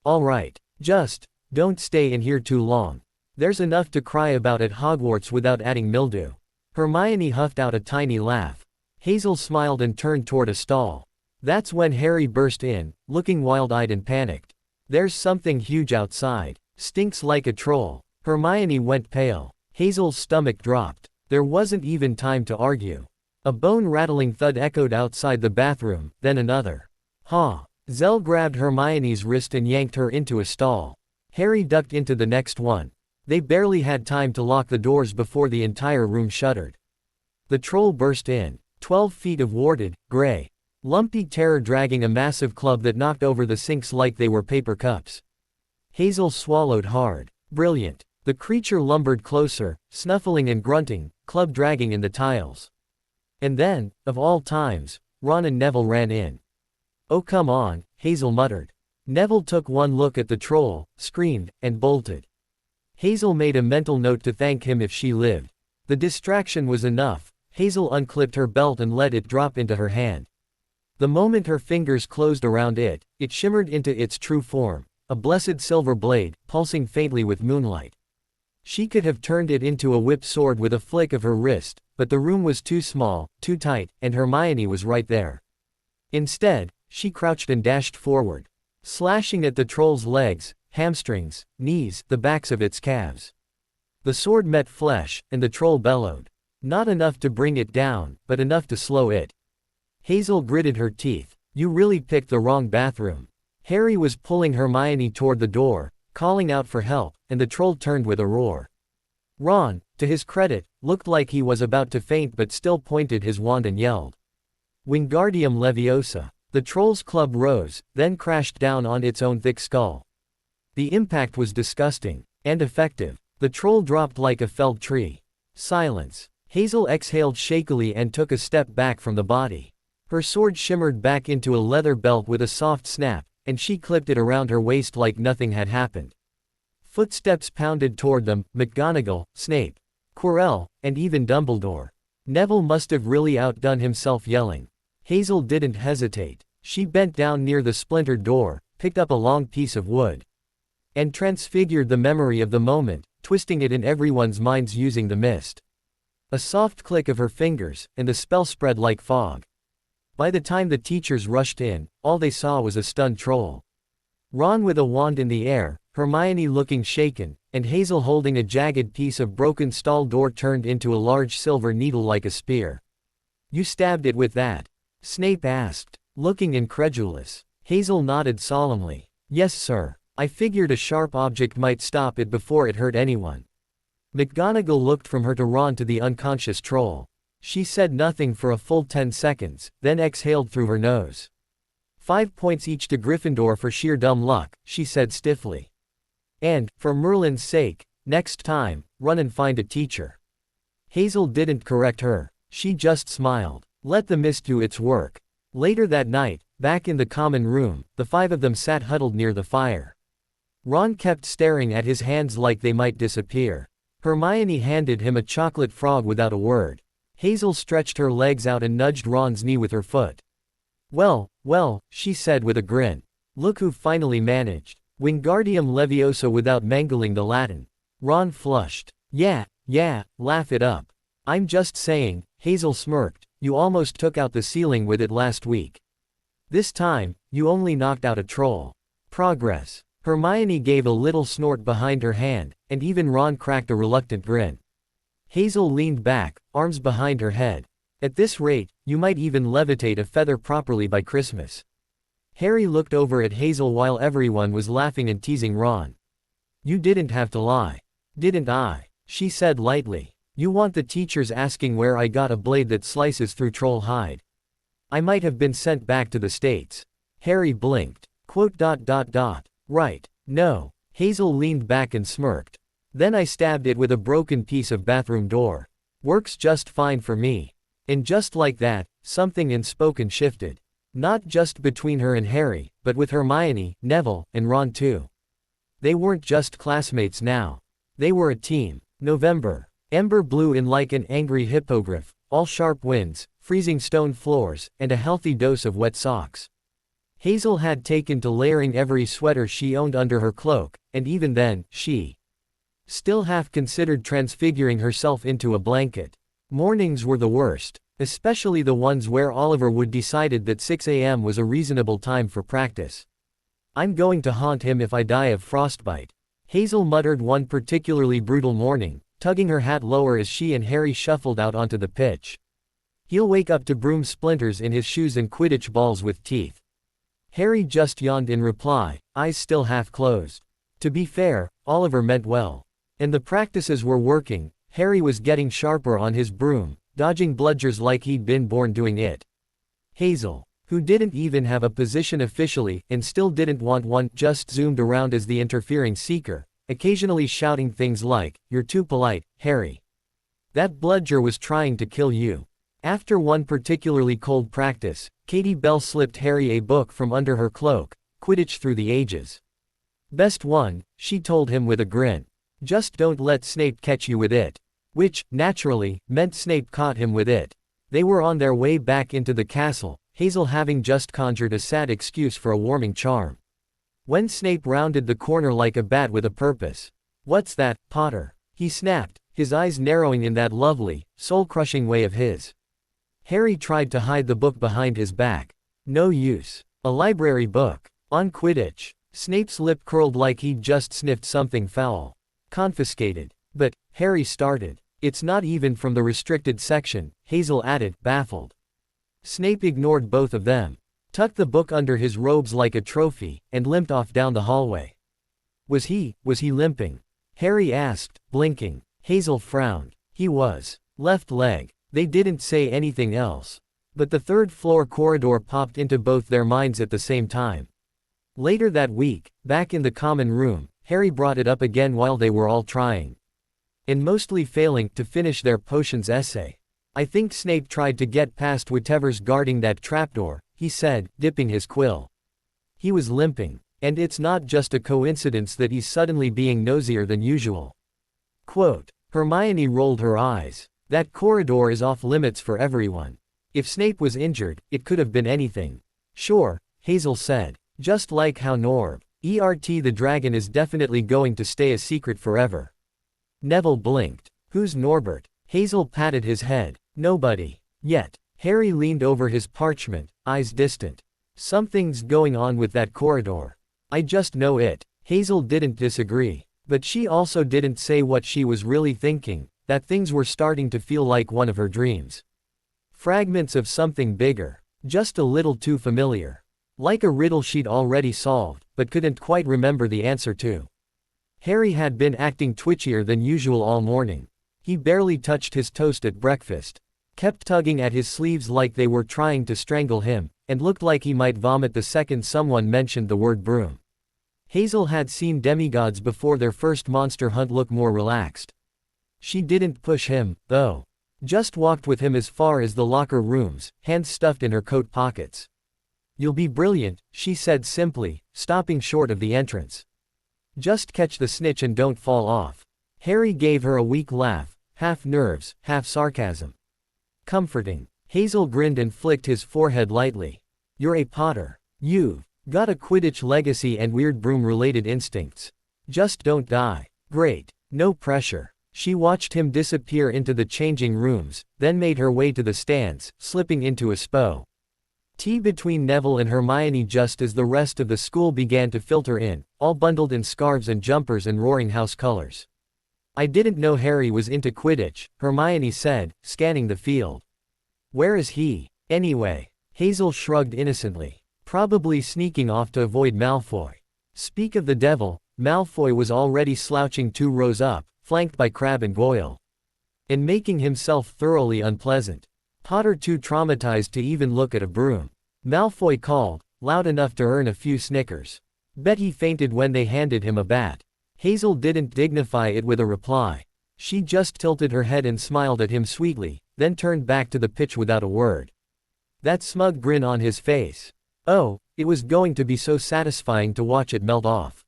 All right. Just don't stay in here too long. There's enough to cry about at Hogwarts without adding mildew. Hermione huffed out a tiny laugh. Hazel smiled and turned toward a stall. That's when Harry burst in, looking wild-eyed and panicked. There's something huge outside. Stinks like a troll. Hermione went pale. Hazel's stomach dropped. There wasn't even time to argue. A bone-rattling thud echoed outside the bathroom, then another. Ha! Zell grabbed Hermione's wrist and yanked her into a stall. Harry ducked into the next one. They barely had time to lock the doors before the entire room shuddered. The troll burst in. 12 feet of warded, gray, lumpy terror dragging a massive club that knocked over the sinks like they were paper cups. Hazel swallowed hard. Brilliant. The creature lumbered closer, snuffling and grunting, club dragging in the tiles. And then, of all times, Ron and Neville ran in. Oh come on, Hazel muttered. Neville took one look at the troll, screamed, and bolted. Hazel made a mental note to thank him if she lived. The distraction was enough. Hazel unclipped her belt and let it drop into her hand. The moment her fingers closed around it, it shimmered into its true form, a blessed silver blade, pulsing faintly with moonlight. She could have turned it into a whip sword with a flick of her wrist, but the room was too small, too tight, and Hermione was right there. Instead, she crouched and dashed forward, slashing at the troll's legs, hamstrings, knees, the backs of its calves. The sword met flesh, and the troll bellowed. Not enough to bring it down, but enough to slow it. Hazel gritted her teeth. You really picked the wrong bathroom. Harry was pulling Hermione toward the door, calling out for help, and the troll turned with a roar. Ron, to his credit, looked like he was about to faint but still pointed his wand and yelled, Wingardium Leviosa. The troll's club rose, then crashed down on its own thick skull. The impact was disgusting. And effective. The troll dropped like a felled tree. Silence. Hazel exhaled shakily and took a step back from the body. Her sword shimmered back into a leather belt with a soft snap, and she clipped it around her waist like nothing had happened. Footsteps pounded toward them, McGonagall, Snape, Quirrell, and even Dumbledore. Neville must have really outdone himself yelling. Hazel didn't hesitate. She bent down near the splintered door, picked up a long piece of wood, and transfigured the memory of the moment, twisting it in everyone's minds using the mist. A soft click of her fingers, and the spell spread like fog. By the time the teachers rushed in, all they saw was a stunned troll. Ron with a wand in the air, Hermione looking shaken, and Hazel holding a jagged piece of broken stall door turned into a large silver needle like a spear. You stabbed it with that? Snape asked, looking incredulous. Hazel nodded solemnly. Yes, sir. I figured a sharp object might stop it before it hurt anyone. McGonagall looked from her to Ron to the unconscious troll. She said nothing for a full 10 seconds, then exhaled through her nose. 5 points each to Gryffindor for sheer dumb luck, she said stiffly. And, for Merlin's sake, next time, run and find a teacher. Hazel didn't correct her. She just smiled. Let the mist do its work. Later that night, back in the common room, the 5 of them sat huddled near the fire. Ron kept staring at his hands like they might disappear. Hermione handed him a chocolate frog without a word. Hazel stretched her legs out and nudged Ron's knee with her foot. Well, she said with a grin. Look who finally managed. Wingardium Leviosa without mangling the Latin. Ron flushed. Yeah, laugh it up. I'm just saying, Hazel smirked, you almost took out the ceiling with it last week. This time, you only knocked out a troll. Progress. Hermione gave a little snort behind her hand, and even Ron cracked a reluctant grin. Hazel leaned back, arms behind her head. At this rate, you might even levitate a feather properly by Christmas. Harry looked over at Hazel while everyone was laughing and teasing Ron. You didn't have to lie. Didn't I? She said lightly. You want the teachers asking where I got a blade that slices through troll hide. I might have been sent back to the States. Harry blinked. Right. No. Hazel leaned back and smirked. Then I stabbed it with a broken piece of bathroom door. Works just fine for me. And just like that, something unspoken shifted. Not just between her and Harry, but with Hermione, Neville, and Ron too. They weren't just classmates now. They were a team. November. Ember blew in like an angry hippogriff, all sharp winds, freezing stone floors, and a healthy dose of wet socks. Hazel had taken to layering every sweater she owned under her cloak, and even then, she still half considered transfiguring herself into a blanket. Mornings were the worst, especially the ones where Oliver Wood decided that 6 a.m. was a reasonable time for practice. I'm going to haunt him if I die of frostbite. Hazel muttered one particularly brutal morning, tugging her hat lower as she and Harry shuffled out onto the pitch. He'll wake up to broom splinters in his shoes and Quidditch balls with teeth. Harry just yawned in reply, eyes still half closed. To be fair, Oliver meant well. And the practices were working. Harry was getting sharper on his broom, dodging bludgers like he'd been born doing it. Hazel, who didn't even have a position officially and still didn't want one, just zoomed around as the interfering seeker, occasionally shouting things like, "You're too polite, Harry. That bludger was trying to kill you." After one particularly cold practice, Katie Bell slipped Harry a book from under her cloak, Quidditch Through the Ages. Best one, she told him with a grin. Just don't let Snape catch you with it. Which, naturally, meant Snape caught him with it. They were on their way back into the castle. Hazel having just conjured a sad excuse for a warming charm. When Snape rounded the corner like a bat with a purpose. "What's that, Potter?" he snapped, his eyes narrowing in that lovely, soul-crushing way of his. Harry tried to hide the book behind his back. No use. A library book. On Quidditch. Snape's lip curled like he'd just sniffed something foul. Confiscated. But, Harry started. "It's not even from the restricted section," Hazel added, baffled. Snape ignored both of them, tucked the book under his robes like a trophy, and limped off down the hallway. Was he limping? Harry asked, blinking. Hazel frowned. He was. Left leg. They didn't say anything else. But the third-floor corridor popped into both their minds at the same time. Later that week, back in the common room, Harry brought it up again while they were all trying, and mostly failing, to finish their potions essay. "I think Snape tried to get past whatever's guarding that trapdoor," he said, dipping his quill. "He was limping. And it's not just a coincidence that he's suddenly being nosier than usual." Quote. Hermione rolled her eyes. "That corridor is off limits for everyone. If Snape was injured, it could have been anything." "Sure," Hazel said. "Just like how the dragon is definitely going to stay a secret forever." Neville blinked. "Who's Norbert?" Hazel patted his head. "Nobody. Yet." Harry leaned over his parchment, eyes distant. "Something's going on with that corridor. I just know it." Hazel didn't disagree. But she also didn't say what she was really thinking, that things were starting to feel like one of her dreams. Fragments of something bigger. Just a little too familiar. Like a riddle she'd already solved, but couldn't quite remember the answer to. Harry had been acting twitchier than usual all morning. He barely touched his toast at breakfast, kept tugging at his sleeves like they were trying to strangle him, and looked like he might vomit the second someone mentioned the word broom. Hazel had seen demigods before their first monster hunt look more relaxed. She didn't push him, though. Just walked with him as far as the locker rooms, hands stuffed in her coat pockets. "You'll be brilliant," she said simply, stopping short of the entrance. "Just catch the snitch and don't fall off." Harry gave her a weak laugh, half nerves, half sarcasm. "Comforting." Hazel grinned and flicked his forehead lightly. "You're a Potter. You've got a Quidditch legacy and weird broom-related instincts. Just don't die." "Great. No pressure." She watched him disappear into the changing rooms, then made her way to the stands, slipping into a SPO. Tea between Neville and Hermione just as the rest of the school began to filter in, all bundled in scarves and jumpers and roaring house colors. "I didn't know Harry was into Quidditch," Hermione said, scanning the field. "Where is he, anyway?" Hazel shrugged innocently. "Probably sneaking off to avoid Malfoy." Speak of the devil, Malfoy was already slouching 2 rows up, flanked by Crabbe and Goyle, and making himself thoroughly unpleasant. Potter too traumatized to even look at a broom. Malfoy called, loud enough to earn a few snickers. "Bet he fainted when they handed him a bat." Hazel didn't dignify it with a reply. She just tilted her head and smiled at him sweetly, then turned back to the pitch without a word. That smug grin on his face. Oh, it was going to be so satisfying to watch it melt off.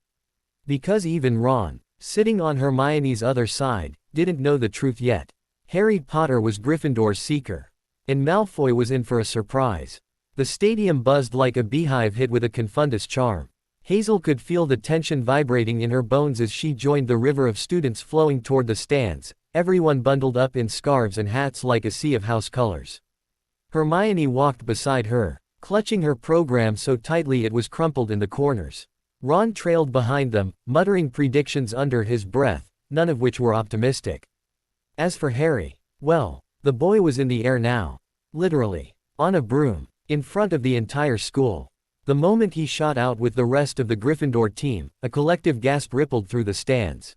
Because even Ron, sitting on Hermione's other side, didn't know the truth yet. Harry Potter was Gryffindor's seeker. And Malfoy was in for a surprise. The stadium buzzed like a beehive hit with a Confundus charm. Hazel could feel the tension vibrating in her bones as she joined the river of students flowing toward the stands, everyone bundled up in scarves and hats like a sea of house colors. Hermione walked beside her, clutching her program so tightly it was crumpled in the corners. Ron trailed behind them, muttering predictions under his breath, none of which were optimistic. As for Harry, well, the boy was in the air now. Literally. On a broom. In front of the entire school. The moment he shot out with the rest of the Gryffindor team, a collective gasp rippled through the stands.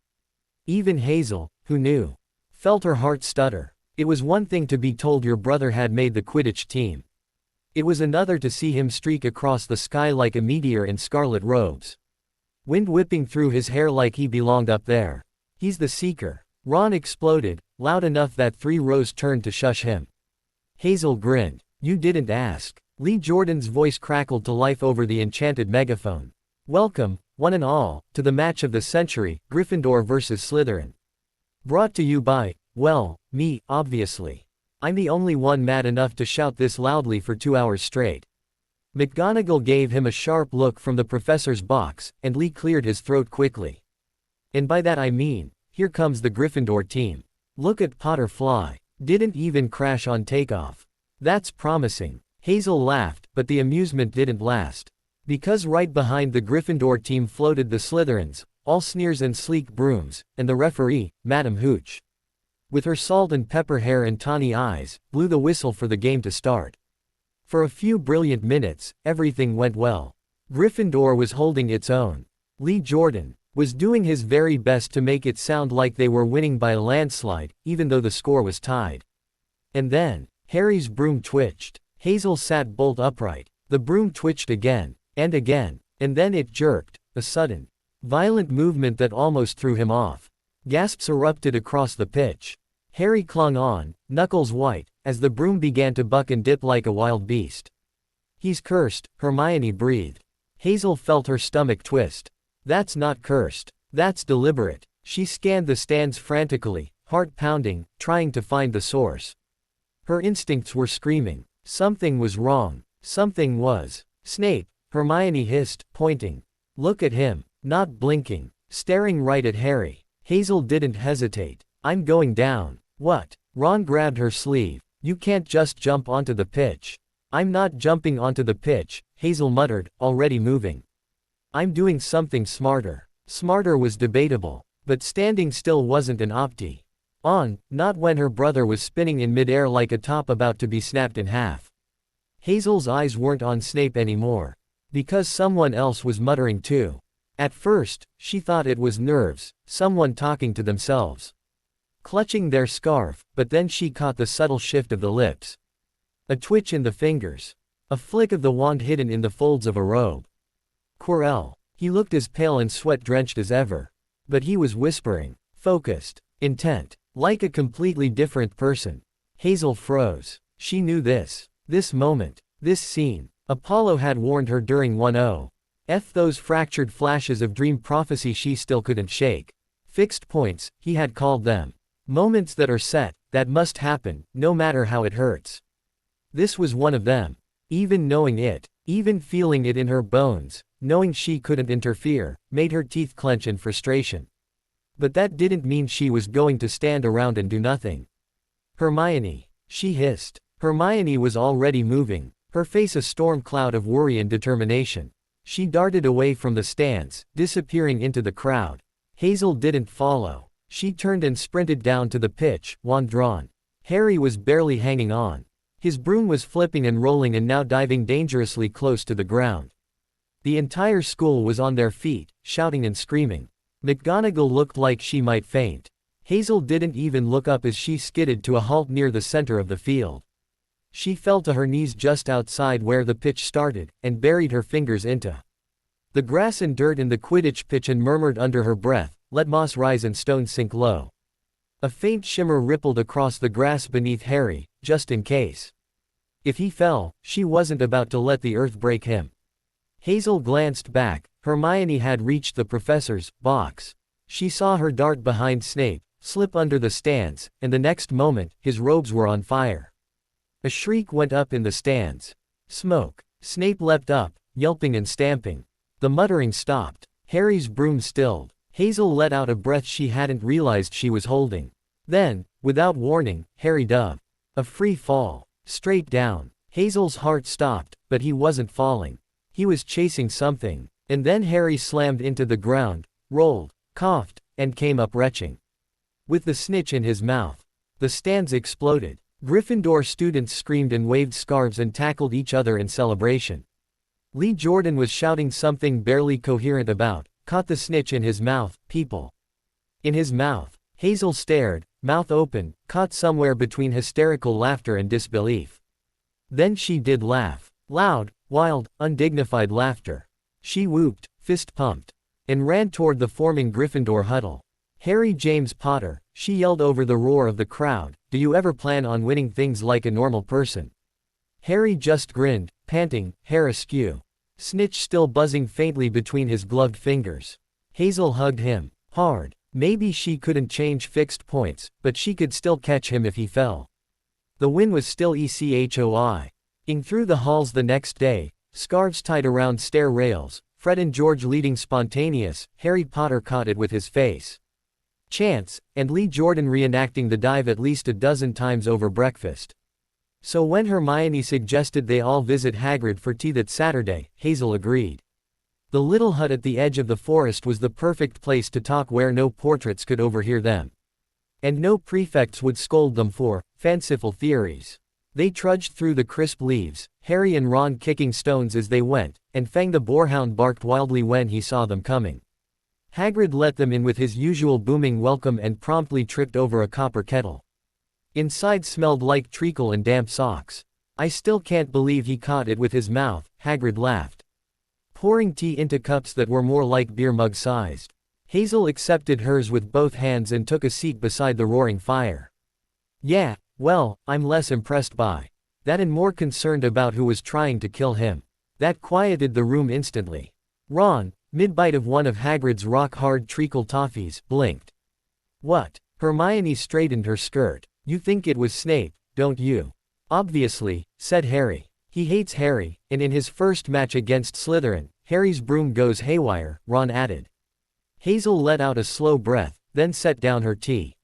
Even Hazel, who knew, felt her heart stutter. It was one thing to be told your brother had made the Quidditch team. It was another to see him streak across the sky like a meteor in scarlet robes. Wind whipping through his hair like he belonged up there. He's the seeker. Ron exploded, loud enough that 3 rows turned to shush him. Hazel grinned. You didn't ask. Lee Jordan's voice crackled to life over the enchanted megaphone. Welcome, one and all, to the match of the century, Gryffindor vs. Slytherin. Brought to you by, well, me, obviously. I'm the only one mad enough to shout this loudly for 2 hours straight." McGonagall gave him a sharp look from the professor's box, and Lee cleared his throat quickly. "And by that I mean, here comes the Gryffindor team. Look at Potter fly. Didn't even crash on takeoff. That's promising." Hazel laughed, but the amusement didn't last. Because right behind the Gryffindor team floated the Slytherins, all sneers and sleek brooms, and the referee, Madame Hooch, with her salt and pepper hair and tawny eyes, blew the whistle for the game to start. For a few brilliant minutes, everything went well. Gryffindor was holding its own. Lee Jordan was doing his very best to make it sound like they were winning by a landslide, even though the score was tied. And then, Harry's broom twitched. Hazel sat bolt upright. The broom twitched again, and then it jerked, a sudden, violent movement that almost threw him off. Gasps erupted across the pitch. Harry clung on, knuckles white, as the broom began to buck and dip like a wild beast. "He's cursed," Hermione breathed. Hazel felt her stomach twist. "That's not cursed. That's deliberate." She scanned the stands frantically, heart pounding, trying to find the source. Her instincts were screaming. Something was wrong. Something was. "Snape," Hermione hissed, pointing. "Look at him." Not blinking. Staring right at Harry. Hazel didn't hesitate. "I'm going down." "What?" Ron grabbed her sleeve. "You can't just jump onto the pitch." "I'm not jumping onto the pitch," Hazel muttered, already moving. "I'm doing something smarter." Smarter was debatable. But standing still wasn't an opti. Not when her brother was spinning in midair like a top about to be snapped in half. Hazel's eyes weren't on Snape anymore. Because someone else was muttering too. At first, she thought it was nerves, someone talking to themselves, clutching their scarf, but then she caught the subtle shift of the lips. A twitch in the fingers. A flick of the wand hidden in the folds of a robe. Quirrell. He looked as pale and sweat-drenched as ever. But he was whispering, focused, intent, like a completely different person. Hazel froze. She knew this. This moment. This scene. Apollo had warned her during 1-0. Those fractured flashes of dream prophecy she still couldn't shake. Fixed points, he had called them. Moments that are set, that must happen, no matter how it hurts. This was one of them. Even knowing it, even feeling it in her bones, knowing she couldn't interfere, made her teeth clench in frustration. But that didn't mean she was going to stand around and do nothing. "Hermione," she hissed. Hermione was already moving, her face a storm cloud of worry and determination. She darted away from the stands, disappearing into the crowd. Hazel didn't follow. She turned and sprinted down to the pitch, wand drawn. Harry was barely hanging on. His broom was flipping and rolling and now diving dangerously close to the ground. The entire school was on their feet, shouting and screaming. McGonagall looked like she might faint. Hazel didn't even look up as she skidded to a halt near the center of the field. She fell to her knees just outside where the pitch started, and buried her fingers into the grass and dirt in the Quidditch pitch and murmured under her breath, "Let moss rise and stones sink low." A faint shimmer rippled across the grass beneath Harry, just in case. If he fell, she wasn't about to let the earth break him. Hazel glanced back. Hermione had reached the professor's box. She saw her dart behind Snape, slip under the stands, and the next moment, his robes were on fire. A shriek went up in the stands. Smoke. Snape leapt up, yelping and stamping. The muttering stopped. Harry's broom stilled. Hazel let out a breath she hadn't realized she was holding. Then, without warning, Harry dove. A free fall. Straight down. Hazel's heart stopped, but he wasn't falling. He was chasing something. And then Harry slammed into the ground, rolled, coughed, and came up retching. With the snitch in his mouth. The stands exploded. Gryffindor students screamed and waved scarves and tackled each other in celebration. Lee Jordan was shouting something barely coherent about, "Caught the snitch in his mouth, people." In his mouth. Hazel stared, mouth open, caught somewhere between hysterical laughter and disbelief. Then she did laugh. Loud, wild, undignified laughter. She whooped, fist pumped, and ran toward the forming Gryffindor huddle. "Harry James Potter," she yelled over the roar of the crowd, "do you ever plan on winning things like a normal person?" Harry just grinned, panting, hair askew. Snitch still buzzing faintly between his gloved fingers. Hazel hugged him. Hard. Maybe she couldn't change fixed points, but she could still catch him if he fell. The wind was still ing through the halls the next day, scarves tied around stair rails, Fred and George leading spontaneous, Harry Potter caught it with his face. Chance, and Lee Jordan reenacting the dive at least a dozen times over breakfast. So when Hermione suggested they all visit Hagrid for tea that Saturday, Hazel agreed. The little hut at the edge of the forest was the perfect place to talk where no portraits could overhear them. And no prefects would scold them for fanciful theories. They trudged through the crisp leaves, Harry and Ron kicking stones as they went, and Fang the boarhound barked wildly when he saw them coming. Hagrid let them in with his usual booming welcome and promptly tripped over a copper kettle. Inside smelled like treacle and damp socks. I still can't believe he caught it with his mouth, Hagrid laughed. Pouring tea into cups that were more like beer mug sized. Hazel accepted hers with both hands and took a seat beside the roaring fire. Yeah, well, I'm less impressed by that and more concerned about who was trying to kill him. That quieted the room instantly. Ron, mid-bite of one of Hagrid's rock-hard treacle toffees, blinked. What? Hermione straightened her skirt. You think it was Snape, don't you? Obviously, said Harry. He hates Harry, and in his first match against Slytherin, Harry's broom goes haywire, Ron added. Hazel let out a slow breath, then set down her tea.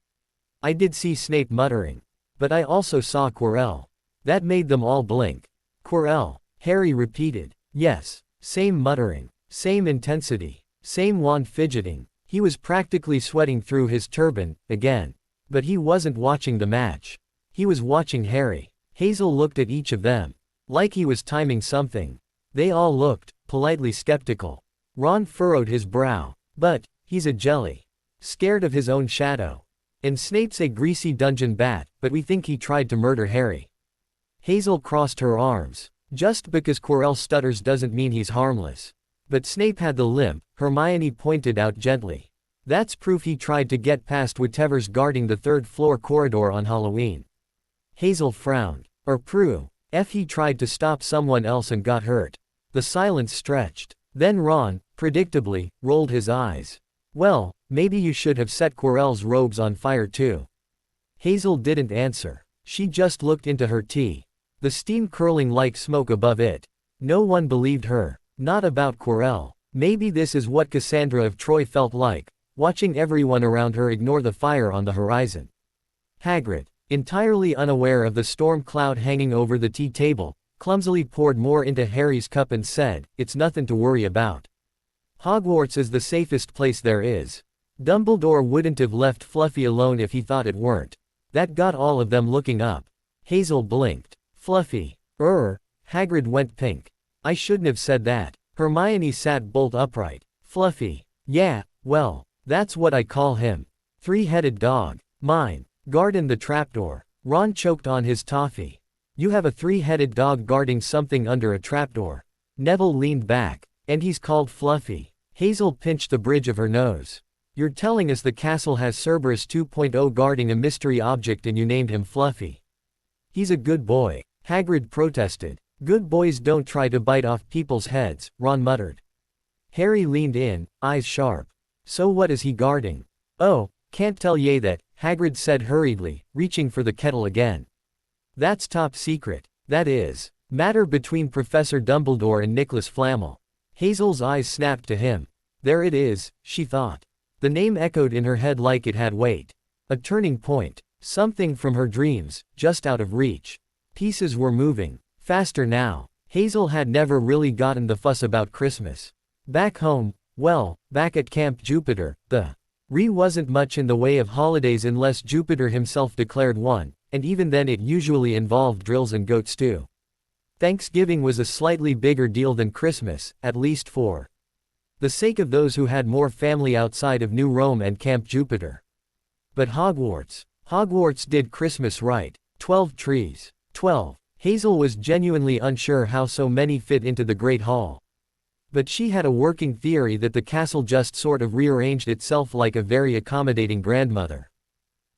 I did see Snape muttering. But I also saw Quirrell. That made them all blink. Quirrell, Harry repeated. Yes, same muttering, same intensity, same wand fidgeting. He was practically sweating through his turban, again. But he wasn't watching the match. He was watching Harry. Hazel looked at each of them. Like he was timing something. They all looked, politely skeptical. Ron furrowed his brow. But, he's a jelly. Scared of his own shadow. And Snape's a greasy dungeon bat, but we think he tried to murder Harry. Hazel crossed her arms. Just because Quirrell stutters doesn't mean he's harmless. But Snape had the limp, Hermione pointed out gently. That's proof he tried to get past whatever's guarding the third-floor corridor on Halloween. Hazel frowned. Or Prue. He tried to stop someone else and got hurt. The silence stretched. Then Ron, predictably, rolled his eyes. Well, maybe you should have set Quirrell's robes on fire too. Hazel didn't answer. She just looked into her tea. The steam curling like smoke above it. No one believed her. Not about Quirrell. Maybe this is what Cassandra of Troy felt like, watching everyone around her ignore the fire on the horizon. Hagrid, entirely unaware of the storm cloud hanging over the tea table, clumsily poured more into Harry's cup and said, "It's nothing to worry about. Hogwarts is the safest place there is. Dumbledore wouldn't have left Fluffy alone if he thought it weren't." That got all of them looking up. Hazel blinked. Fluffy. Hagrid went pink. I shouldn't have said that. Hermione sat bolt upright. Fluffy. Yeah, well, that's what I call him. Three-headed dog. Mine. Guarding the trapdoor. Ron choked on his toffee. You have a three-headed dog guarding something under a trapdoor. Neville leaned back. And he's called Fluffy. Hazel pinched the bridge of her nose. You're telling us the castle has Cerberus 2.0 guarding a mystery object and you named him Fluffy. He's a good boy. Hagrid protested. Good boys don't try to bite off people's heads, Ron muttered. Harry leaned in, eyes sharp. So what is he guarding? Oh, can't tell ye that, Hagrid said hurriedly, reaching for the kettle again. That's top secret. That is. Matter between Professor Dumbledore and Nicholas Flamel. Hazel's eyes snapped to him. There it is, she thought. The name echoed in her head like it had weight. A turning point. Something from her dreams, just out of reach. Pieces were moving. Faster now. Hazel had never really gotten the fuss about Christmas. Back home, well, back at Camp Jupiter, the wasn't much in the way of holidays unless Jupiter himself declared one, and even then it usually involved drills and goat stew. Thanksgiving was a slightly bigger deal than Christmas, at least for the sake of those who had more family outside of New Rome and Camp Jupiter. But Hogwarts did Christmas right. 12 trees. 12. Hazel was genuinely unsure how so many fit into the Great Hall. But she had a working theory that the castle just sort of rearranged itself like a very accommodating grandmother.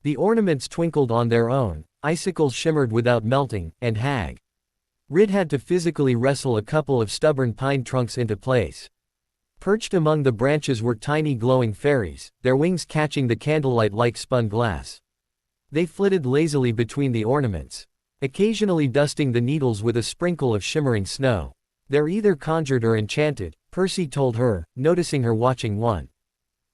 The ornaments twinkled on their own, icicles shimmered without melting, and Rid had to physically wrestle a couple of stubborn pine trunks into place. Perched among the branches were tiny glowing fairies, their wings catching the candlelight like spun glass. They flitted lazily between the ornaments. occasionally dusting the needles with a sprinkle of shimmering snow. They're either conjured or enchanted, Percy told her, noticing her watching one.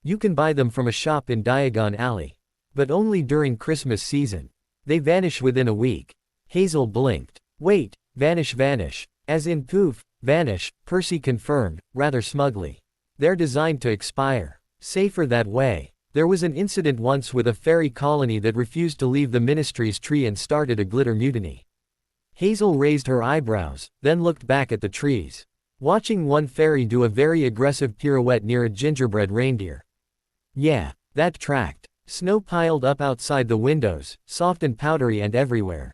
You can buy them from a shop in Diagon Alley. But only during Christmas season. They vanish within a week. Hazel blinked. Wait, vanish. As in poof, vanish, Percy confirmed, rather smugly. They're designed to expire. Safer that way. There was an incident once with a fairy colony that refused to leave the Ministry's tree and started a glitter mutiny. Hazel raised her eyebrows, then looked back at the trees. Watching one fairy do a very aggressive pirouette near a gingerbread reindeer. Yeah, that tracked. Snow piled up outside the windows, soft and powdery and everywhere.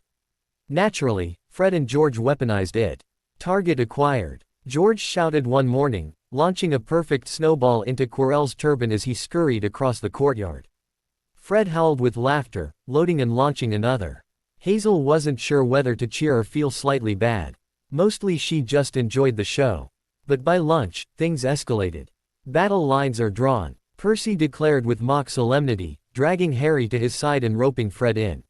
Naturally, Fred and George weaponized it. Target acquired. George shouted one morning, launching a perfect snowball into Quirrell's turban as he scurried across the courtyard. Fred howled with laughter, loading and launching another. Hazel wasn't sure whether to cheer or feel slightly bad. Mostly she just enjoyed the show. But by lunch, things escalated. Battle lines are drawn, Percy declared with mock solemnity, dragging Harry to his side and roping Fred in.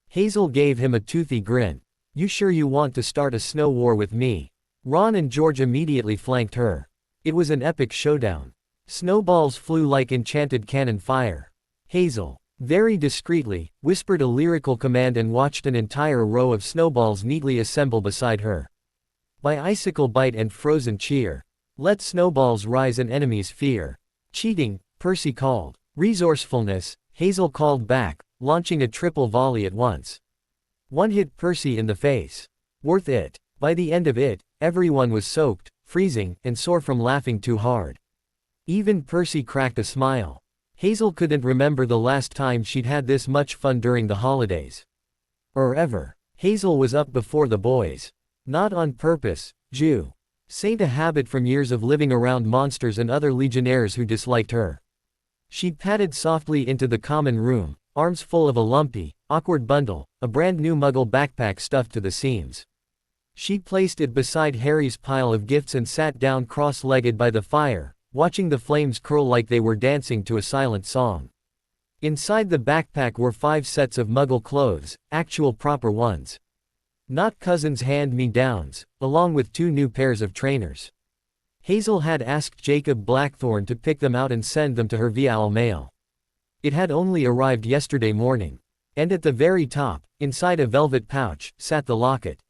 Hazel gave him a toothy grin. You sure you want to start a snow war with me? Ron and George immediately flanked her. It was an epic showdown. Snowballs flew like enchanted cannon fire. Hazel, very discreetly, whispered a lyrical command and watched an entire row of snowballs neatly assemble beside her. By icicle bite and frozen cheer. Let snowballs rise and enemies fear. Cheating, Percy called. Resourcefulness, Hazel called back, launching a triple volley at once. One hit Percy in the face. Worth it. By the end of it, everyone was soaked, freezing, and sore from laughing too hard. Even Percy cracked a smile. Hazel couldn't remember the last time she'd had this much fun during the holidays. Or ever. Hazel was up before the boys. Not on purpose, Jew. Saint a habit from years of living around monsters and other legionnaires who disliked her. She'd padded softly into the common room, arms full of a lumpy, awkward bundle, a brand new Muggle backpack stuffed to the seams. She placed it beside Harry's pile of gifts and sat down cross-legged by the fire, watching the flames curl like they were dancing to a silent song. Inside the backpack were 5 sets of Muggle clothes, actual proper ones. Not cousins' hand-me-downs, along with 2 new pairs of trainers. Hazel had asked Jacob Blackthorne to pick them out and send them to her via mail. It had only arrived yesterday morning. And at the very top, inside a velvet pouch, sat the locket.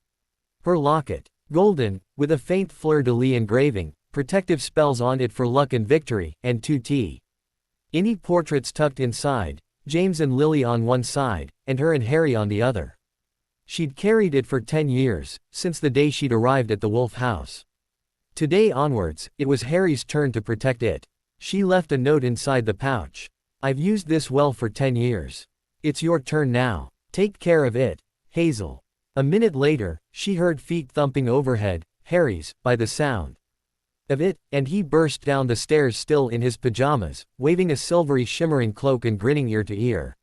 Her locket. Golden, with a faint fleur-de-lis engraving, protective spells on it for luck and victory, and 2T. Any portraits tucked inside, James and Lily on one side, and her and Harry on the other. She'd carried it for 10 years, since the day she'd arrived at the Wolf House. Today onwards, it was Harry's turn to protect it. She left a note inside the pouch. I've used this well for 10 years. It's your turn now. Take care of it, Hazel. A minute later, she heard feet thumping overhead, Harry's, by the sound of it, and he burst down the stairs still in his pajamas, waving a silvery shimmering cloak and grinning ear to ear.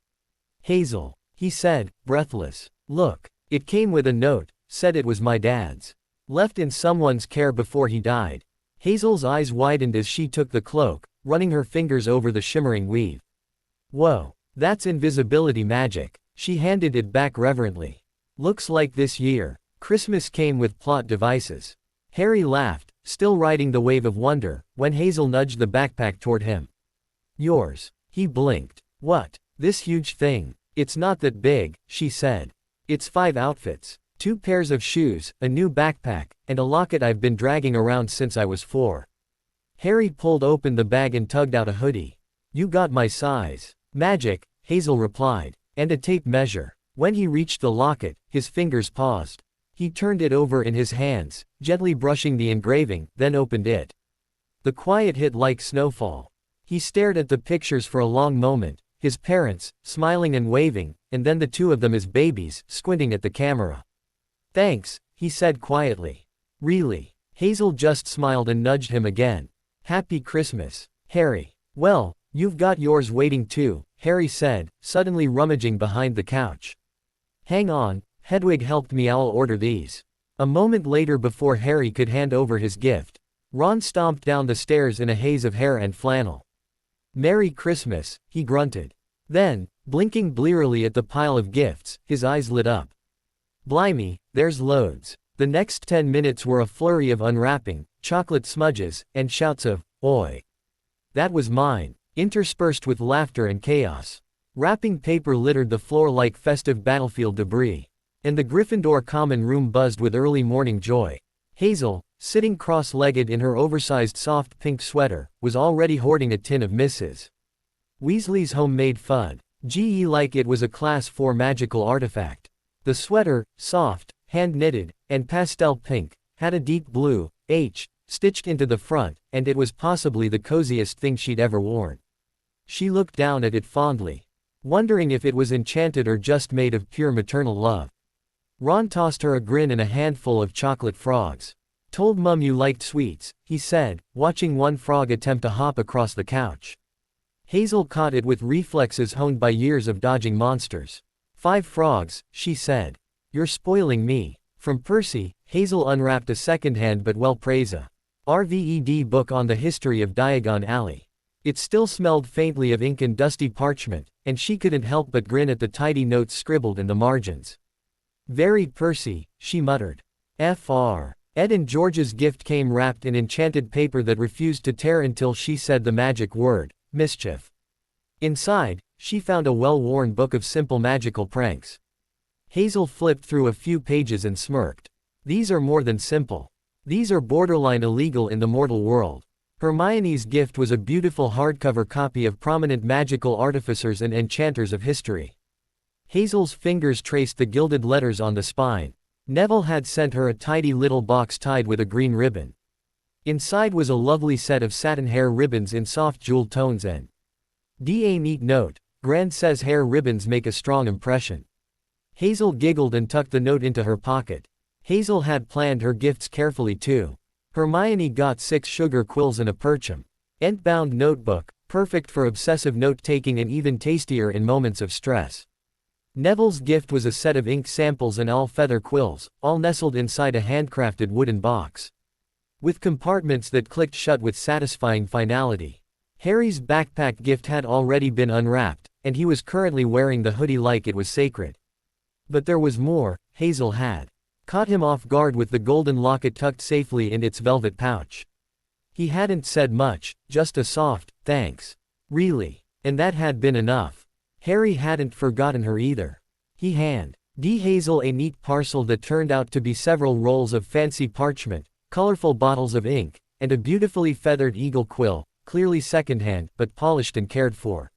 Hazel, he said, breathless. Look, it came with a note, said it was my dad's. Left in someone's care before he died. Hazel's eyes widened as she took the cloak, running her fingers over the shimmering weave. Whoa, that's invisibility magic. She handed it back reverently. Looks like this year, Christmas came with plot devices. Harry laughed, still riding the wave of wonder, when Hazel nudged the backpack toward him. Yours. He blinked. What? This huge thing. It's not that big, she said. It's 5 outfits. 2 pairs of shoes, a new backpack, and a locket I've been dragging around since I was 4. Harry pulled open the bag and tugged out a hoodie. You got my size. Magic, Hazel replied. And a tape measure. When he reached the locket, his fingers paused. He turned it over in his hands, gently brushing the engraving, then opened it. The quiet hit like snowfall. He stared at the pictures for a long moment, his parents, smiling and waving, and then the 2 of them as babies, squinting at the camera. Thanks, he said quietly. Really? Hazel just smiled and nudged him again. Happy Christmas, Harry. Well, you've got yours waiting too, Harry said, suddenly rummaging behind the couch. Hang on, Hedwig helped me. I'll order these. A moment later, before Harry could hand over his gift, Ron stomped down the stairs in a haze of hair and flannel. Merry Christmas, he grunted. Then, blinking blearily at the pile of gifts, his eyes lit up. Blimey, there's loads. The next 10 minutes were a flurry of unwrapping, chocolate smudges, and shouts of, "Oi! That was mine," interspersed with laughter and chaos. Wrapping paper littered the floor like festive battlefield debris. And the Gryffindor common room buzzed with early morning joy. Hazel, sitting cross-legged in her oversized soft pink sweater, was already hoarding a tin of Mrs. Weasley's homemade FUD. GE like it was a Class 4 magical artifact. The sweater, soft, hand-knitted, and pastel pink, had a deep blue H stitched into the front, and it was possibly the coziest thing she'd ever worn. She looked down at it fondly, wondering if it was enchanted or just made of pure maternal love. Ron tossed her a grin and a handful of chocolate frogs. "Told Mum you liked sweets," he said, watching one frog attempt to hop across the couch. Hazel caught it with reflexes honed by years of dodging monsters. "5 frogs," she said. "You're spoiling me." From Percy, Hazel unwrapped a second-hand but well-praised RVED book on the history of Diagon Alley. It still smelled faintly of ink and dusty parchment, and she couldn't help but grin at the tidy notes scribbled in the margins. "Very Percy," she muttered. Fr. Ed and George's gift came wrapped in enchanted paper that refused to tear until she said the magic word, mischief. Inside, she found a well-worn book of simple magical pranks. Hazel flipped through a few pages and smirked. "These are more than simple. These are borderline illegal in the mortal world." Hermione's gift was a beautiful hardcover copy of prominent magical artificers and enchanters of history. Hazel's fingers traced the gilded letters on the spine. Neville had sent her a tidy little box tied with a green ribbon. Inside was a lovely set of satin hair ribbons in soft jeweled tones and a neat note. "Gran says hair ribbons make a strong impression." Hazel giggled and tucked the note into her pocket. Hazel had planned her gifts carefully too. Hermione got 6 sugar quills and a Percham Ent-bound notebook, perfect for obsessive note-taking and even tastier in moments of stress. Neville's gift was a set of ink samples and all-feather quills, all nestled inside a handcrafted wooden box, with compartments that clicked shut with satisfying finality. Harry's backpack gift had already been unwrapped, and he was currently wearing the hoodie like it was sacred. But there was more. Hazel had caught him off guard with the golden locket tucked safely in its velvet pouch. He hadn't said much, just a soft, "Thanks." Really. And that had been enough. Harry hadn't forgotten her either. He handed Hazel a neat parcel that turned out to be several rolls of fancy parchment, colorful bottles of ink, and a beautifully feathered eagle quill, clearly secondhand, but polished and cared for.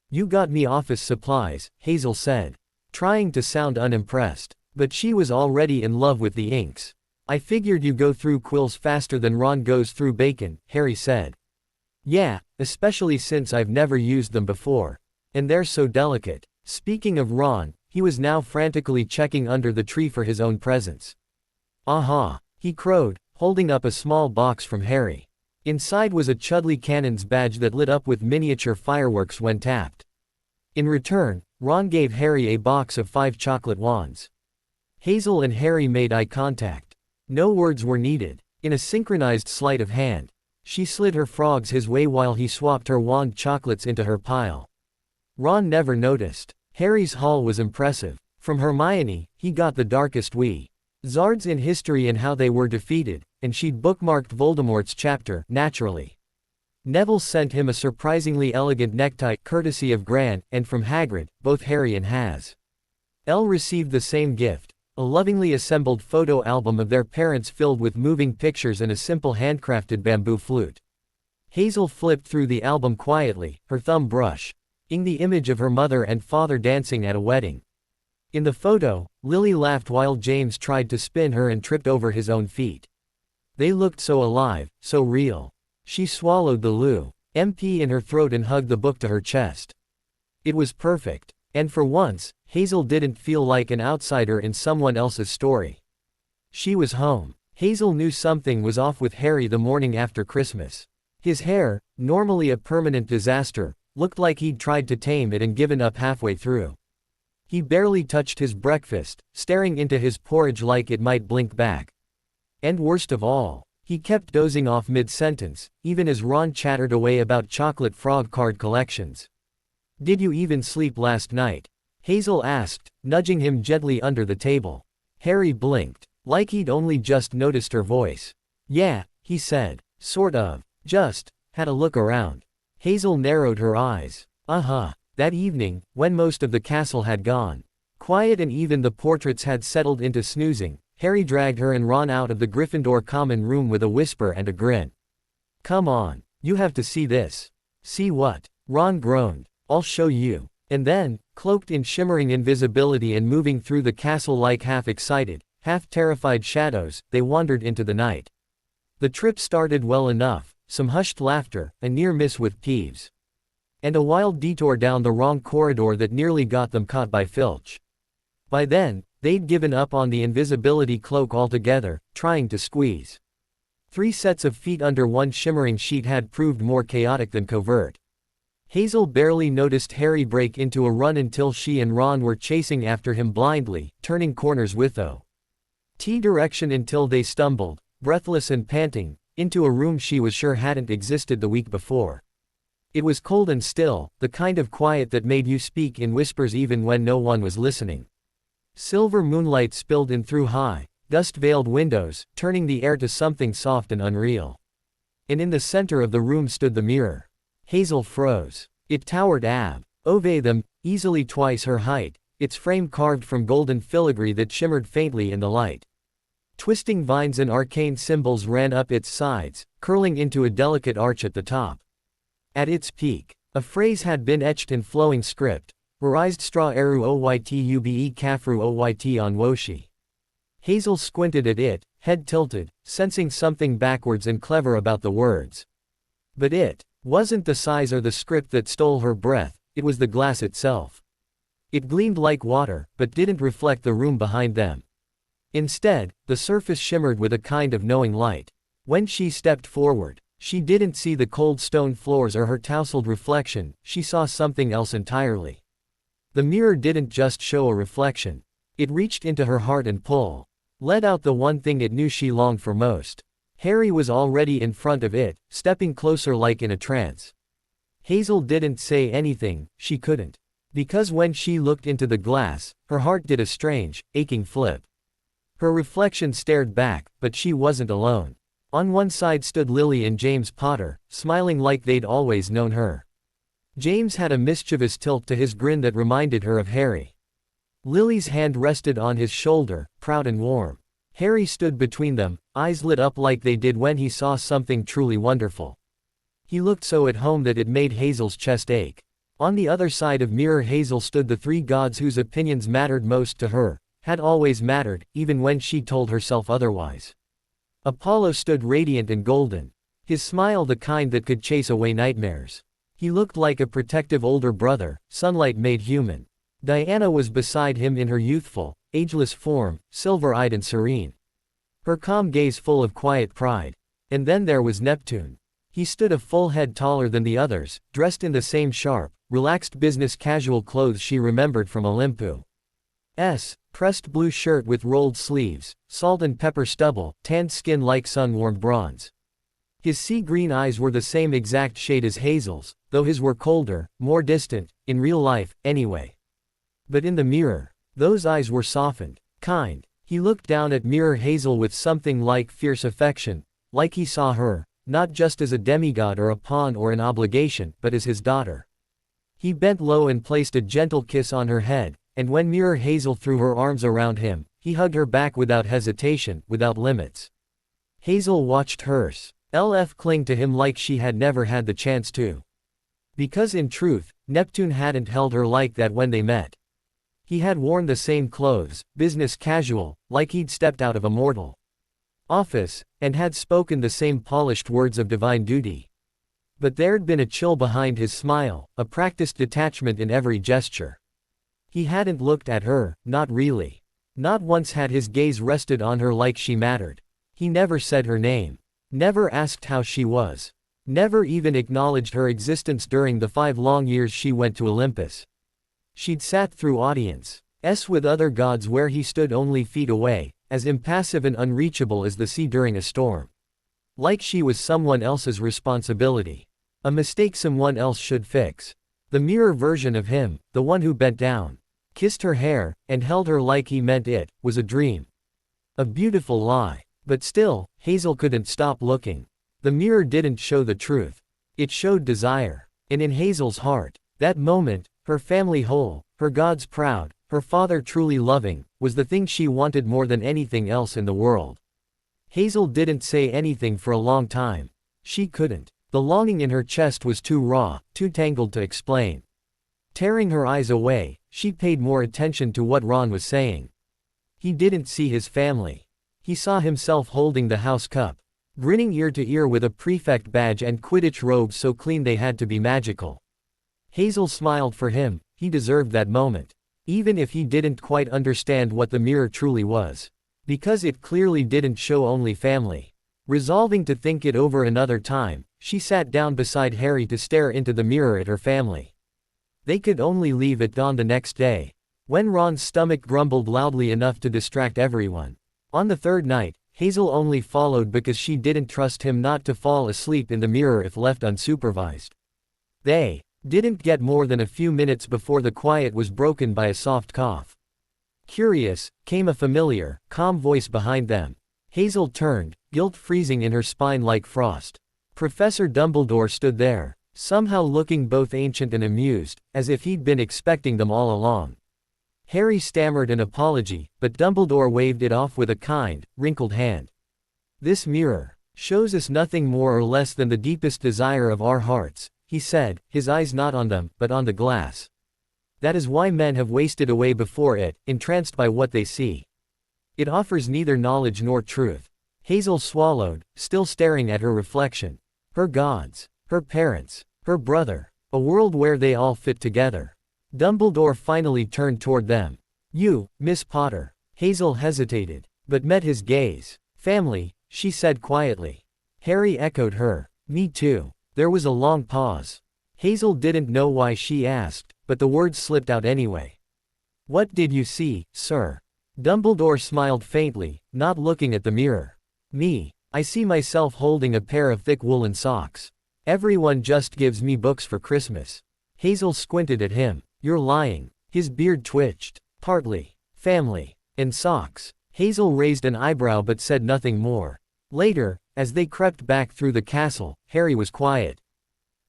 "You got me office supplies," Hazel said, trying to sound unimpressed. But she was already in love with the inks. "I figured you go through quills faster than Ron goes through bacon," Harry said. "Yeah, especially since I've never used them before. And they're so delicate." Speaking of Ron, he was now frantically checking under the tree for his own presents. "Aha," he crowed, holding up a small box from Harry. Inside was a Chudley Cannon's badge that lit up with miniature fireworks when tapped. In return, Ron gave Harry a box of 5 chocolate wands. Hazel and Harry made eye contact. No words were needed. In a synchronized sleight of hand, she slid her frogs his way while he swapped her wand chocolates into her pile. Ron never noticed. Harry's haul was impressive. From Hermione, he got the darkest Zards in history and how they were defeated, and she'd bookmarked Voldemort's chapter, naturally. Neville sent him a surprisingly elegant necktie, courtesy of Gran, and from Hagrid, both Harry and Elle received the same gift. A lovingly assembled photo album of their parents filled with moving pictures and a simple handcrafted bamboo flute. Hazel flipped through the album quietly, her thumb brushing the image of her mother and father dancing at a wedding. In the photo, Lily laughed while James tried to spin her and tripped over his own feet. They looked so alive, so real. She swallowed the MP in her throat and hugged the book to her chest. It was perfect. And for once, Hazel didn't feel like an outsider in someone else's story. She was home. Hazel knew something was off with Harry the morning after Christmas. His hair, normally a permanent disaster, looked like he'd tried to tame it and given up halfway through. He barely touched his breakfast, staring into his porridge like it might blink back. And worst of all, he kept dozing off mid-sentence, even as Ron chattered away about chocolate frog card collections. "Did you even sleep last night?" Hazel asked, nudging him gently under the table. Harry blinked, like he'd only just noticed her voice. Yeah, he said. Sort of. Just had a look around. Hazel narrowed her eyes. Uh-huh. That evening, when most of the castle had gone quiet and even the portraits had settled into snoozing, Harry dragged her and Ron out of the Gryffindor common room with a whisper and a grin. Come on. You have to see this. See what? Ron groaned. I'll show you. And then, cloaked in shimmering invisibility and moving through the castle like half-excited, half-terrified shadows, they wandered into the night. The trip started well enough, some hushed laughter, a near miss with Peeves. And a wild detour down the wrong corridor that nearly got them caught by Filch. By then, they'd given up on the invisibility cloak altogether, trying to squeeze 3 sets of feet under one shimmering sheet had proved more chaotic than covert. Hazel barely noticed Harry break into a run until she and Ron were chasing after him blindly, turning corners with O.T. direction until they stumbled, breathless and panting, into a room she was sure hadn't existed the week before. It was cold and still, the kind of quiet that made you speak in whispers even when no one was listening. Silver moonlight spilled in through high, dust-veiled windows, turning the air to something soft and unreal. And in the center of the room stood the mirror. Hazel froze. It towered over them, easily twice her height, its frame carved from golden filigree that shimmered faintly in the light. Twisting vines and arcane symbols ran up its sides, curling into a delicate arch at the top. At its peak, a phrase had been etched in flowing script, Verized straw eru oytube kafru oyt on woshi. Hazel squinted at it, head tilted, sensing something backwards and clever about the words. But it wasn't the size or the script that stole her breath, it was the glass itself. It gleamed like water, but didn't reflect the room behind them. Instead, the surface shimmered with a kind of knowing light. When she stepped forward, she didn't see the cold stone floors or her tousled reflection, she saw something else entirely. The mirror didn't just show a reflection. It reached into her heart and let out the one thing it knew she longed for most. Harry was already in front of it, stepping closer like in a trance. Hazel didn't say anything, she couldn't. Because when she looked into the glass, her heart did a strange, aching flip. Her reflection stared back, but she wasn't alone. On one side stood Lily and James Potter, smiling like they'd always known her. James had a mischievous tilt to his grin that reminded her of Harry. Lily's hand rested on his shoulder, proud and warm. Harry stood between them, eyes lit up like they did when he saw something truly wonderful. He looked so at home that it made Hazel's chest ache. On the other side of Mirror Hazel stood the 3 gods whose opinions mattered most to her, had always mattered, even when she told herself otherwise. Apollo stood radiant and golden. His smile the kind that could chase away nightmares. He looked like a protective older brother, sunlight made human. Diana was beside him in her youthful, ageless form, silver-eyed and serene. Her calm gaze full of quiet pride. And then there was Neptune. He stood a full head taller than the others, dressed in the same sharp, relaxed business casual clothes she remembered from Olympus. Pressed blue shirt with rolled sleeves, salt and pepper stubble, tanned skin like sun-warmed bronze. His sea-green eyes were the same exact shade as Hazel's, though his were colder, more distant, in real life, anyway. But in the mirror, those eyes were softened, kind. He looked down at Mirror Hazel with something like fierce affection, like he saw her, not just as a demigod or a pawn or an obligation, but as his daughter. He bent low and placed a gentle kiss on her head, and when Mirror Hazel threw her arms around him, he hugged her back without hesitation, without limits. Hazel watched hers. LF cling to him like she had never had the chance to. Because in truth, Neptune hadn't held her like that when they met. He had worn the same clothes, business casual, like he'd stepped out of a mortal office, and had spoken the same polished words of divine duty. But there'd been a chill behind his smile, a practiced detachment in every gesture. He hadn't looked at her, not really. Not once had his gaze rested on her like she mattered. He never said her name. Never asked how she was. Never even acknowledged her existence during the 5 long years she went to Olympus. She'd sat through audiences with other gods where he stood only feet away, as impassive and unreachable as the sea during a storm. Like she was someone else's responsibility. A mistake someone else should fix. The mirror version of him, the one who bent down, kissed her hair, and held her like he meant it, was a dream. A beautiful lie. But still, Hazel couldn't stop looking. The mirror didn't show the truth. It showed desire. And in Hazel's heart, that moment, her family whole, her gods proud, her father truly loving, was the thing she wanted more than anything else in the world. Hazel didn't say anything for a long time. She couldn't. The longing in her chest was too raw, too tangled to explain. Tearing her eyes away, she paid more attention to what Ron was saying. He didn't see his family. He saw himself holding the house cup, grinning ear to ear with a prefect badge and Quidditch robes so clean they had to be magical. Hazel smiled for him. He deserved that moment. Even if he didn't quite understand what the mirror truly was. Because it clearly didn't show only family. Resolving to think it over another time, she sat down beside Harry to stare into the mirror at her family. They could only leave at dawn the next day, when Ron's stomach grumbled loudly enough to distract everyone. On the third night, Hazel only followed because she didn't trust him not to fall asleep in the mirror if left unsupervised. They didn't get more than a few minutes before the quiet was broken by a soft cough. Curious, came a familiar, calm voice behind them. Hazel turned, guilt freezing in her spine like frost. Professor Dumbledore stood there, somehow looking both ancient and amused, as if he'd been expecting them all along. Harry stammered an apology, but Dumbledore waved it off with a kind, wrinkled hand. "This mirror shows us nothing more or less than the deepest desire of our hearts," he said, his eyes not on them, but on the glass. "That is why men have wasted away before it, entranced by what they see. It offers neither knowledge nor truth." Hazel swallowed, still staring at her reflection. Her gods, her parents, her brother, a world where they all fit together. Dumbledore finally turned toward them. "You, Miss Potter." Hazel hesitated, but met his gaze. "Family," she said quietly. Harry echoed her. "Me too." There was a long pause. Hazel didn't know why she asked, but the words slipped out anyway. "What did you see, sir?" Dumbledore smiled faintly, not looking at the mirror. "Me. I see myself holding a pair of thick woolen socks. Everyone just gives me books for Christmas." Hazel squinted at him. "You're lying." His beard twitched. "Partly. Family. And socks." Hazel raised an eyebrow but said nothing more. Later, as they crept back through the castle, Harry was quiet.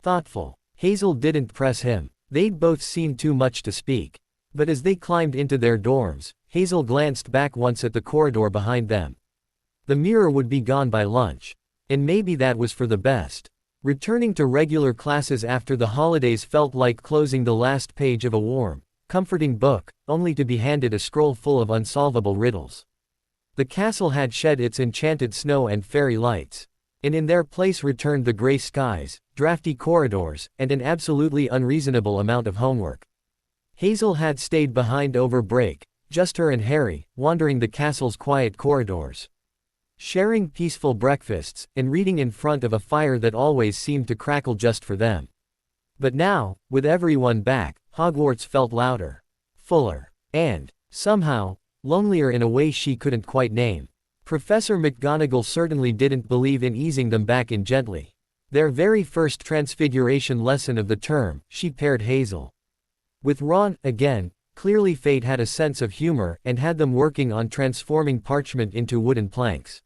Thoughtful. Hazel didn't press him. They'd both seen too much to speak. But as they climbed into their dorms, Hazel glanced back once at the corridor behind them. The mirror would be gone by lunch. And maybe that was for the best. Returning to regular classes after the holidays felt like closing the last page of a warm, comforting book, only to be handed a scroll full of unsolvable riddles. The castle had shed its enchanted snow and fairy lights. And in their place returned the gray skies, drafty corridors, and an absolutely unreasonable amount of homework. Hazel had stayed behind over break, just her and Harry, wandering the castle's quiet corridors. Sharing peaceful breakfasts, and reading in front of a fire that always seemed to crackle just for them. But now, with everyone back, Hogwarts felt louder, fuller, and, somehow, lonelier in a way she couldn't quite name. Professor McGonagall certainly didn't believe in easing them back in gently. Their very first transfiguration lesson of the term, she paired Hazel with Ron, again. Clearly fate had a sense of humor, and had them working on transforming parchment into wooden planks.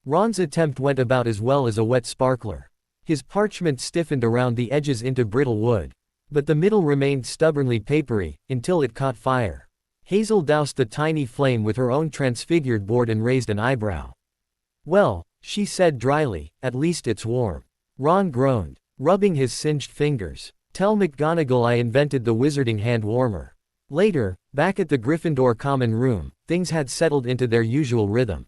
Ron's attempt went about as well as a wet sparkler. His parchment stiffened around the edges into brittle wood. But the middle remained stubbornly papery, until it caught fire. Hazel doused the tiny flame with her own transfigured board and raised an eyebrow. "Well," she said dryly, "at least it's warm." Ron groaned, rubbing his singed fingers. "Tell McGonagall I invented the wizarding hand warmer." Later, back at the Gryffindor common room, things had settled into their usual rhythm.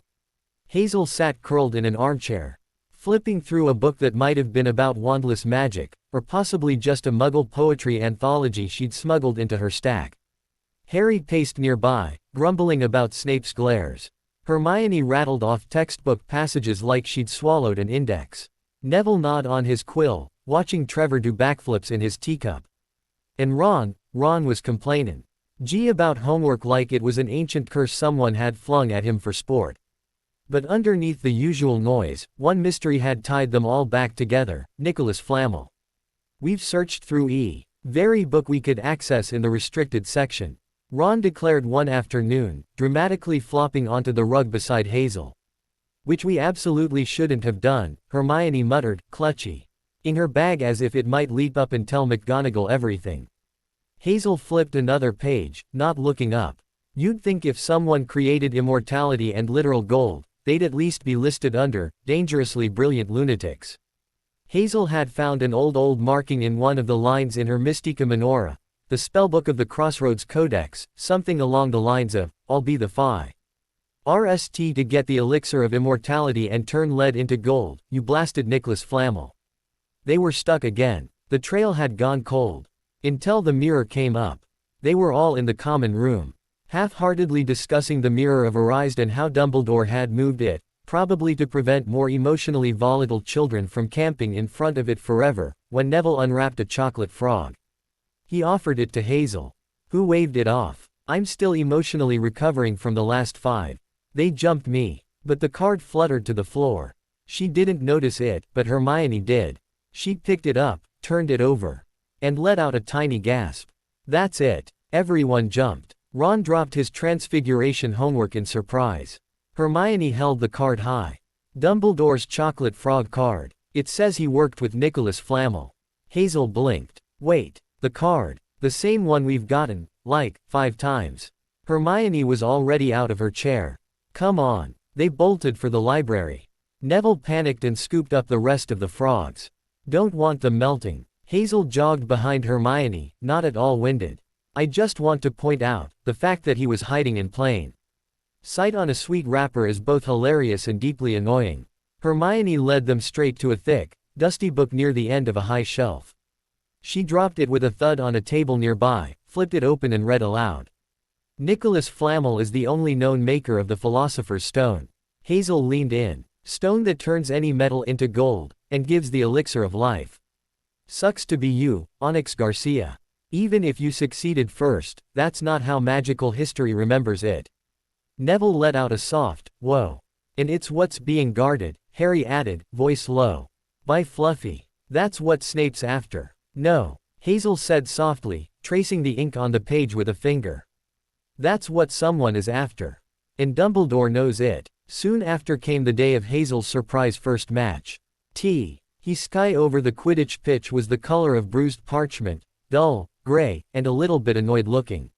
Hazel sat curled in an armchair, flipping through a book that might have been about wandless magic, or possibly just a Muggle poetry anthology she'd smuggled into her stack. Harry paced nearby, grumbling about Snape's glares. Hermione rattled off textbook passages like she'd swallowed an index. Neville gnawed on his quill, watching Trevor do backflips in his teacup. And Ron was complaining. Gee about homework like it was an ancient curse someone had flung at him for sport. But underneath the usual noise, one mystery had tied them all back together: Nicholas Flamel. "We've searched through every book we could access in the restricted section. Ron declared one afternoon, dramatically flopping onto the rug beside Hazel. Which we absolutely shouldn't have done, Hermione muttered, clutchy in her bag as if it might leap up and tell McGonagall everything. Hazel flipped another page, not looking up. You'd think if someone created immortality and literal gold, they'd at least be listed under, dangerously brilliant lunatics. Hazel had found an old marking in one of the lines in her Mystica Minora, the spellbook of the Crossroads Codex, something along the lines of, I'll be the RST to get the elixir of immortality and turn lead into gold, you blasted Nicholas Flamel. They were stuck again. The trail had gone cold. Until the mirror came up. They were all in the common room, half-heartedly discussing the Mirror of Erised and how Dumbledore had moved it, probably to prevent more emotionally volatile children from camping in front of it forever, when Neville unwrapped a chocolate frog. He offered it to Hazel, who waved it off. I'm still emotionally recovering from the last 5. They jumped me. But the card fluttered to the floor. She didn't notice it, but Hermione did. She picked it up, turned it over, and let out a tiny gasp. That's it. Everyone jumped. Ron dropped his Transfiguration homework in surprise. Hermione held the card high. Dumbledore's chocolate frog card. It says he worked with Nicholas Flamel. Hazel blinked. Wait, the card. The same one we've gotten, like, 5 times. Hermione was already out of her chair. Come on. They bolted for the library. Neville panicked and scooped up the rest of the frogs. Don't want them melting. Hazel jogged behind Hermione, not at all winded. I just want to point out, the fact that he was hiding in plain sight on a sweet wrapper is both hilarious and deeply annoying. Hermione led them straight to a thick, dusty book near the end of a high shelf. She dropped it with a thud on a table nearby, flipped it open and read aloud. Nicholas Flamel is the only known maker of the Philosopher's Stone. Hazel leaned in. Stone that turns any metal into gold, and gives the elixir of life. Sucks to be you, Onyx Garcia. Even if you succeeded first, that's not how magical history remembers it. Neville let out a soft, whoa. And it's what's being guarded, Harry added, voice low. By Fluffy. That's what Snape's after. No. Hazel said softly, tracing the ink on the page with a finger. That's what someone is after. And Dumbledore knows it. Soon after came the day of Hazel's surprise first match. His sky over the Quidditch pitch was the color of bruised parchment, dull, gray, and a little bit annoyed looking.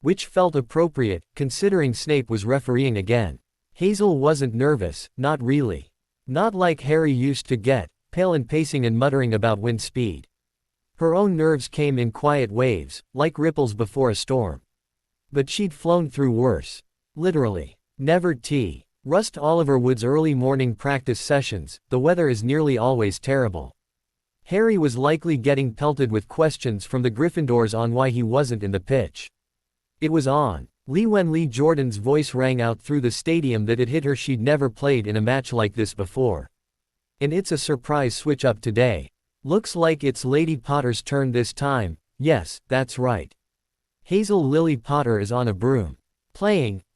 Which felt appropriate, considering Snape was refereeing again. Hazel wasn't nervous, not really. Not like Harry used to get, pale and pacing and muttering about wind speed. Her own nerves came in quiet waves, like ripples before a storm. But she'd flown through worse. Literally. Never Rust Oliverwood's early morning practice sessions, the weather is nearly always terrible. Harry was likely getting pelted with questions from the Gryffindors on why he wasn't in the pitch. It was on. When Lee Jordan's voice rang out through the stadium that it hit her she'd never played in a match like this before. And it's a surprise switch up today. Looks like it's Lady Potter's turn this time. Yes, that's right. Hazel Lily Potter is on a broom.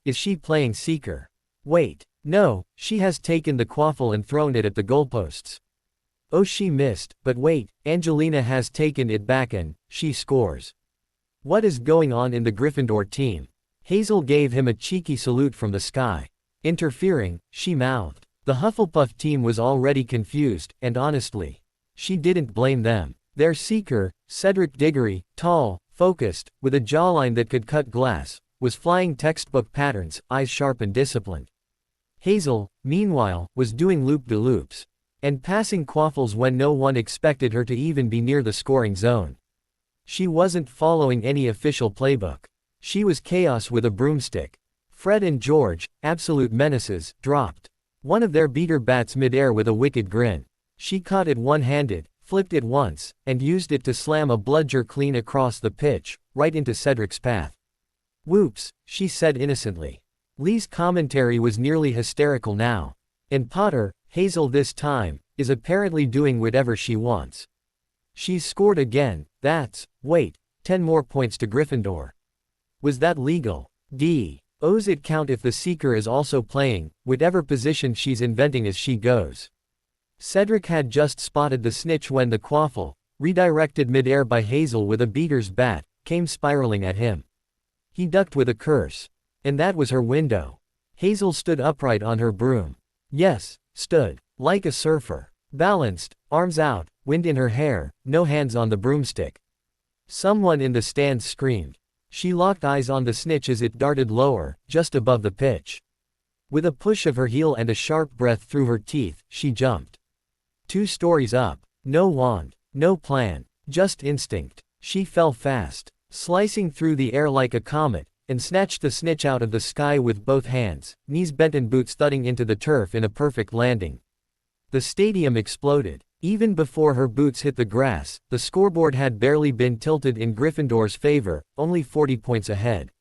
Is she playing Seeker? Wait. No, she has taken the quaffle and thrown it at the goalposts. Oh, she missed, but wait, Angelina has taken it back and she scores. What is going on in the Gryffindor team? Hazel gave him a cheeky salute from the sky. Interfering, she mouthed. The Hufflepuff team was already confused, and honestly, she didn't blame them. Their Seeker, Cedric Diggory, tall, focused, with a jawline that could cut glass, was flying textbook patterns, eyes sharp and disciplined. Hazel, meanwhile, was doing loop-de-loops. And passing quaffles when no one expected her to even be near the scoring zone. She wasn't following any official playbook. She was chaos with a broomstick. Fred and George, absolute menaces, dropped one of their beater bats mid-air with a wicked grin. She caught it one-handed, flipped it once, and used it to slam a bludger clean across the pitch, right into Cedric's path. Whoops, she said innocently. Lee's commentary was nearly hysterical now. And Potter, Hazel this time, is apparently doing whatever she wants. She's scored again, wait, 10 more points to Gryffindor. Was that legal? Does it count if the Seeker is also playing, whatever position she's inventing as she goes? Cedric had just spotted the snitch when the quaffle, redirected mid-air by Hazel with a beater's bat, came spiraling at him. He ducked with a curse. And that was her window. Hazel stood upright on her broom. Yes, stood. Like a surfer. Balanced, arms out, wind in her hair, no hands on the broomstick. Someone in the stands screamed. She locked eyes on the snitch as it darted lower, just above the pitch. With a push of her heel and a sharp breath through her teeth, she jumped. 2 stories up. No wand, no plan, just instinct. She fell fast, slicing through the air like a comet, and snatched the snitch out of the sky with both hands, knees bent and boots thudding into the turf in a perfect landing. The stadium exploded. Even before her boots hit the grass, the scoreboard had barely been tilted in Gryffindor's favor, only 40 points ahead.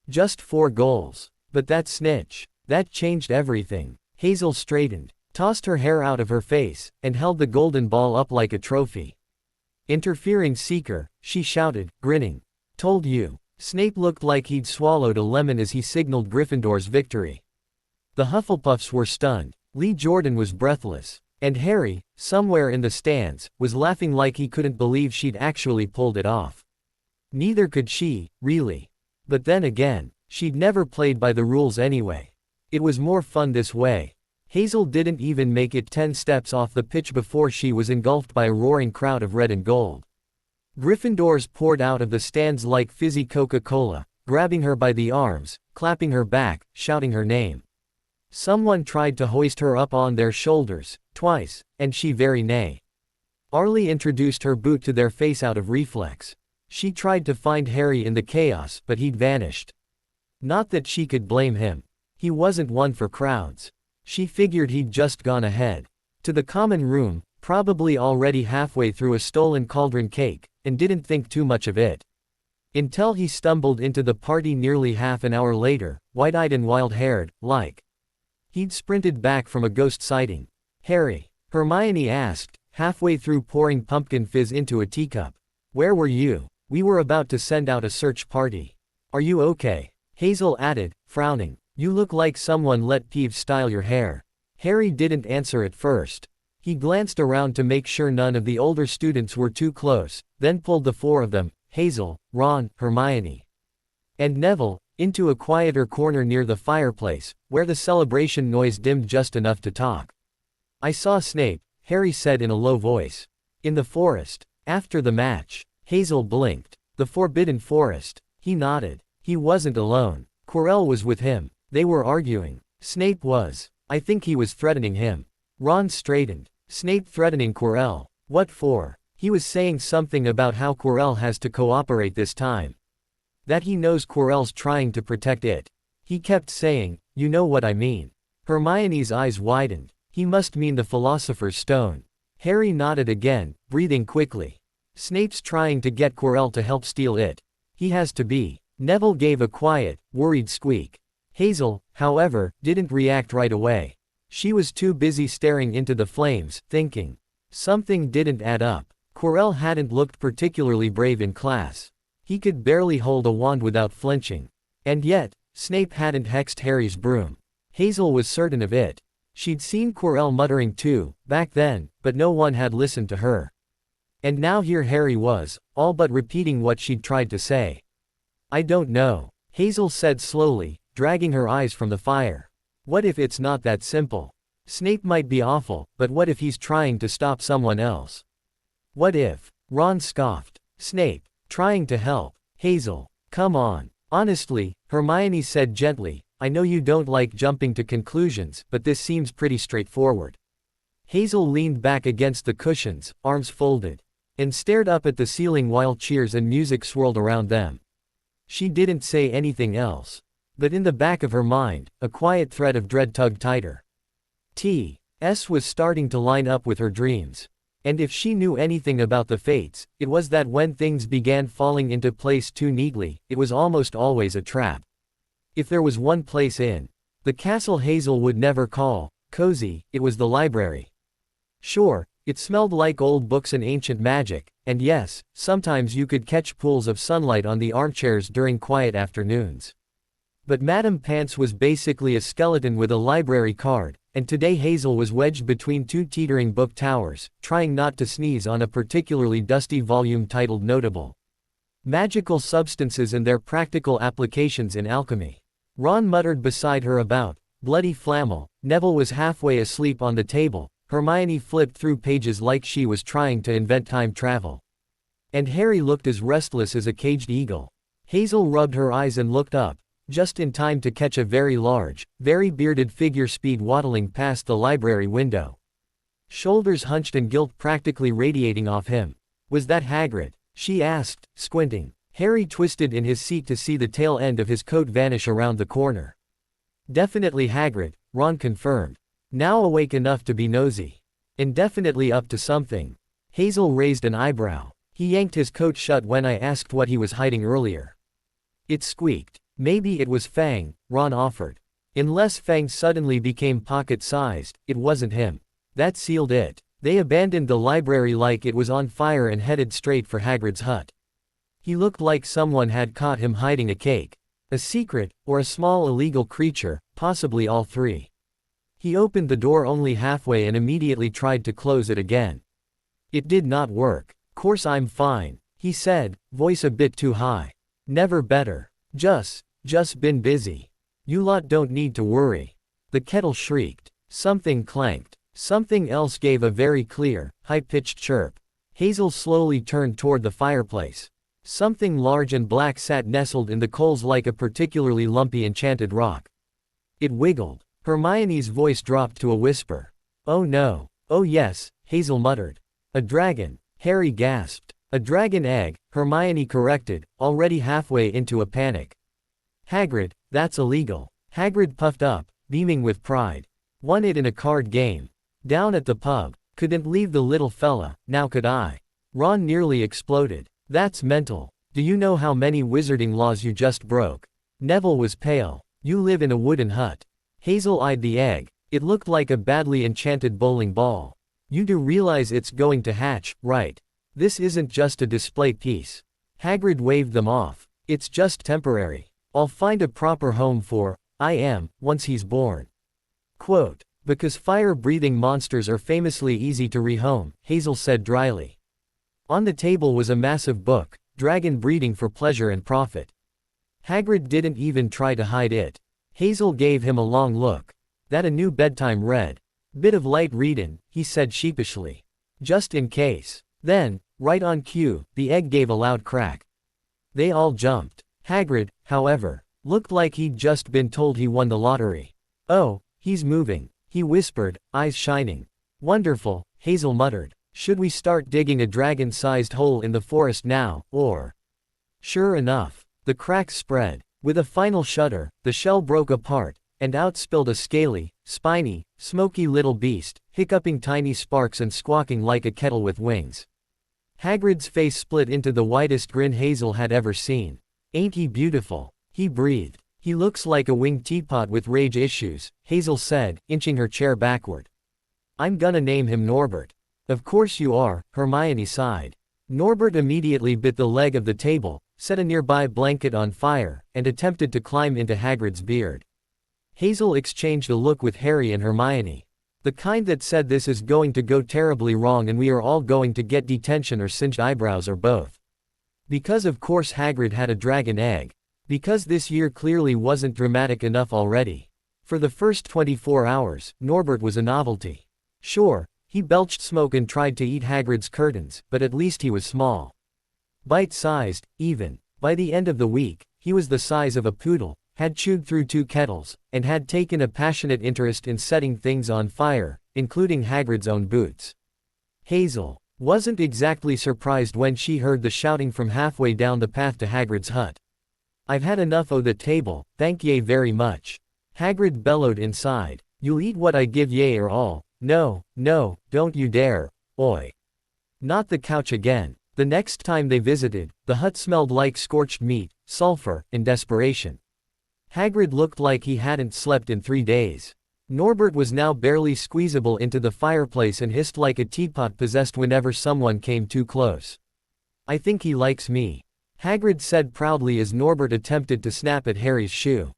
Just 4 goals. But that snitch, that changed everything. Hazel straightened, tossed her hair out of her face, and held the golden ball up like a trophy. Interfering seeker, she shouted, grinning. Told you. Snape looked like he'd swallowed a lemon as he signaled Gryffindor's victory. The Hufflepuffs were stunned. Lee Jordan was breathless. And Harry, somewhere in the stands, was laughing like he couldn't believe she'd actually pulled it off. Neither could she, really. But then again, she'd never played by the rules anyway. It was more fun this way. Hazel didn't even make it 10 steps off the pitch before she was engulfed by a roaring crowd of red and gold. Gryffindors poured out of the stands like fizzy Coca-Cola, grabbing her by the arms, clapping her back, shouting her name. Someone tried to hoist her up on their shoulders, twice, and she very nay. Arlie introduced her boot to their face out of reflex. She tried to find Harry in the chaos, but he'd vanished. Not that she could blame him. He wasn't one for crowds. She figured he'd just gone ahead. To the common room, probably already halfway through a stolen cauldron cake, and didn't think too much of it. Until he stumbled into the party nearly half an hour later, wide-eyed and wild-haired, like he'd sprinted back from a ghost sighting. Harry, Hermione asked, halfway through pouring pumpkin fizz into a teacup. Where were you? We were about to send out a search party. Are you okay? Hazel added, frowning. You look like someone let Peeves style your hair. Harry didn't answer at first. He glanced around to make sure none of the older students were too close, then pulled the 4 of them, Hazel, Ron, Hermione, and Neville, into a quieter corner near the fireplace, where the celebration noise dimmed just enough to talk. I saw Snape, Harry said in a low voice. In the forest. After the match. Hazel blinked. The Forbidden Forest. He nodded. He wasn't alone. Quirrell was with him. They were arguing. Snape was. I think he was threatening him. Ron straightened. Snape threatening Quirrell. What for? He was saying something about how Quirrell has to cooperate this time. That he knows Quirrell's trying to protect it. He kept saying, you know what I mean. Hermione's eyes widened. He must mean the Philosopher's Stone. Harry nodded again, breathing quickly. Snape's trying to get Quirrell to help steal it. He has to be. Neville gave a quiet, worried squeak. Hazel, however, didn't react right away. She was too busy staring into the flames, thinking. Something didn't add up. Quirrell hadn't looked particularly brave in class. He could barely hold a wand without flinching. And yet, Snape hadn't hexed Harry's broom. Hazel was certain of it. She'd seen Quirrell muttering too, back then, but no one had listened to her. And now here Harry was, all but repeating what she'd tried to say. I don't know, Hazel said slowly, dragging her eyes from the fire. What if it's not that simple? Snape might be awful, but what if he's trying to stop someone else? What if? Ron scoffed. Snape. Trying to help. Hazel. Come on. Honestly, Hermione said gently, I know you don't like jumping to conclusions, but this seems pretty straightforward. Hazel leaned back against the cushions, arms folded, and stared up at the ceiling while cheers and music swirled around them. She didn't say anything else. But in the back of her mind, a quiet thread of dread tugged tighter. T.S. was starting to line up with her dreams. And if she knew anything about the fates, it was that when things began falling into place too neatly, it was almost always a trap. If there was one place in the castle Hazel would never call cozy, it was the library. Sure, it smelled like old books and ancient magic, and yes, sometimes you could catch pools of sunlight on the armchairs during quiet afternoons. But Madame Pants was basically a skeleton with a library card, and today Hazel was wedged between 2 teetering book towers, trying not to sneeze on a particularly dusty volume titled Notable. Magical substances and their practical applications in alchemy. Ron muttered beside her about bloody flannel. Neville was halfway asleep on the table. Hermione flipped through pages like she was trying to invent time travel. And Harry looked as restless as a caged eagle. Hazel rubbed her eyes and looked up, just in time to catch a very large, very bearded figure speed waddling past the library window. Shoulders hunched and guilt practically radiating off him. Was that Hagrid? She asked, squinting. Harry twisted in his seat to see the tail end of his coat vanish around the corner. Definitely Hagrid, Ron confirmed. Now awake enough to be nosy. And definitely up to something. Hazel raised an eyebrow. He yanked his coat shut when I asked what he was hiding earlier. It squeaked. Maybe it was Fang, Ron offered. Unless Fang suddenly became pocket-sized, it wasn't him. That sealed it. They abandoned the library like it was on fire and headed straight for Hagrid's hut. He looked like someone had caught him hiding a cake. A secret, or a small illegal creature, possibly all three. He opened the door only halfway and immediately tried to close it again. It did not work. Course I'm fine, he said, voice a bit too high. Never better. Just been busy. You lot don't need to worry. The kettle shrieked. Something clanked. Something else gave a very clear, high-pitched chirp. Hazel slowly turned toward the fireplace. Something large and black sat nestled in the coals like a particularly lumpy enchanted rock. It wiggled. Hermione's voice dropped to a whisper. Oh no. Oh yes, Hazel muttered. A dragon, Harry gasped. A dragon egg, Hermione corrected, already halfway into a panic. Hagrid, that's illegal. Hagrid puffed up, beaming with pride. Won it in a card game. Down at the pub. Couldn't leave the little fella, now could I. Ron nearly exploded. That's mental. Do you know how many wizarding laws you just broke? Neville was pale. You live in a wooden hut. Hazel eyed the egg. It looked like a badly enchanted bowling ball. You do realize it's going to hatch, right? This isn't just a display piece. Hagrid waved them off. It's just temporary. I'll find a proper home for once he's born. Quote, because fire-breathing monsters are famously easy to rehome, Hazel said dryly. On the table was a massive book, Dragon Breeding for Pleasure and Profit. Hagrid didn't even try to hide it. Hazel gave him a long look. That a new bedtime read. Bit of light readin', he said sheepishly. Just in case. Then, right on cue, the egg gave a loud crack. They all jumped. Hagrid, however, looked like he'd just been told he won the lottery. Oh, he's moving, he whispered, eyes shining. Wonderful, Hazel muttered. Should we start digging a dragon-sized hole in the forest now, or? Sure enough, the cracks spread. With a final shudder, the shell broke apart, and out spilled a scaly, spiny, smoky little beast, hiccuping tiny sparks and squawking like a kettle with wings. Hagrid's face split into the widest grin Hazel had ever seen. Ain't he beautiful? He breathed. He looks like a winged teapot with rage issues, Hazel said, inching her chair backward. I'm gonna name him Norbert. Of course you are, Hermione sighed. Norbert immediately bit the leg of the table, set a nearby blanket on fire, and attempted to climb into Hagrid's beard. Hazel exchanged a look with Harry and Hermione. The kind that said this is going to go terribly wrong and we are all going to get detention or singed eyebrows or both. Because of course Hagrid had a dragon egg. Because this year clearly wasn't dramatic enough already. For the first 24 hours, Norbert was a novelty. Sure, he belched smoke and tried to eat Hagrid's curtains, but at least he was small. Bite-sized, even. By the end of the week, he was the size of a poodle, had chewed through 2 kettles, and had taken a passionate interest in setting things on fire, including Hagrid's own boots. Hazel wasn't exactly surprised when she heard the shouting from halfway down the path to Hagrid's hut. I've had enough o' the table, thank ye very much. Hagrid bellowed inside. You'll eat what I give ye or all. No, no, don't you dare, oi. Not the couch again. The next time they visited, the hut smelled like scorched meat, sulfur, and desperation. Hagrid looked like he hadn't slept in 3 days. Norbert was now barely squeezable into the fireplace and hissed like a teapot possessed whenever someone came too close. I think he likes me. Hagrid said proudly as Norbert attempted to snap at Harry's shoe.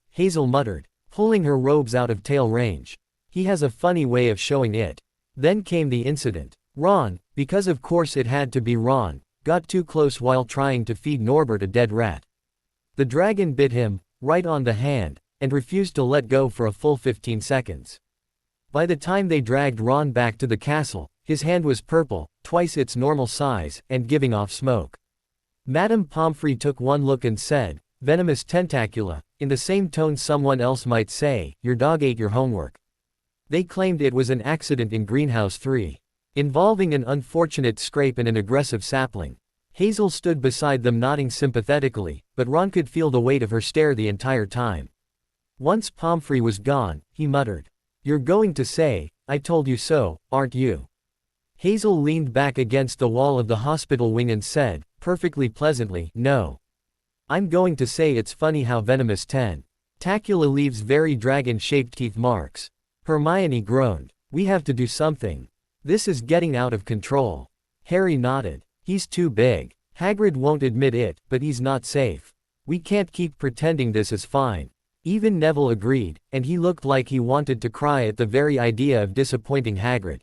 Hazel muttered, pulling her robes out of tail range. He has a funny way of showing it. Then came the incident. Ron, because of course it had to be Ron, got too close while trying to feed Norbert a dead rat. The dragon bit him, right on the hand, and refused to let go for a full 15 seconds. By the time they dragged Ron back to the castle, his hand was purple, twice its normal size, and giving off smoke. Madame Pomfrey took one look and said, "Venomous tentacula," in the same tone someone else might say, "Your dog ate your homework." They claimed it was an accident in Greenhouse 3, involving an unfortunate scrape and an aggressive sapling. Hazel stood beside them nodding sympathetically, but Ron could feel the weight of her stare the entire time. Once Pomfrey was gone, he muttered, "You're going to say, 'I told you so,' aren't you?" Hazel leaned back against the wall of the hospital wing and said, perfectly pleasantly, "No. I'm going to say it's funny how venomous tentacula leaves very dragon-shaped teeth marks." Hermione groaned. "We have to do something. This is getting out of control." Harry nodded. "He's too big. Hagrid won't admit it, but he's not safe. We can't keep pretending this is fine." Even Neville agreed, and he looked like he wanted to cry at the very idea of disappointing Hagrid.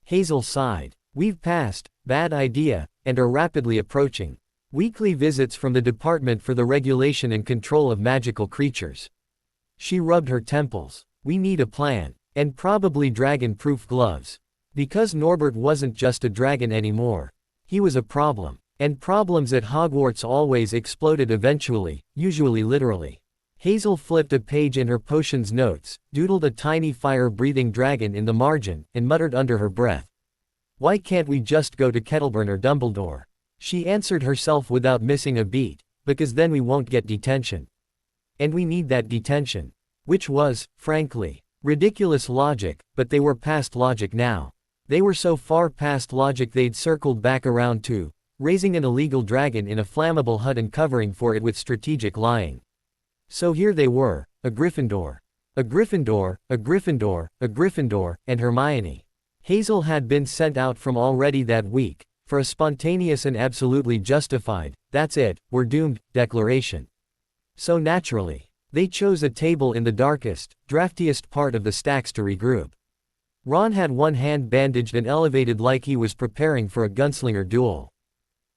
Hazel sighed. "We've passed, bad idea, and are rapidly approaching weekly visits from the Department for the Regulation and Control of Magical Creatures." She rubbed her temples. "We need a plan, and probably dragon-proof gloves. Because Norbert wasn't just a dragon anymore. He was a problem. And problems at Hogwarts always exploded eventually, usually literally." Hazel flipped a page in her potions notes, doodled a tiny fire-breathing dragon in the margin, and muttered under her breath, "Why can't we just go to Kettleburn or Dumbledore?" She answered herself without missing a beat, "Because then we won't get detention. And we need that detention." Which was, frankly, ridiculous logic, but they were past logic now. They were so far past logic they'd circled back around to raising an illegal dragon in a flammable hut and covering for it with strategic lying. So here they were, a Gryffindor. A Gryffindor, a Gryffindor, a Gryffindor, and Hermione. Hazel had been sent out from already that week, for a spontaneous and absolutely justified, "That's it, we're doomed," declaration. So naturally, they chose a table in the darkest, draftiest part of the stacks to regroup. Ron had one hand bandaged and elevated like he was preparing for a gunslinger duel.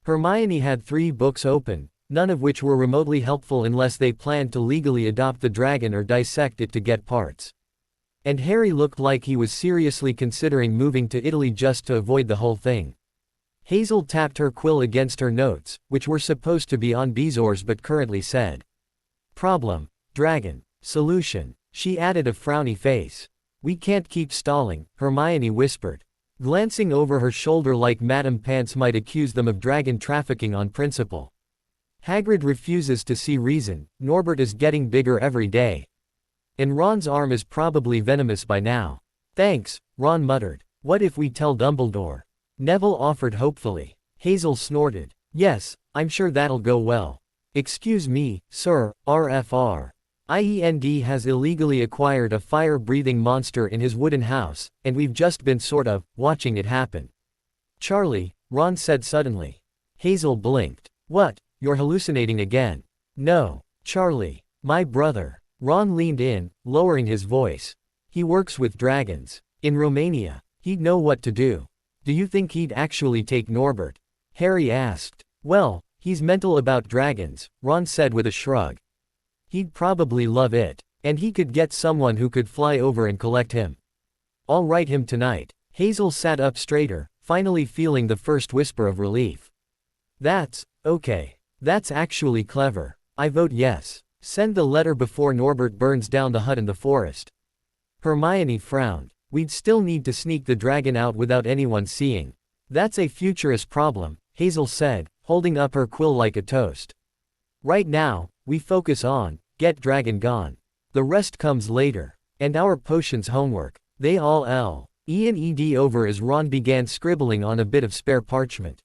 Hermione had 3 books open, none of which were remotely helpful unless they planned to legally adopt the dragon or dissect it to get parts. And Harry looked like he was seriously considering moving to Italy just to avoid the whole thing. Hazel tapped her quill against her notes, which were supposed to be on Bezoar's but currently said, "Problem, dragon, solution." She added a frowny face. "We can't keep stalling," Hermione whispered, glancing over her shoulder like Madame Pants might accuse them of dragon trafficking on principle. "Hagrid refuses to see reason, Norbert is getting bigger every day. And Ron's arm is probably venomous by now." "Thanks," Ron muttered. "What if we tell Dumbledore?" Neville offered hopefully. Hazel snorted. "Yes, I'm sure that'll go well. Excuse me, sir, RFR. IEND has illegally acquired a fire-breathing monster in his wooden house, and we've just been sort of watching it happen." "Charlie," Ron said suddenly. Hazel blinked. "What? You're hallucinating again." "No, Charlie. My brother." Ron leaned in, lowering his voice. "He works with dragons. In Romania. He'd know what to do." "Do you think he'd actually take Norbert?" Harry asked. "Well, he's mental about dragons," Ron said with a shrug. "He'd probably love it. And he could get someone who could fly over and collect him. I'll write him tonight." Hazel sat up straighter, finally feeling the first whisper of relief. "That's okay. That's actually clever. I vote yes. Send the letter before Norbert burns down the hut in the forest." Hermione frowned. "We'd still need to sneak the dragon out without anyone seeing." "That's a futurist problem," Hazel said, holding up her quill like a toast. "Right now, we focus on, get dragon gone. The rest comes later. And our potions homework. They all L-E-N-E-D over as Ron began scribbling on a bit of spare parchment.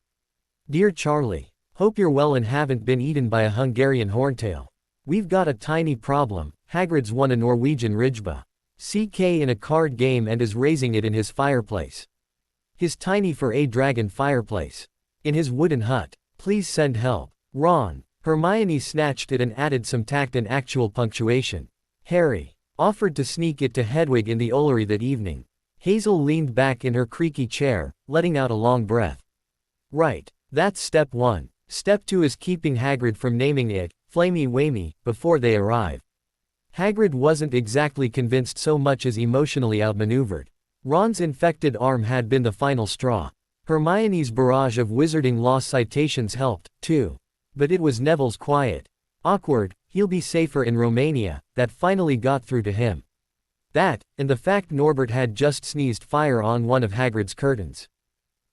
"Dear Charlie. Hope you're well and haven't been eaten by a Hungarian horntail. We've got a tiny problem. Hagrid's won a Norwegian Ridgeba CK in a card game and is raising it in his fireplace. His tiny for a dragon fireplace. In his wooden hut. Please send help. Ron." Hermione snatched it and added some tact and actual punctuation. "Harry. Offered to sneak it to Hedwig in the Ollery that evening." Hazel leaned back in her creaky chair, letting out a long breath. "Right. That's step 1. Step 2 is keeping Hagrid from naming it, Flamey Wamey, before they arrive. Hagrid wasn't exactly convinced so much as emotionally outmaneuvered. Ron's infected arm had been the final straw. Hermione's barrage of wizarding law citations helped, too. But it was Neville's quiet, awkward, "He'll be safer in Romania," that finally got through to him. That, and the fact Norbert had just sneezed fire on one of Hagrid's curtains.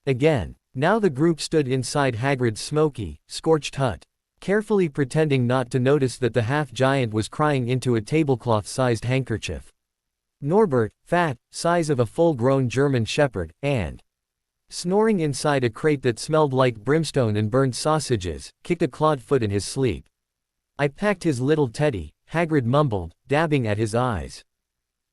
Again. Now the group stood inside Hagrid's smoky, scorched hut, carefully pretending not to notice that the half-giant was crying into a tablecloth-sized handkerchief. Norbert, fat, size of a full-grown German shepherd, and snoring inside a crate that smelled like brimstone and burned sausages, kicked a clawed foot in his sleep. "I packed his little teddy," Hagrid mumbled, dabbing at his eyes.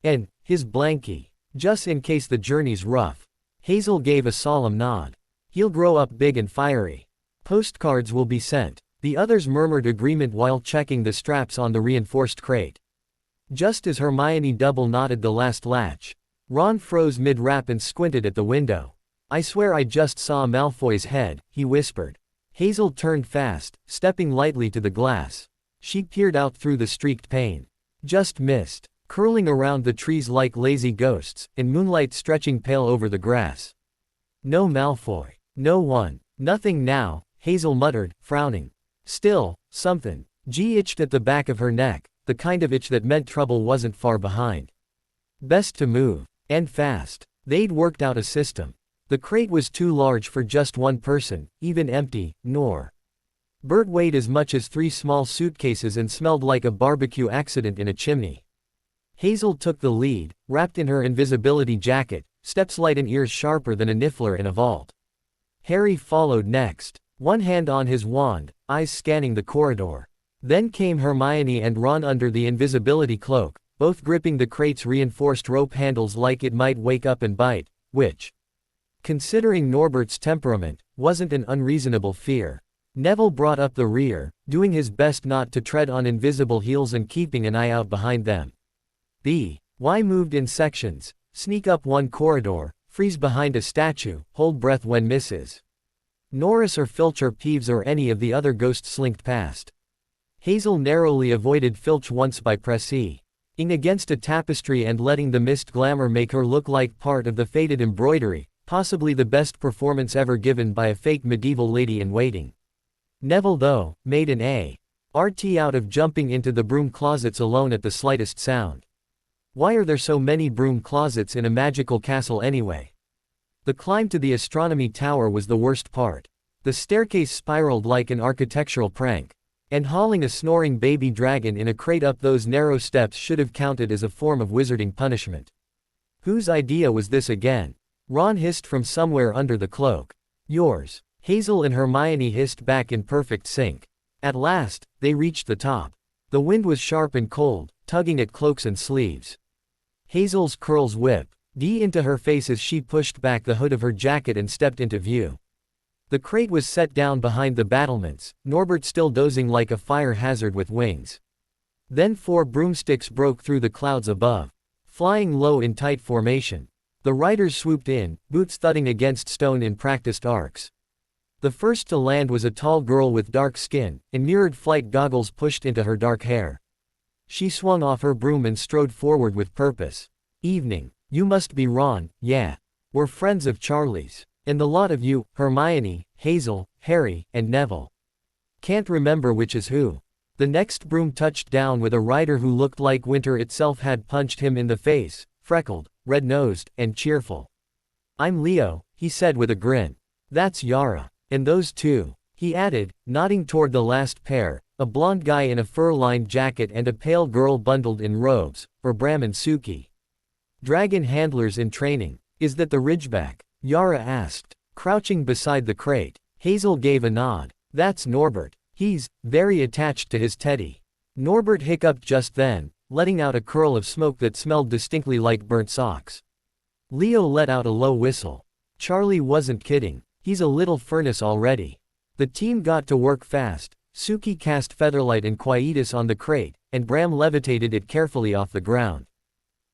"And his blankie. Just in case the journey's rough." Hazel gave a solemn nod. "He'll grow up big and fiery. Postcards will be sent." The others murmured agreement while checking the straps on the reinforced crate. Just as Hermione double-knotted the last latch, Ron froze mid-rap and squinted at the window. "I swear I just saw Malfoy's head," he whispered. Hazel turned fast, stepping lightly to the glass. She peered out through the streaked pane. Just mist, curling around the trees like lazy ghosts, and moonlight stretching pale over the grass. No Malfoy. No one. Nothing now, Hazel muttered, frowning. Still, something. G itched at the back of her neck, the kind of itch that meant trouble wasn't far behind. Best to move. And fast. They'd worked out a system. The crate was too large for just one person, even empty, nor. Bert weighed as much as 3 small suitcases and smelled like a barbecue accident in a chimney. Hazel took the lead, wrapped in her invisibility jacket, steps light and ears sharper than a niffler in a vault. Harry followed next, one hand on his wand, eyes scanning the corridor. Then came Hermione and Ron under the invisibility cloak, both gripping the crate's reinforced rope handles like it might wake up and bite, which, considering Norbert's temperament, wasn't an unreasonable fear. Neville brought up the rear, doing his best not to tread on invisible heels and keeping an eye out behind them. The Y moved in sections, sneak up one corridor, freeze behind a statue, hold breath when misses. Norris or Filch or Peeves or any of the other ghosts slinked past. Hazel narrowly avoided Filch once by pressing against a tapestry and letting the mist glamour make her look like part of the faded embroidery, possibly the best performance ever given by a fake medieval lady-in-waiting. Neville, though, made an ART out of jumping into the broom closets alone at the slightest sound. Why are there so many broom closets in a magical castle anyway? The climb to the astronomy tower was the worst part. The staircase spiraled like an architectural prank. And hauling a snoring baby dragon in a crate up those narrow steps should have counted as a form of wizarding punishment. Whose idea was this again? Ron hissed from somewhere under the cloak. Yours. Hazel and Hermione hissed back in perfect sync. At last, they reached the top. The wind was sharp and cold, tugging at cloaks and sleeves. Hazel's curls whipped into her face as she pushed back the hood of her jacket and stepped into view. The crate was set down behind the battlements, Norbert still dozing like a fire hazard with wings. Then 4 broomsticks broke through the clouds above, flying low in tight formation. The riders swooped in, boots thudding against stone in practiced arcs. The first to land was a tall girl with dark skin, and mirrored flight goggles pushed into her dark hair. She swung off her broom and strode forward with purpose. Evening. You must be Ron, yeah. We're friends of Charlie's. And the lot of you, Hermione, Hazel, Harry, and Neville. Can't remember which is who. The next broom touched down with a rider who looked like winter itself had punched him in the face, freckled, red-nosed, and cheerful. I'm Leo, he said with a grin. That's Yara. And those two, he added, nodding toward the last pair, a blonde guy in a fur-lined jacket and a pale girl bundled in robes, or Bram and Suki. Dragon handlers in training. Is that the Ridgeback? Yara asked, crouching beside the crate. Hazel gave a nod. That's Norbert. He's very attached to his teddy. Norbert hiccuped just then, letting out a curl of smoke that smelled distinctly like burnt socks. Leo let out a low whistle. Charlie wasn't kidding. He's a little furnace already. The team got to work fast. Suki cast Featherlight and Quietus on the crate, and Bram levitated it carefully off the ground.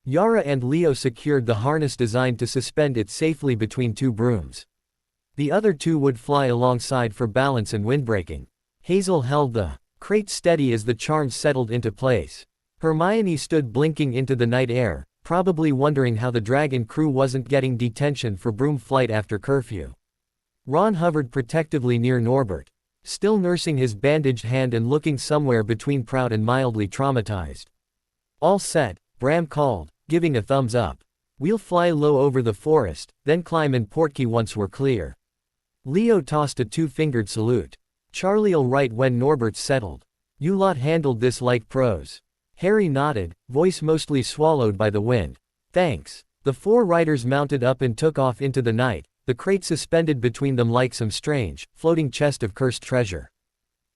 Yara and Leo secured the harness designed to suspend it safely between 2 brooms. The other two would fly alongside for balance and windbreaking. Hazel held the crate steady as the charms settled into place. Hermione stood blinking into the night air, probably wondering how the dragon crew wasn't getting detention for broom flight after curfew. Ron hovered protectively near Norbert, still nursing his bandaged hand and looking somewhere between proud and mildly traumatized. All set, Bram called, giving a thumbs up. We'll fly low over the forest, then climb in portkey once we're clear. Leo tossed a two-fingered salute. Charlie'll write when Norbert's settled. You lot handled this like pros. Harry nodded, voice mostly swallowed by the wind. Thanks. The four riders mounted up and took off into the night, the crate suspended between them like some strange, floating chest of cursed treasure.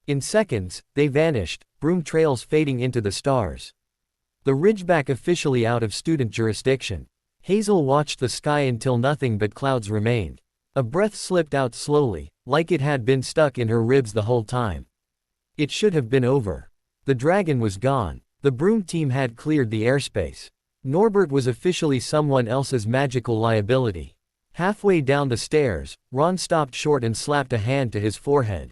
In seconds, they vanished, broom trails fading into the stars. The Ridgeback officially out of student jurisdiction. Hazel watched the sky until nothing but clouds remained. A breath slipped out slowly, like it had been stuck in her ribs the whole time. It should have been over. The dragon was gone. The broom team had cleared the airspace. Norbert was officially someone else's magical liability. Halfway down the stairs, Ron stopped short and slapped a hand to his forehead.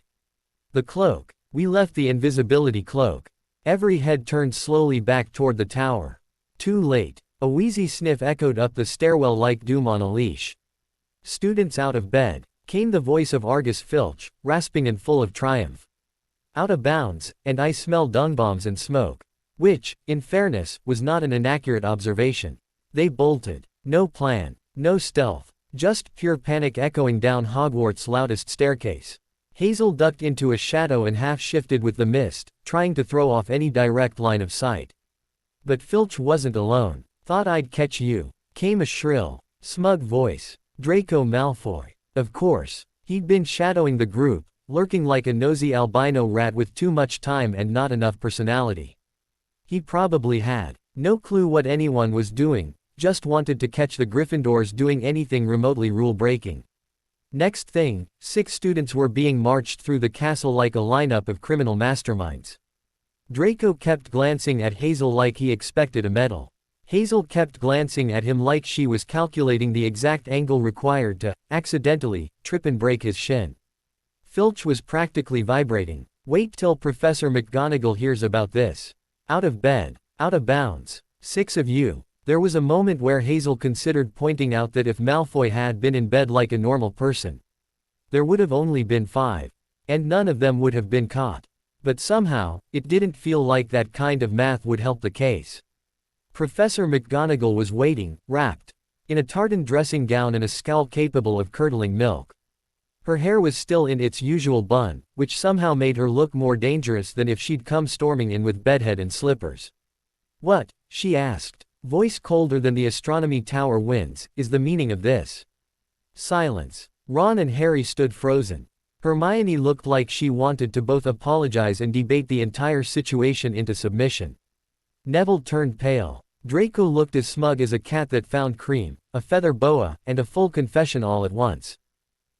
The cloak. We left the invisibility cloak. Every head turned slowly back toward the tower. Too late. A wheezy sniff echoed up the stairwell like doom on a leash. Students out of bed, came the voice of Argus Filch, rasping and full of triumph. Out of bounds, and I smell dung bombs and smoke. Which, in fairness, was not an inaccurate observation. They bolted. No plan. No stealth. Just pure panic echoing down Hogwarts' loudest staircase. Hazel ducked into a shadow and half-shifted with the mist, trying to throw off any direct line of sight. But Filch wasn't alone. Thought I'd catch you, came a shrill, smug voice. Draco Malfoy. Of course. He'd been shadowing the group, lurking like a nosy albino rat with too much time and not enough personality. He probably had no clue what anyone was doing, just wanted to catch the Gryffindors doing anything remotely rule-breaking. Next thing, 6 students were being marched through the castle like a lineup of criminal masterminds. Draco kept glancing at Hazel like he expected a medal. Hazel kept glancing at him like she was calculating the exact angle required to, accidentally, trip and break his shin. Filch was practically vibrating. Wait till Professor McGonagall hears about this. Out of bed. Out of bounds. 6 of you. There was a moment where Hazel considered pointing out that if Malfoy had been in bed like a normal person, there would have only been 5. And none of them would have been caught. But somehow, it didn't feel like that kind of math would help the case. Professor McGonagall was waiting, wrapped in a tartan dressing gown and a scowl capable of curdling milk. Her hair was still in its usual bun, which somehow made her look more dangerous than if she'd come storming in with bedhead and slippers. What, she asked, voice colder than the astronomy tower winds, is the meaning of this? Silence. Ron and Harry stood frozen. Hermione looked like she wanted to both apologize and debate the entire situation into submission. Neville turned pale. Draco looked as smug as a cat that found cream, a feather boa, and a full confession all at once.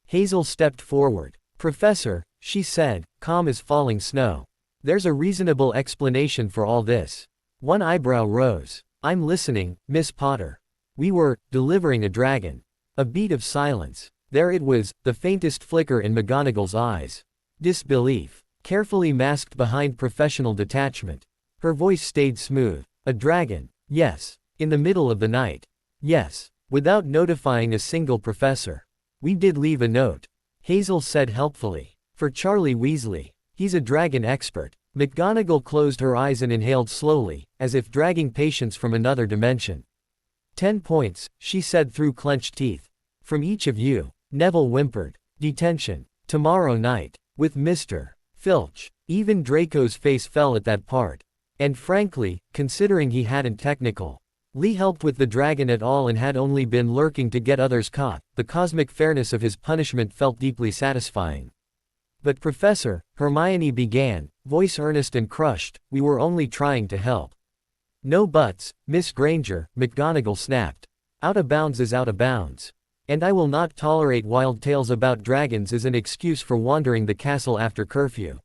Hazel stepped forward. Professor, she said, calm as falling snow. There's a reasonable explanation for all this. One eyebrow rose. I'm listening, Miss Potter. We were delivering a dragon. A beat of silence. There it was, the faintest flicker in McGonagall's eyes. Disbelief. Carefully masked behind professional detachment. Her voice stayed smooth. A dragon. Yes. In the middle of the night. Yes. Without notifying a single professor. We did leave a note. Hazel said helpfully. For Charlie Weasley. He's a dragon expert. McGonagall closed her eyes and inhaled slowly, as if dragging patience from another dimension. 10 points, she said through clenched teeth. From each of you. Neville whimpered. Detention. Tomorrow night. With Mr. Filch. Even Draco's face fell at that part. And frankly, considering he hadn't technical Lee helped with the dragon at all and had only been lurking to get others caught, the cosmic fairness of his punishment felt deeply satisfying. But Professor, Hermione began, voice earnest and crushed, we were only trying to help. No buts, Miss Granger, McGonagall snapped. Out of bounds is out of bounds. And I will not tolerate wild tales about dragons as an excuse for wandering the castle after curfew.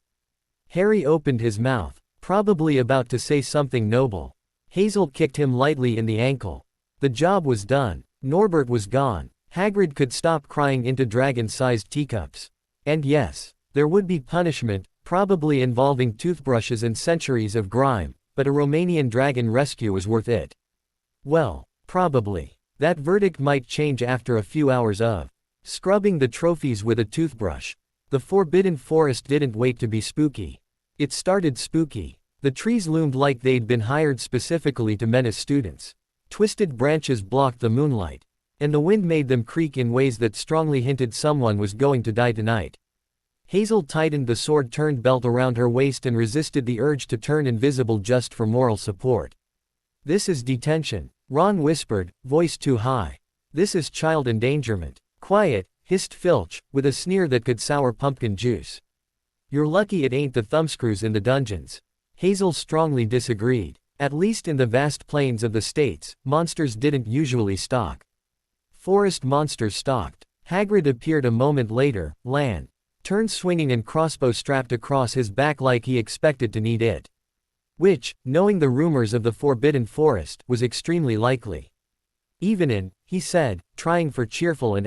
Harry opened his mouth, probably about to say something noble. Hazel kicked him lightly in the ankle. The job was done. Norbert was gone. Hagrid could stop crying into dragon-sized teacups. And yes, there would be punishment, probably involving toothbrushes and centuries of grime, but a Romanian dragon rescue was worth it. Well, probably. That verdict might change after a few hours of scrubbing the trophies with a toothbrush. The Forbidden Forest didn't wait to be spooky. It started spooky. The trees loomed like they'd been hired specifically to menace students. Twisted branches blocked the moonlight, and the wind made them creak in ways that strongly hinted someone was going to die tonight. Hazel tightened the sword-turned belt around her waist and resisted the urge to turn invisible just for moral support. "This is detention," Ron whispered, voice too high. "This is child endangerment." "Quiet," hissed Filch, with a sneer that could sour pumpkin juice. "You're lucky it ain't the thumbscrews in the dungeons." Hazel strongly disagreed. At least in the vast plains of the states, monsters didn't usually stalk. Forest monsters stalked. Hagrid appeared a moment later, Lan turned swinging and crossbow strapped across his back like he expected to need it. Which, knowing the rumors of the Forbidden Forest, was extremely likely. "Evenin'," he said, trying for cheerful and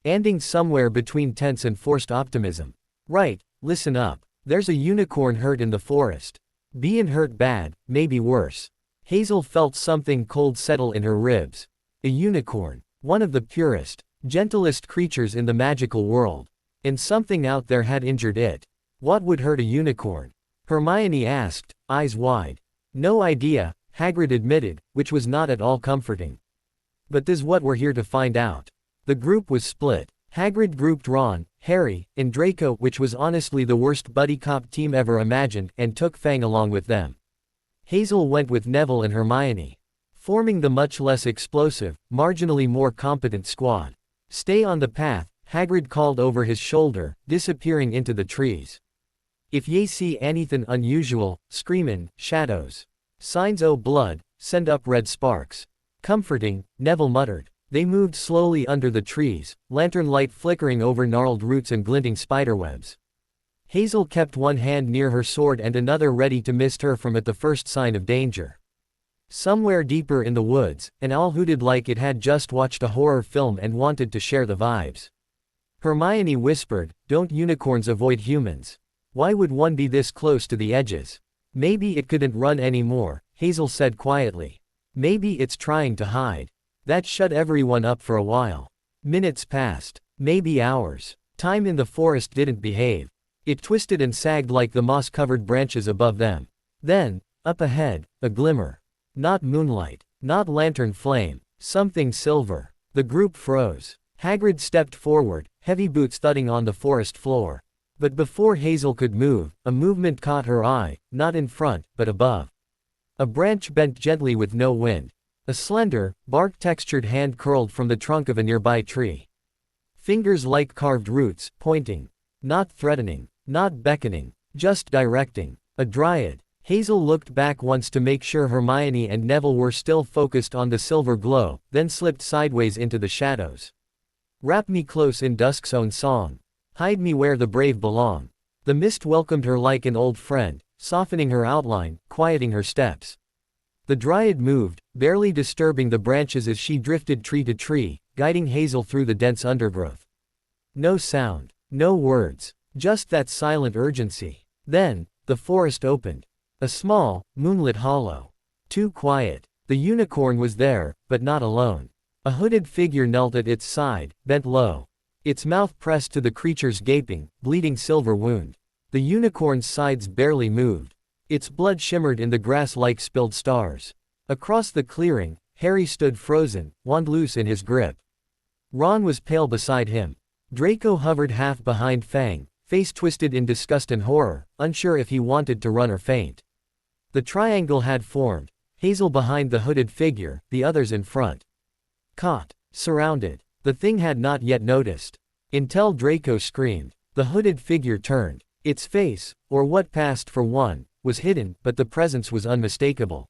ending somewhere between tense and forced optimism. "Right, listen up. There's a unicorn hurt in the forest. Bein' hurt bad, maybe worse." Hazel felt something cold settle in her ribs. A unicorn. One of the purest, gentlest creatures in the magical world. And something out there had injured it. What would hurt a unicorn? Hermione asked, eyes wide. "No idea," Hagrid admitted, which was not at all comforting. "But this is what we're here to find out." The group was split. Hagrid grouped Ron, Harry, and Draco, which was honestly the worst buddy cop team ever imagined, and took Fang along with them. Hazel went with Neville and Hermione, forming the much less explosive, marginally more competent squad. "Stay on the path," Hagrid called over his shoulder, disappearing into the trees. "If ye see anythin' unusual, screamin' shadows, signs o' blood, send up red sparks." "Comforting," Neville muttered. They moved slowly under the trees, lantern light flickering over gnarled roots and glinting spiderwebs. Hazel kept one hand near her sword and another ready to mist her from at the first sign of danger. Somewhere deeper in the woods, an owl hooted like it had just watched a horror film and wanted to share the vibes. Hermione whispered, "Don't unicorns avoid humans? Why would one be this close to the edges?" "Maybe it couldn't run anymore," Hazel said quietly. "Maybe it's trying to hide. That shut everyone up for a while." Minutes passed. Maybe hours. Time in the forest didn't behave. It twisted and sagged like the moss-covered branches above them. Then, up ahead, a glimmer. Not moonlight. Not lantern flame. Something silver. The group froze. Hagrid stepped forward, heavy boots thudding on the forest floor. But before Hazel could move, a movement caught her eye, not in front, but above. A branch bent gently with no wind. A slender, bark-textured hand curled from the trunk of a nearby tree. Fingers like carved roots, pointing. Not threatening. Not beckoning. Just directing. A dryad. Hazel looked back once to make sure Hermione and Neville were still focused on the silver glow, then slipped sideways into the shadows. "Wrap me close in dusk's own song. Hide me where the brave belong." The mist welcomed her like an old friend, softening her outline, quieting her steps. The dryad moved, barely disturbing the branches as she drifted tree to tree, guiding Hazel through the dense undergrowth. No sound. No words. Just that silent urgency. Then, the forest opened. A small, moonlit hollow. Too quiet. The unicorn was there, but not alone. A hooded figure knelt at its side, bent low. Its mouth pressed to the creature's gaping, bleeding silver wound. The unicorn's sides barely moved. Its blood shimmered in the grass like spilled stars. Across the clearing, Harry stood frozen, wand loose in his grip. Ron was pale beside him. Draco hovered half behind Fang, face twisted in disgust and horror, unsure if he wanted to run or faint. The triangle had formed, Hazel behind the hooded figure, the others in front. Caught. Surrounded. The thing had not yet noticed. Until Draco screamed. The hooded figure turned. Its face, or what passed for one, was hidden, but the presence was unmistakable.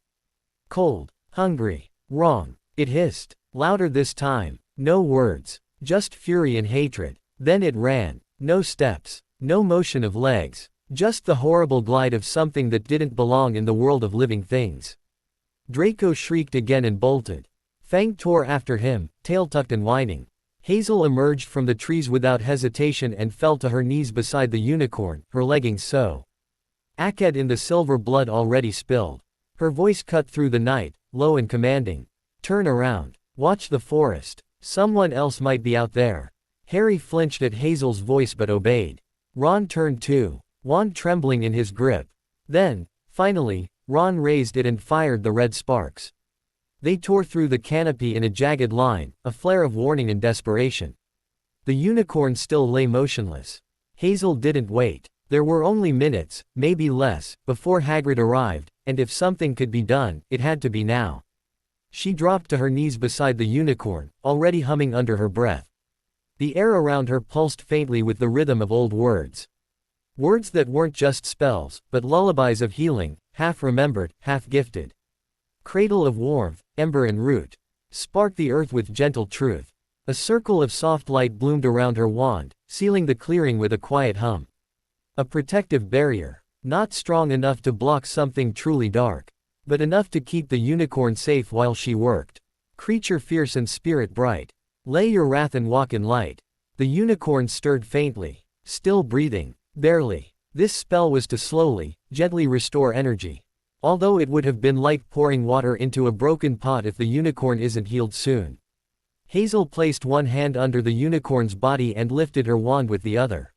Cold. Hungry. Wrong. It hissed. Louder this time. No words. Just fury and hatred. Then it ran. No steps. No motion of legs. Just the horrible glide of something that didn't belong in the world of living things. Draco shrieked again and bolted. Fang tore after him, tail tucked and whining. Hazel emerged from the trees without hesitation and fell to her knees beside the unicorn, her leggings so-aked in the silver blood already spilled. Her voice cut through the night, low and commanding. "Turn around. Watch the forest. Someone else might be out there." Harry flinched at Hazel's voice but obeyed. Ron turned too, wand trembling in his grip. Then, finally, Ron raised it and fired the red sparks. They tore through the canopy in a jagged line, a flare of warning and desperation. The unicorn still lay motionless. Hazel didn't wait. There were only minutes, maybe less, before Hagrid arrived, and if something could be done, it had to be now. She dropped to her knees beside the unicorn, already humming under her breath. The air around her pulsed faintly with the rhythm of old words. Words that weren't just spells, but lullabies of healing, half remembered, half gifted. Cradle of warmth, ember and root. Spark the earth with gentle truth. A circle of soft light bloomed around her wand, sealing the clearing with a quiet hum. A protective barrier. Not strong enough to block something truly dark, but enough to keep the unicorn safe while she worked. Creature fierce and spirit bright. Lay your wrath and walk in light. The unicorn stirred faintly, still breathing, barely. This spell was to slowly, gently restore energy. Although it would have been like pouring water into a broken pot if the unicorn isn't healed soon. Hazel placed one hand under the unicorn's body and lifted her wand with the other.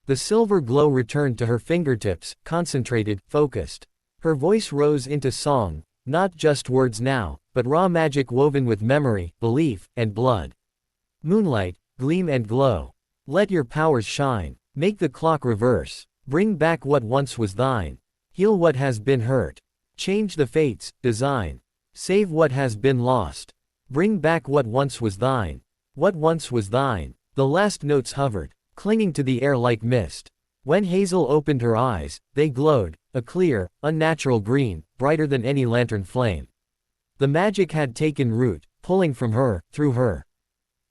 The silver glow returned to her fingertips, concentrated, focused. Her voice rose into song, not just words now, but raw magic woven with memory, belief, and blood. Moonlight, gleam and glow. Let your powers shine. Make the clock reverse. Bring back what once was thine. Heal what has been hurt. Change the fates, design. Save what has been lost. Bring back what once was thine. What once was thine. The last notes hovered, clinging to the air like mist. When Hazel opened her eyes, they glowed, a clear, unnatural green, brighter than any lantern flame. The magic had taken root, pulling from her, through her.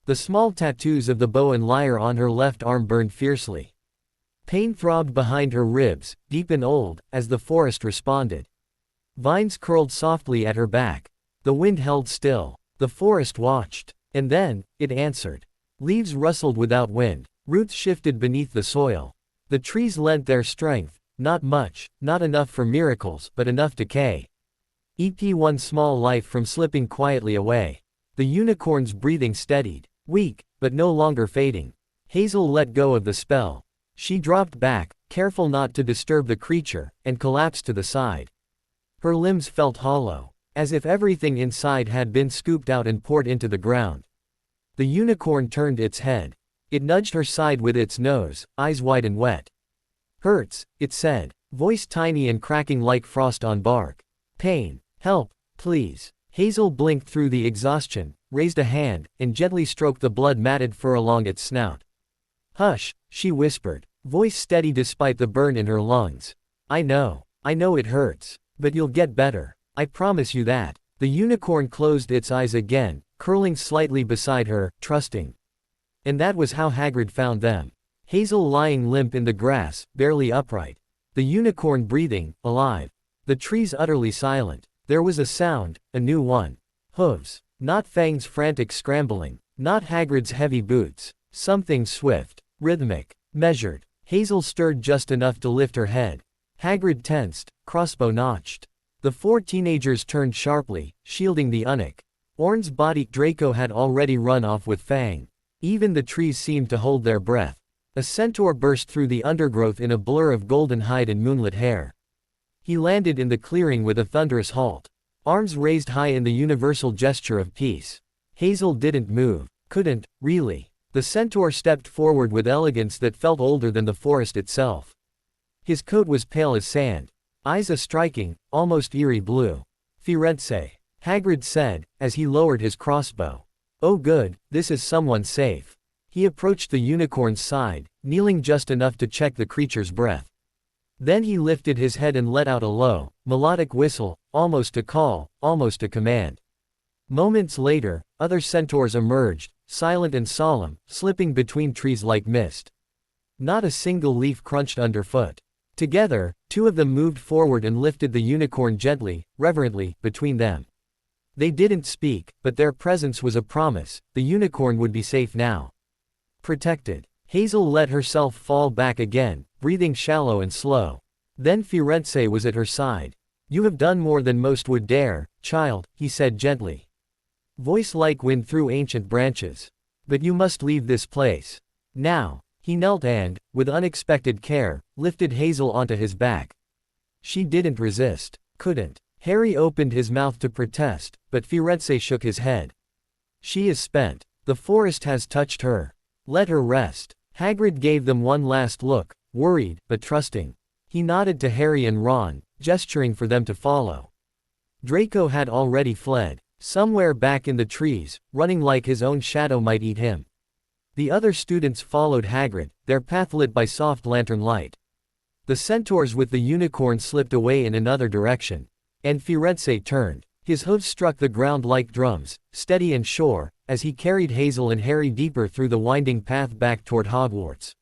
The small tattoos of the bow and lyre on her left arm burned fiercely. Pain throbbed behind her ribs, deep and old, as the forest responded. Vines curled softly at her back. The wind held still. The forest watched. And then, it answered. Leaves rustled without wind. Roots shifted beneath the soil. The trees lent their strength, not much, not enough for miracles, but enough to decay. One small life from slipping quietly away. The unicorn's breathing steadied, weak, but no longer fading. Hazel let go of the spell. She dropped back, careful not to disturb the creature, and collapsed to the side. Her limbs felt hollow, as if everything inside had been scooped out and poured into the ground. The unicorn turned its head. It nudged her side with its nose, eyes wide and wet. Hurts, it said, voice tiny and cracking like frost on bark. Pain. Help, please. Hazel blinked through the exhaustion, raised a hand, and gently stroked the blood-matted fur along its snout. Hush, she whispered, voice steady despite the burn in her lungs. I know it hurts. But you'll get better. I promise you that. The unicorn closed its eyes again, curling slightly beside her, trusting. And that was how Hagrid found them. Hazel lying limp in the grass, barely upright. The unicorn breathing, alive. The trees utterly silent. There was a sound, a new one. Hooves. Not Fang's frantic scrambling. Not Hagrid's heavy boots. Something swift, rhythmic, measured. Hazel stirred just enough to lift her head. Hagrid tensed, crossbow notched. The four teenagers turned sharply, shielding the Unnock. Orn's body Draco had already run off with Fang. Even the trees seemed to hold their breath. A centaur burst through the undergrowth in a blur of golden hide and moonlit hair. He landed in the clearing with a thunderous halt. Arms raised high in the universal gesture of peace. Hazel didn't move. Couldn't, really. The centaur stepped forward with elegance that felt older than the forest itself. His coat was pale as sand. Eyes a striking, almost eerie blue. Firenze, Hagrid said, as he lowered his crossbow. Oh good, this is someone safe. He approached the unicorn's side, kneeling just enough to check the creature's breath. Then he lifted his head and let out a low, melodic whistle, almost a call, almost a command. Moments later, other centaurs emerged, silent and solemn, slipping between trees like mist. Not a single leaf crunched underfoot. Together, two of them moved forward and lifted the unicorn gently, reverently, between them. They didn't speak, but their presence was a promise. The unicorn would be safe now. Protected. Hazel let herself fall back again, breathing shallow and slow. Then Firenze was at her side. You have done more than most would dare, child, he said gently. Voice like wind through ancient branches. But you must leave this place. Now. He knelt and, with unexpected care, lifted Hazel onto his back. She didn't resist. Couldn't. Harry opened his mouth to protest, but Firenze shook his head. She is spent. The forest has touched her. Let her rest. Hagrid gave them one last look, worried, but trusting. He nodded to Harry and Ron, gesturing for them to follow. Draco had already fled, somewhere back in the trees, running like his own shadow might eat him. The other students followed Hagrid, their path lit by soft lantern light. The centaurs with the unicorn slipped away in another direction. And Firenze turned. His hooves struck the ground like drums, steady and sure, as he carried Hazel and Harry deeper through the winding path back toward Hogwarts.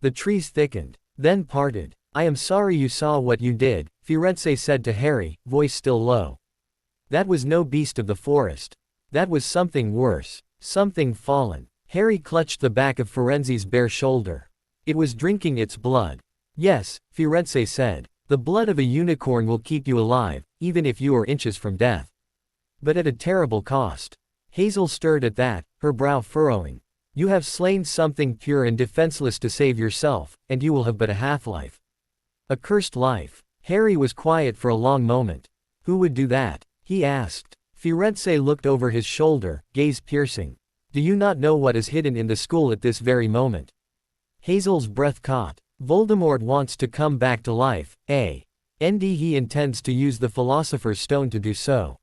The trees thickened, then parted. I am sorry you saw what you did, Firenze said to Harry, voice still low. That was no beast of the forest. That was something worse. Something fallen. Harry clutched the back of Firenze's bare shoulder. It was drinking its blood. Yes, Firenze said. The blood of a unicorn will keep you alive, even if you are inches from death. But at a terrible cost. Hazel stirred at that, her brow furrowing. You have slain something pure and defenseless to save yourself, and you will have but a half-life. A cursed life. Harry was quiet for a long moment. Who would do that? He asked. Firenze looked over his shoulder, gaze piercing. Do you not know what is hidden in the school at this very moment? Hazel's breath caught. Voldemort wants to come back to life, and he intends to use the Philosopher's Stone to do so.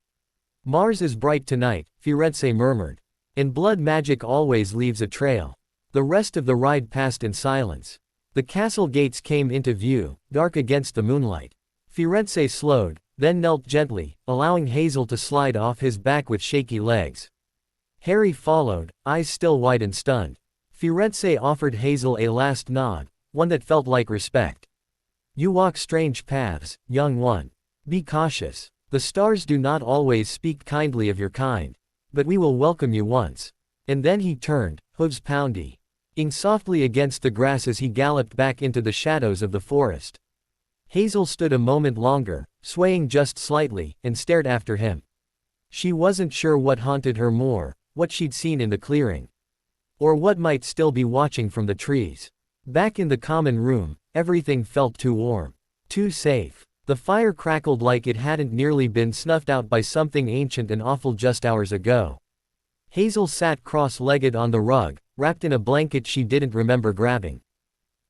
Mars is bright tonight, Firenze murmured. And blood magic always leaves a trail. The rest of the ride passed in silence. The castle gates came into view, dark against the moonlight. Firenze slowed, then knelt gently, allowing Hazel to slide off his back with shaky legs. Harry followed, eyes still wide and stunned. Firenze offered Hazel a last nod, one that felt like respect. You walk strange paths, young one. Be cautious. The stars do not always speak kindly of your kind. But we will welcome you once. And then he turned, hooves pounding softly against the grass as he galloped back into the shadows of the forest. Hazel stood a moment longer, swaying just slightly, and stared after him. She wasn't sure what haunted her more, what she'd seen in the clearing. Or what might still be watching from the trees. Back in the common room, everything felt too warm. Too safe. The fire crackled like it hadn't nearly been snuffed out by something ancient and awful just hours ago. Hazel sat cross-legged on the rug, wrapped in a blanket she didn't remember grabbing.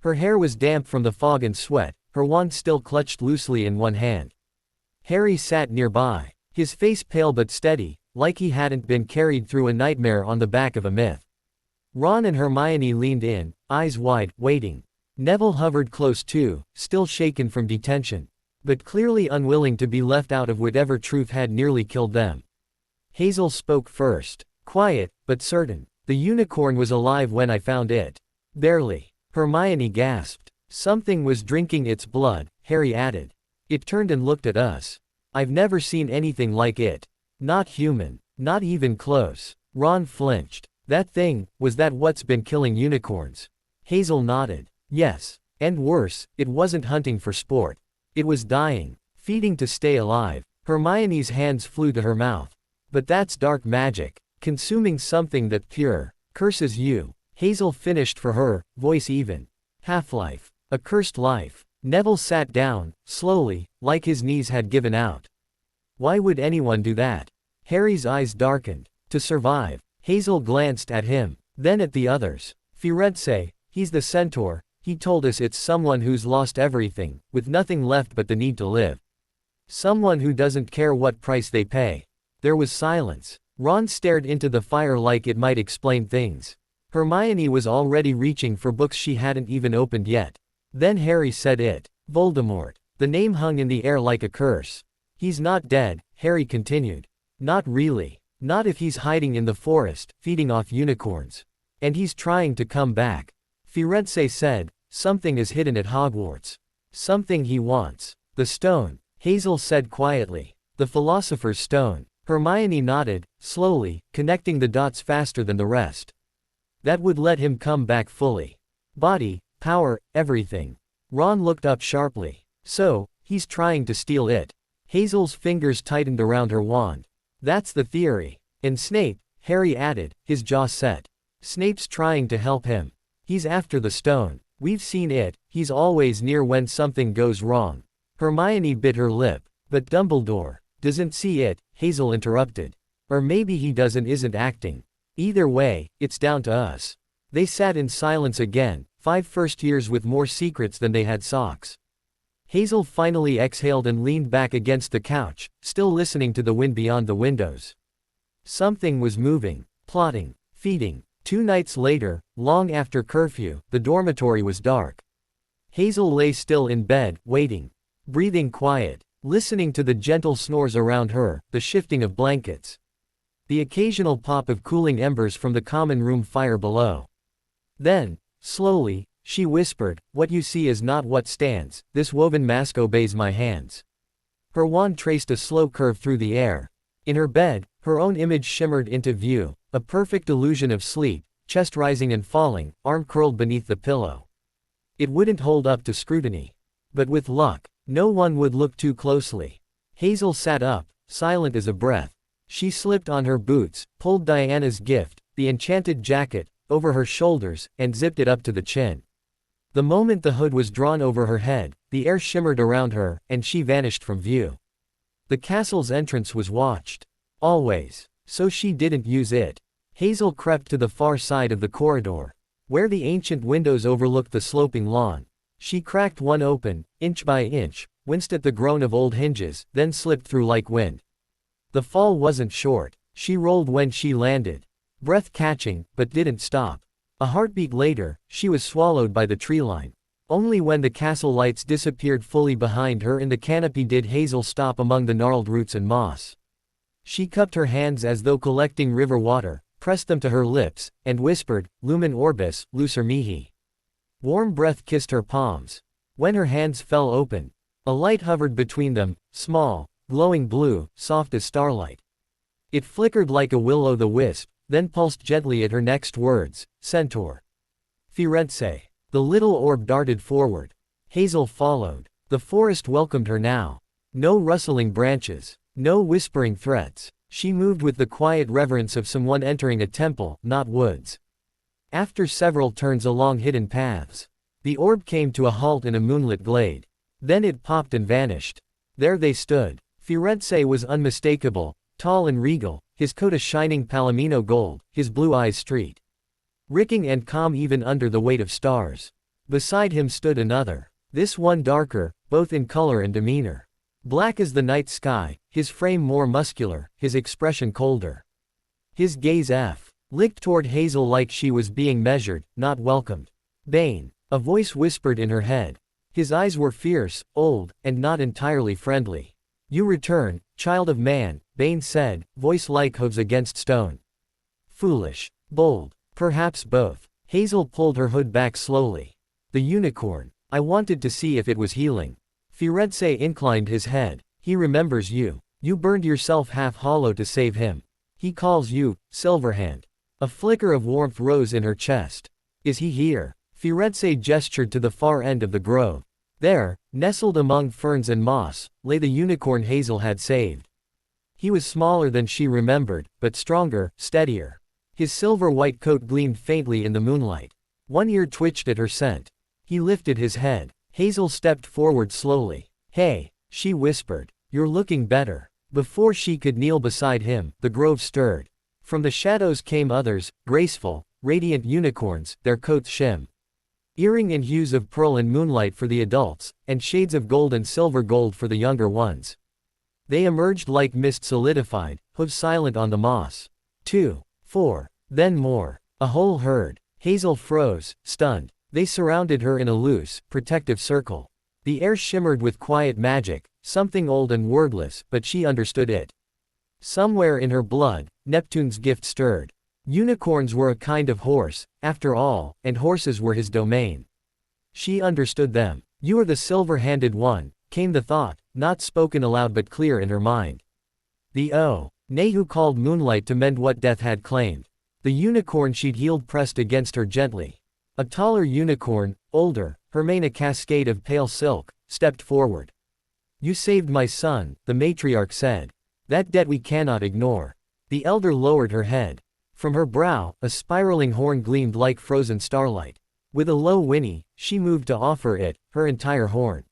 Her hair was damp from the fog and sweat, her wand still clutched loosely in one hand. Harry sat nearby, his face pale but steady, like he hadn't been carried through a nightmare on the back of a myth. Ron and Hermione leaned in, eyes wide, waiting. Neville hovered close too, still shaken from detention, but clearly unwilling to be left out of whatever truth had nearly killed them. Hazel spoke first, quiet, but certain. The unicorn was alive when I found it. Barely. Hermione gasped. Something was drinking its blood, Harry added. It turned and looked at us. I've never seen anything like it. Not human. Not even close. Ron flinched. That thing, was that what's been killing unicorns? Hazel nodded. Yes. And worse, it wasn't hunting for sport. It was dying. Feeding to stay alive. Hermione's hands flew to her mouth. But that's dark magic. Consuming something that pure, curses you. Hazel finished for her, voice even. Half-life. A cursed life. Neville sat down, slowly, like his knees had given out. Why would anyone do that? Harry's eyes darkened. To survive. Hazel glanced at him, then at the others. Firenze, he's the centaur, he told us it's someone who's lost everything, with nothing left but the need to live. Someone who doesn't care what price they pay. There was silence. Ron stared into the fire like it might explain things. Hermione was already reaching for books she hadn't even opened yet. Then Harry said it. Voldemort. The name hung in the air like a curse. He's not dead, Harry continued. Not really. Not if he's hiding in the forest, feeding off unicorns. And he's trying to come back. Firenze said, something is hidden at Hogwarts. Something he wants. The stone, Hazel said quietly. The Philosopher's Stone. Hermione nodded, slowly, connecting the dots faster than the rest. That would let him come back fully. Body, power, everything. Ron looked up sharply. So, he's trying to steal it. Hazel's fingers tightened around her wand. That's the theory. And Snape, Harry added, his jaw set. Snape's trying to help him. He's after the stone. We've seen it, he's always near when something goes wrong. Hermione bit her lip. But Dumbledore doesn't see it, Hazel interrupted. Or maybe he does and isn't acting. Either way, it's down to us. They sat in silence again, 5 first years with more secrets than they had socks. Hazel finally exhaled and leaned back against the couch, still listening to the wind beyond the windows. Something was moving, plotting, feeding. 2 nights later, long after curfew, the dormitory was dark. Hazel lay still in bed, waiting. Breathing quiet. Listening to the gentle snores around her, the shifting of blankets. The occasional pop of cooling embers from the common room fire below. Then, slowly, she whispered, "What you see is not what stands, this woven mask obeys my hands." Her wand traced a slow curve through the air. In her bed, her own image shimmered into view, a perfect illusion of sleep, chest rising and falling, arm curled beneath the pillow. It wouldn't hold up to scrutiny. But with luck, no one would look too closely. Hazel sat up, silent as a breath. She slipped on her boots, pulled Diana's gift, the enchanted jacket, over her shoulders, and zipped it up to the chin. The moment the hood was drawn over her head, the air shimmered around her, and she vanished from view. The castle's entrance was watched. Always. So she didn't use it. Hazel crept to the far side of the corridor, where the ancient windows overlooked the sloping lawn. She cracked one open, inch by inch, winced at the groan of old hinges, then slipped through like wind. The fall wasn't short. She rolled when she landed. Breath catching, but didn't stop. A heartbeat later, she was swallowed by the treeline. Only when the castle lights disappeared fully behind her in the canopy did Hazel stop among the gnarled roots and moss. She cupped her hands as though collecting river water, pressed them to her lips, and whispered, "Lumen orbis, lucer mihi." Warm breath kissed her palms. When her hands fell open, a light hovered between them, small, glowing blue, soft as starlight. It flickered like a will-o'-the-wisp, then pulsed gently at her next words, "Centaur." Firenze. The little orb darted forward. Hazel followed. The forest welcomed her now. No rustling branches. No whispering threats. She moved with the quiet reverence of someone entering a temple, not woods. After several turns along hidden paths, the orb came to a halt in a moonlit glade. Then it popped and vanished. There they stood. Firenze was unmistakable, tall and regal, his coat a shining palomino gold, his blue eyes street ricking and calm even under the weight of stars. Beside him stood another. This one darker, both in color and demeanor. Black as the night sky, his frame more muscular, his expression colder. His gaze licked toward Hazel like she was being measured, not welcomed. "Bane," a voice whispered in her head. His eyes were fierce, old, and not entirely friendly. "You return, child of man," Bane said, voice like hooves against stone. "Foolish. Bold. Perhaps both." Hazel pulled her hood back slowly. "The unicorn. I wanted to see if it was healing." Firenze inclined his head. "He remembers you. You burned yourself half hollow to save him. He calls you, Silverhand." A flicker of warmth rose in her chest. "Is he here?" Firenze gestured to the far end of the grove. There, nestled among ferns and moss, lay the unicorn Hazel had saved. He was smaller than she remembered, but stronger, steadier. His silver-white coat gleamed faintly in the moonlight. One ear twitched at her scent. He lifted his head. Hazel stepped forward slowly. "Hey," she whispered. "You're looking better." Before she could kneel beside him, the grove stirred. From the shadows came others, graceful, radiant unicorns, their coats shimmering in hues of pearl and moonlight for the adults, and shades of gold and silver gold for the younger ones. They emerged like mist solidified, hooves silent on the moss. 2, 4, then more. A whole herd. Hazel froze, stunned. They surrounded her in a loose, protective circle. The air shimmered with quiet magic, something old and wordless, but she understood it. Somewhere in her blood, Neptune's gift stirred. Unicorns were a kind of horse, after all, and horses were his domain. She understood them. "You are the silver-handed one," came the thought, not spoken aloud but clear in her mind. The Nehu called moonlight to mend what death had claimed. The unicorn she'd healed pressed against her gently. A taller unicorn, older, Hermione a cascade of pale silk, stepped forward. "You saved my son," the matriarch said. "That debt we cannot ignore." The elder lowered her head. From her brow, a spiraling horn gleamed like frozen starlight. With a low whinny, she moved to offer it, her entire horn.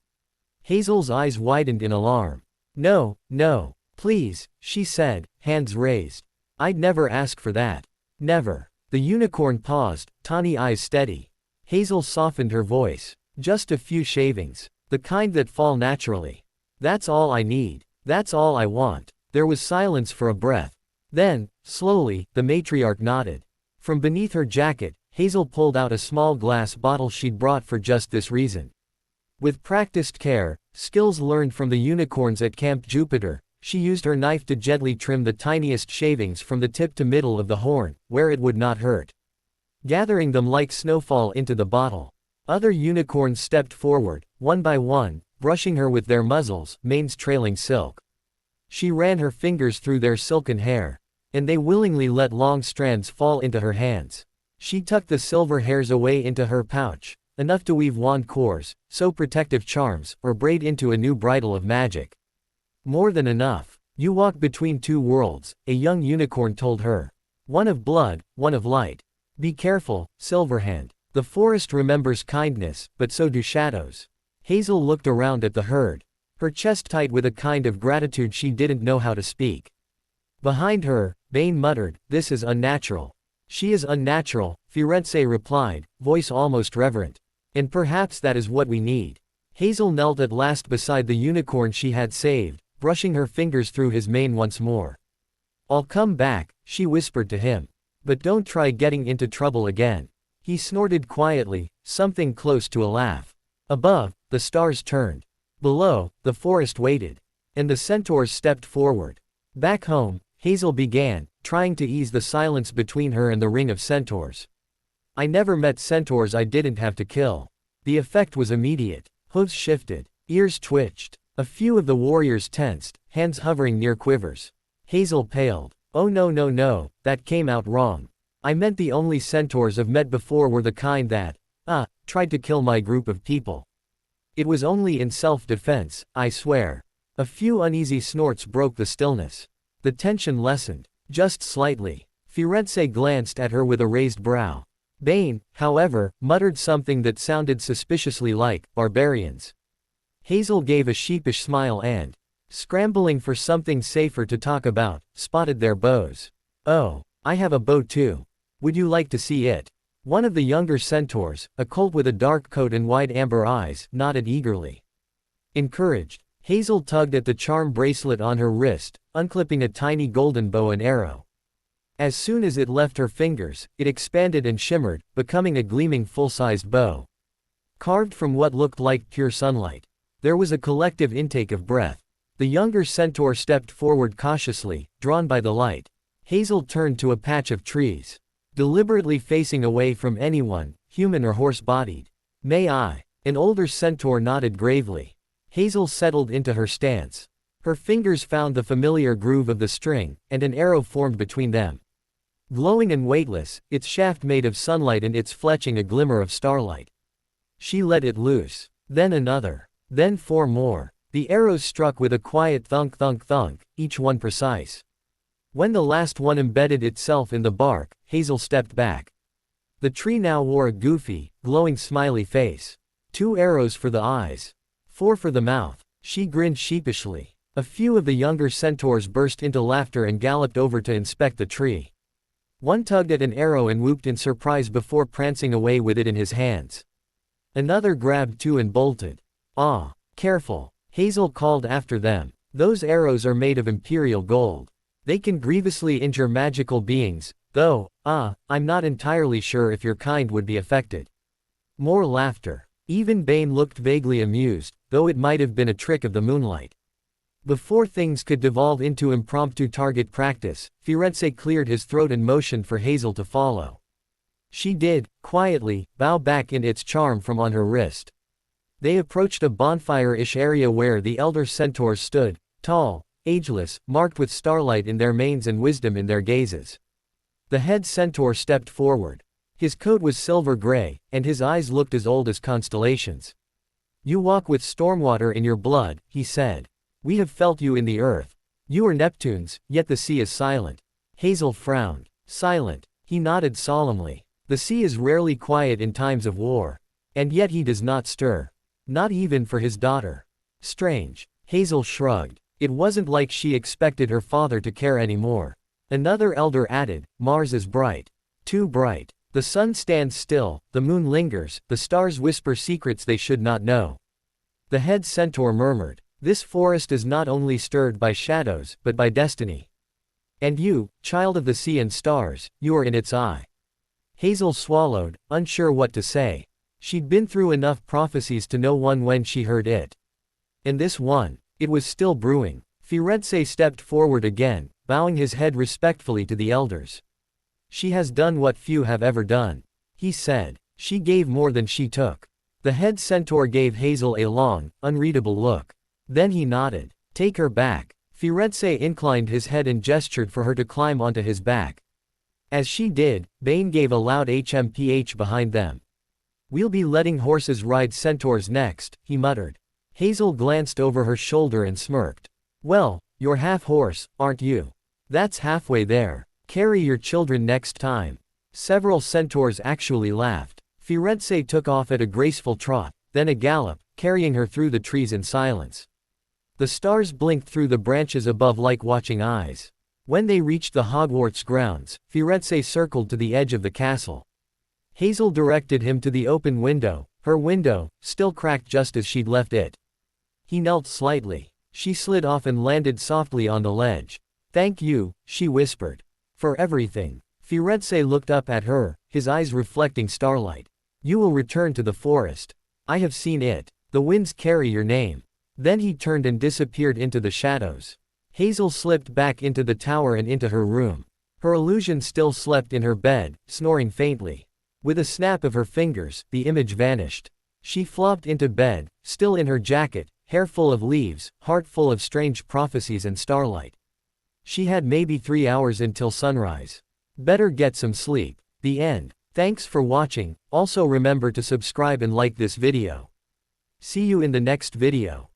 Hazel's eyes widened in alarm. "No, no, please," she said, hands raised. "I'd never ask for that. Never." The unicorn paused, tawny eyes steady. Hazel softened her voice. "Just a few shavings. The kind that fall naturally. That's all I need. That's all I want." There was silence for a breath. Then, slowly, the matriarch nodded. From beneath her jacket, Hazel pulled out a small glass bottle she'd brought for just this reason. With practiced care, skills learned from the unicorns at Camp Jupiter, she used her knife to gently trim the tiniest shavings from the tip to middle of the horn, where it would not hurt. Gathering them like snowfall into the bottle. Other unicorns stepped forward, one by one, brushing her with their muzzles, manes trailing silk. She ran her fingers through their silken hair, and they willingly let long strands fall into her hands. She tucked the silver hairs away into her pouch, enough to weave wand cores, sew protective charms, or braid into a new bridle of magic. More than enough. "You walk between two worlds," a young unicorn told her. "One of blood, one of light. Be careful, Silverhand. The forest remembers kindness, but so do shadows." Hazel looked around at the herd, her chest tight with a kind of gratitude she didn't know how to speak. Behind her, Bane muttered, "This is unnatural." "She is unnatural," Firenze replied, voice almost reverent. "And perhaps that is what we need." Hazel knelt at last beside the unicorn she had saved, brushing her fingers through his mane once more. "I'll come back," she whispered to him. "But don't try getting into trouble again." He snorted quietly, something close to a laugh. Above, the stars turned. Below, the forest waited. And the centaurs stepped forward. Back home, Hazel began, trying to ease the silence between her and the ring of centaurs. "I never met centaurs I didn't have to kill." The effect was immediate. Hooves shifted. Ears twitched. A few of the warriors tensed, hands hovering near quivers. Hazel paled. "Oh no, that came out wrong. I meant the only centaurs I've met before were the kind that, tried to kill my group of people. It was only in self-defense, I swear." A few uneasy snorts broke the stillness. The tension lessened. Just slightly. Firenze glanced at her with a raised brow. Bane, however, muttered something that sounded suspiciously like, "barbarians." Hazel gave a sheepish smile and, scrambling for something safer to talk about, spotted their bows. "Oh, I have a bow too. Would you like to see it?" One of the younger centaurs, a colt with a dark coat and wide amber eyes, nodded eagerly. Encouraged, Hazel tugged at the charm bracelet on her wrist, unclipping a tiny golden bow and arrow. As soon as it left her fingers, it expanded and shimmered, becoming a gleaming full-sized bow. Carved from what looked like pure sunlight. There was a collective intake of breath. The younger centaur stepped forward cautiously, drawn by the light. Hazel turned to a patch of trees. Deliberately facing away from anyone, human or horse-bodied. "May I?" An older centaur nodded gravely. Hazel settled into her stance. Her fingers found the familiar groove of the string, and an arrow formed between them. Glowing and weightless, its shaft made of sunlight and its fletching a glimmer of starlight. She let it loose. Then another. Then 4 more. The arrows struck with a quiet thunk thunk thunk, each one precise. When the last one embedded itself in the bark, Hazel stepped back. The tree now wore a goofy, glowing smiley face. 2 arrows for the eyes. 4 for the mouth. She grinned sheepishly. A few of the younger centaurs burst into laughter and galloped over to inspect the tree. One tugged at an arrow and whooped in surprise before prancing away with it in his hands. Another grabbed 2 and bolted. "Ah, careful," Hazel called after them. "Those arrows are made of imperial gold. They can grievously injure magical beings, though, I'm not entirely sure if your kind would be affected." More laughter. Even Bane looked vaguely amused, though it might have been a trick of the moonlight. Before things could devolve into impromptu target practice, Firenze cleared his throat and motioned for Hazel to follow. She did, quietly, bow back in its charm from on her wrist. They approached a bonfire-ish area where the elder centaurs stood, tall, ageless, marked with starlight in their manes and wisdom in their gazes. The head centaur stepped forward. His coat was silver gray, and his eyes looked as old as constellations. You walk with stormwater in your blood, he said. We have felt you in the earth. You are Neptune's, yet the sea is silent. Hazel frowned. Silent. He nodded solemnly. The sea is rarely quiet in times of war. And yet he does not stir. Not even for his daughter. Strange. Hazel shrugged. It wasn't like she expected her father to care anymore. Another elder added, Mars is bright. Too bright. The sun stands still, the moon lingers, the stars whisper secrets they should not know. The head centaur murmured, this forest is not only stirred by shadows, but by destiny. And you, child of the sea and stars, you are in its eye. Hazel swallowed, unsure what to say. She'd been through enough prophecies to know one when she heard it. And this one, it was still brewing. Firenze stepped forward again, bowing his head respectfully to the elders. She has done what few have ever done, he said. She gave more than she took. The head centaur gave Hazel a long, unreadable look. Then he nodded. Take her back. Firenze inclined his head and gestured for her to climb onto his back. As she did, Bane gave a loud HMPH behind them. We'll be letting horses ride centaurs next, he muttered. Hazel glanced over her shoulder and smirked. Well, you're half horse, aren't you? That's halfway there. Carry your children next time. Several centaurs actually laughed. Firenze took off at a graceful trot, then a gallop, carrying her through the trees in silence. The stars blinked through the branches above like watching eyes. When they reached the Hogwarts grounds, Firenze circled to the edge of the castle. Hazel directed him to the open window, her window, still cracked just as she'd left it. He knelt slightly. She slid off and landed softly on the ledge. Thank you, she whispered. For everything. Firenze looked up at her, his eyes reflecting starlight. You will return to the forest. I have seen it. The winds carry your name. Then he turned and disappeared into the shadows. Hazel slipped back into the tower and into her room. Her illusion still slept in her bed, snoring faintly. With a snap of her fingers, the image vanished. She flopped into bed, still in her jacket, hair full of leaves, heart full of strange prophecies and starlight. She had maybe 3 hours until sunrise. Better get some sleep. The end. Thanks for watching. Also remember to subscribe and like this video. See you in the next video.